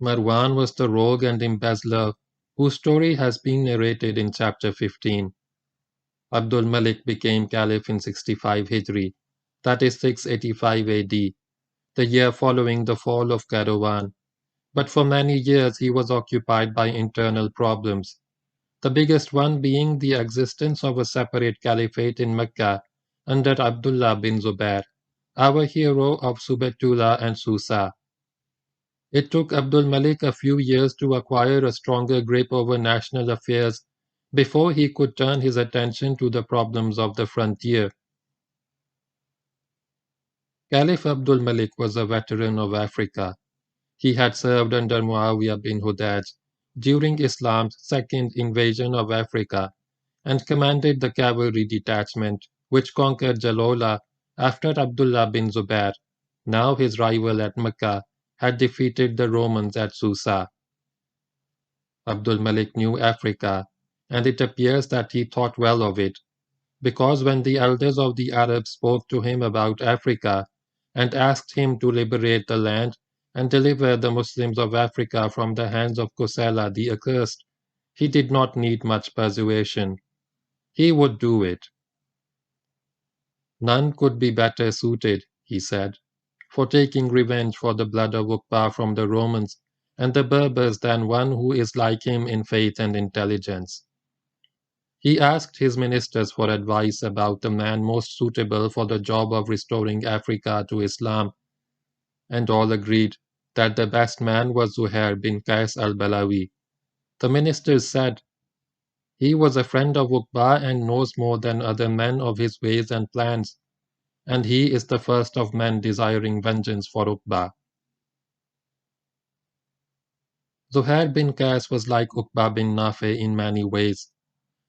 S1: Marwan was the rogue and embezzler whose story has been narrated in chapter 15. Abdul Malik became caliph in 65 Hijri, that is 685 AD, the year following the fall of Kairouan. But for many years he was occupied by internal problems, the biggest one being the existence of a separate caliphate in Mecca under Abdullah bin Zubair, our hero of Subetullah and Susa. It took Abdul Malik a few years to acquire a stronger grip over national affairs before he could turn his attention to the problems of the frontier. Caliph Abdul Malik was a veteran of Africa. He had served under Muawiyah bin Hudaj during Islam's second invasion of Africa and commanded the cavalry detachment which conquered Jalola after Abdullah bin Zubair, now his rival at Mecca, had defeated the Romans at Susa. Abdul Malik knew Africa, and it appears that he thought well of it, because when the elders of the Arabs spoke to him about Africa and asked him to liberate the land and deliver the Muslims of Africa from the hands of Qusayla the accursed, he did not need much persuasion. He would do it. None could be better suited, he said, for taking revenge for the blood of Uqba from the Romans and the Berbers than one who is like him in faith and intelligence. He asked his ministers for advice about the man most suitable for the job of restoring Africa to Islam, and all agreed that the best man was Zuhair bin Qais al-Balawi. The ministers said, "He was a friend of Uqba and knows more than other men of his ways and plans, and he is the first of men desiring vengeance for Uqba." Zuhair bin Qais was like uqbabinnafe in many ways.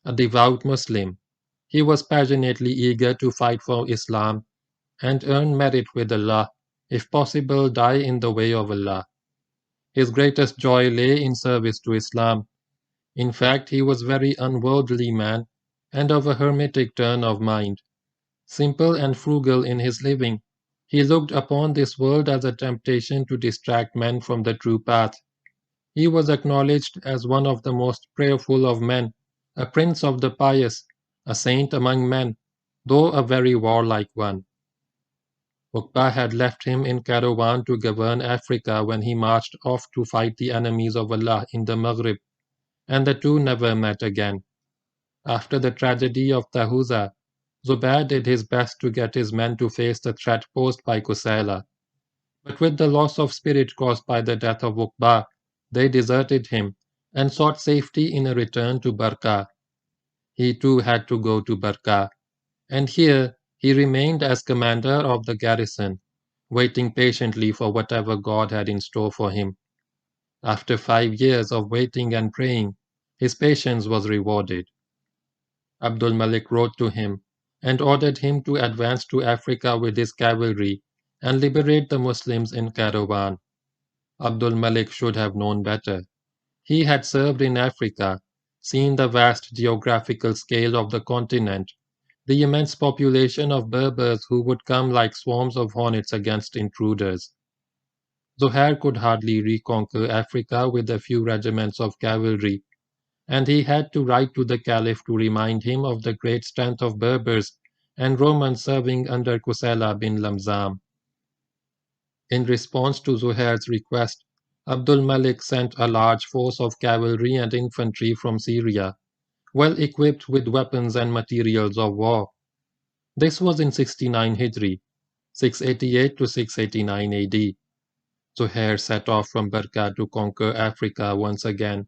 S1: A devout Muslim, he was passionately eager to fight for Islam and earn merit with Allah, if possible die in the way of Allah. His greatest joy lay in service to Islam. In fact, he was very unworldly man and of a hermetic turn of mind. Simple and frugal in his living, he looked upon this world as a temptation to distract men from the true path. He was acknowledged as one of the most prayerful of men, a prince of the pious, a saint among men, though a very warlike one. Uqba had left him in Kairouan to govern Africa when he marched off to fight the enemies of Allah in the Maghrib, and the two never met again. After the tragedy of Tahuza, Zubair did his best to get his men to face the threat posed by Qusayla. But with the loss of spirit caused by the death of Uqba, they deserted him and sought safety in a return to Barqa. He too had to go to Barqa, and here he remained as commander of the garrison, waiting patiently for whatever God had in store for him. After 5 years of waiting and praying, his patience was rewarded. Abdul Malik wrote to him and ordered him to advance to Africa with his cavalry and liberate the Muslims in Kairouan. Abdul Malik should have known better. He had served in Africa, seen the vast geographical scale of the continent, the immense population of Berbers who would come like swarms of hornets against intruders. Zohair could hardly reconquer Africa with a few regiments of cavalry, and he had to write to the Caliph to remind him of the great strength of Berbers and Romans serving under Qusayla bin Lamzam. In response to Zuhair's request, Abdul Malik sent a large force of cavalry and infantry from Syria, well equipped with weapons and materials of war. This was in 69 Hijri, 688 to 689 AD. Zuhair set off from Barqa to conquer Africa once again.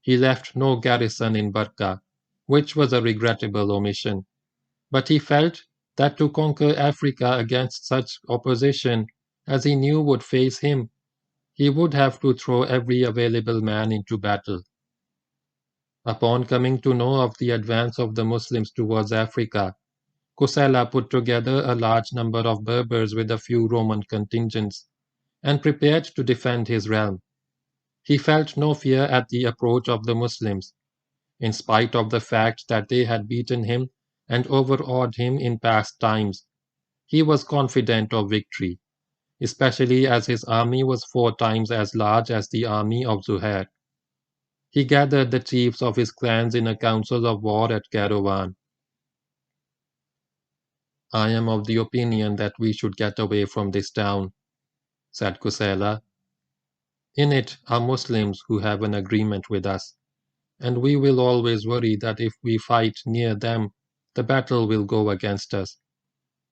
S1: He left no garrison in Barqa, which was a regrettable omission, but he felt that to conquer Africa against such opposition as he knew would face him, he would have to throw every available man into battle. Upon coming to know of the advance of the Muslims towards Africa, Qusayla put together a large number of Berbers with a few Roman contingents, and prepared to defend his realm. He felt no fear at the approach of the Muslims, in spite of the fact that they had beaten him and overawed him in past times. He was confident of victory, especially as his army was 4 times as large as the army of Zuhair. He gathered the chiefs of his clans in a council of war at Kairouan. "I am of the opinion that we should get away from this town," said Qusayla. "In it are Muslims who have an agreement with us, and we will always worry that if we fight near them, the battle will go against us.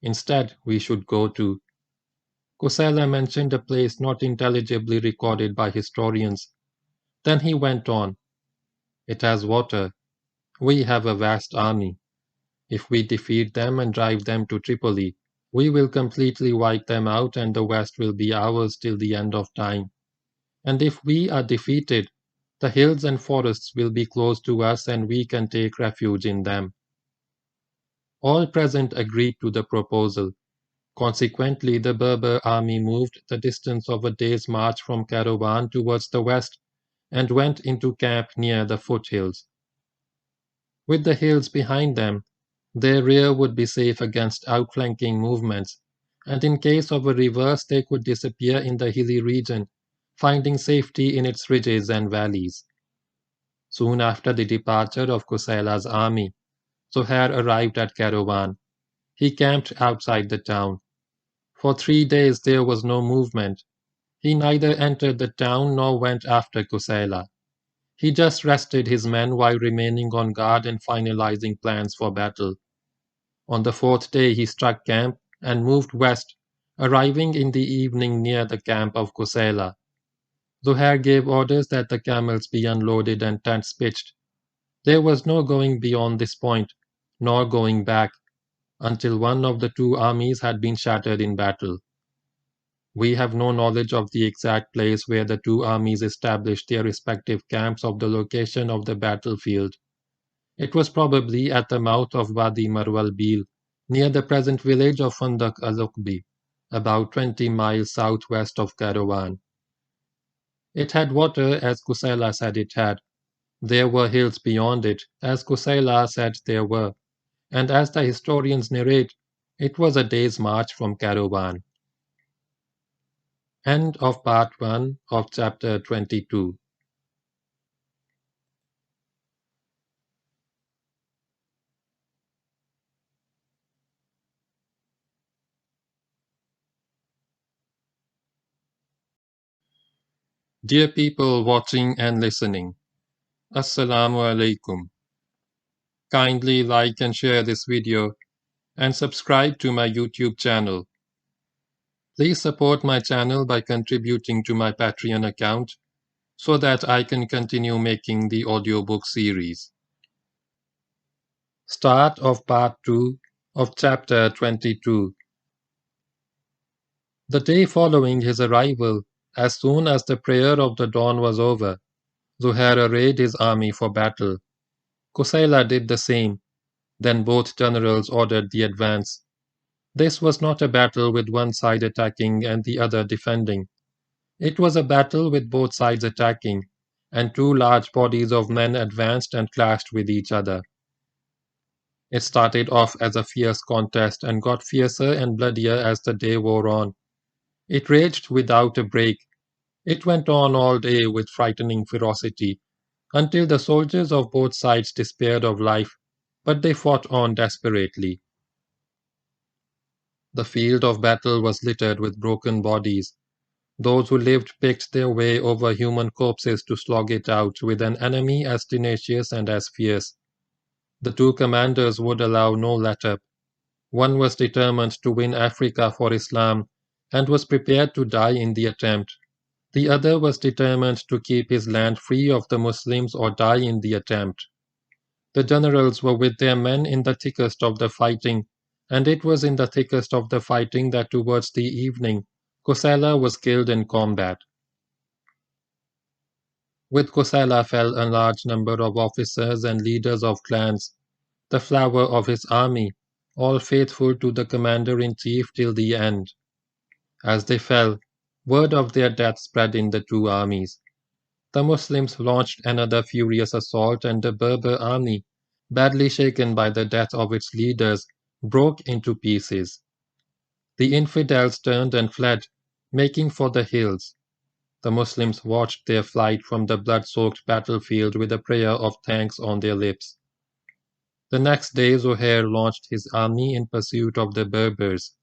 S1: Instead, we should go to—" Qusayla mentioned a place not intelligibly recorded by historians. Then he went on, "It has water. We have a vast army. If we defeat them and drive them to Tripoli, we will completely wipe them out and the West will be ours till the end of time. And if we are defeated, the hills and forests will be close to us and we can take refuge in them." All present agreed to the proposal. Consequently, the Berber army moved the distance of a day's march from Kairouan towards the west and went into camp near the foothills. With the hills behind them, their rear would be safe against outflanking movements, and in case of a reverse they could disappear in the hilly region, finding safety in its ridges and valleys. Soon after the departure of Qusayla's army, Zuhair arrived at Kairouan. He camped outside the town. For 3 days there was no movement. He neither entered the town nor went after Qusayla. He just rested his men while remaining on guard and finalizing plans for battle. On the 4th day he struck camp and moved west, arriving in the evening near the camp of Qusayla. Zuhair gave orders that the camels be unloaded and tents pitched. There was no going beyond this point, nor going back, until one of the 2 armies had been shattered in battle. We have no knowledge of the exact place where the 2 armies established their respective camps or the location of the battlefield. It was probably at the mouth of Wadi Marwal Bil, near the present village of Fundak al-Uqbi, about 20 miles southwest of Kairouan. It had water as Qusayla said it had. There were hills beyond it, as Qusayla said there were, and as the historians narrate, it was a day's march from Kairouan. End of part 1 of chapter 22. Dear people watching and listening, Assalamu alaikum. Kindly like and share this video and subscribe to my YouTube channel. Please support my channel by contributing to my Patreon account so that I can continue making the audiobook series. Start of part 2 of chapter 22. The day following his arrival, as soon as the prayer of the dawn was over, Zuhair arrayed his army for battle. Qusayla did the same. Then both generals ordered the advance. This was not a battle with one side attacking and the other defending. It was a battle with both sides attacking, and two large bodies of men advanced and clashed with each other. It started off as a fierce contest and got fiercer and bloodier as the day wore on. It raged without a break. It went on all day with frightening ferocity, until the soldiers of both sides despaired of life, but they fought on desperately. The field of battle was littered with broken bodies. Those who lived picked their way over human corpses to slog it out with an enemy as tenacious and as fierce. The two commanders would allow no let-up. One was determined to win Africa for Islam and was prepared to die in the attempt. The other was determined to keep his land free of the Muslims or die in the attempt. The generals were with their men in the thickest of the fighting, and it was in the thickest of the fighting that towards the evening Kosala was killed in combat. With Kosala fell a large number of officers and leaders of clans, the flower of his army, all faithful to the commander-in-chief till the end. As they fell, word of their death spread in the two armies. The Muslims launched another furious assault, and the Berber army, badly shaken by the death of its leaders, broke into pieces. The infidels turned and fled, making for the hills. The Muslims watched their flight from the blood-soaked battlefield with a prayer of thanks on their lips. The next day Zuhair launched his army in pursuit of the Berbers.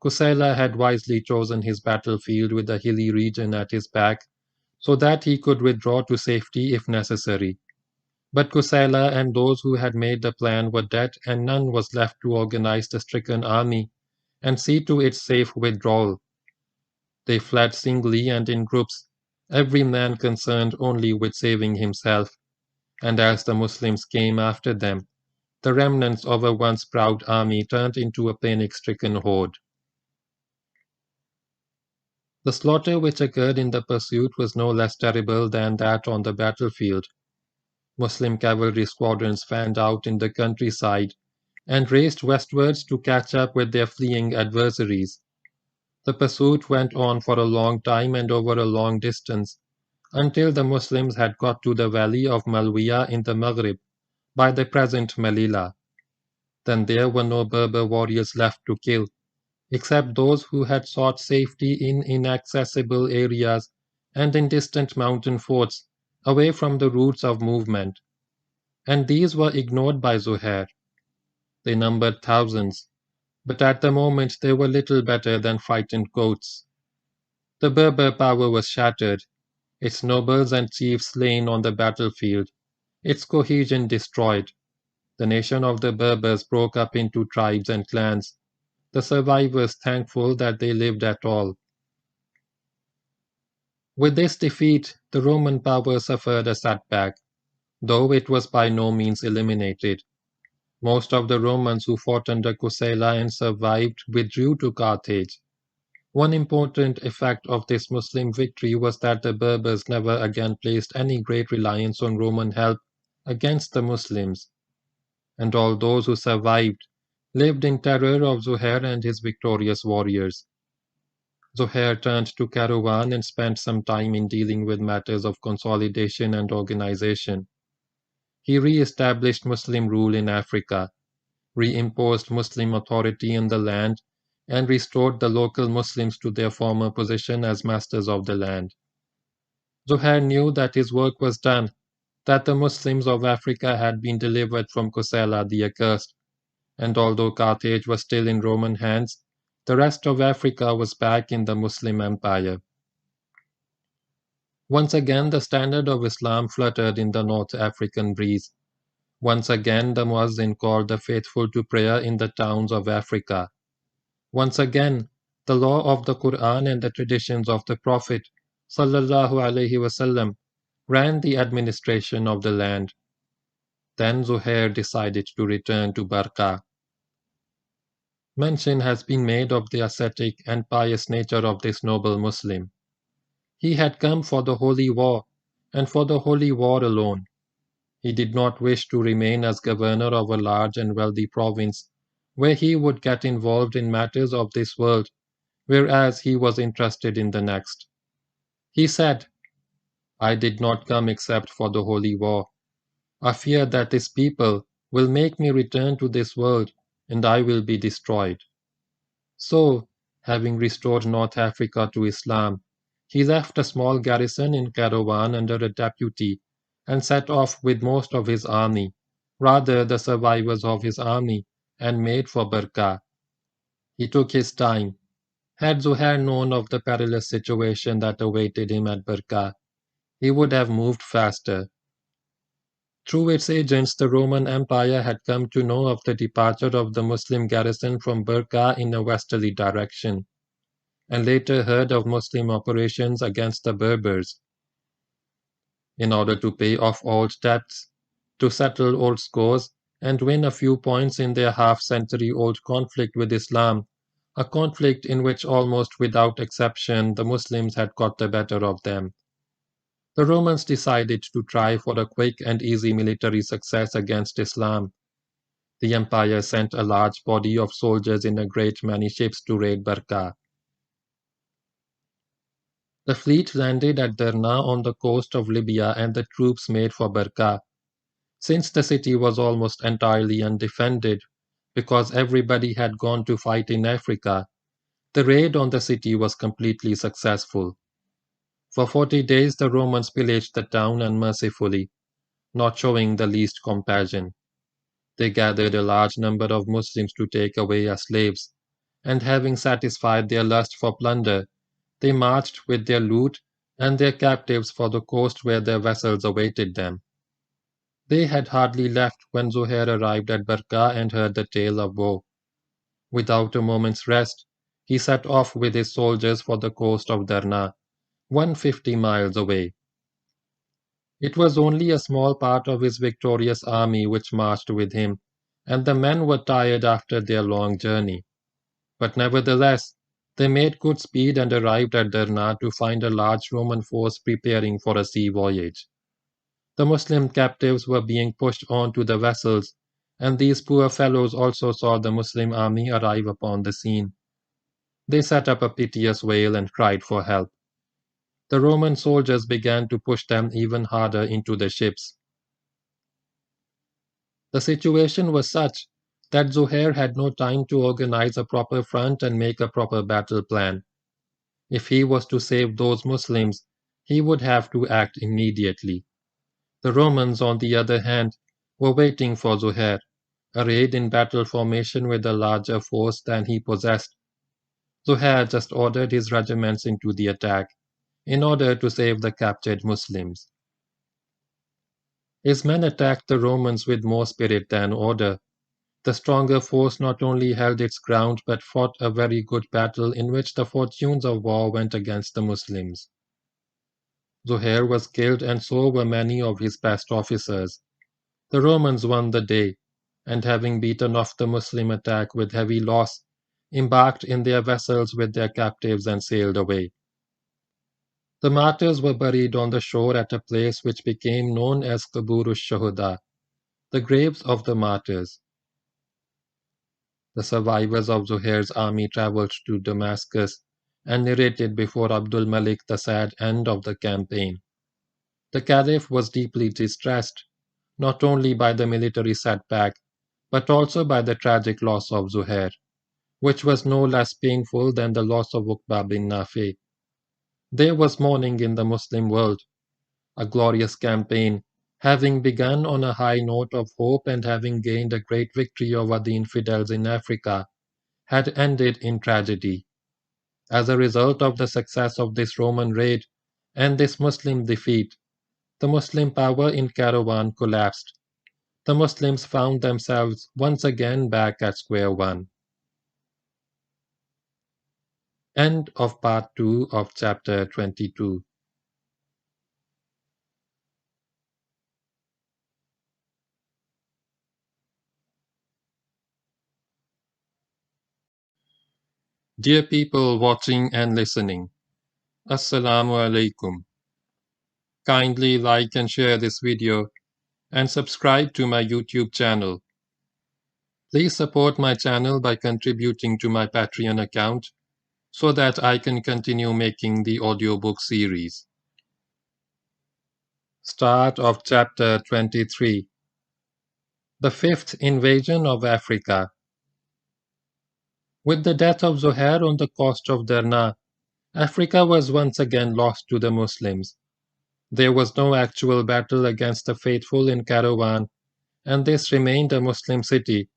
S1: Kusela had wisely chosen his battlefield with a hilly region at his back, so that he could withdraw to safety if necessary. But Kusela and those who had made the plan were dead, and none was left to organize the stricken army and see to its safe withdrawal. They fled singly and in groups, every man concerned only with saving himself, and as the Muslims came after them, the remnants of a once proud army turned into a panic-stricken horde. The slaughter which occurred in the pursuit was no less terrible than that on the battlefield. Muslim cavalry squadrons fanned out in the countryside and raced westwards to catch up with their fleeing adversaries. The pursuit went on for a long time and over a long distance, until the Muslims had got to the valley of Malwiya in the Maghrib, by the present Melilla. Then there were no Berber warriors left to kill, except those who had sought safety in inaccessible areas and in distant mountain forts, away from the routes of movement. And these were ignored by Zuhair. They numbered thousands, but at the moment they were little better than frightened goats. The Berber power was shattered, its nobles and chiefs slain on the battlefield, its cohesion destroyed. The nation of the Berbers broke up into tribes and clans, the survivors thankful that they lived at all. With this defeat, the Roman power suffered a setback, though it was by no means eliminated. Most of the Romans who fought under Kusela and survived withdrew to Carthage. One important effect of this Muslim victory was that the Berbers never again placed any great reliance on Roman help against the Muslims, and all those who survived lived in terror of Zuhair and his victorious warriors. Zuhair turned to Caravan and spent some time in dealing with matters of consolidation and organization. He re-established Muslim rule in Africa, reimposed Muslim authority in the land, and restored the local Muslims to their former position as masters of the land. Zuhair knew that his work was done, that the Muslims of Africa had been delivered from Kosala the accursed, and although Carthage was still in Roman hands, the rest of Africa was back in the Muslim empire. Once again the standard of Islam fluttered in the North African breeze. Once again the Muazzin called the faithful to prayer in the towns of Africa. Once again the law of the Quran and the traditions of the Prophet sallallahu alaihi wasallam ran the administration of the land. Then Zuhair decided to return to Barqa. Mention has been made of the ascetic and pious nature of this noble Muslim. He had come for the holy war, and for the holy war alone. He did not wish to remain as governor of a large and wealthy province, where he would get involved in matters of this world, whereas he was interested in the next. He said, I did not come except for the holy war. I fear that this people will make me return to this world, and I will be destroyed. So, having restored North Africa to Islam, he left a small garrison in Caravan under a deputy, and set off with most of his army, rather the survivors of his army, and made for Barqa. He took his time. Had Zuhair known of the perilous situation that awaited him at Barqa, he would have moved faster. Through its agents, the Roman Empire had come to know of the departure of the Muslim garrison from Barqa in a westerly direction, and later heard of Muslim operations against the Berbers. In order to pay off old debts, to settle old scores, and win a few points in their half-century-old conflict with Islam, a conflict in which almost without exception the Muslims had got the better of them, the Romans decided to try for a quick and easy military success against Islam. The empire sent a large body of soldiers in a great many ships to raid Barqa. The fleet landed at Derna on the coast of Libya, and the troops made for Barqa. Since the city was almost entirely undefended, because everybody had gone to fight in Africa, the raid on the city was completely successful. For 40 days the Romans pillaged the town unmercifully, not showing the least compassion. They gathered a large number of Muslims to take away as slaves, and having satisfied their lust for plunder, they marched with their loot and their captives for the coast where their vessels awaited them. They had hardly left when Zuhair arrived at Barqa and heard the tale of woe. Without a moment's rest, he set off with his soldiers for the coast of Darna, 150 miles away. It was only a small part of his victorious army which marched with him, and the men were tired after their long journey. But nevertheless, they made good speed and arrived at Derna to find a large Roman force preparing for a sea voyage. The Muslim captives were being pushed on to the vessels, and these poor fellows also saw the Muslim army arrive upon the scene. They set up a piteous wail and cried for help. The Roman soldiers began to push them even harder into the ships. The situation was such that Zuhair had no time to organize a proper front and make a proper battle plan. If he was to save those Muslims, he would have to act immediately. The Romans, on the other hand, were waiting for Zuhair, arrayed in battle formation with a larger force than he possessed. Zuhair just ordered his regiments into the attack, in order to save the captured Muslims. His men attacked the Romans with more spirit than order. The stronger force not only held its ground but fought a very good battle in which the fortunes of war went against the Muslims. Zuhair was killed, and so were many of his best officers. The Romans won the day, and having beaten off the Muslim attack with heavy loss, embarked in their vessels with their captives and sailed away. The martyrs were buried on the shore at a place which became known as Quburush Shuhada, the graves of the martyrs. The survivors of Zuhair's army traveled to Damascus and narrated before Abdul Malik the sad end of the campaign. The Caliph was deeply distressed, not only by the military setback, but also by the tragic loss of Zuhair, which was no less painful than the loss of uqbabinnafe. There was mourning in the Muslim world. A glorious campaign, having begun on a high note of hope and having gained a great victory over the infidels in Africa, had ended in tragedy. As a result of the success of this Roman raid and this Muslim defeat, the Muslim power in Caravan collapsed. The Muslims found themselves once again back at square one. End of part 2 of chapter 22. Dear people watching and listening, Assalamu alaikum. Kindly like and share this video and subscribe to my YouTube channel. Please support my channel by contributing to my Patreon account so that I can continue making the audiobook series. Start of Chapter 23. The Fifth Invasion of Africa. With the death of Zohair on the coast of Derna, Africa was once again lost to the Muslims. There was no actual battle against the faithful in Kairouan, and this remained a Muslim city,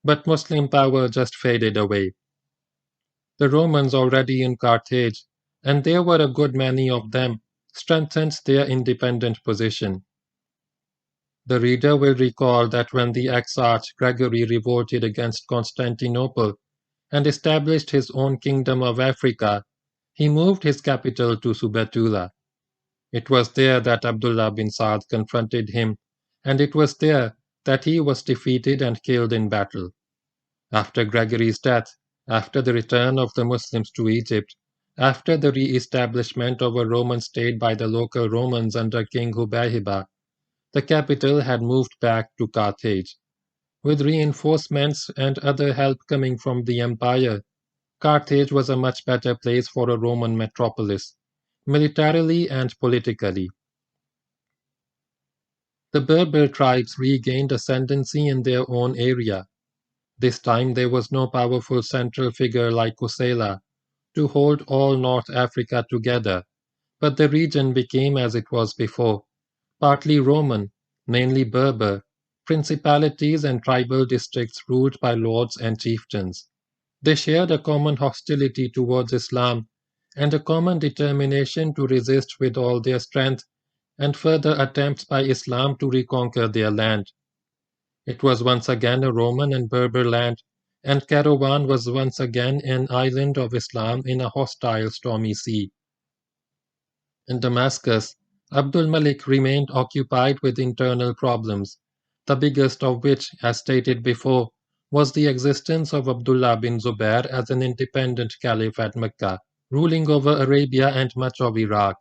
S1: but Muslim power just faded away. The Romans already in Carthage, and there were a good many of them, strengthened their independent position. The reader will recall that when the exarch Gregory revolted against Constantinople and established his own kingdom of Africa, he moved his capital to Subetula. It was there that Abdullah bin Saad confronted him, and it was there that he was defeated and killed in battle. After Gregory's death, after the return of the Muslims to Egypt, after the re-establishment of a Roman state by the local Romans under King Hubayhiba, the capital had moved back to Carthage. With reinforcements and other help coming from the empire, Carthage was a much better place for a Roman metropolis, militarily and politically. The Berber tribes regained ascendancy in their own area. This time there was no powerful central figure like Kusela to hold all North Africa together, but the region became as it was before, partly Roman, mainly Berber, principalities and tribal districts ruled by lords and chieftains. They shared a common hostility towards Islam and a common determination to resist with all their strength and further attempts by Islam to reconquer their land. It was once again a Roman and Berber land, and Kairouan was once again an island of Islam in a hostile stormy sea. In Damascus, Abdul Malik remained occupied with internal problems, the biggest of which, as stated before, was the existence of Abdullah bin Zubair as an independent caliph at Mecca, ruling over Arabia and much of Iraq.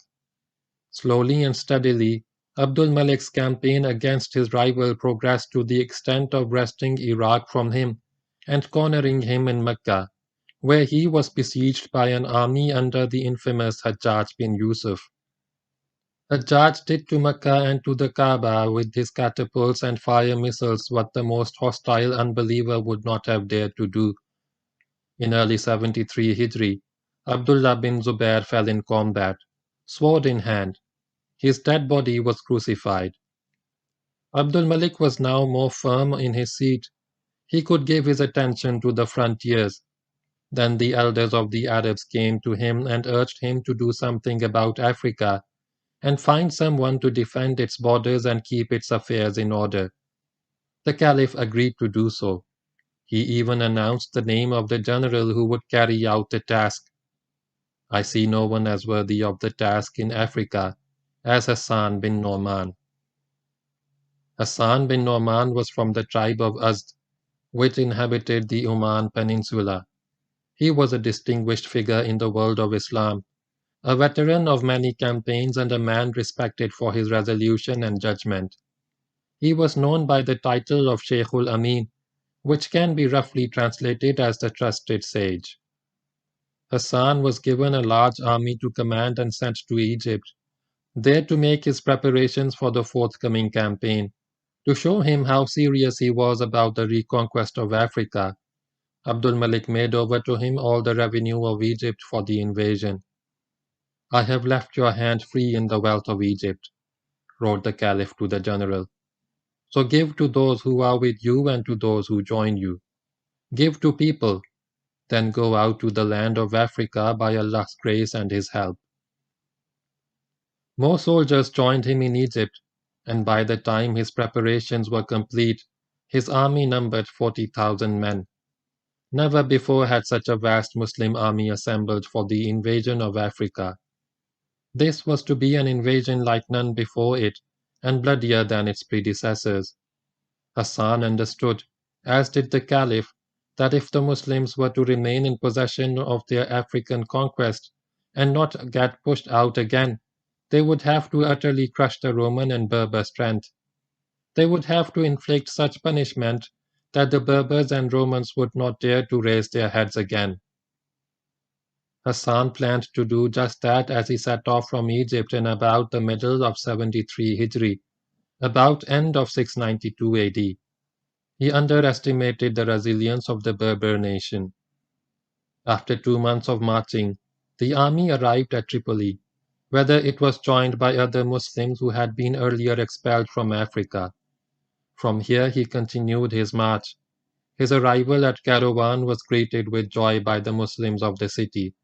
S1: Slowly and steadily, Abdul Malik's campaign against his rival progressed to the extent of wresting Iraq from him and cornering him in Mecca, where he was besieged by an army under the infamous Hajjaj bin Yusuf. Hajjaj did to Mecca and to the Kaaba with his catapults and fire missiles what the most hostile unbeliever would not have dared to do. In early 73 Hijri, Abdullah bin Zubair fell in combat, sword in hand. His dead body was crucified. Abdul Malik was now more firm in his seat. He could give his attention to the frontiers. Then the elders of the Arabs came to him and urged him to do something about Africa and find someone to defend its borders and keep its affairs in order. The Caliph agreed to do so. He even announced the name of the general who would carry out the task. I see no one as worthy of the task in Africa as Hassan bin Norman. Hassan bin Norman was from the tribe of Azd, which inhabited the Oman Peninsula. He was a distinguished figure in the world of Islam, a veteran of many campaigns and a man respected for his resolution and judgment. He was known by the title of Sheikhul Amin, which can be roughly translated as the trusted sage. Hassan was given a large army to command and sent to Egypt, there to make his preparations for the forthcoming campaign. To show him how serious he was about the reconquest of Africa, Abdul Malik made over to him all the revenue of Egypt for the invasion. I have left your hand free in the wealth of Egypt, wrote the Caliph to the general. So give to those who are with you and to those who join you. Give to people, then go out to the land of Africa by Allah's grace and His help. More soldiers joined him in Egypt, and by the time his preparations were complete, his army numbered 40,000 men. Never before had such a vast Muslim army assembled for the invasion of Africa. This was to be an invasion like none before it, and bloodier than its predecessors. Hassan understood, as did the Caliph, that if the Muslims were to remain in possession of their African conquest and not get pushed out again, they would have to utterly crush the Roman and Berber strength. They would have to inflict such punishment that the Berbers and Romans would not dare to raise their heads again. Hassan planned to do just that as he set off from Egypt in about the middle of 73 Hijri, about end of 692 AD. He underestimated the resilience of the Berber nation. After 2 months of marching, the army arrived at Tripoli, whether it was joined by other Muslims who had been earlier expelled from Africa. From here he continued his march. His arrival at Kairouan was greeted with joy by the Muslims of the city.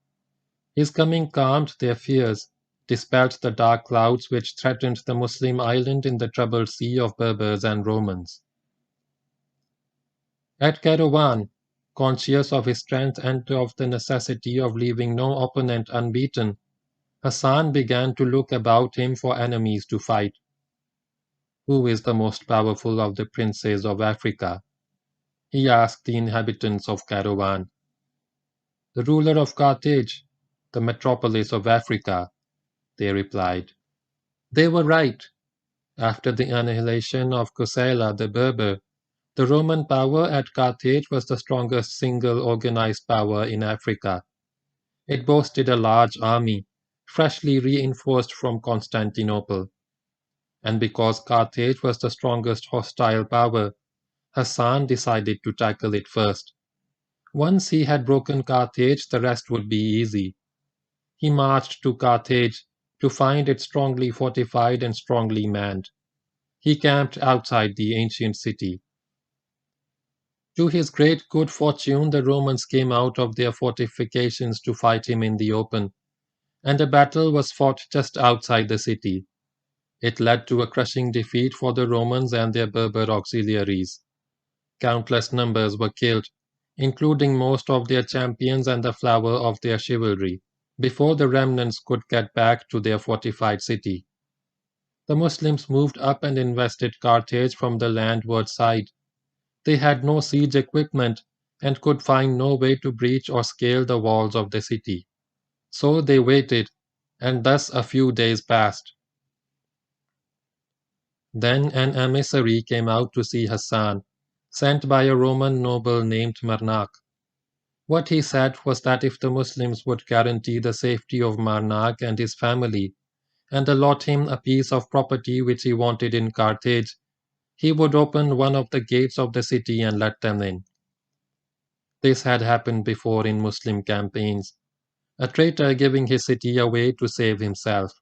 S1: His coming calmed their fears, dispelled the dark clouds which threatened the Muslim island in the troubled sea of Berbers and Romans. At Kairouan, conscious of his strength and of the necessity of leaving no opponent unbeaten, Hassan began to look about him for enemies to fight. Who is the most powerful of the princes of Africa? He asked the inhabitants of Kairouan. The ruler of Carthage, the metropolis of Africa, they replied. They were right. After the annihilation of Kusaila the Berber, the Roman power at Carthage was the strongest single organized power in Africa. It boasted a large army, freshly reinforced from Constantinople. And because Carthage was the strongest hostile power, Hassan decided to tackle it first. Once he had broken Carthage, the rest would be easy. He marched to Carthage to find it strongly fortified and strongly manned. He camped outside the ancient city. To his great good fortune, the Romans came out of their fortifications to fight him in the open, and a battle was fought just outside the city. It led to a crushing defeat for the Romans and their Berber auxiliaries. Countless numbers were killed, including most of their champions and the flower of their chivalry, before the remnants could get back to their fortified city. The Muslims moved up and invested Carthage from the landward side. They had no siege equipment and could find no way to breach or scale the walls of the city. So they waited, and thus a few days passed. Then an emissary came out to see Hassan, sent by a Roman noble named Marnak. What he said was that if the Muslims would guarantee the safety of Marnak and his family, and allot him a piece of property which he wanted in Carthage, he would open one of the gates of the city and let them in. This had happened before in Muslim campaigns, a traitor giving his city away to save himself.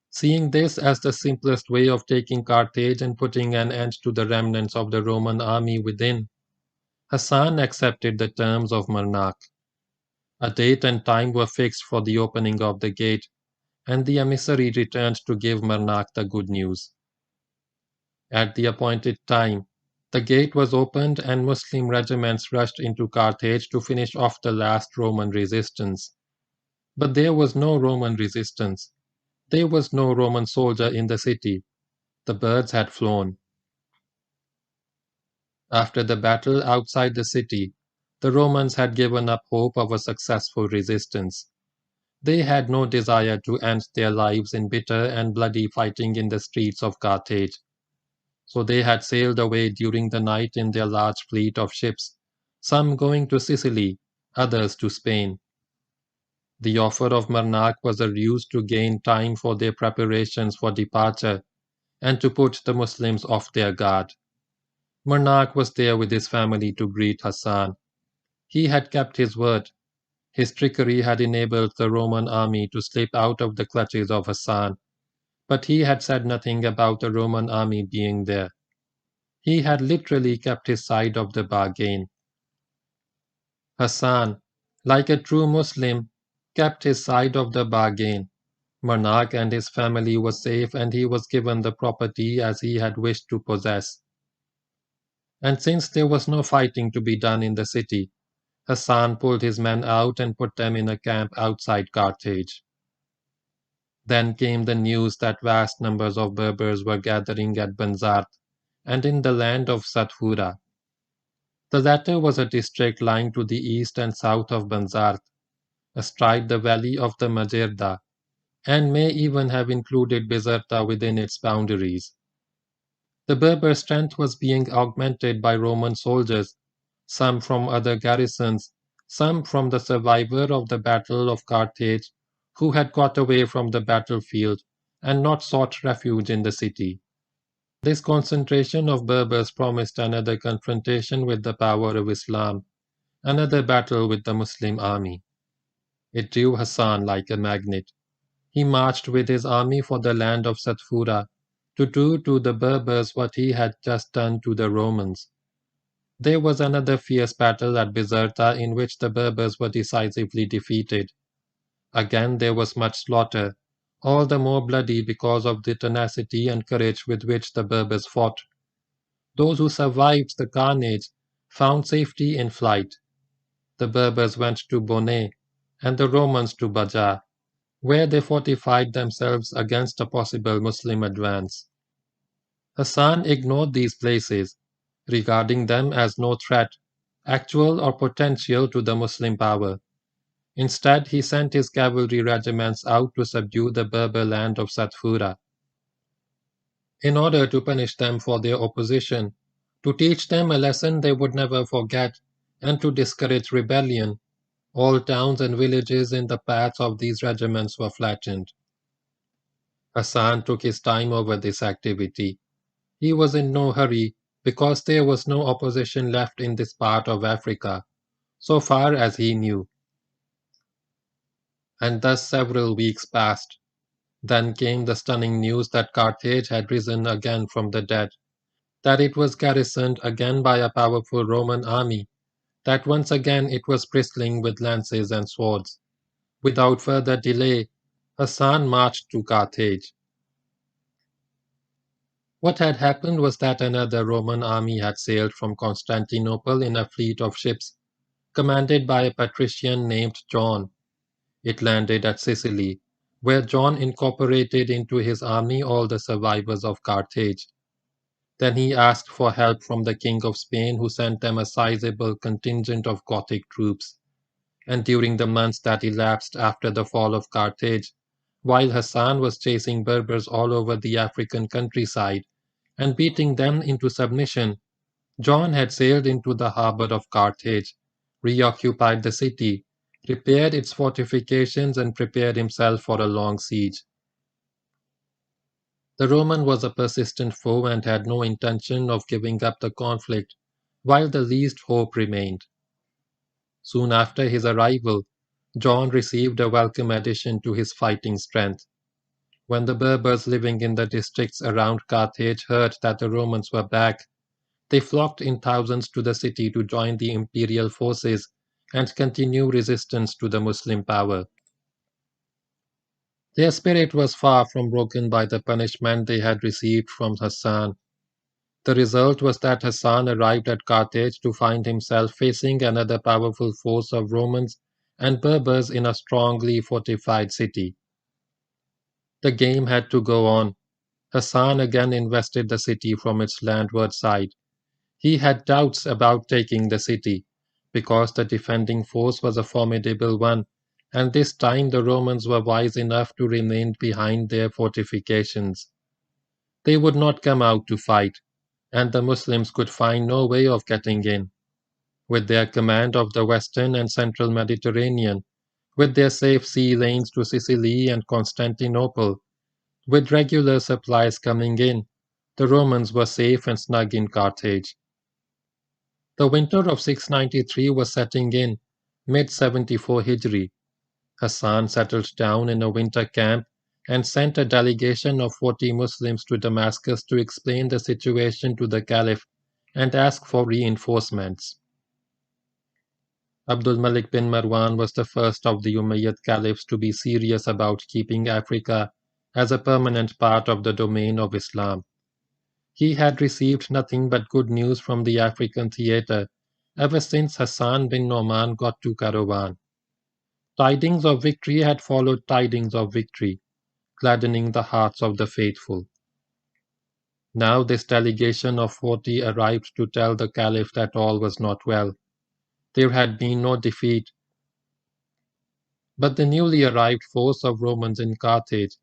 S1: Seeing this as the simplest way of taking Carthage and putting an end to the remnants of the Roman army within, Hassan accepted the terms of Marnak. A date and time were fixed for the opening of the gate, and the emissary returned to give Marnak the good news. At the appointed time, the gate was opened and Muslim regiments rushed into Carthage to finish off the last Roman resistance. But there was no Roman resistance. There was no Roman soldier in the city. The birds had flown. After the battle outside the city, the Romans had given up hope of a successful resistance. They had no desire to end their lives in bitter and bloody fighting in the streets of Carthage. So they had sailed away during the night in their large fleet of ships, some going to Sicily, others to Spain. The offer of Marnak was a ruse to gain time for their preparations for departure and to put the Muslims off their guard. Marnak was there with his family to greet Hassan. He had kept his word. His trickery had enabled the Roman army to slip out of the clutches of Hassan, but he had said nothing about the Roman army being there. He had literally kept his side of the bargain. Hassan, like a true Muslim, kept his side of the bargain. Marnak and his family were safe and he was given the property as he had wished to possess. And since there was no fighting to be done in the city, Hassan pulled his men out and put them in a camp outside Carthage. Then came the news that vast numbers of Berbers were gathering at Banzart and in the land of Satfura. The latter was a district lying to the east and south of Banzart, astride the valley of the Majerda, and may even have included Bizerta within its boundaries. The Berber strength was being augmented by Roman soldiers, some from other garrisons, some from the survivor of the Battle of Carthage who had got away from the battlefield and not sought refuge in the city. This concentration of Berbers promised another confrontation with the power of Islam, another battle with the Muslim army. It drew Hassan like a magnet. He marched with his army for the land of Satfura to do to the Berbers what he had just done to the Romans. There was another fierce battle at Bizerta in which the Berbers were decisively defeated. Again there was much slaughter, all the more bloody because of the tenacity and courage with which the Berbers fought. Those who survived the carnage found safety in flight. The Berbers went to Bonnet and the Romans to Baja, where they fortified themselves against a possible Muslim advance. Hassan ignored these places, regarding them as no threat, actual or potential to the Muslim power. Instead, he sent his cavalry regiments out to subdue the Berber land of Satfura. In order to punish them for their opposition, to teach them a lesson they would never forget, and to discourage rebellion, all towns and villages in the paths of these regiments were flattened. Hassan took his time over this activity. He was in no hurry because there was no opposition left in this part of Africa, so far as he knew. And thus several weeks passed. Then came the stunning news that Carthage had risen again from the dead, that it was garrisoned again by a powerful Roman army, that once again it was bristling with lances and swords. Without further delay, Hassan marched to Carthage. What had happened was that another Roman army had sailed from Constantinople in a fleet of ships, commanded by a patrician named John. It landed at Sicily, where John incorporated into his army all the survivors of Carthage. Then he asked for help from the King of Spain, who sent them a sizable contingent of Gothic troops. And during the months that elapsed after the fall of Carthage, while Hassan was chasing Berbers all over the African countryside and beating them into submission, John had sailed into the harbor of Carthage, reoccupied the city, repaired its fortifications, and prepared himself for a long siege. The Roman was a persistent foe and had no intention of giving up the conflict while the least hope remained. Soon after his arrival, John received a welcome addition to his fighting strength. When the Berbers living in the districts around Carthage heard that the Romans were back, they flocked in thousands to the city to join the imperial forces and continue resistance to the Muslim power. Their spirit was far from broken by the punishment they had received from Hassan. The result was that Hassan arrived at Carthage to find himself facing another powerful force of Romans and Berbers in a strongly fortified city. The game had to go on. Hassan again invested the city from its landward side. He had doubts about taking the city, because the defending force was a formidable one, and this time the Romans were wise enough to remain behind their fortifications. They would not come out to fight, and the Muslims could find no way of getting in. With their command of the western and central Mediterranean, with their safe sea lanes to Sicily and Constantinople, with regular supplies coming in, the Romans were safe and snug in Carthage. The winter of 693 was setting in, mid-74 Hijri. Hassan settled down in a winter camp and sent a delegation of 40 Muslims to Damascus to explain the situation to the Caliph and ask for reinforcements. Abdul Malik bin Marwan was the first of the Umayyad Caliphs to be serious about keeping Africa as a permanent part of the domain of Islam. He had received nothing but good news from the African theatre ever since Hassan bin Noman got to Karawan. Tidings of victory had followed tidings of victory, gladdening the hearts of the faithful. Now this delegation of 40 arrived to tell the Caliph that all was not well. There had been no defeat, but the newly arrived force of Romans in Carthage,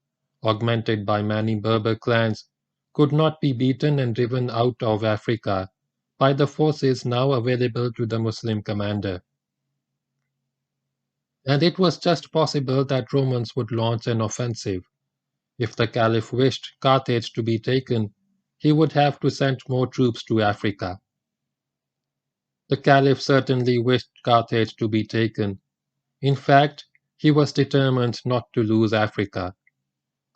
S1: augmented by many Berber clans, could not be beaten and driven out of Africa by the forces now available to the Muslim commander. and it was just possible that Romans would launch an offensive. If the Caliph wished Carthage to be taken, he would have to send more troops to Africa. The Caliph certainly wished Carthage to be taken. In fact, he was determined not to lose Africa.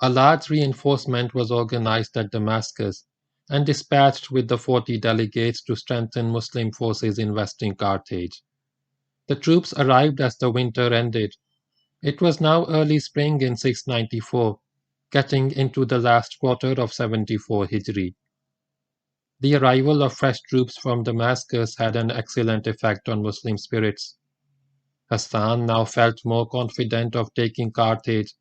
S1: A large reinforcement was organized at Damascus and dispatched with the 40 delegates to strengthen Muslim forces investing Carthage. The troops arrived as the winter ended. It was now early spring in 694, getting into the last quarter of 74 Hijri. The arrival of fresh troops from Damascus had an excellent effect on Muslim spirits. Hassan now felt more confident of taking Carthage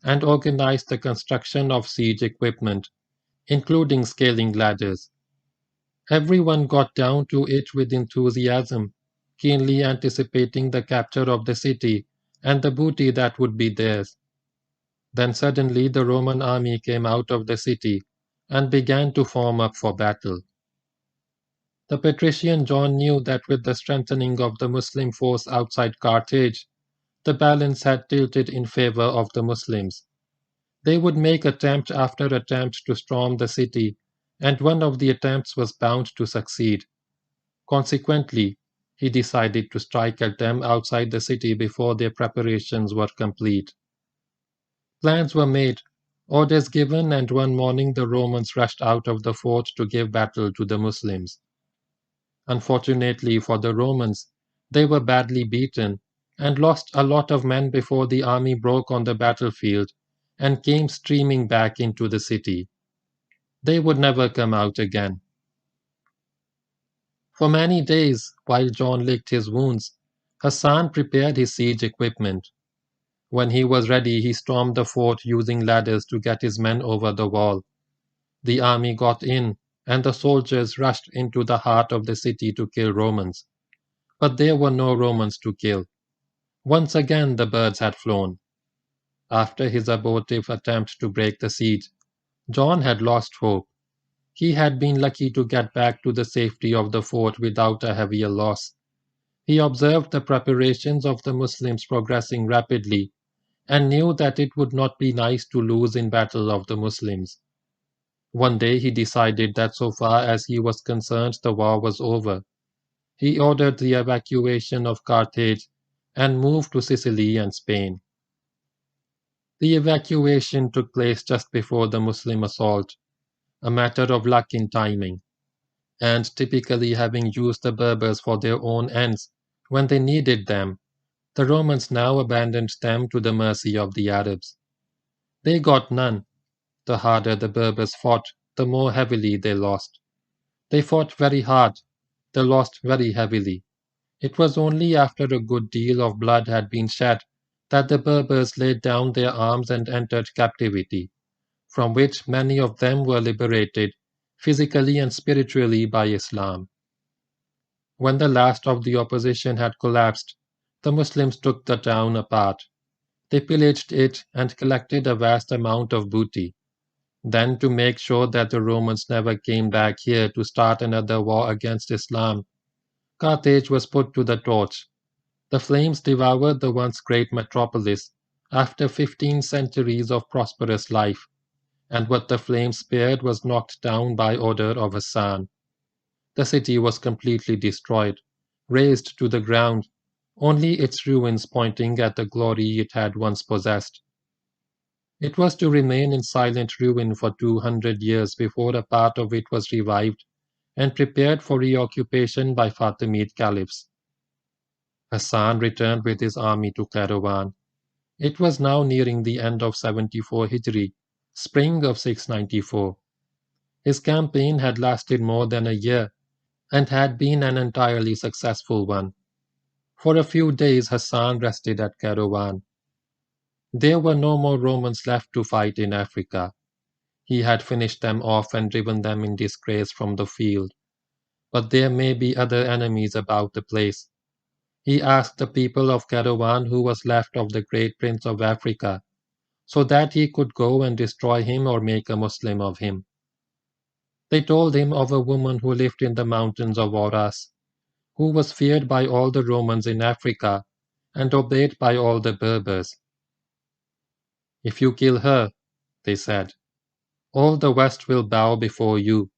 S1: and organized the construction of siege equipment, including scaling ladders. Everyone got down to it with enthusiasm, keenly anticipating the capture of the city and the booty that would be theirs. Then suddenly the Roman army came out of the city and began to form up for battle. The patrician John knew that with the strengthening of the Muslim force outside Carthage, the balance had tilted in favor of the Muslims. They would make attempt after attempt to storm the city, and one of the attempts was bound to succeed. Consequently, he decided to strike at them outside the city before their preparations were complete. Plans were made, orders given, and one morning the Romans rushed out of the fort to give battle to the Muslims. Unfortunately for the Romans, they were badly beaten and lost a lot of men before the army broke on the battlefield and came streaming back into the city. They would never come out again. For many days, while John licked his wounds, Hassan prepared his siege equipment. When he was ready, he stormed the fort using ladders to get his men over the wall. The army got in, and the soldiers rushed into the heart of the city to kill Romans. But there were no Romans to kill. Once again the birds had flown. After his abortive attempt to break the siege, John had lost hope. He had been lucky to get back to the safety of the fort without a heavier loss. He observed the preparations of the Muslims progressing rapidly and knew that it would not be nice to lose in battle of the Muslims. One day he decided that so far as he was concerned the war was over. He ordered the evacuation of Carthage and moved to Sicily and Spain. The evacuation took place just before the Muslim assault, a matter of luck in timing, and typically having used the Berbers for their own ends when they needed them, the Romans now abandoned them to the mercy of the Arabs. They got none. The harder the Berbers fought, the more heavily they lost. They fought very hard. They lost very heavily. It was only after a good deal of blood had been shed that the Berbers laid down their arms and entered captivity, from which many of them were liberated, physically and spiritually, by Islam. When the last of the opposition had collapsed, the Muslims took the town apart. They pillaged it and collected a vast amount of booty. Then, to make sure that the Romans never came back here to start another war against Islam, Carthage was put to the torch. The flames devoured the once great metropolis after 15 centuries of prosperous life, and what the flames spared was knocked down by order of Hassan. The city was completely destroyed, razed to the ground, only its ruins pointing at the glory it had once possessed. It was to remain in silent ruin for 200 years before a part of it was revived and prepared for reoccupation by Fatimid caliphs. Hassan returned with his army to Caravan. It was now nearing the end of 74 Hijri, spring of 694. His campaign had lasted more than a year and had been an entirely successful one. For a few days Hassan rested at Caravan. There were no more Romans left to fight in Africa. He had finished them off and driven them in disgrace from the field. But there may be other enemies about the place. He asked the people of Caravan who was left of the great prince of Africa, so that he could go and destroy him or make a Muslim of him. They told him of a woman who lived in the mountains of Auras, who was feared by all the Romans in Africa, and obeyed by all the Berbers. "If you kill her," they said, "all the West will bow before you.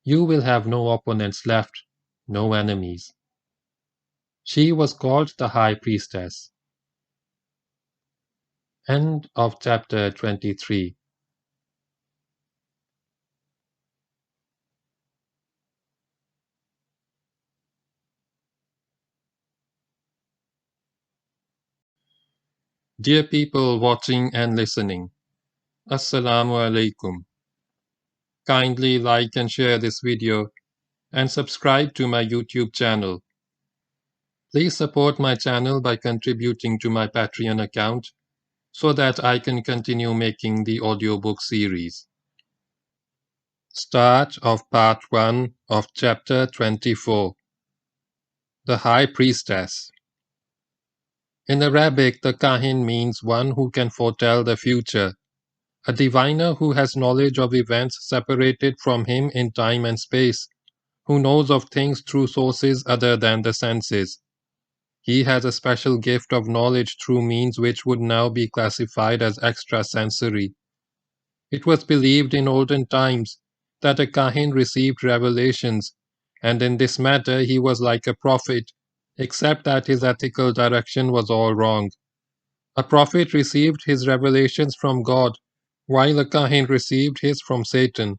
S1: You will have no opponents left, no enemies." She was called the High Priestess. End of chapter 23. Dear people watching and listening, Assalamu alaikum. Kindly like and share this video and subscribe to my YouTube channel. Please support my channel by contributing to my Patreon account so that I can continue making the audiobook series. Start of part 1 of chapter 24. The High Priestess. In Arabic, the Kahin means one who can foretell the future, a diviner who has knowledge of events separated from him in time and space, who knows of things through sources other than the senses. He has a special gift of knowledge through means which would now be classified as extrasensory. It was believed in olden times that a Kahin received revelations, and in this matter he was like a prophet, except that his ethical direction was all wrong. A prophet received his revelations from God, while a Kahin received his from Satan.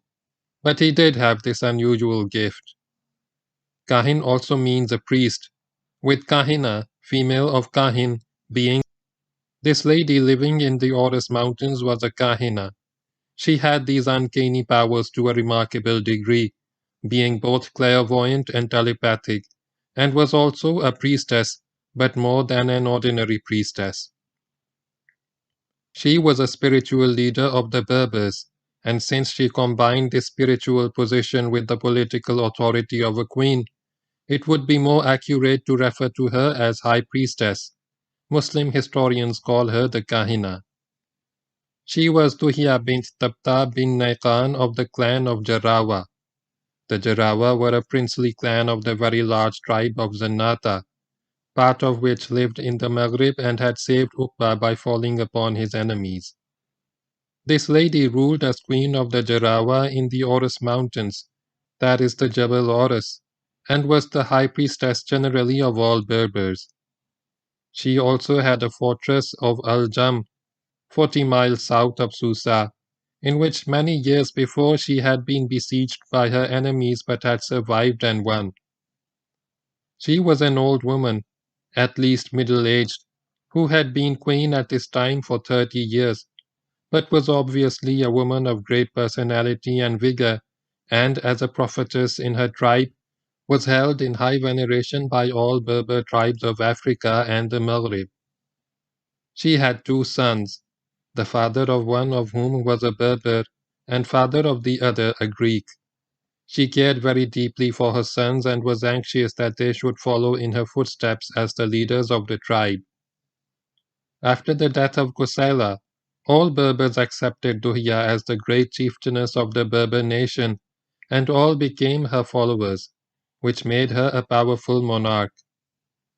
S1: But he did have this unusual gift. Kahin also means a priest, with Kahina, female of Kahin, being. This lady living in the Orus Mountains was a Kahina. She had these uncanny powers to a remarkable degree, being both clairvoyant and telepathic, and was also a priestess, but more than an ordinary priestess. She was a spiritual leader of the Berbers, and since she combined this spiritual position with the political authority of a queen, it would be more accurate to refer to her as High Priestess. Muslim historians call her the Kahina. She was Tuhia bint Tabta bin Naiqan of the clan of Jarawa. The Jarawa were a princely clan of the very large tribe of Zannata, part of which lived in the Maghrib and had saved Uqba by falling upon his enemies. This lady ruled as queen of the Jarawa in the Orus Mountains, that is the Jabal Orus, and was the high priestess generally of all Berbers. She also had a fortress of Al-Jam, 40 miles south of Susa, in which many years before she had been besieged by her enemies but had survived and won. She was an old woman, at least middle-aged, who had been queen at this time for 30 years, but was obviously a woman of great personality and vigor, and as a prophetess in her tribe, was held in high veneration by all Berber tribes of Africa and the Maghrib. She had 2 sons, the father of one of whom was a Berber, and father of the other a Greek. She cared very deeply for her sons and was anxious that they should follow in her footsteps as the leaders of the tribe. After the death of Kusaila, all Berbers accepted Duhya as the great chieftainess of the Berber nation, and all became her followers, which made her a powerful monarch.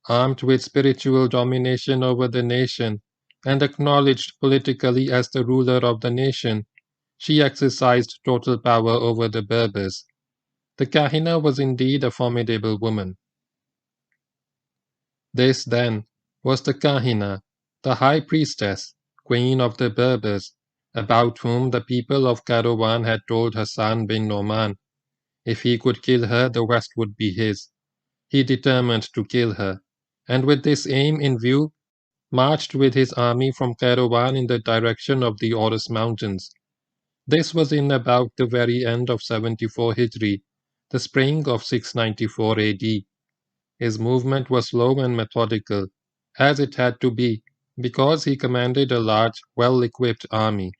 S1: Armed with spiritual domination over the nation, and acknowledged politically as the ruler of the nation, she exercised total power over the Berbers. The Kahina was indeed a formidable woman. This, then, was the Kahina, the high priestess, queen of the Berbers, about whom the people of Kairouan had told Hassan bin Noman, if he could kill her, the West would be his. He determined to kill her, and with this aim in view, marched with his army from Kairouan in the direction of the Orus Mountains. This was in about the very end of 74 Hijri, the spring of 694 AD. His movement was slow and methodical, as it had to be, because he commanded a large, well-equipped army.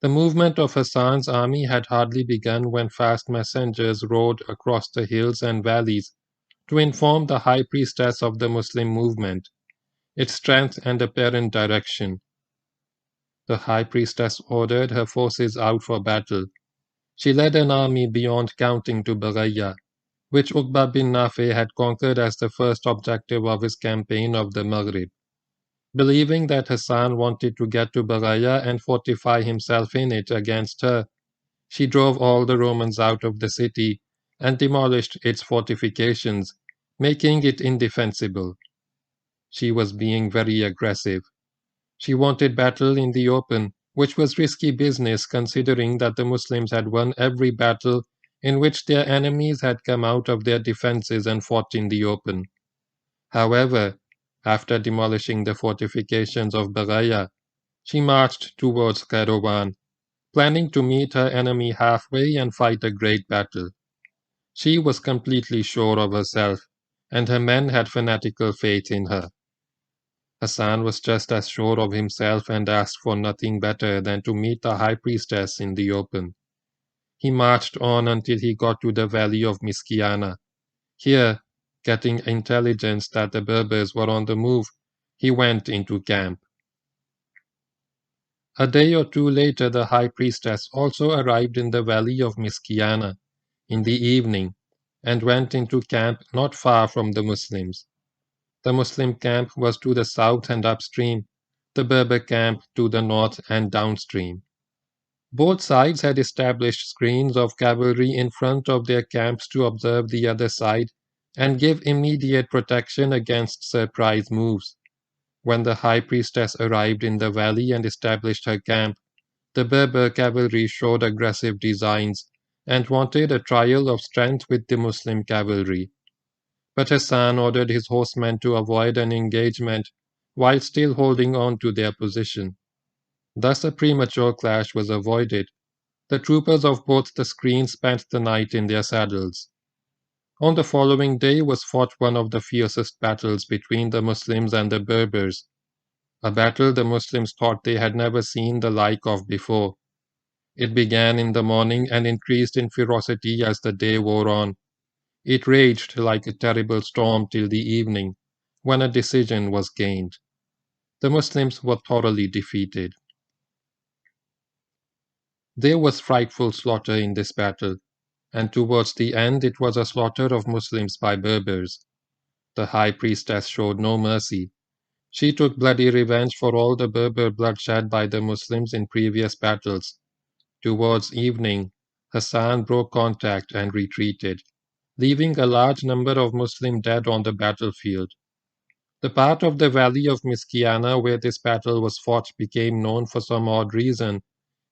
S1: The movement of Hassan's army had hardly begun when fast messengers rode across the hills and valleys to inform the high priestess of the Muslim movement, its strength and apparent direction. The high priestess ordered her forces out for battle. She led an army beyond counting to Baraya. which uqbabinnafe had conquered as the first objective of his campaign of the Maghrib. Believing that Hassan wanted to get to Baraya and fortify himself in it against her, she drove all the Romans out of the city and demolished its fortifications, making it indefensible. She was being very aggressive. She wanted battle in the open, which was risky business considering that the Muslims had won every battle in which their enemies had come out of their defenses and fought in the open. However, after demolishing the fortifications of Baraya, she marched towards Kairouan, planning to meet her enemy halfway and fight a great battle. She was completely sure of herself, and her men had fanatical faith in her. Hassan was just as sure of himself and asked for nothing better than to meet the high priestess in the open. He marched on until he got to the valley of Miskiana. Here, getting intelligence that the Berbers were on the move, he went into camp. A day or two later, the high priestess also arrived in the valley of Miskiana in the evening and went into camp not far from the Muslims. The Muslim camp was to the south and upstream, the Berber camp to the north and downstream. Both sides had established screens of cavalry in front of their camps to observe the other side and give immediate protection against surprise moves. When the high priestess arrived in the valley and established her camp, the Berber cavalry showed aggressive designs and wanted a trial of strength with the Muslim cavalry. But Hassan ordered his horsemen to avoid an engagement while still holding on to their position. Thus a premature clash was avoided. The troopers of both the screens spent the night in their saddles. On the following day was fought one of the fiercest battles between the Muslims and the Berbers, a battle the Muslims thought they had never seen the like of before. It began in the morning and increased in ferocity as the day wore on. It raged like a terrible storm till the evening, when a decision was gained. The Muslims were thoroughly defeated. There was frightful slaughter in this battle, and towards the end it was a slaughter of Muslims by Berbers. The high priestess showed no mercy. She took bloody revenge for all the Berber bloodshed by the Muslims in previous battles. Towards evening, Hassan broke contact and retreated, leaving a large number of Muslim dead on the battlefield. The part of the valley of Miskiana where this battle was fought became known for some odd reason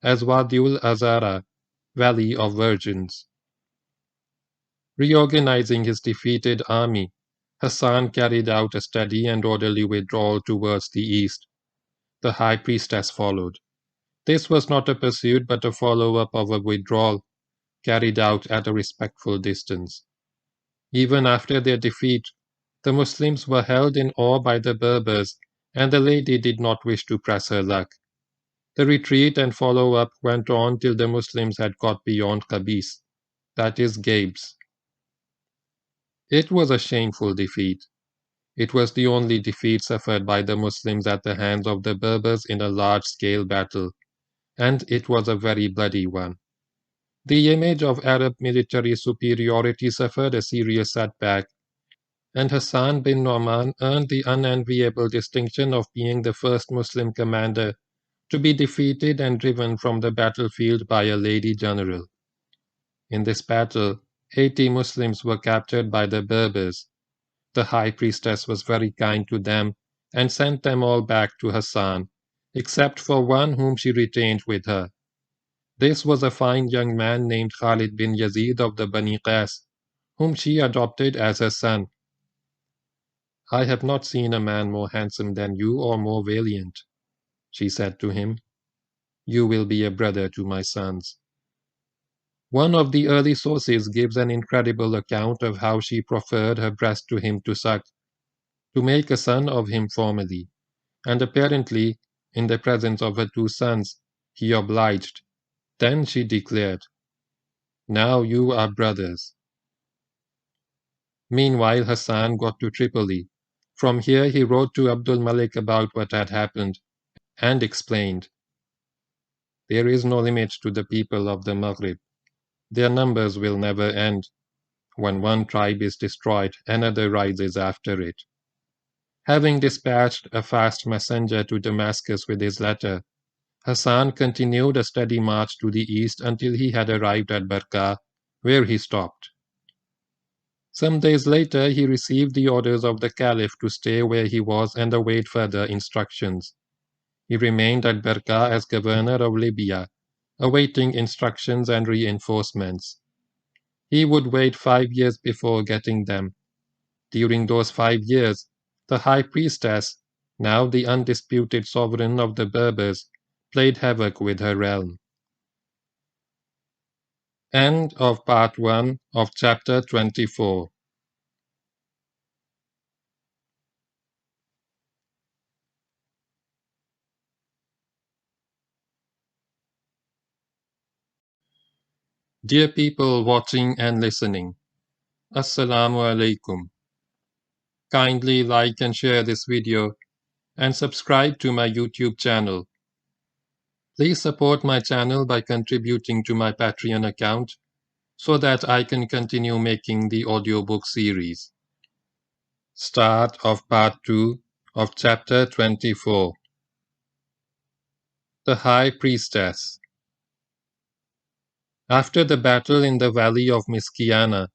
S1: as Wadiul Azara, Valley of Virgins. Reorganizing his defeated army, Hassan carried out a steady and orderly withdrawal towards the east. The high priestess followed. This was not a pursuit but a follow-up of a withdrawal, carried out at a respectful distance. Even after their defeat, the Muslims were held in awe by the Berbers, and the lady did not wish to press her luck. The retreat and follow-up went on till the Muslims had got beyond Qabis, that is Gabes. It was a shameful defeat. It was the only defeat suffered by the Muslims at the hands of the Berbers in a large-scale battle, and it was a very bloody one. The image of Arab military superiority suffered a serious setback, and Hassan bin Nu'man earned the unenviable distinction of being the first Muslim commander to be defeated and driven from the battlefield by a lady general. In this battle, 80 Muslims were captured by the Berbers. The high priestess was very kind to them and sent them all back to Hassan, except for one whom she retained with her. This was a fine young man named Khalid bin Yazid of the Bani Qas, whom she adopted as her son. "I have not seen a man more handsome than you or more valiant," she said to him. "You will be a brother to my sons." One of the early sources gives an incredible account of how she proffered her breast to him to suck, to make a son of him formally, and apparently, in the presence of her two sons, he obliged. Then she declared, "Now you are brothers." Meanwhile, Hassan got to Tripoli. From here he wrote to Abdul Malik about what had happened, and explained, "There is no limit to the people of the Maghrib. Their numbers will never end. When one tribe is destroyed, another rises after it. Having dispatched a fast messenger to Damascus with his letter, Hassan continued a steady march to the east until he had arrived at Barqa, where he stopped. Some days later, he received the orders of the Caliph to stay where he was and await further instructions. He remained at Barqa as governor of Libya, awaiting instructions and reinforcements. He would wait 5 years before getting them. During those 5 years, the high priestess, now the undisputed sovereign of the Berbers, played havoc with her realm. End of part 1 of chapter 24. Dear people watching and listening, Assalamu alaikum. Kindly like and share this video and subscribe to my YouTube channel. Please support my channel by contributing to my Patreon account so that I can continue making the audiobook series. Start of part 2 of chapter 24. The High Priestess. After the battle in the valley of Miskiana,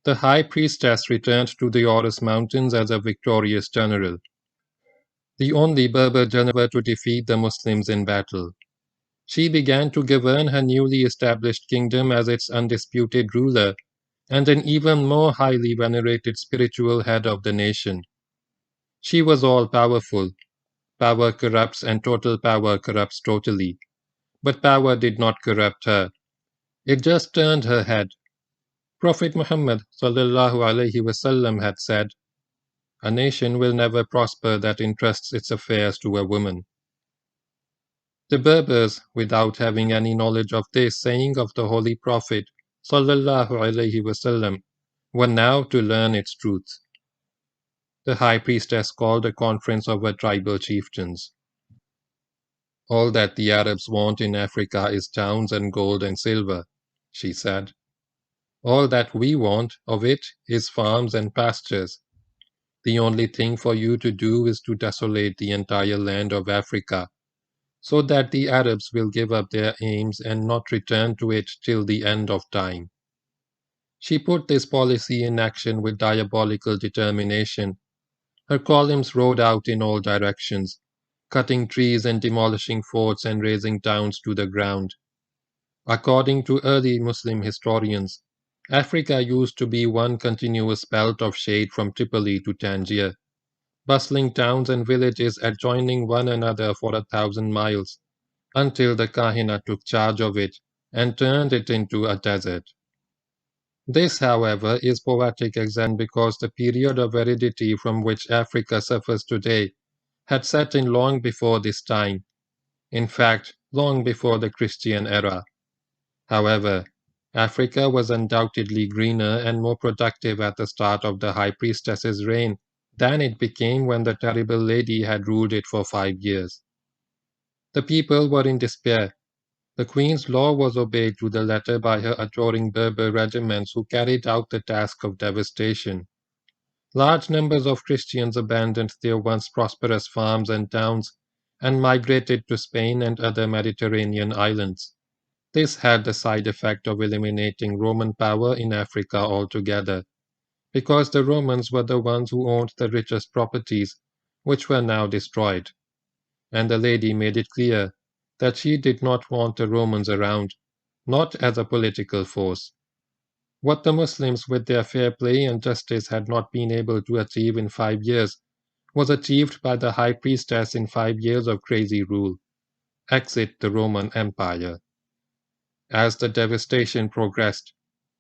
S1: the High Priestess returned to the Orus Mountains as a victorious general, the only Berber general to defeat the Muslims in battle. She began to govern her newly established kingdom as its undisputed ruler and an even more highly venerated spiritual head of the nation. She was all-powerful. Power corrupts and total power corrupts totally. But power did not corrupt her. It just turned her head. Prophet Muhammad ﷺ had said, "A nation will never prosper that entrusts its affairs to a woman." The Berbers, without having any knowledge of this saying of the Holy Prophet ﷺ, were now to learn its truth. The high priestess called a conference of her tribal chieftains. "All that the Arabs want in Africa is towns and gold and silver," she said. "All that we want of it is farms and pastures. The only thing for you to do is to desolate the entire land of Africa, so that the Arabs will give up their aims and not return to it till the end of time." She put this policy in action with diabolical determination. Her columns rode out in all directions, cutting trees and demolishing forts and razing towns to the ground. According to early Muslim historians, Africa used to be one continuous belt of shade from Tripoli to Tangier, bustling towns and villages adjoining one another for 1,000 miles, until the Kahina took charge of it and turned it into a desert. This, however, is poetic exaggeration because the period of aridity from which Africa suffers today had set in long before this time, in fact, long before the Christian era. However, Africa was undoubtedly greener and more productive at the start of the high priestess's reign than it became when the terrible lady had ruled it for 5 years. The people were in despair. The queen's law was obeyed to the letter by her adoring Berber regiments who carried out the task of devastation. Large numbers of Christians abandoned their once prosperous farms and towns and migrated to Spain and other Mediterranean islands. This had the side effect of eliminating Roman power in Africa altogether, because the Romans were the ones who owned the richest properties, which were now destroyed. And the lady made it clear that she did not want the Romans around, not as a political force. What the Muslims with their fair play and justice had not been able to achieve in 5 years was achieved by the high priestess in 5 years of crazy rule. Exit the Roman Empire. As the devastation progressed,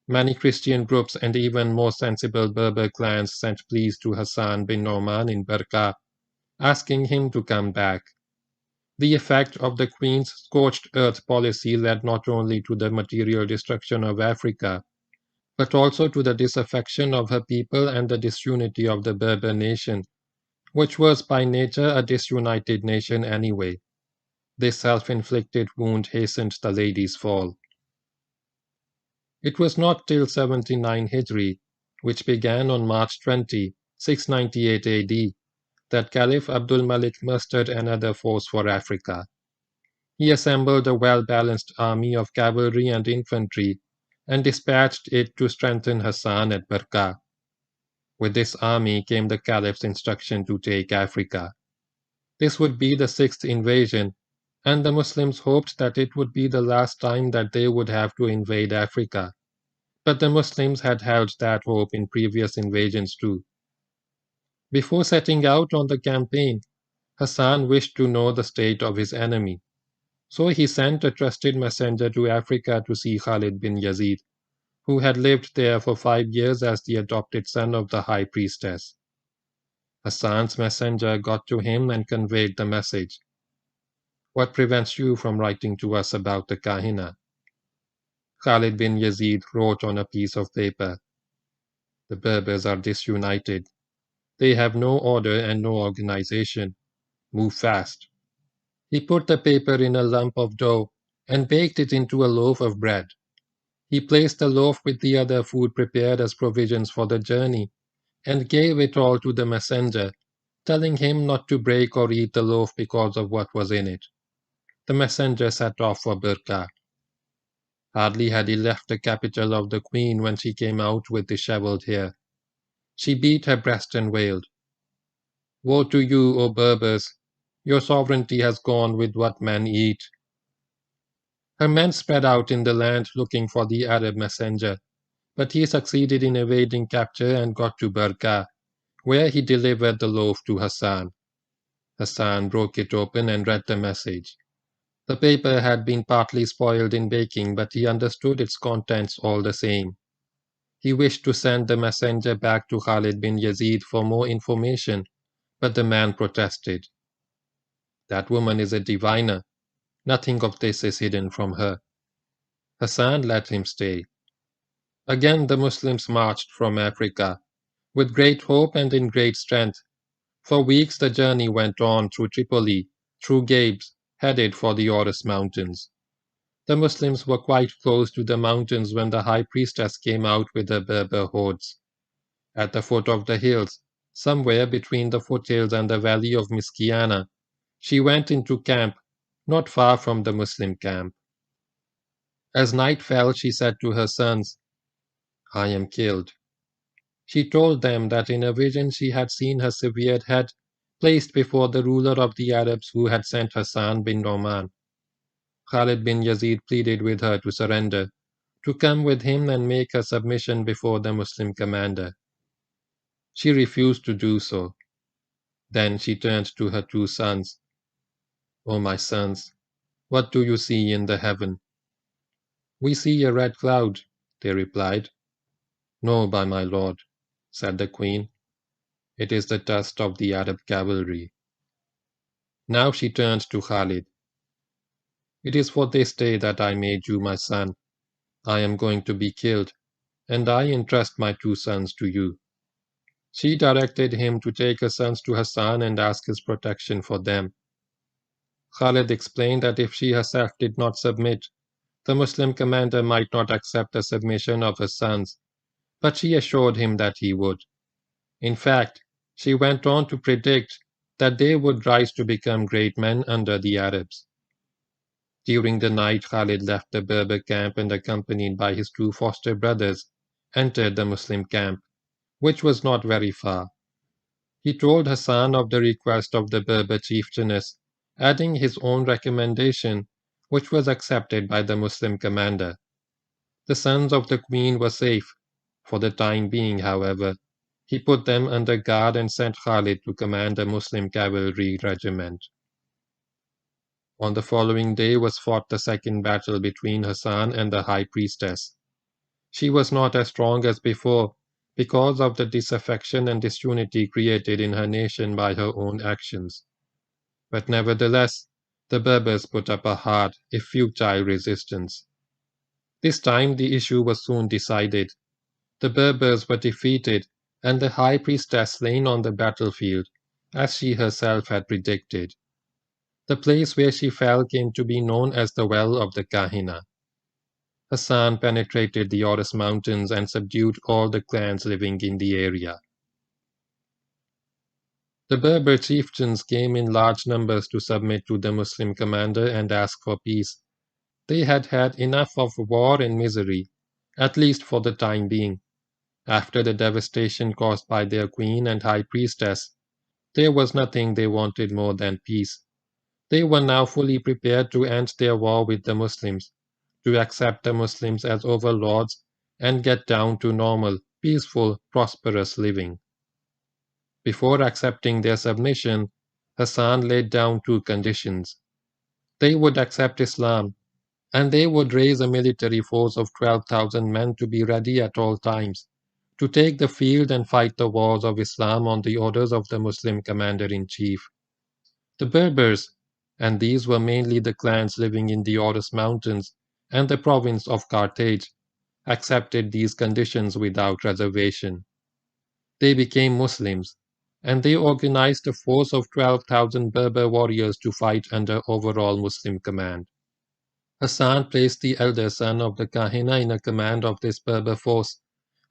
S1: many Christian groups and even more sensible Berber clans sent pleas to Hassan bin Noman in Barqa, asking him to come back. The effect of the Queen's scorched earth policy led not only to the material destruction of Africa, but also to the disaffection of her people and the disunity of the Berber nation, which was by nature a disunited nation anyway. This self-inflicted wound hastened the lady's fall. It was not till 79 Hijri, which began on March 20, 698 AD, that Caliph Abdul Malik mustered another force for Africa. He assembled a well-balanced army of cavalry and infantry and dispatched it to strengthen Hassan at Barqa. With this army came the Caliph's instruction to take Africa. This would be the sixth invasion, and the Muslims hoped that it would be the last time that they would have to invade Africa. But the Muslims had held that hope in previous invasions too. Before setting out on the campaign, Hassan wished to know the state of his enemy. So he sent a trusted messenger to Africa to see Khalid bin Yazid, who had lived there for 5 years as the adopted son of the high priestess. Hassan's messenger got to him and conveyed the message. What prevents you from writing to us about the Kahina? Khalid bin Yazid wrote on a piece of paper. The Berbers are disunited. They have no order and no organization. Move fast. He put the paper in a lump of dough and baked it into a loaf of bread. He placed the loaf with the other food prepared as provisions for the journey and gave it all to the messenger, telling him not to break or eat the loaf because of what was in it. The messenger set off for Barqa. Hardly had he left the capital of the queen when she came out with dishevelled hair. She beat her breast and wailed, Woe to you, O Berbers! Your sovereignty has gone with what men eat. Her men spread out in the land looking for the Arab messenger, but he succeeded in evading capture and got to Barqa, where he delivered the loaf to Hassan. Hassan broke it open and read the message. The paper had been partly spoiled in baking, but he understood its contents all the same. He wished to send the messenger back to Khalid bin Yazid for more information, but the man protested. That woman is a diviner. Nothing of this is hidden from her. Hassan let him stay. Again the Muslims marched from Africa, with great hope and in great strength. For weeks the journey went on through Tripoli, through Gabes, headed for the Orus Mountains. The Muslims were quite close to the mountains when the high priestess came out with the Berber hordes. At the foot of the hills, somewhere between the foothills and the valley of Miskiana, she went into camp, not far from the Muslim camp. As night fell, she said to her sons, I am killed. She told them that in a vision she had seen her severed head placed before the ruler of the Arabs who had sent Hassan bin Noman. Khalid bin Yazid pleaded with her to surrender, to come with him and make her submission before the Muslim commander. She refused to do so. Then she turned to her 2 sons. O my sons, what do you see in the heaven? We see a red cloud, they replied. No, by my lord, said the queen. It is the dust of the Arab cavalry. Now she turned to Khalid. It is for this day that I made you my son. I am going to be killed, and I entrust my 2 sons to you. She directed him to take her sons to Hassan and ask his protection for them. Khalid explained that if she herself did not submit, the Muslim commander might not accept the submission of his sons, but she assured him that he would. In fact, she went on to predict that they would rise to become great men under the Arabs. During the night, Khalid left the Berber camp and, accompanied by his 2 foster brothers, entered the Muslim camp, which was not very far. He told Hassan of the request of the Berber chieftainess, adding his own recommendation, which was accepted by the Muslim commander. The sons of the queen were safe. For the time being, however, he put them under guard and sent Khalid to command a Muslim cavalry regiment. On the following day was fought the second battle between Hassan and the high priestess. She was not as strong as before because of the disaffection and disunity created in her nation by her own actions. But nevertheless, the Berbers put up a hard, if futile, resistance. This time the issue was soon decided. The Berbers were defeated and the high priestess slain on the battlefield, as she herself had predicted. The place where she fell came to be known as the Well of the Kahina. Hassan penetrated the Taurus Mountains and subdued all the clans living in the area. The Berber chieftains came in large numbers to submit to the Muslim commander and ask for peace. They had had enough of war and misery, at least for the time being. After the devastation caused by their queen and high priestess, there was nothing they wanted more than peace. They were now fully prepared to end their war with the Muslims, to accept the Muslims as overlords, and get down to normal, peaceful, prosperous living. Before accepting their submission, Hassan laid down two conditions. They would accept Islam, and they would raise a military force of 12,000 men to be ready at all times, to take the field and fight the wars of Islam on the orders of the Muslim commander-in-chief. The Berbers, and these were mainly the clans living in the Taurus Mountains and the province of Carthage, accepted these conditions without reservation. They became Muslims, and they organized a force of 12,000 Berber warriors to fight under overall Muslim command. Hassan placed the elder son of the Kahina in command of this Berber force,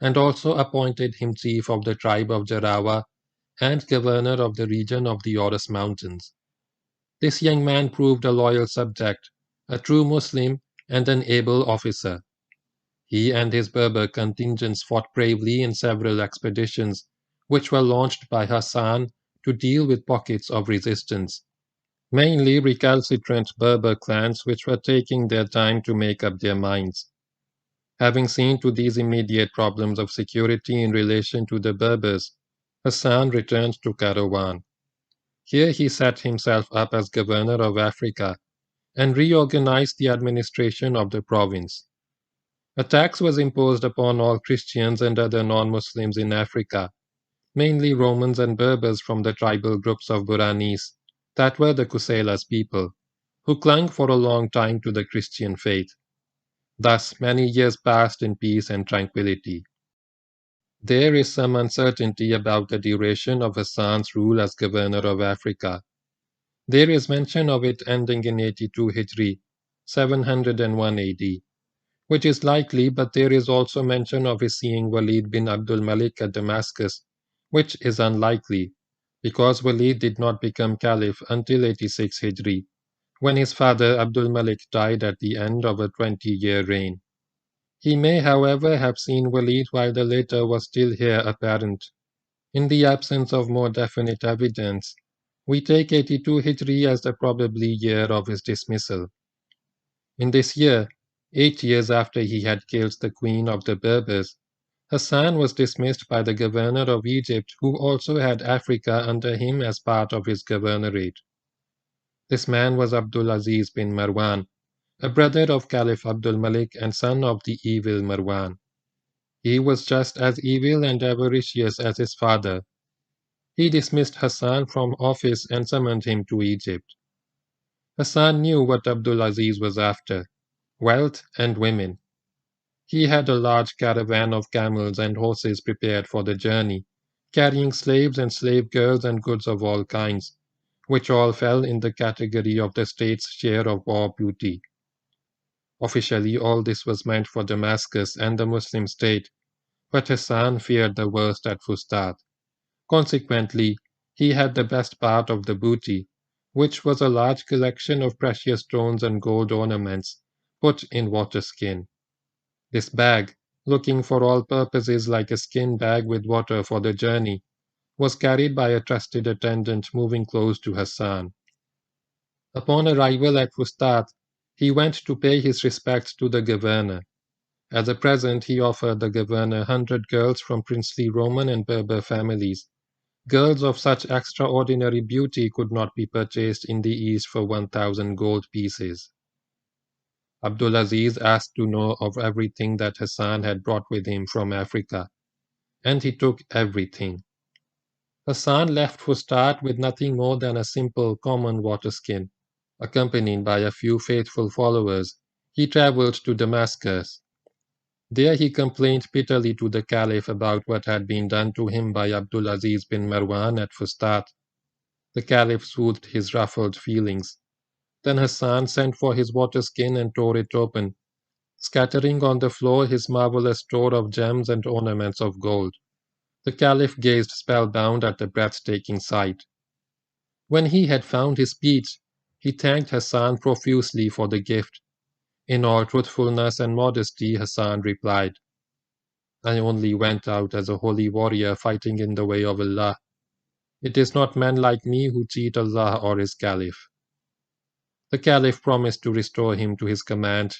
S1: and also appointed him chief of the tribe of Jarawa and governor of the region of the Taurus Mountains. This young man proved a loyal subject, a true Muslim, and an able officer. He and his Berber contingents fought bravely in several expeditions, which were launched by Hassan to deal with pockets of resistance, mainly recalcitrant Berber clans which were taking their time to make up their minds. Having seen to these immediate problems of security in relation to the Berbers, Hassan returned to Kairouan. Here he set himself up as governor of Africa and reorganized the administration of the province. A tax was imposed upon all Christians and other non-Muslims in Africa, mainly Romans and Berbers from the tribal groups of Buranis, that were the Kusailas people, who clung for a long time to the Christian faith. Thus many years passed in peace and tranquility. There is some uncertainty about the duration of Hassan's rule as governor of Africa. There is mention of it ending in 82 Hijri, 701 AD, which is likely, but there is also mention of his seeing Walid bin Abdul Malik at Damascus, which is unlikely, because Walid did not become caliph until 86 Hijri, when his father Abdul Malik died at the end of a 20-year reign. He may, however, have seen Walid while the latter was still heir apparent. In the absence of more definite evidence, we take 82 Hijri as the probably year of his dismissal. In this year, 8 years after he had killed the queen of the Berbers, Hassan was dismissed by the governor of Egypt, who also had Africa under him as part of his governorate. This man was Abdul Aziz bin Marwan, a brother of Caliph Abdul Malik and son of the evil Marwan. He was just as evil and avaricious as his father. He dismissed Hassan from office and summoned him to Egypt. Hassan knew what Abdul Aziz was after: wealth and women. He had a large caravan of camels and horses prepared for the journey, carrying slaves and slave girls and goods of all kinds, which all fell in the category of the state's share of war booty. Officially, all this was meant for Damascus and the Muslim state, but Hassan feared the worst at Fustat. Consequently, he had the best part of the booty, which was a large collection of precious stones and gold ornaments, put in water skin. This bag, looking for all purposes like a skin bag with water for the journey, was carried by a trusted attendant moving close to Hassan. Upon arrival at Fustat, he went to pay his respects to the governor. As a present, he offered the governor 100 girls from princely Roman and Berber families. Girls of such extraordinary beauty could not be purchased in the East for 1,000 gold pieces. Abdul Aziz asked to know of everything that Hassan had brought with him from Africa, and he took everything. Hassan left Fustat with nothing more than a simple common water skin. Accompanied by a few faithful followers, he traveled to Damascus. There he complained bitterly to the Caliph about what had been done to him by Abdul Aziz bin Marwan at Fustat. The Caliph soothed his ruffled feelings. Then Hassan sent for his water skin and tore it open. scattering on the floor his marvelous store of gems and ornaments of gold. The Caliph gazed spellbound at the breathtaking sight. When he had found his speech, he thanked Hassan profusely for the gift. In all truthfulness and modesty, Hassan replied, I only went out as a holy warrior fighting in the way of Allah. It is not men like me who cheat Allah or his Caliph. The Caliph promised to restore him to his command,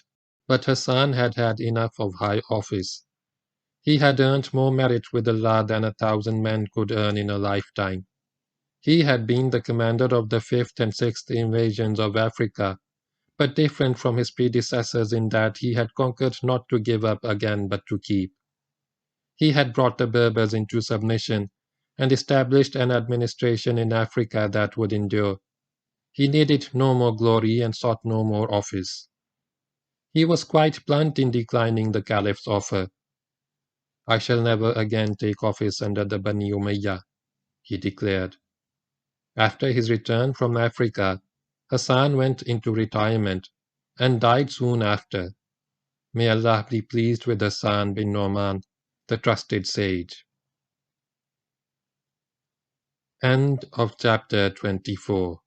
S1: but Hassan had had enough of high office. He had earned more merit with Allah than 1,000 men could earn in a lifetime. He had been the commander of the fifth and sixth invasions of Africa, but different from his predecessors in that he had conquered not to give up again but to keep. He had brought the Berbers into submission and established an administration in Africa that would endure. He needed no more glory and sought no more office. He was quite blunt in declining the Caliph's offer. I shall never again take office under the Bani Umayyah, he declared. After his return from Africa, Hassan went into retirement and died soon after. May Allah be pleased with Hassan bin Noman, the trusted sage. End of chapter 24.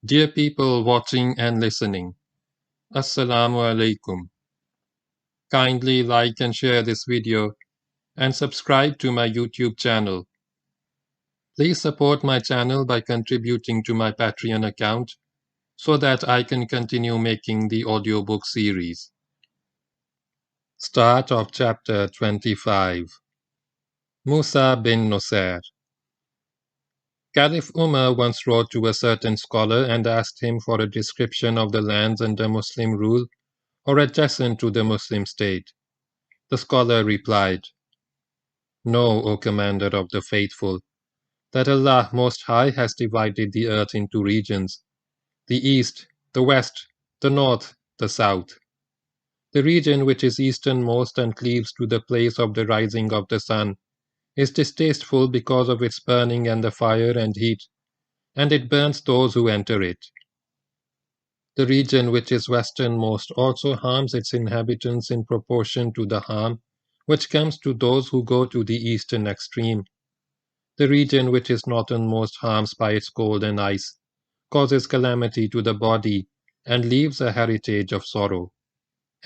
S1: Dear people watching and listening, Assalamu alaikum. Kindly like and share this video and subscribe to my YouTube channel. Please support my channel by contributing to my Patreon account so that I can continue making the audiobook series. Start of chapter 25. Musa bin Nusayr. Caliph Umar once wrote to a certain scholar and asked him for a description of the lands under Muslim rule or adjacent to the Muslim state. The scholar replied, Know, O Commander of the Faithful, that Allah Most High has divided the earth into regions, the east, the west, the north, the south. The region which is easternmost and cleaves to the place of the rising of the sun is distasteful because of its burning and the fire and heat, and it burns those who enter it. The region which is westernmost also harms its inhabitants in proportion to the harm which comes to those who go to the eastern extreme. The region which is northernmost harms by its cold and ice, causes calamity to the body, and leaves a heritage of sorrow.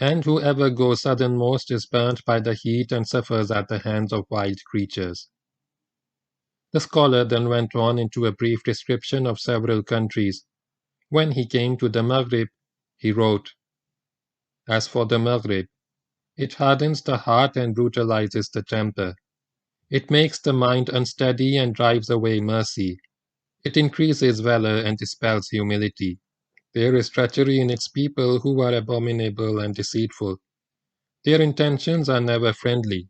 S1: And whoever goes southernmost is burnt by the heat and suffers at the hands of wild creatures. The scholar then went on into a brief description of several countries. When he came to the Maghrib, he wrote, As for the Maghrib, it hardens the heart and brutalizes the temper. It makes the mind unsteady and drives away mercy. It increases valor and dispels humility. There is treachery in its people who are abominable and deceitful. Their intentions are never friendly.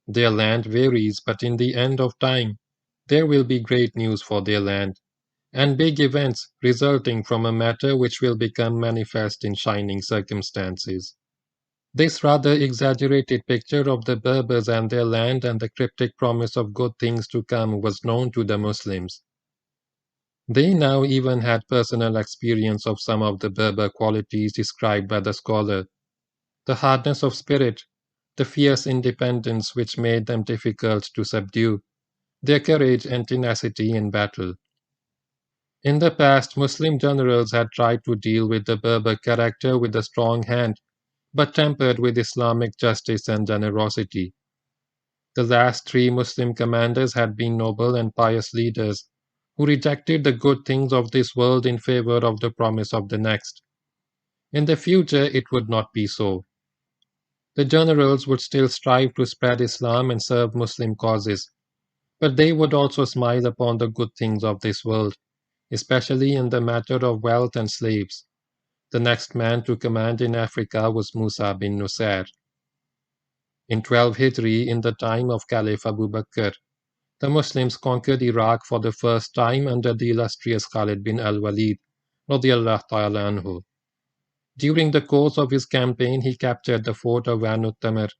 S1: Their land varies, but in the end of time, there will be great news for their land, and big events resulting from a matter which will become manifest in shining circumstances. This rather exaggerated picture of the Berbers and their land and the cryptic promise of good things to come was known to the Muslims. They now even had personal experience of some of the Berber qualities described by the scholar: the hardness of spirit, the fierce independence which made them difficult to subdue, their courage and tenacity in battle. In the past, Muslim generals had tried to deal with the Berber character with a strong hand, but tempered with Islamic justice and generosity. The last three Muslim commanders had been noble and pious leaders who rejected the good things of this world in favor of the promise of the next. In the future, it would not be so. The generals would still strive to spread Islam and serve Muslim causes, but they would also smile upon the good things of this world, especially in the matter of wealth and slaves. The next man to command in Africa was Musa bin Nusayr. In 12 Hijri, in the time of Caliph Abu Bakr, the Muslims conquered Iraq for the first time under the illustrious Khalid bin al-Walid, radiyallahu ta'ala anhu. During the course of his campaign, he captured the fort of Tamr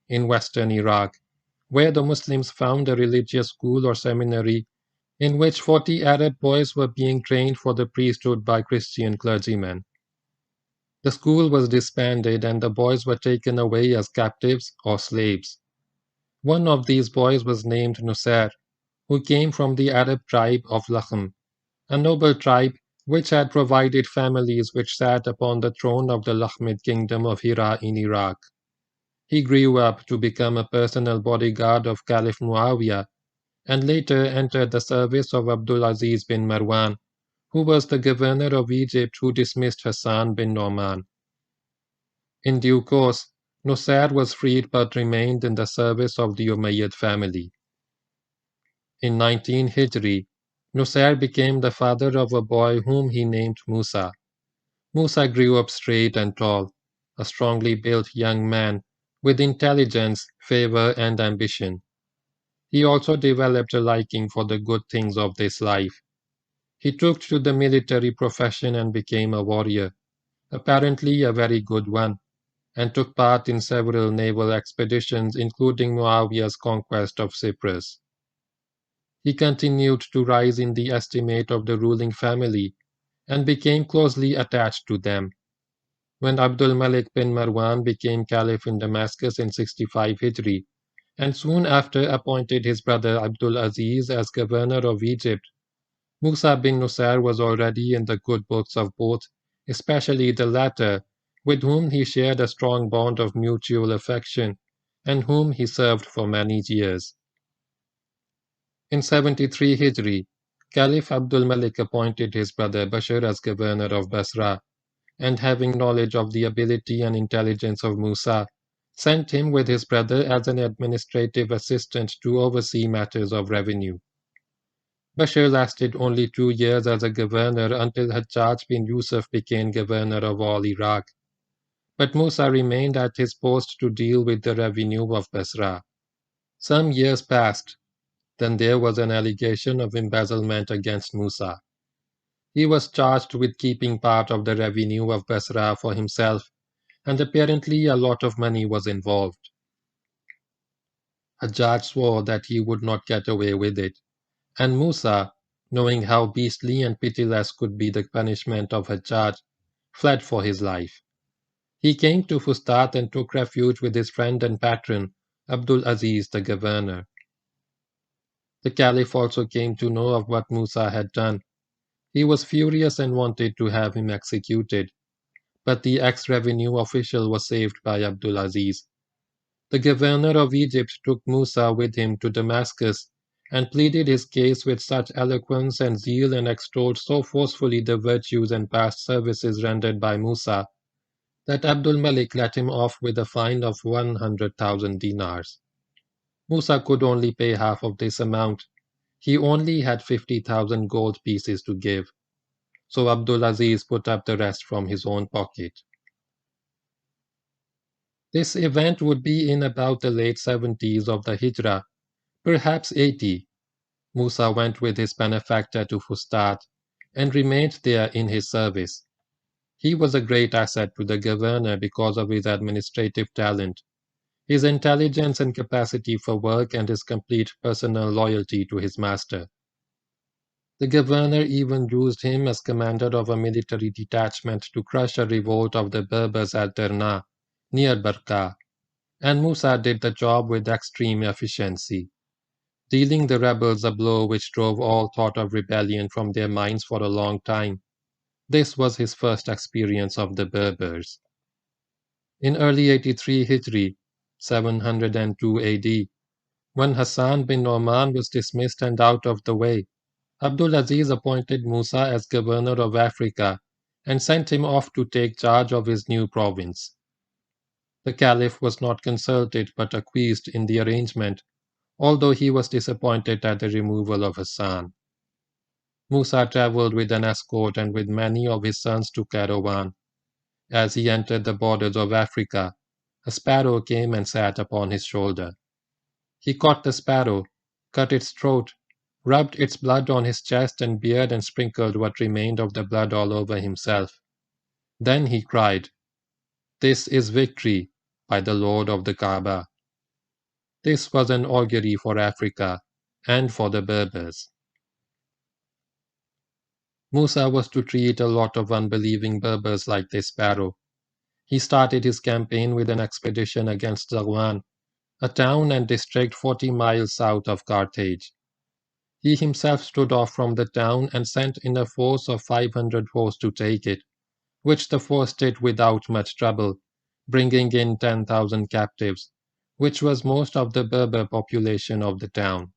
S1: in western Iraq, where the Muslims found a religious school or seminary in which 40 Arab boys were being trained for the priesthood by Christian clergymen. The school was disbanded and the boys were taken away as captives or slaves. One of these boys was named Nusair, who came from the Arab tribe of Lakhm, a noble tribe which had provided families which sat upon the throne of the Lakhmid kingdom of Hira in Iraq. He grew up to become a personal bodyguard of Caliph Muawiyah and later entered the service of Abdul Aziz bin Marwan, who was the governor of Egypt who dismissed Hassan bin Noman. In due course, Nusair was freed but remained in the service of the Umayyad family. In 19 Hijri, Nusair became the father of a boy whom he named Musa. Musa grew up straight and tall, a strongly built young man with intelligence, favor, and ambition. He also developed a liking for the good things of this life. He took to the military profession and became a warrior, apparently a very good one, and took part in several naval expeditions, including Muawiyah's conquest of Cyprus. He continued to rise in the estimate of the ruling family and became closely attached to them. When Abdul Malik bin Marwan became caliph in Damascus in 65 Hijri, and soon after appointed his brother Abdul Aziz as governor of Egypt, Musa bin Nusair was already in the good books of both, especially the latter, with whom he shared a strong bond of mutual affection, and whom he served for many years. In 73 Hijri, Caliph Abdul Malik appointed his brother Bashir as governor of Basra, and having knowledge of the ability and intelligence of Musa, sent him with his brother as an administrative assistant to oversee matters of revenue. Bashir lasted only 2 years as a governor until Hajjaj bin Yusuf became governor of all Iraq, but Musa remained at his post to deal with the revenue of Basra. Some years passed. Then there was an allegation of embezzlement against Musa. He was charged with keeping part of the revenue of Basra for himself, and apparently a lot of money was involved. Hajjaj swore that he would not get away with it, and Musa, knowing how beastly and pitiless could be the punishment of Hajjaj, fled for his life. He came to Fustat and took refuge with his friend and patron, Abdul Aziz the governor. The caliph also came to know of what Musa had done. He was furious and wanted to have him executed, but the ex-revenue official was saved by Abdul Aziz. The governor of Egypt took Musa with him to Damascus and pleaded his case with such eloquence and zeal and extolled so forcefully the virtues and past services rendered by Musa that Abdul Malik let him off with a fine of 100,000 dinars. Musa could only pay half of this amount. He only had 50,000 gold pieces to give, so Abdul Aziz put up the rest from his own pocket. This event would be in about the late 70s of the Hijrah, perhaps 80. Musa went with his benefactor to Fustat and remained there in his service. He was a great asset to the governor because of his administrative talent, his intelligence and capacity for work, and his complete personal loyalty to his master. The governor even used him as commander of a military detachment to crush a revolt of the Berbers at Derna, near Barqa, and Musa did the job with extreme efficiency, dealing the rebels a blow which drove all thought of rebellion from their minds for a long time. This was his first experience of the Berbers. In early 83 Hijri, 702 AD, when Hassan bin Noman was dismissed and out of the way, Abdul Aziz appointed Musa as governor of Africa and sent him off to take charge of his new province. The caliph was not consulted but acquiesced in the arrangement, although he was disappointed at the removal of Hassan. Musa traveled with an escort and with many of his sons to Caravan. As he entered the borders of Africa, a sparrow came and sat upon his shoulder. He caught the sparrow, cut its throat, rubbed its blood on his chest and beard and sprinkled what remained of the blood all over himself. Then he cried, "This is victory by the Lord of the Kaaba." This was an augury for Africa and for the Berbers. Musa was to treat a lot of unbelieving Berbers like a sparrow. He started his campaign with an expedition against Zarwan, a town and district 40 miles south of Carthage. He himself stood off from the town and sent in a force of 500 horse to take it, which the force did without much trouble, bringing in 10,000 captives, which was most of the Berber population of the town.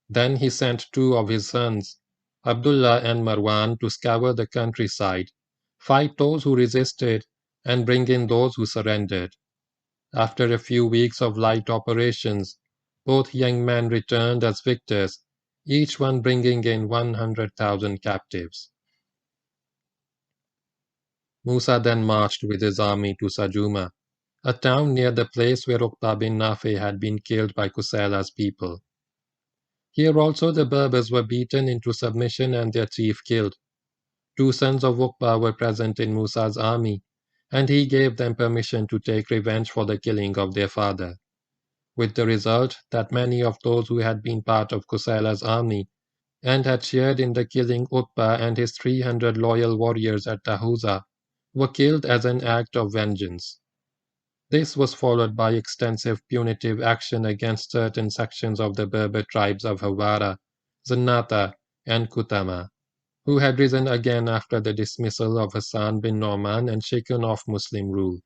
S1: Then he sent two of his sons, Abdullah and Marwan, to scour the countryside, fight those who resisted, and bring in those who surrendered. After a few weeks of light operations, both young men returned as victors, each one bringing in 100,000 captives. Musa then marched with his army to Sajuma, a town near the place where uqbabinnafe had been killed by Kusela's people. Here also the Berbers were beaten into submission and their chief killed. Two sons of Uqba were present in Musa's army, and he gave them permission to take revenge for the killing of their father, with the result that many of those who had been part of Kusela's army and had shared in the killing Utbah and his 300 loyal warriors at Tahuza were killed as an act of vengeance. This was followed by extensive punitive action against certain sections of the Berber tribes of Hawara, Zannata, and Kutama, who had risen again after the dismissal of Hassan bin Norman and shaken off Muslim rule.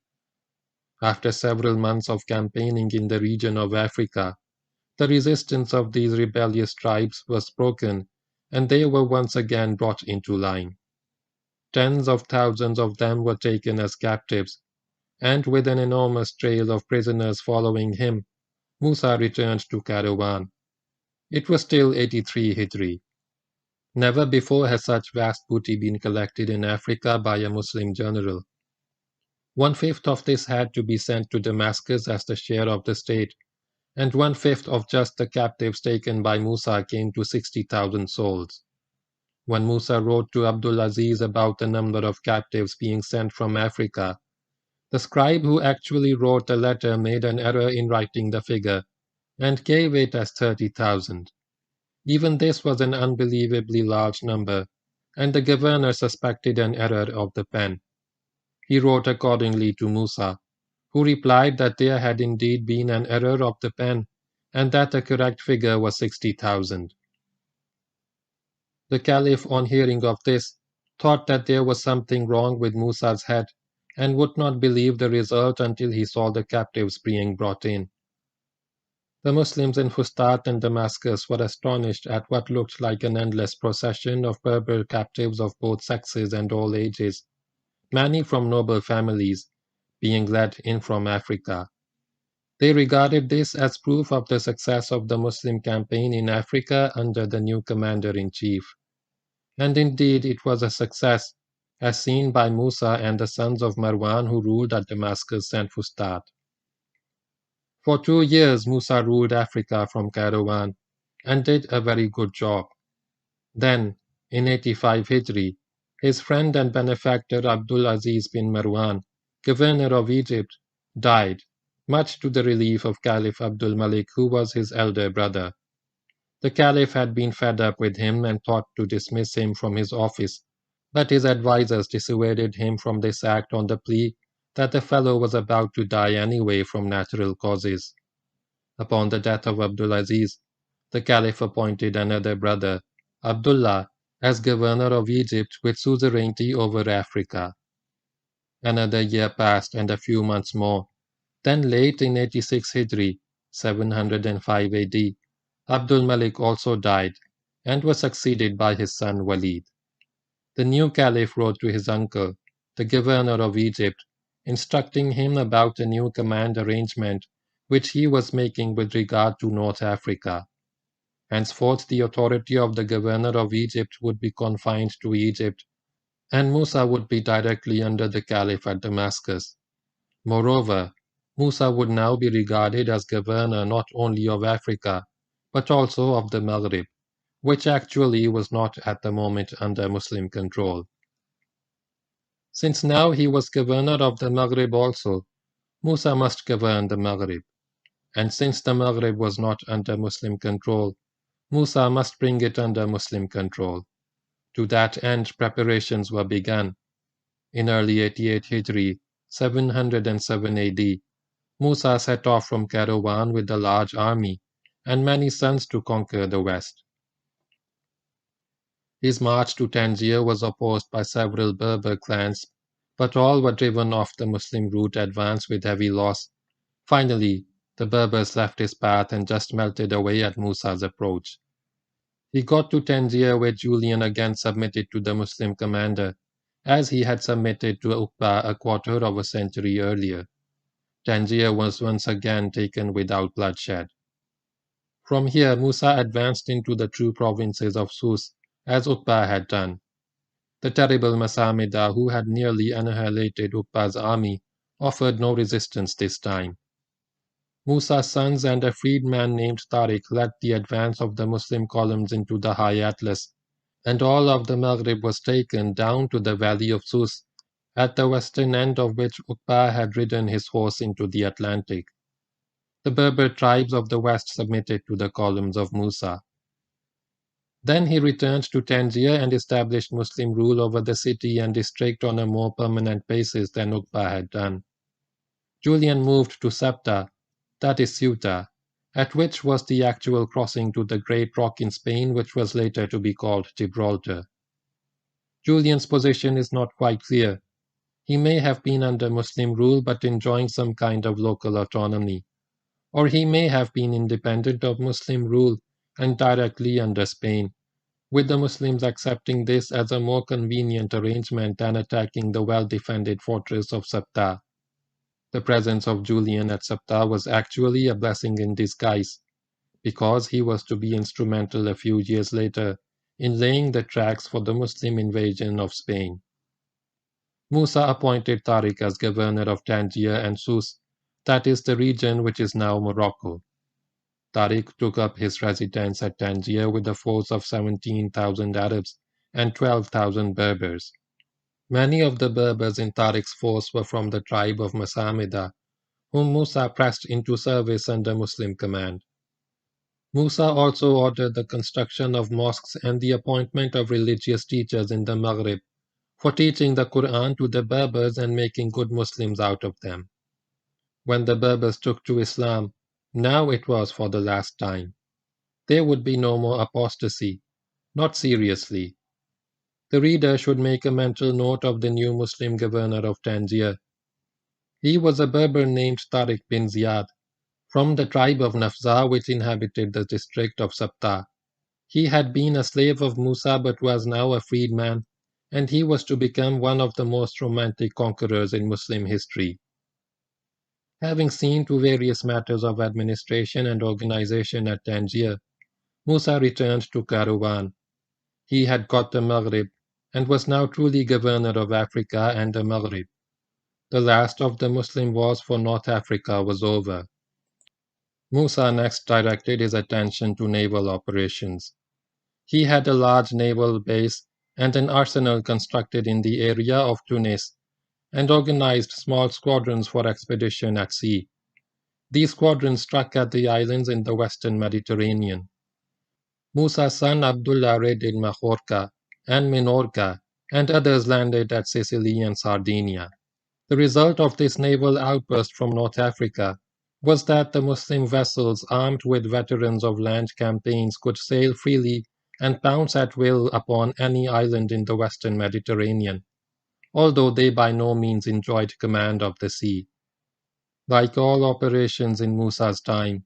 S1: After several months of campaigning in the region of Africa, the resistance of these rebellious tribes was broken, and they were once again brought into line. Tens of thousands of them were taken as captives, and with an enormous trail of prisoners following him, Musa returned to Kairouan. It was still 83 Hijri. Never before has such vast booty been collected in Africa by a Muslim general. 1/5 of this had to be sent to Damascus as the share of the state, and 1/5 of just the captives taken by Musa came to 60,000 souls. When Musa wrote to Abdul Aziz about the number of captives being sent from Africa, the scribe who actually wrote the letter made an error in writing the figure and gave it as 30,000. Even this was an unbelievably large number, and the governor suspected an error of the pen. He wrote accordingly to Musa, who replied that there had indeed been an error of the pen, and that the correct figure was 60,000. The Caliph, on hearing of this, thought that there was something wrong with Musa's head, and would not believe the result until he saw the captives being brought in. The Muslims in Fustat and Damascus were astonished at what looked like an endless procession of Berber captives of both sexes and all ages, many from noble families, being led in from Africa. They regarded this as proof of the success of the Muslim campaign in Africa under the new commander-in-chief. And indeed it was a success, as seen by Musa and the sons of Marwan who ruled at Damascus and Fustat. For 2 years Musa ruled Africa from Kairouan, and did a very good job. Then, in 85 Hijri, his friend and benefactor Abdul Aziz bin Marwan, governor of Egypt, died, much to the relief of Caliph Abdul Malik, who was his elder brother. The Caliph had been fed up with him and thought to dismiss him from his office, but his advisers dissuaded him from this act on the plea that the fellow was about to die anyway from natural causes. Upon the death of Abdul Aziz, the Caliph appointed another brother, Abdullah, as governor of Egypt with suzerainty over Africa. Another year passed and a few months more. Then late in 86 Hijri, 705 AD, Abdul Malik also died and was succeeded by his son Walid. The new Caliph wrote to his uncle, the governor of Egypt, instructing him about a new command arrangement which he was making with regard to North Africa. Henceforth the authority of the governor of Egypt would be confined to Egypt, and Musa would be directly under the Caliph at Damascus. Moreover, Musa would now be regarded as governor not only of Africa, but also of the Maghrib, which actually was not at the moment under Muslim control. Since now he was governor of the Maghrib also, Musa must govern the Maghrib. and since the Maghrib was not under Muslim control, Musa must bring it under Muslim control. To that end, preparations were begun. In early 88 Hijri, 707 AD, Musa set off from Caravan with a large army and many sons to conquer the west. His march to Tangier was opposed by several Berber clans, but all were driven off the Muslim route advance with heavy loss. Finally, the Berbers left his path and just melted away at Musa's approach. He got to Tangier where Julian again submitted to the Muslim commander, as he had submitted to Uqba a quarter of a century earlier. Tangier was once again taken without bloodshed. From here, Musa advanced into the true provinces of Sus, as Uqba had done. The terrible Masamida, who had nearly annihilated Uqba's army, offered no resistance this time. Musa's sons and a freedman named Tariq led the advance of the Muslim columns into the High Atlas, and all of the Maghrib was taken down to the valley of Sus, at the western end of which Uqba had ridden his horse into the Atlantic. The Berber tribes of the west submitted to the columns of Musa. Then he returned to Tangier and established Muslim rule over the city and district on a more permanent basis than Uqba had done. Julian moved to Sabta, that is Ceuta, at which was the actual crossing to the great rock in Spain which was later to be called Gibraltar. Julian's position is not quite clear. He may have been under Muslim rule but enjoying some kind of local autonomy, or he may have been independent of Muslim rule and directly under Spain, with the Muslims accepting this as a more convenient arrangement than attacking the well-defended fortress of Sabta. The presence of Julian at Sabta was actually a blessing in disguise, because he was to be instrumental a few years later in laying the tracks for the Muslim invasion of Spain. Musa appointed Tariq as governor of Tangier and Sus, that is the region which is now Morocco. Tariq took up his residence at Tangier with a force of 17,000 Arabs and 12,000 Berbers. Many of the Berbers in Tariq's force were from the tribe of Masamida, whom Musa pressed into service under Muslim command. Musa also ordered the construction of mosques and the appointment of religious teachers in the Maghrib for teaching the Quran to the Berbers and making good Muslims out of them. When the Berbers took to Islam, now it was for the last time. There would be no more apostasy, not seriously. The reader should make a mental note of the new Muslim governor of Tangier. He was a Berber named Tariq bin Ziyad, from the tribe of Nafza which inhabited the district of Sabta. He had been a slave of Musa but was now a freedman, and he was to become one of the most romantic conquerors in Muslim history. Having seen to various matters of administration and organization at Tangier, Musa returned to Caravan. He had got the Maghrib and was now truly governor of Africa and the Maghrib. The last of the Muslim wars for North Africa was over. Musa next directed his attention to naval operations. He had a large naval base and an arsenal constructed in the area of Tunis, and organized small squadrons for expedition at sea. These squadrons struck at the islands in the western Mediterranean. Musa's son Abdullah raided Majorca and Minorca, and others landed at Sicily and Sardinia. The result of this naval outburst from North Africa was that the Muslim vessels armed with veterans of land campaigns could sail freely and pounce at will upon any island in the western Mediterranean, although they by no means enjoyed command of the sea. Like all operations in Musa's time,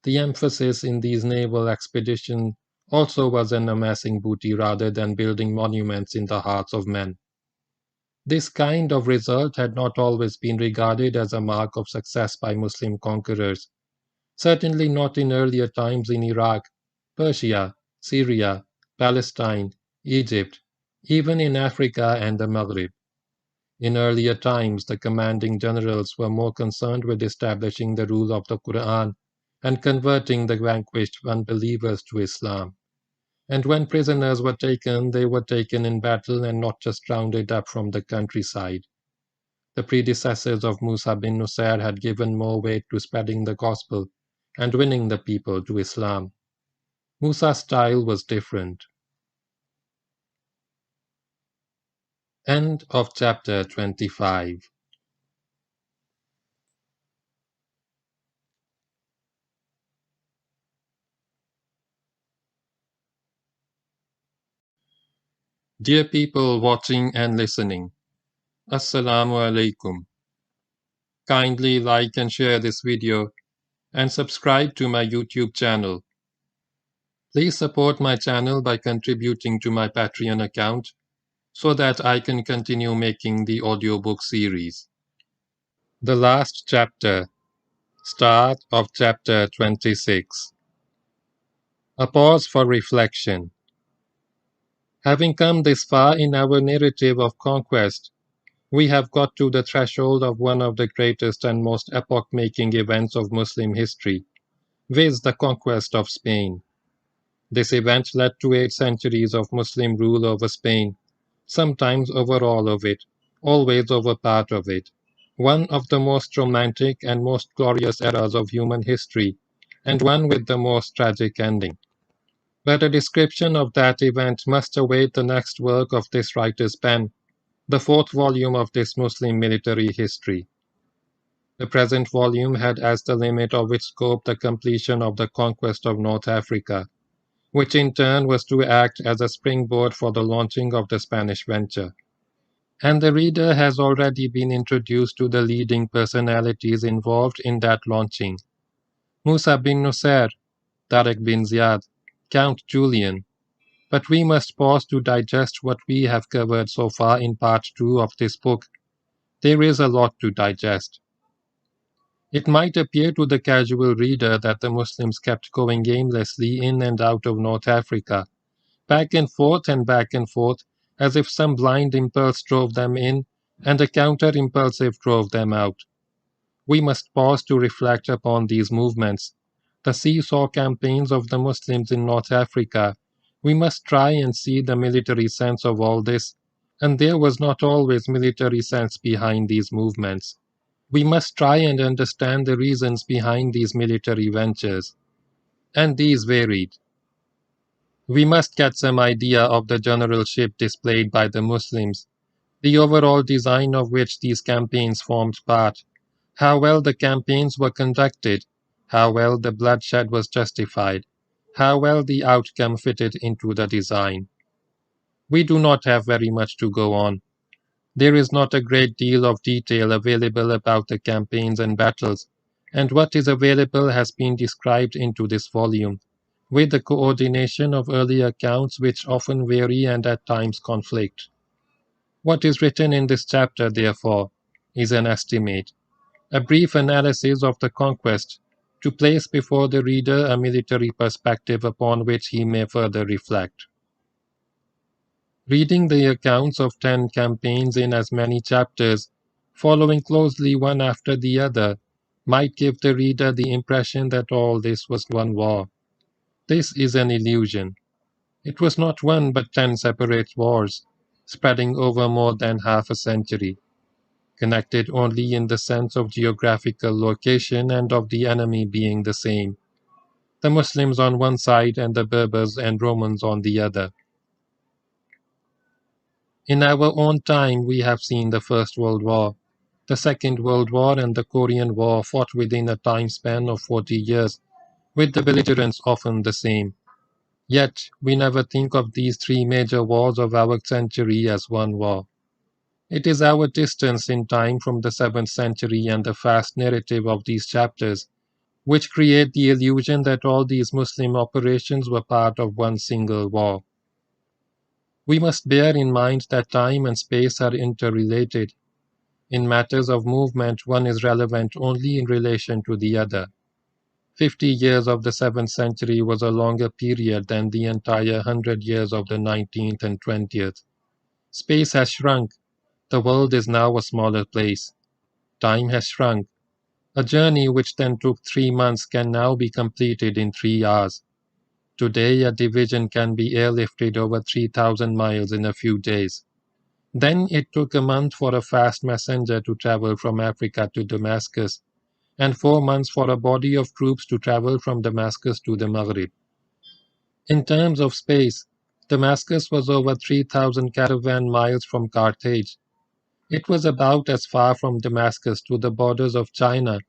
S1: the emphasis in these naval expeditions also was on amassing booty rather than building monuments in the hearts of men. This kind of result had not always been regarded as a mark of success by Muslim conquerors, certainly not in earlier times in Iraq, Persia, Syria, Palestine, Egypt, even in Africa and the Maghrib. In earlier times, the commanding generals were more concerned with establishing the rule of the Quran and converting the vanquished unbelievers to Islam. And when prisoners were taken, they were taken in battle and not just rounded up from the countryside. The predecessors of Musa bin Nusayr had given more weight to spreading the gospel and winning the people to Islam. Musa's style was different. End of chapter 25. Dear people watching and listening, Assalamu alaikum. Kindly like and share this video and subscribe to my YouTube channel. Please support my channel by contributing to my Patreon account so that I can continue making the audiobook series. The last chapter, start of chapter 26. A pause for reflection. Having come this far in our narrative of conquest, we have got to the threshold of one of the greatest and most epoch-making events of Muslim history, viz. The conquest of Spain. This event led to 8 centuries of Muslim rule over Spain, sometimes over all of it, always over part of it. One of the most romantic and most glorious eras of human history, and one with the most tragic ending. But a description of that event must await the next work of this writer's pen, the 4th volume of this Muslim military history. The present volume had as the limit of its scope the completion of the conquest of North Africa, which in turn was to act as a springboard for the launching of the Spanish venture. And the reader has already been introduced to the leading personalities involved in that launching. Musa bin Nusayr, Tariq bin Ziyad, Count Julian. But we must pause to digest what we have covered so far in part 2 of this book. There is a lot to digest. It might appear to the casual reader that the Muslims kept going aimlessly in and out of North Africa, back and forth, as if some blind impulse drove them in and a counter-impulsive drove them out. We must pause to reflect upon these movements, the seesaw campaigns of the Muslims in North Africa. We must try and see the military sense of all this, and there was not always military sense behind these movements. We must try and understand the reasons behind these military ventures, and these varied. We must get some idea of the generalship displayed by the Muslims, the overall design of which these campaigns formed part, how well the campaigns were conducted, how well the bloodshed was justified, how well the outcome fitted into the design. We do not have very much to go on. There is not a great deal of detail available about the campaigns and battles, and what is available has been described into this volume, with the coordination of early accounts which often vary and at times conflict. What is written in this chapter, therefore, is an estimate, a brief analysis of the conquest, to place before the reader a military perspective upon which he may further reflect. Reading the accounts of 10 campaigns in as many chapters, following closely one after the other, might give the reader the impression that all this was one war. This is an illusion. It was not one but 10 separate wars, spreading over more than half a century, connected only in the sense of geographical location and of the enemy being the same, the Muslims on one side and the Berbers and Romans on the other. In our own time we have seen the First World War, the Second World War and the Korean War fought within a time span of 40 years, with the belligerents often the same. Yet we never think of these 3 major wars of our century as one war. It is our distance in time from the 7th century and the fast narrative of these chapters which create the illusion that all these Muslim operations were part of one single war. We must bear in mind that time and space are interrelated. In matters of movement, one is relevant only in relation to the other. 50 years of the 7th century was a longer period than the entire 100 years of the 19th and 20th. Space has shrunk. The world is now a smaller place. Time has shrunk. A journey which then took 3 months can now be completed in 3 hours. Today, a division can be airlifted over 3,000 miles in a few days. Then it took a month for a fast messenger to travel from Africa to Damascus. and 4 months for a body of troops to travel from Damascus to the Maghrib. In terms of space, Damascus was over 3,000 caravan miles from Carthage. It was about as far from Damascus to the borders of China,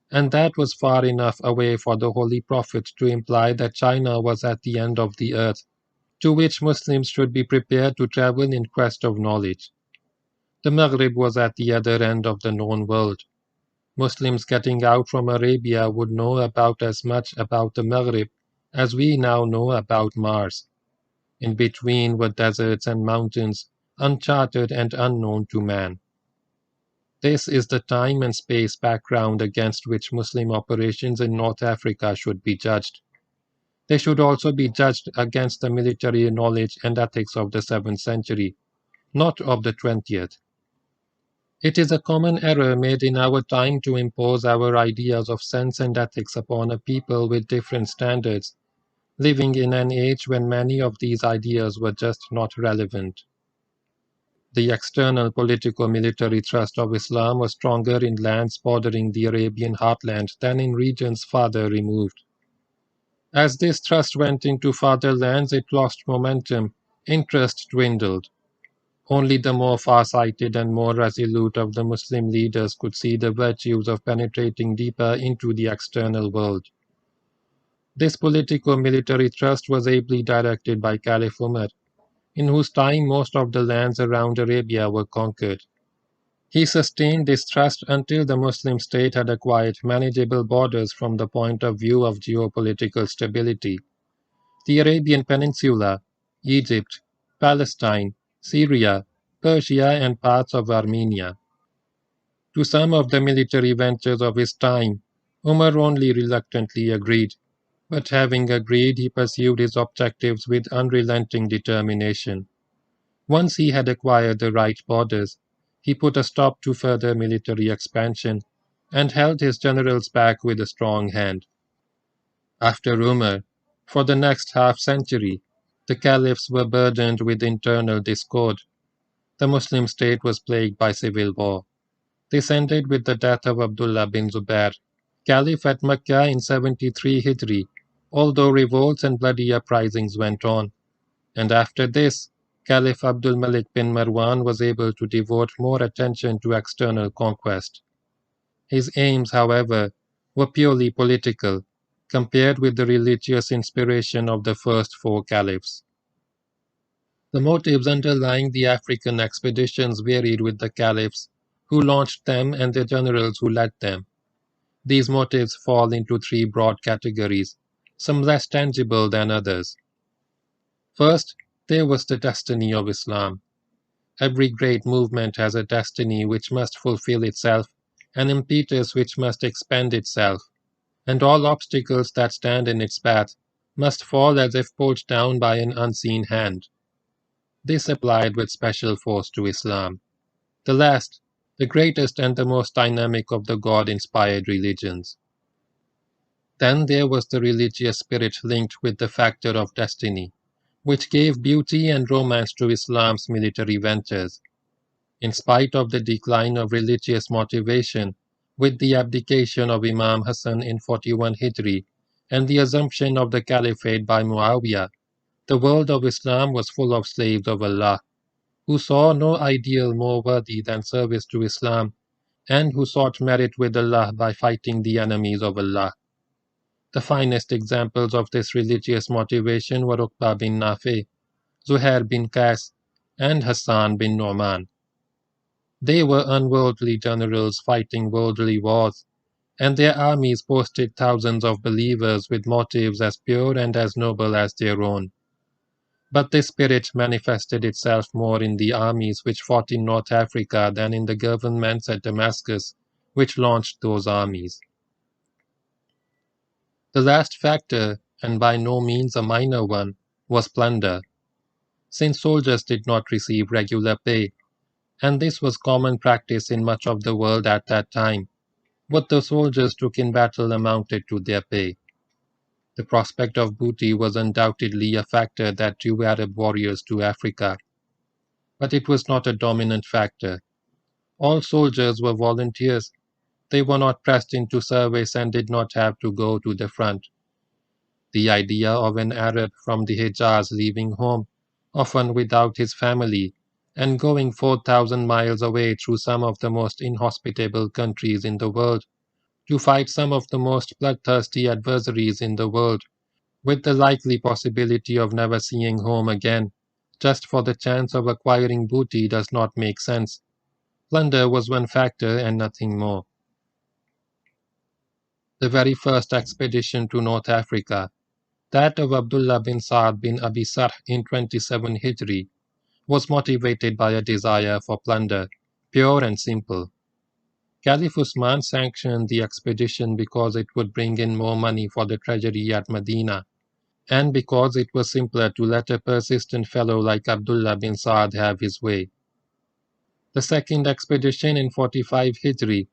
S1: and that was far enough away for the Holy Prophet to imply that China was at the end of the earth, to which Muslims should be prepared to travel in quest of knowledge. The Maghrib was at the other end of the known world. Muslims getting out from Arabia would know about as much about the Maghrib as we now know about Mars. In between were deserts and mountains, uncharted and unknown to man. This is the time and space background against which Muslim operations in North Africa should be judged. They should also be judged against the military knowledge and ethics of the 7th century, not of the 20th. It is a common error made in our time to impose our ideas of sense and ethics upon a people with different standards, living in an age when many of these ideas were just not relevant. The external politico-military thrust of Islam was stronger in lands bordering the Arabian heartland than in regions farther removed. As this thrust went into farther lands, it lost momentum, interest dwindled. Only the more far-sighted and more resolute of the Muslim leaders could see the virtues of penetrating deeper into the external world. This politico-military thrust was ably directed by Caliph Umar, in whose time most of the lands around Arabia were conquered. He sustained this thrust until the Muslim state had acquired manageable borders from the point of view of geopolitical stability. The Arabian Peninsula, Egypt, Palestine, Syria, Persia, and parts of Armenia. To some of the military ventures of his time, Umar only reluctantly agreed, but having agreed, he pursued his objectives with unrelenting determination. Once he had acquired the right borders, he put a stop to further military expansion and held his generals back with a strong hand. After Umar, for the next half-century, the caliphs were burdened with internal discord. The Muslim state was plagued by civil war. This ended with the death of Abdullah bin Zubair, caliph at Mecca in 73 Hijri, although revolts and bloody uprisings went on. And after this, Caliph Abdul Malik bin Marwan was able to devote more attention to external conquest. His aims, however, were purely political, compared with the religious inspiration of the first 4 caliphs. The motives underlying the African expeditions varied with the caliphs who launched them and the generals who led them. These motives fall into 3 broad categories, some less tangible than others. First, there was the destiny of Islam. Every great movement has a destiny which must fulfill itself, an impetus which must expend itself, and all obstacles that stand in its path must fall as if pulled down by an unseen hand. This applied with special force to Islam, the last, the greatest and the most dynamic of the God-inspired religions. Then there was the religious spirit linked with the factor of destiny, which gave beauty and romance to Islam's military ventures. In spite of the decline of religious motivation, with the abdication of Imam Hassan in 41 Hijri and the assumption of the caliphate by Muawiyah, the world of Islam was full of slaves of Allah, who saw no ideal more worthy than service to Islam, and who sought merit with Allah by fighting the enemies of Allah. The finest examples of this religious motivation were uqbabinnafe, Zuhair bin Qais, and Hassan bin Nu'man. They were unworldly generals fighting worldly wars, and their armies boasted thousands of believers with motives as pure and as noble as their own. But this spirit manifested itself more in the armies which fought in North Africa than in the governments at Damascus, which launched those armies. The last factor, and by no means a minor one, was plunder. Since soldiers did not receive regular pay, and this was common practice in much of the world at that time, what the soldiers took in battle amounted to their pay. The prospect of booty was undoubtedly a factor that drew Arab warriors to Africa. But it was not a dominant factor. All soldiers were volunteers, They were not pressed into service and did not have to go to the front. The idea of an Arab from the Hejaz leaving home, often without his family, and going 4,000 miles away through some of the most inhospitable countries in the world to fight some of the most bloodthirsty adversaries in the world, with the likely possibility of never seeing home again, just for the chance of acquiring booty does not make sense. Plunder was one factor and nothing more. The very first expedition to North Africa, that of Abdullah bin Sa'd bin Abi Sarh in 27 Hijri, was motivated by a desire for plunder, pure and simple. Caliph Usman sanctioned the expedition because it would bring in more money for the treasury at Medina, and because it was simpler to let a persistent fellow like Abdullah bin Sa'd have his way. The second expedition in 45 Hijri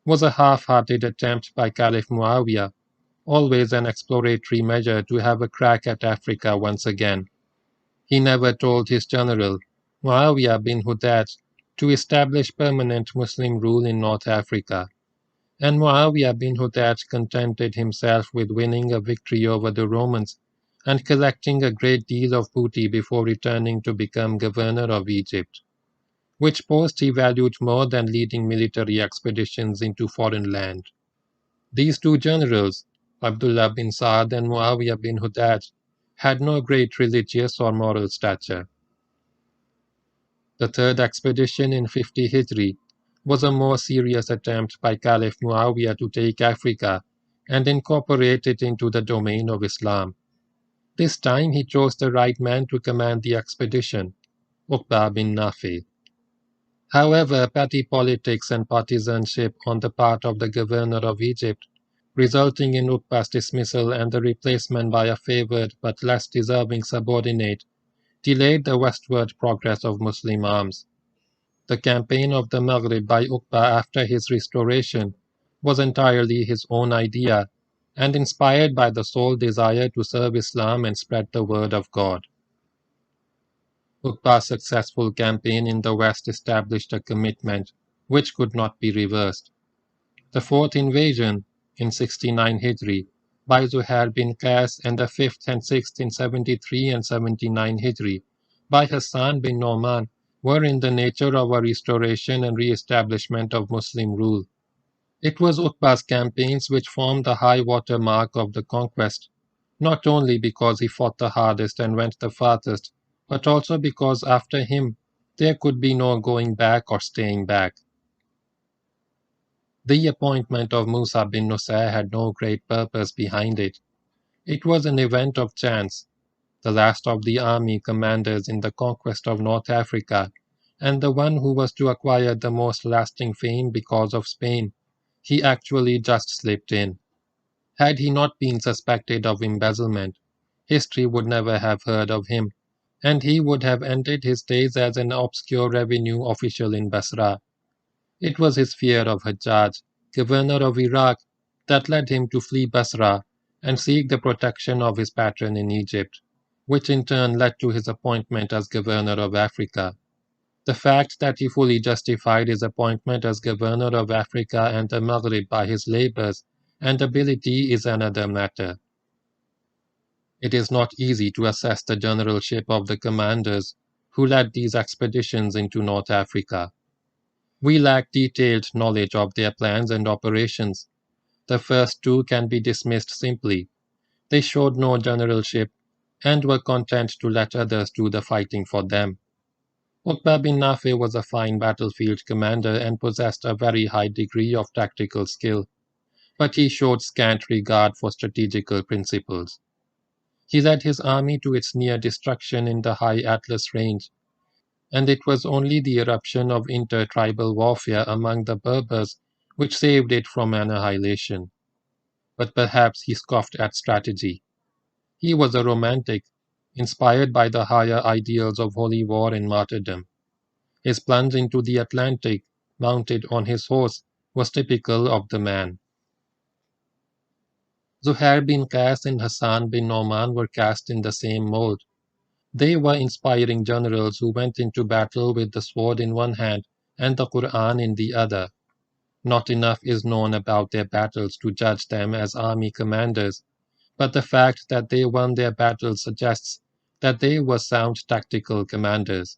S1: was a half-hearted attempt by Caliph Muawiyah, always an exploratory measure to have a crack at Africa once again. He never told his general, Muawiyah bin Hudayt, to establish permanent Muslim rule in North Africa, and Muawiyah bin Hudayt contented himself with winning a victory over the Romans and collecting a great deal of booty before returning to become governor of Egypt, which post he valued more than leading military expeditions into foreign land. These two generals, Abdullah bin Sa'd and Muawiyah bin Hudayt, had no great religious or moral stature. The third expedition in 50 Hijri was a more serious attempt by Caliph Muawiyah to take Africa and incorporate it into the domain of Islam. This time he chose the right man to command the expedition, uqbabinnafe. However, petty politics and partisanship on the part of the governor of Egypt, resulting in Uqba's dismissal and the replacement by a favored but less deserving subordinate, delayed the westward progress of Muslim arms. The campaign of the Maghrib by Uqba after his restoration was entirely his own idea and inspired by the sole desire to serve Islam and spread the word of God. Uqba's successful campaign in the west established a commitment which could not be reversed. The fourth invasion, in 69 Hijri, by Zuhair bin Qais, and the fifth and sixth in 73 and 79 Hijri, by Hassan bin Noman, were in the nature of a restoration and re-establishment of Muslim rule. It was Uqba's campaigns which formed the high water mark of the conquest, not only because he fought the hardest and went the farthest, but also because after him there could be no going back or staying back. The appointment of Musa bin Nusayr had no great purpose behind it. It was an event of chance, the last of the army commanders in the conquest of North Africa, and the one who was to acquire the most lasting fame because of Spain. He actually just slipped in. Had he not been suspected of embezzlement, history would never have heard of him, and he would have ended his days as an obscure revenue official in Basra. It was his fear of Hajjaj, governor of Iraq, that led him to flee Basra and seek the protection of his patron in Egypt, which in turn led to his appointment as governor of Africa. The fact that he fully justified his appointment as governor of Africa and the Maghrib by his labors and ability is another matter. It is not easy to assess the generalship of the commanders who led these expeditions into North Africa. We lack detailed knowledge of their plans and operations. The first two can be dismissed simply. They showed no generalship and were content to let others do the fighting for them. Uqbabinnafe was a fine battlefield commander and possessed a very high degree of tactical skill, but he showed scant regard for strategical principles. He led his army to its near destruction in the high Atlas range, and it was only the eruption of inter-tribal warfare among the Berbers which saved it from annihilation. But perhaps he scoffed at strategy. He was a romantic, inspired by the higher ideals of holy war and martyrdom. His plunge into the Atlantic, mounted on his horse, was typical of the man. Zuhair bin Qais and Hassan bin Noman were cast in the same mold. They were inspiring generals who went into battle with the sword in one hand and the Quran in the other. Not enough is known about their battles to judge them as army commanders, but the fact that they won their battles suggests that they were sound tactical commanders.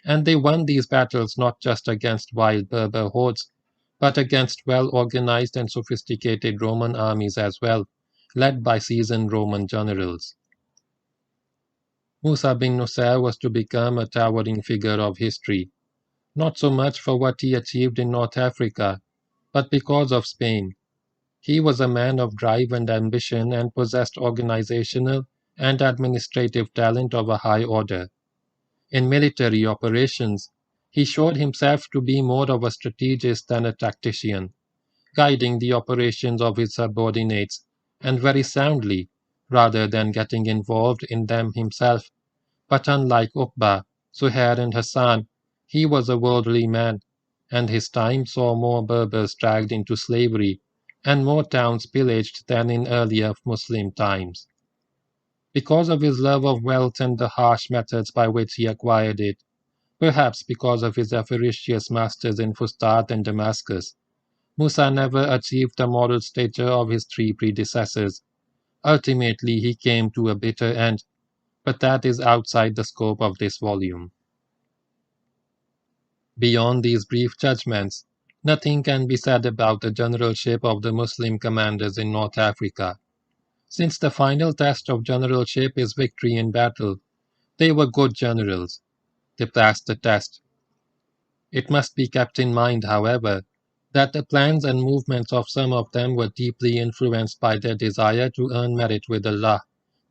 S1: And they won these battles not just against wild Berber hordes, but against well-organized and sophisticated Roman armies as well, led by seasoned Roman generals. Musa bin Nusayr was to become a towering figure of history, not so much for what he achieved in North Africa, but because of Spain. He was a man of drive and ambition and possessed organizational and administrative talent of a high order. In military operations, he showed himself to be more of a strategist than a tactician, guiding the operations of his subordinates, and very soundly, rather than getting involved in them himself. But unlike Uqba, Zuhair and Hassan, he was a worldly man, and his time saw more Berbers dragged into slavery and more towns pillaged than in earlier Muslim times. Because of his love of wealth and the harsh methods by which he acquired it, perhaps because of his avaricious masters in Fustat and Damascus, Musa never achieved the moral stature of his three predecessors. Ultimately, he came to a bitter end, but that is outside the scope of this volume. Beyond these brief judgments, nothing can be said about the generalship of the Muslim commanders in North Africa. Since the final test of generalship is victory in battle, they were good generals. They passed the test. It must be kept in mind, however, that the plans and movements of some of them were deeply influenced by their desire to earn merit with Allah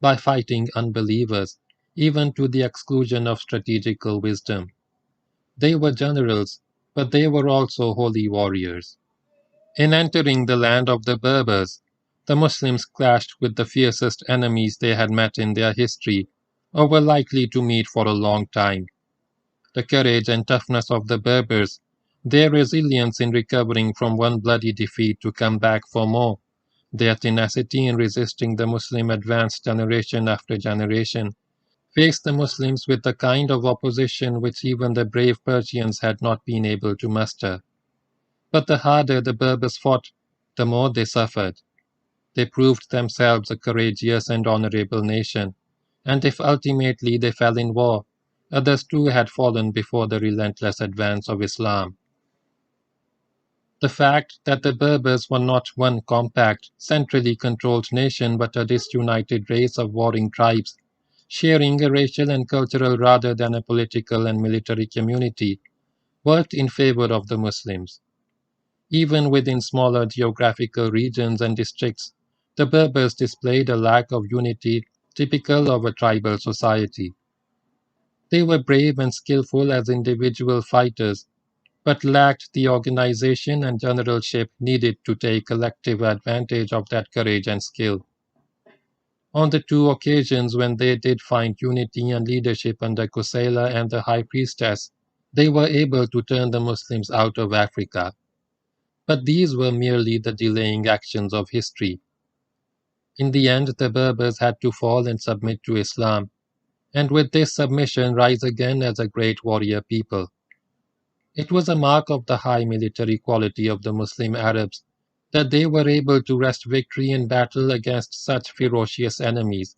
S1: by fighting unbelievers, even to the exclusion of strategical wisdom. They were generals, but they were also holy warriors. In entering the land of the Berbers, the Muslims clashed with the fiercest enemies they had met in their history, or were likely to meet for a long time. The courage and toughness of the Berbers, their resilience in recovering from one bloody defeat to come back for more, their tenacity in resisting the Muslim advance generation after generation, faced the Muslims with the kind of opposition which even the brave Persians had not been able to muster. But the harder the Berbers fought, the more they suffered. They proved themselves a courageous and honorable nation, and if ultimately they fell in war, others too had fallen before the relentless advance of Islam. The fact that the Berbers were not one compact, centrally controlled nation but a disunited race of warring tribes, sharing a racial and cultural rather than a political and military community, worked in favor of the Muslims. Even within smaller geographical regions and districts, the Berbers displayed a lack of unity typical of a tribal society. They were brave and skillful as individual fighters, but lacked the organization and generalship needed to take collective advantage of that courage and skill. On the two occasions when they did find unity and leadership under Kusela and the High Priestess, they were able to turn the Muslims out of Africa. But these were merely the delaying actions of history. In the end, the Berbers had to fall and submit to Islam, and with this submission rise again as a great warrior people. It was a mark of the high military quality of the Muslim Arabs that they were able to wrest victory in battle against such ferocious enemies,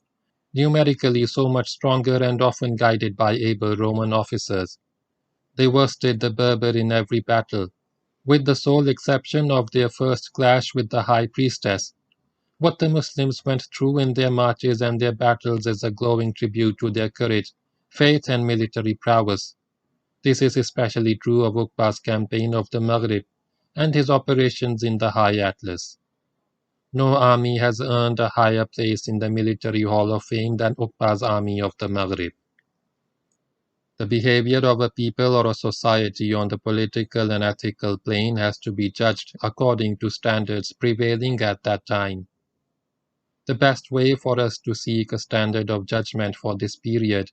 S1: numerically so much stronger and often guided by able Roman officers. They worsted the Berber in every battle, with the sole exception of their first clash with the High Priestess. What the Muslims went through in their marches and their battles is a glowing tribute to their courage, faith, and military prowess. This is especially true of Uqba's campaign of the Maghrib and his operations in the High Atlas. No army has earned a higher place in the military hall of fame than Uqba's army of the Maghrib. The behavior of a people or a society on the political and ethical plane has to be judged according to standards prevailing at that time. The best way for us to seek a standard of judgment for this period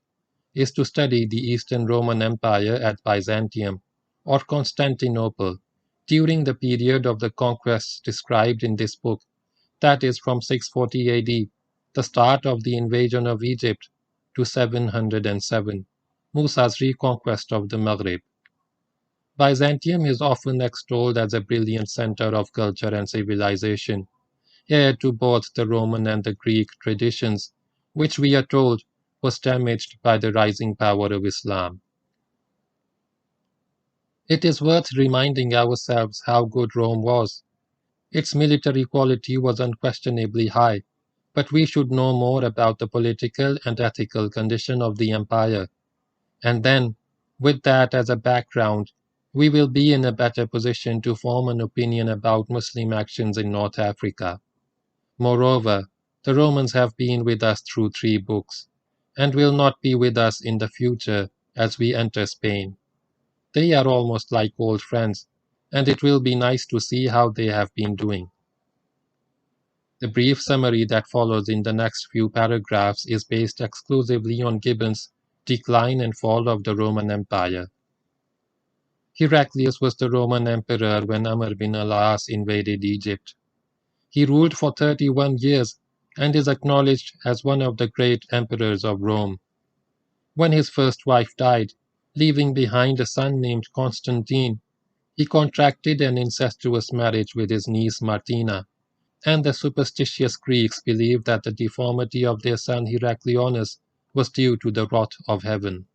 S1: is to study the Eastern Roman Empire at Byzantium or Constantinople during the period of the conquests described in this book, that is from 640 AD, the start of the invasion of Egypt, to 707, Musa's reconquest of the Maghrib. Byzantium is often extolled as a brilliant center of culture and civilization, heir to both the Roman and the Greek traditions, which we are told was damaged by the rising power of Islam. It is worth reminding ourselves how good Rome was. Its military quality was unquestionably high, but we should know more about the political and ethical condition of the empire. And then, with that as a background, we will be in a better position to form an opinion about Muslim actions in North Africa. Moreover, the Romans have been with us through 3 books, and will not be with us in the future as we enter Spain. They are almost like old friends, and it will be nice to see how they have been doing. The brief summary that follows in the next few paragraphs is based exclusively on Gibbon's Decline and Fall of the Roman Empire. Heraclius was the Roman emperor when Amrbinalaas invaded Egypt. He ruled for 31 years and is acknowledged as one of the great emperors of Rome. When his first wife died, leaving behind a son named Constantine, he contracted an incestuous marriage with his niece Martina, and the superstitious Greeks believed that the deformity of their son Heracleonas was due to the wrath of heaven.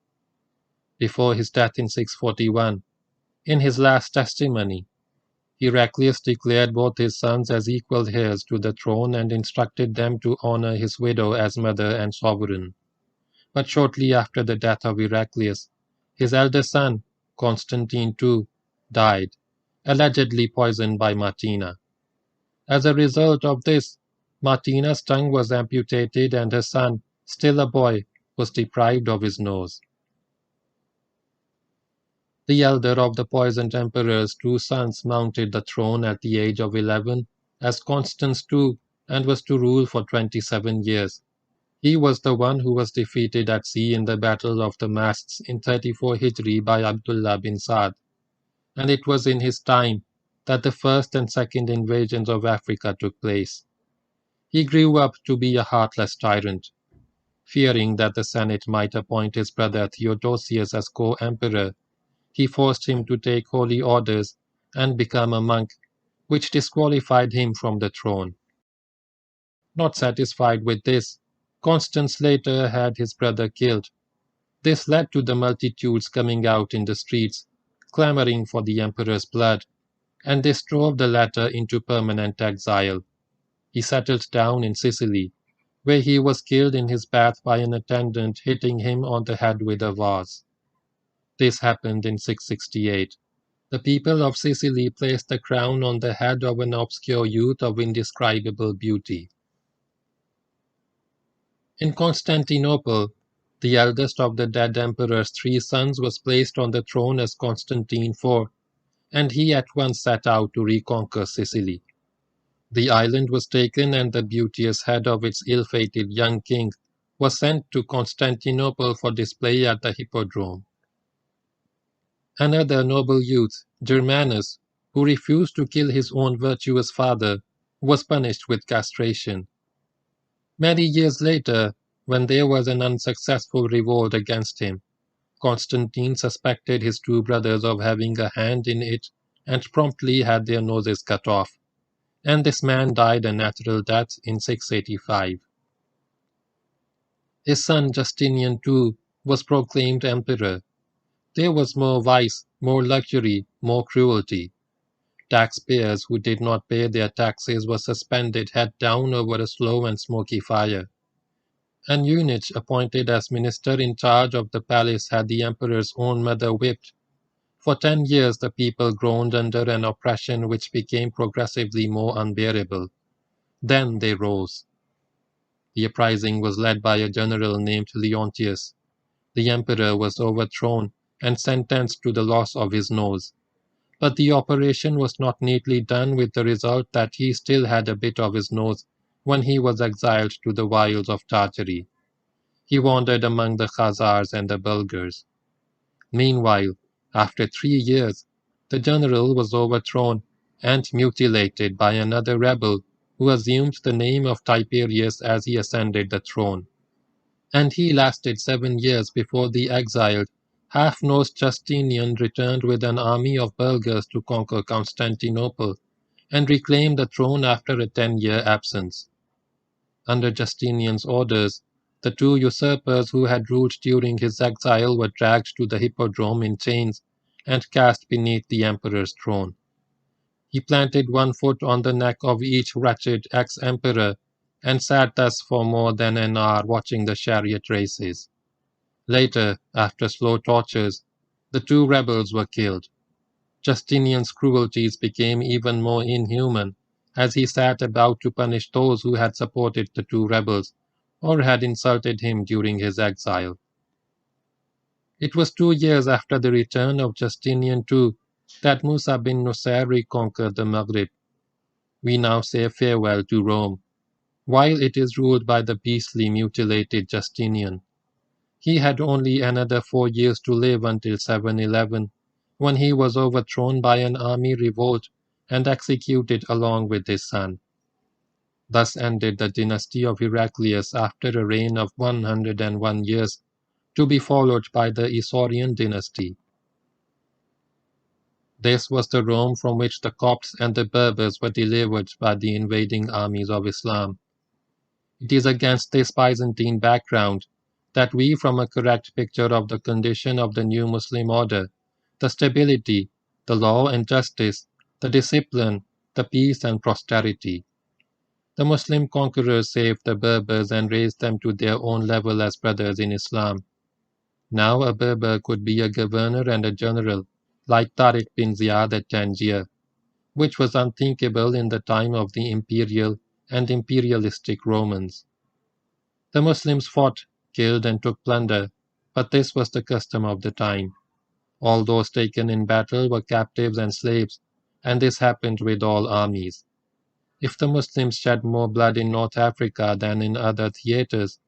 S1: Before his death in 641, in his last testimony, Heraclius declared both his sons as equal heirs to the throne and instructed them to honor his widow as mother and sovereign. But shortly after the death of Heraclius, his elder son, Constantine too, died, allegedly poisoned by Martina. As a result of this, Martina's tongue was amputated and her son, still a boy, was deprived of his nose. The elder of the poisoned emperor's 2 sons mounted the throne at the age of 11 as Constans II and was to rule for 27 years. He was the one who was defeated at sea in the Battle of the Masts in 34 Hijri by Abdullah bin Saad, and it was in his time that the first and second invasions of Africa took place. He grew up to be a heartless tyrant. Fearing that the Senate might appoint his brother Theodosius as co-emperor, he forced him to take holy orders and become a monk, which disqualified him from the throne. Not satisfied with this, Constans later had his brother killed. This led to the multitudes coming out in the streets, clamoring for the emperor's blood, and this drove the latter into permanent exile. He settled down in Sicily, where he was killed in his bath by an attendant hitting him on the head with a vase. This happened in 668. The people of Sicily placed the crown on the head of an obscure youth of indescribable beauty. In Constantinople, the eldest of the dead emperor's 3 sons was placed on the throne as Constantine IV, and he at once set out to reconquer Sicily. The island was taken and the beauteous head of its ill-fated young king was sent to Constantinople for display at the hippodrome. Another noble youth, Germanus, who refused to kill his own virtuous father, was punished with castration. Many years later, when there was an unsuccessful revolt against him, Constantine suspected his 2 brothers of having a hand in it and promptly had their noses cut off, and this man died a natural death in 685. His son Justinian too was proclaimed emperor. There was more vice, more luxury, more cruelty. Taxpayers who did not pay their taxes were suspended head down over a slow and smoky fire. An eunuch appointed as minister in charge of the palace had the emperor's own mother whipped. For 10 years the people groaned under an oppression which became progressively more unbearable. Then they rose. The uprising was led by a general named Leontius. The emperor was overthrown and sentenced to the loss of his nose. But the operation was not neatly done, with the result that he still had a bit of his nose when he was exiled to the wilds of Tartary. He wandered among the Khazars and the Bulgars. Meanwhile, after 3 years, the general was overthrown and mutilated by another rebel who assumed the name of Tiberius as he ascended the throne. And he lasted 7 years before the exiled Half-nosed Justinian returned with an army of Bulgars to conquer Constantinople and reclaim the throne after a 10-year absence. Under Justinian's orders, the two usurpers who had ruled during his exile were dragged to the hippodrome in chains and cast beneath the emperor's throne. He planted one foot on the neck of each wretched ex-emperor and sat thus for more than an hour watching the chariot races. Later, after slow tortures, the two rebels were killed. Justinian's cruelties became even more inhuman as he sat about to punish those who had supported the two rebels or had insulted him during his exile. It was 2 years after the return of Justinian II that Musa bin Nusayr reconquered the Maghrib. We now say farewell to Rome, while it is ruled by the beastly mutilated Justinian. He had only another 4 years to live until 711, when he was overthrown by an army revolt and executed along with his son. Thus ended the dynasty of Heraclius after a reign of 101 years, to be followed by the Isaurian dynasty. This was the Rome from which the Copts and the Berbers were delivered by the invading armies of Islam. It is against this Byzantine background that we form a correct picture of the condition of the new Muslim order, the stability, the law and justice, the discipline, the peace and prosperity. The Muslim conquerors saved the Berbers and raised them to their own level as brothers in Islam. Now a Berber could be a governor and a general, like Tariq bin Ziyad at Tangier, which was unthinkable in the time of the imperial and imperialistic Romans. The Muslims fought, killed and took plunder, but this was the custom of the time. All those taken in battle were captives and slaves, and this happened with all armies. If the Muslims shed more blood in North Africa than in other theaters,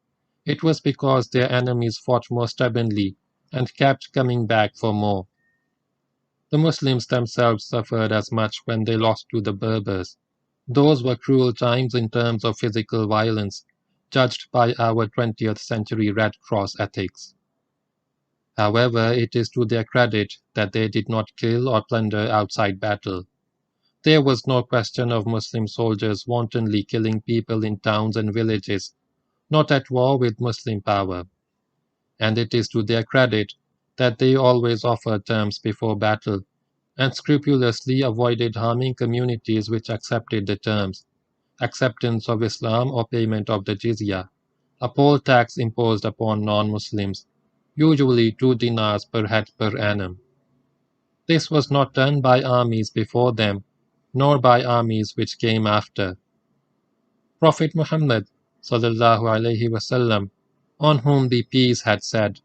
S1: it was because their enemies fought more stubbornly and kept coming back for more. The Muslims themselves suffered as much when they lost to the Berbers. Those were cruel times in terms of physical violence, judged by our 20th century Red Cross ethics. However, it is to their credit that they did not kill or plunder outside battle. There was no question of Muslim soldiers wantonly killing people in towns and villages, not at war with Muslim power. And it is to their credit that they always offered terms before battle and scrupulously avoided harming communities which accepted the terms, acceptance of Islam or payment of the jizya, a poll tax imposed upon non-Muslims, usually 2 dinars per head per annum. This was not done by armies before them, nor by armies which came after. Prophet Muhammad ﷺ, on whom be peace, had said,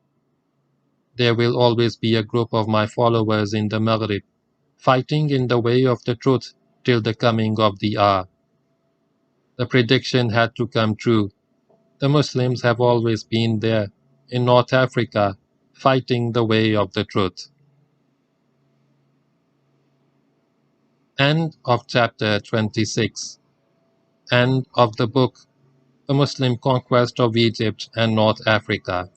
S1: "There will always be a group of my followers in the Maghrib, fighting in the way of the truth till the coming of the hour." The prediction had to come true. The Muslims have always been there, in North Africa, fighting the way of the truth. End of chapter 26. End of the book, The Muslim Conquest of Egypt and North Africa.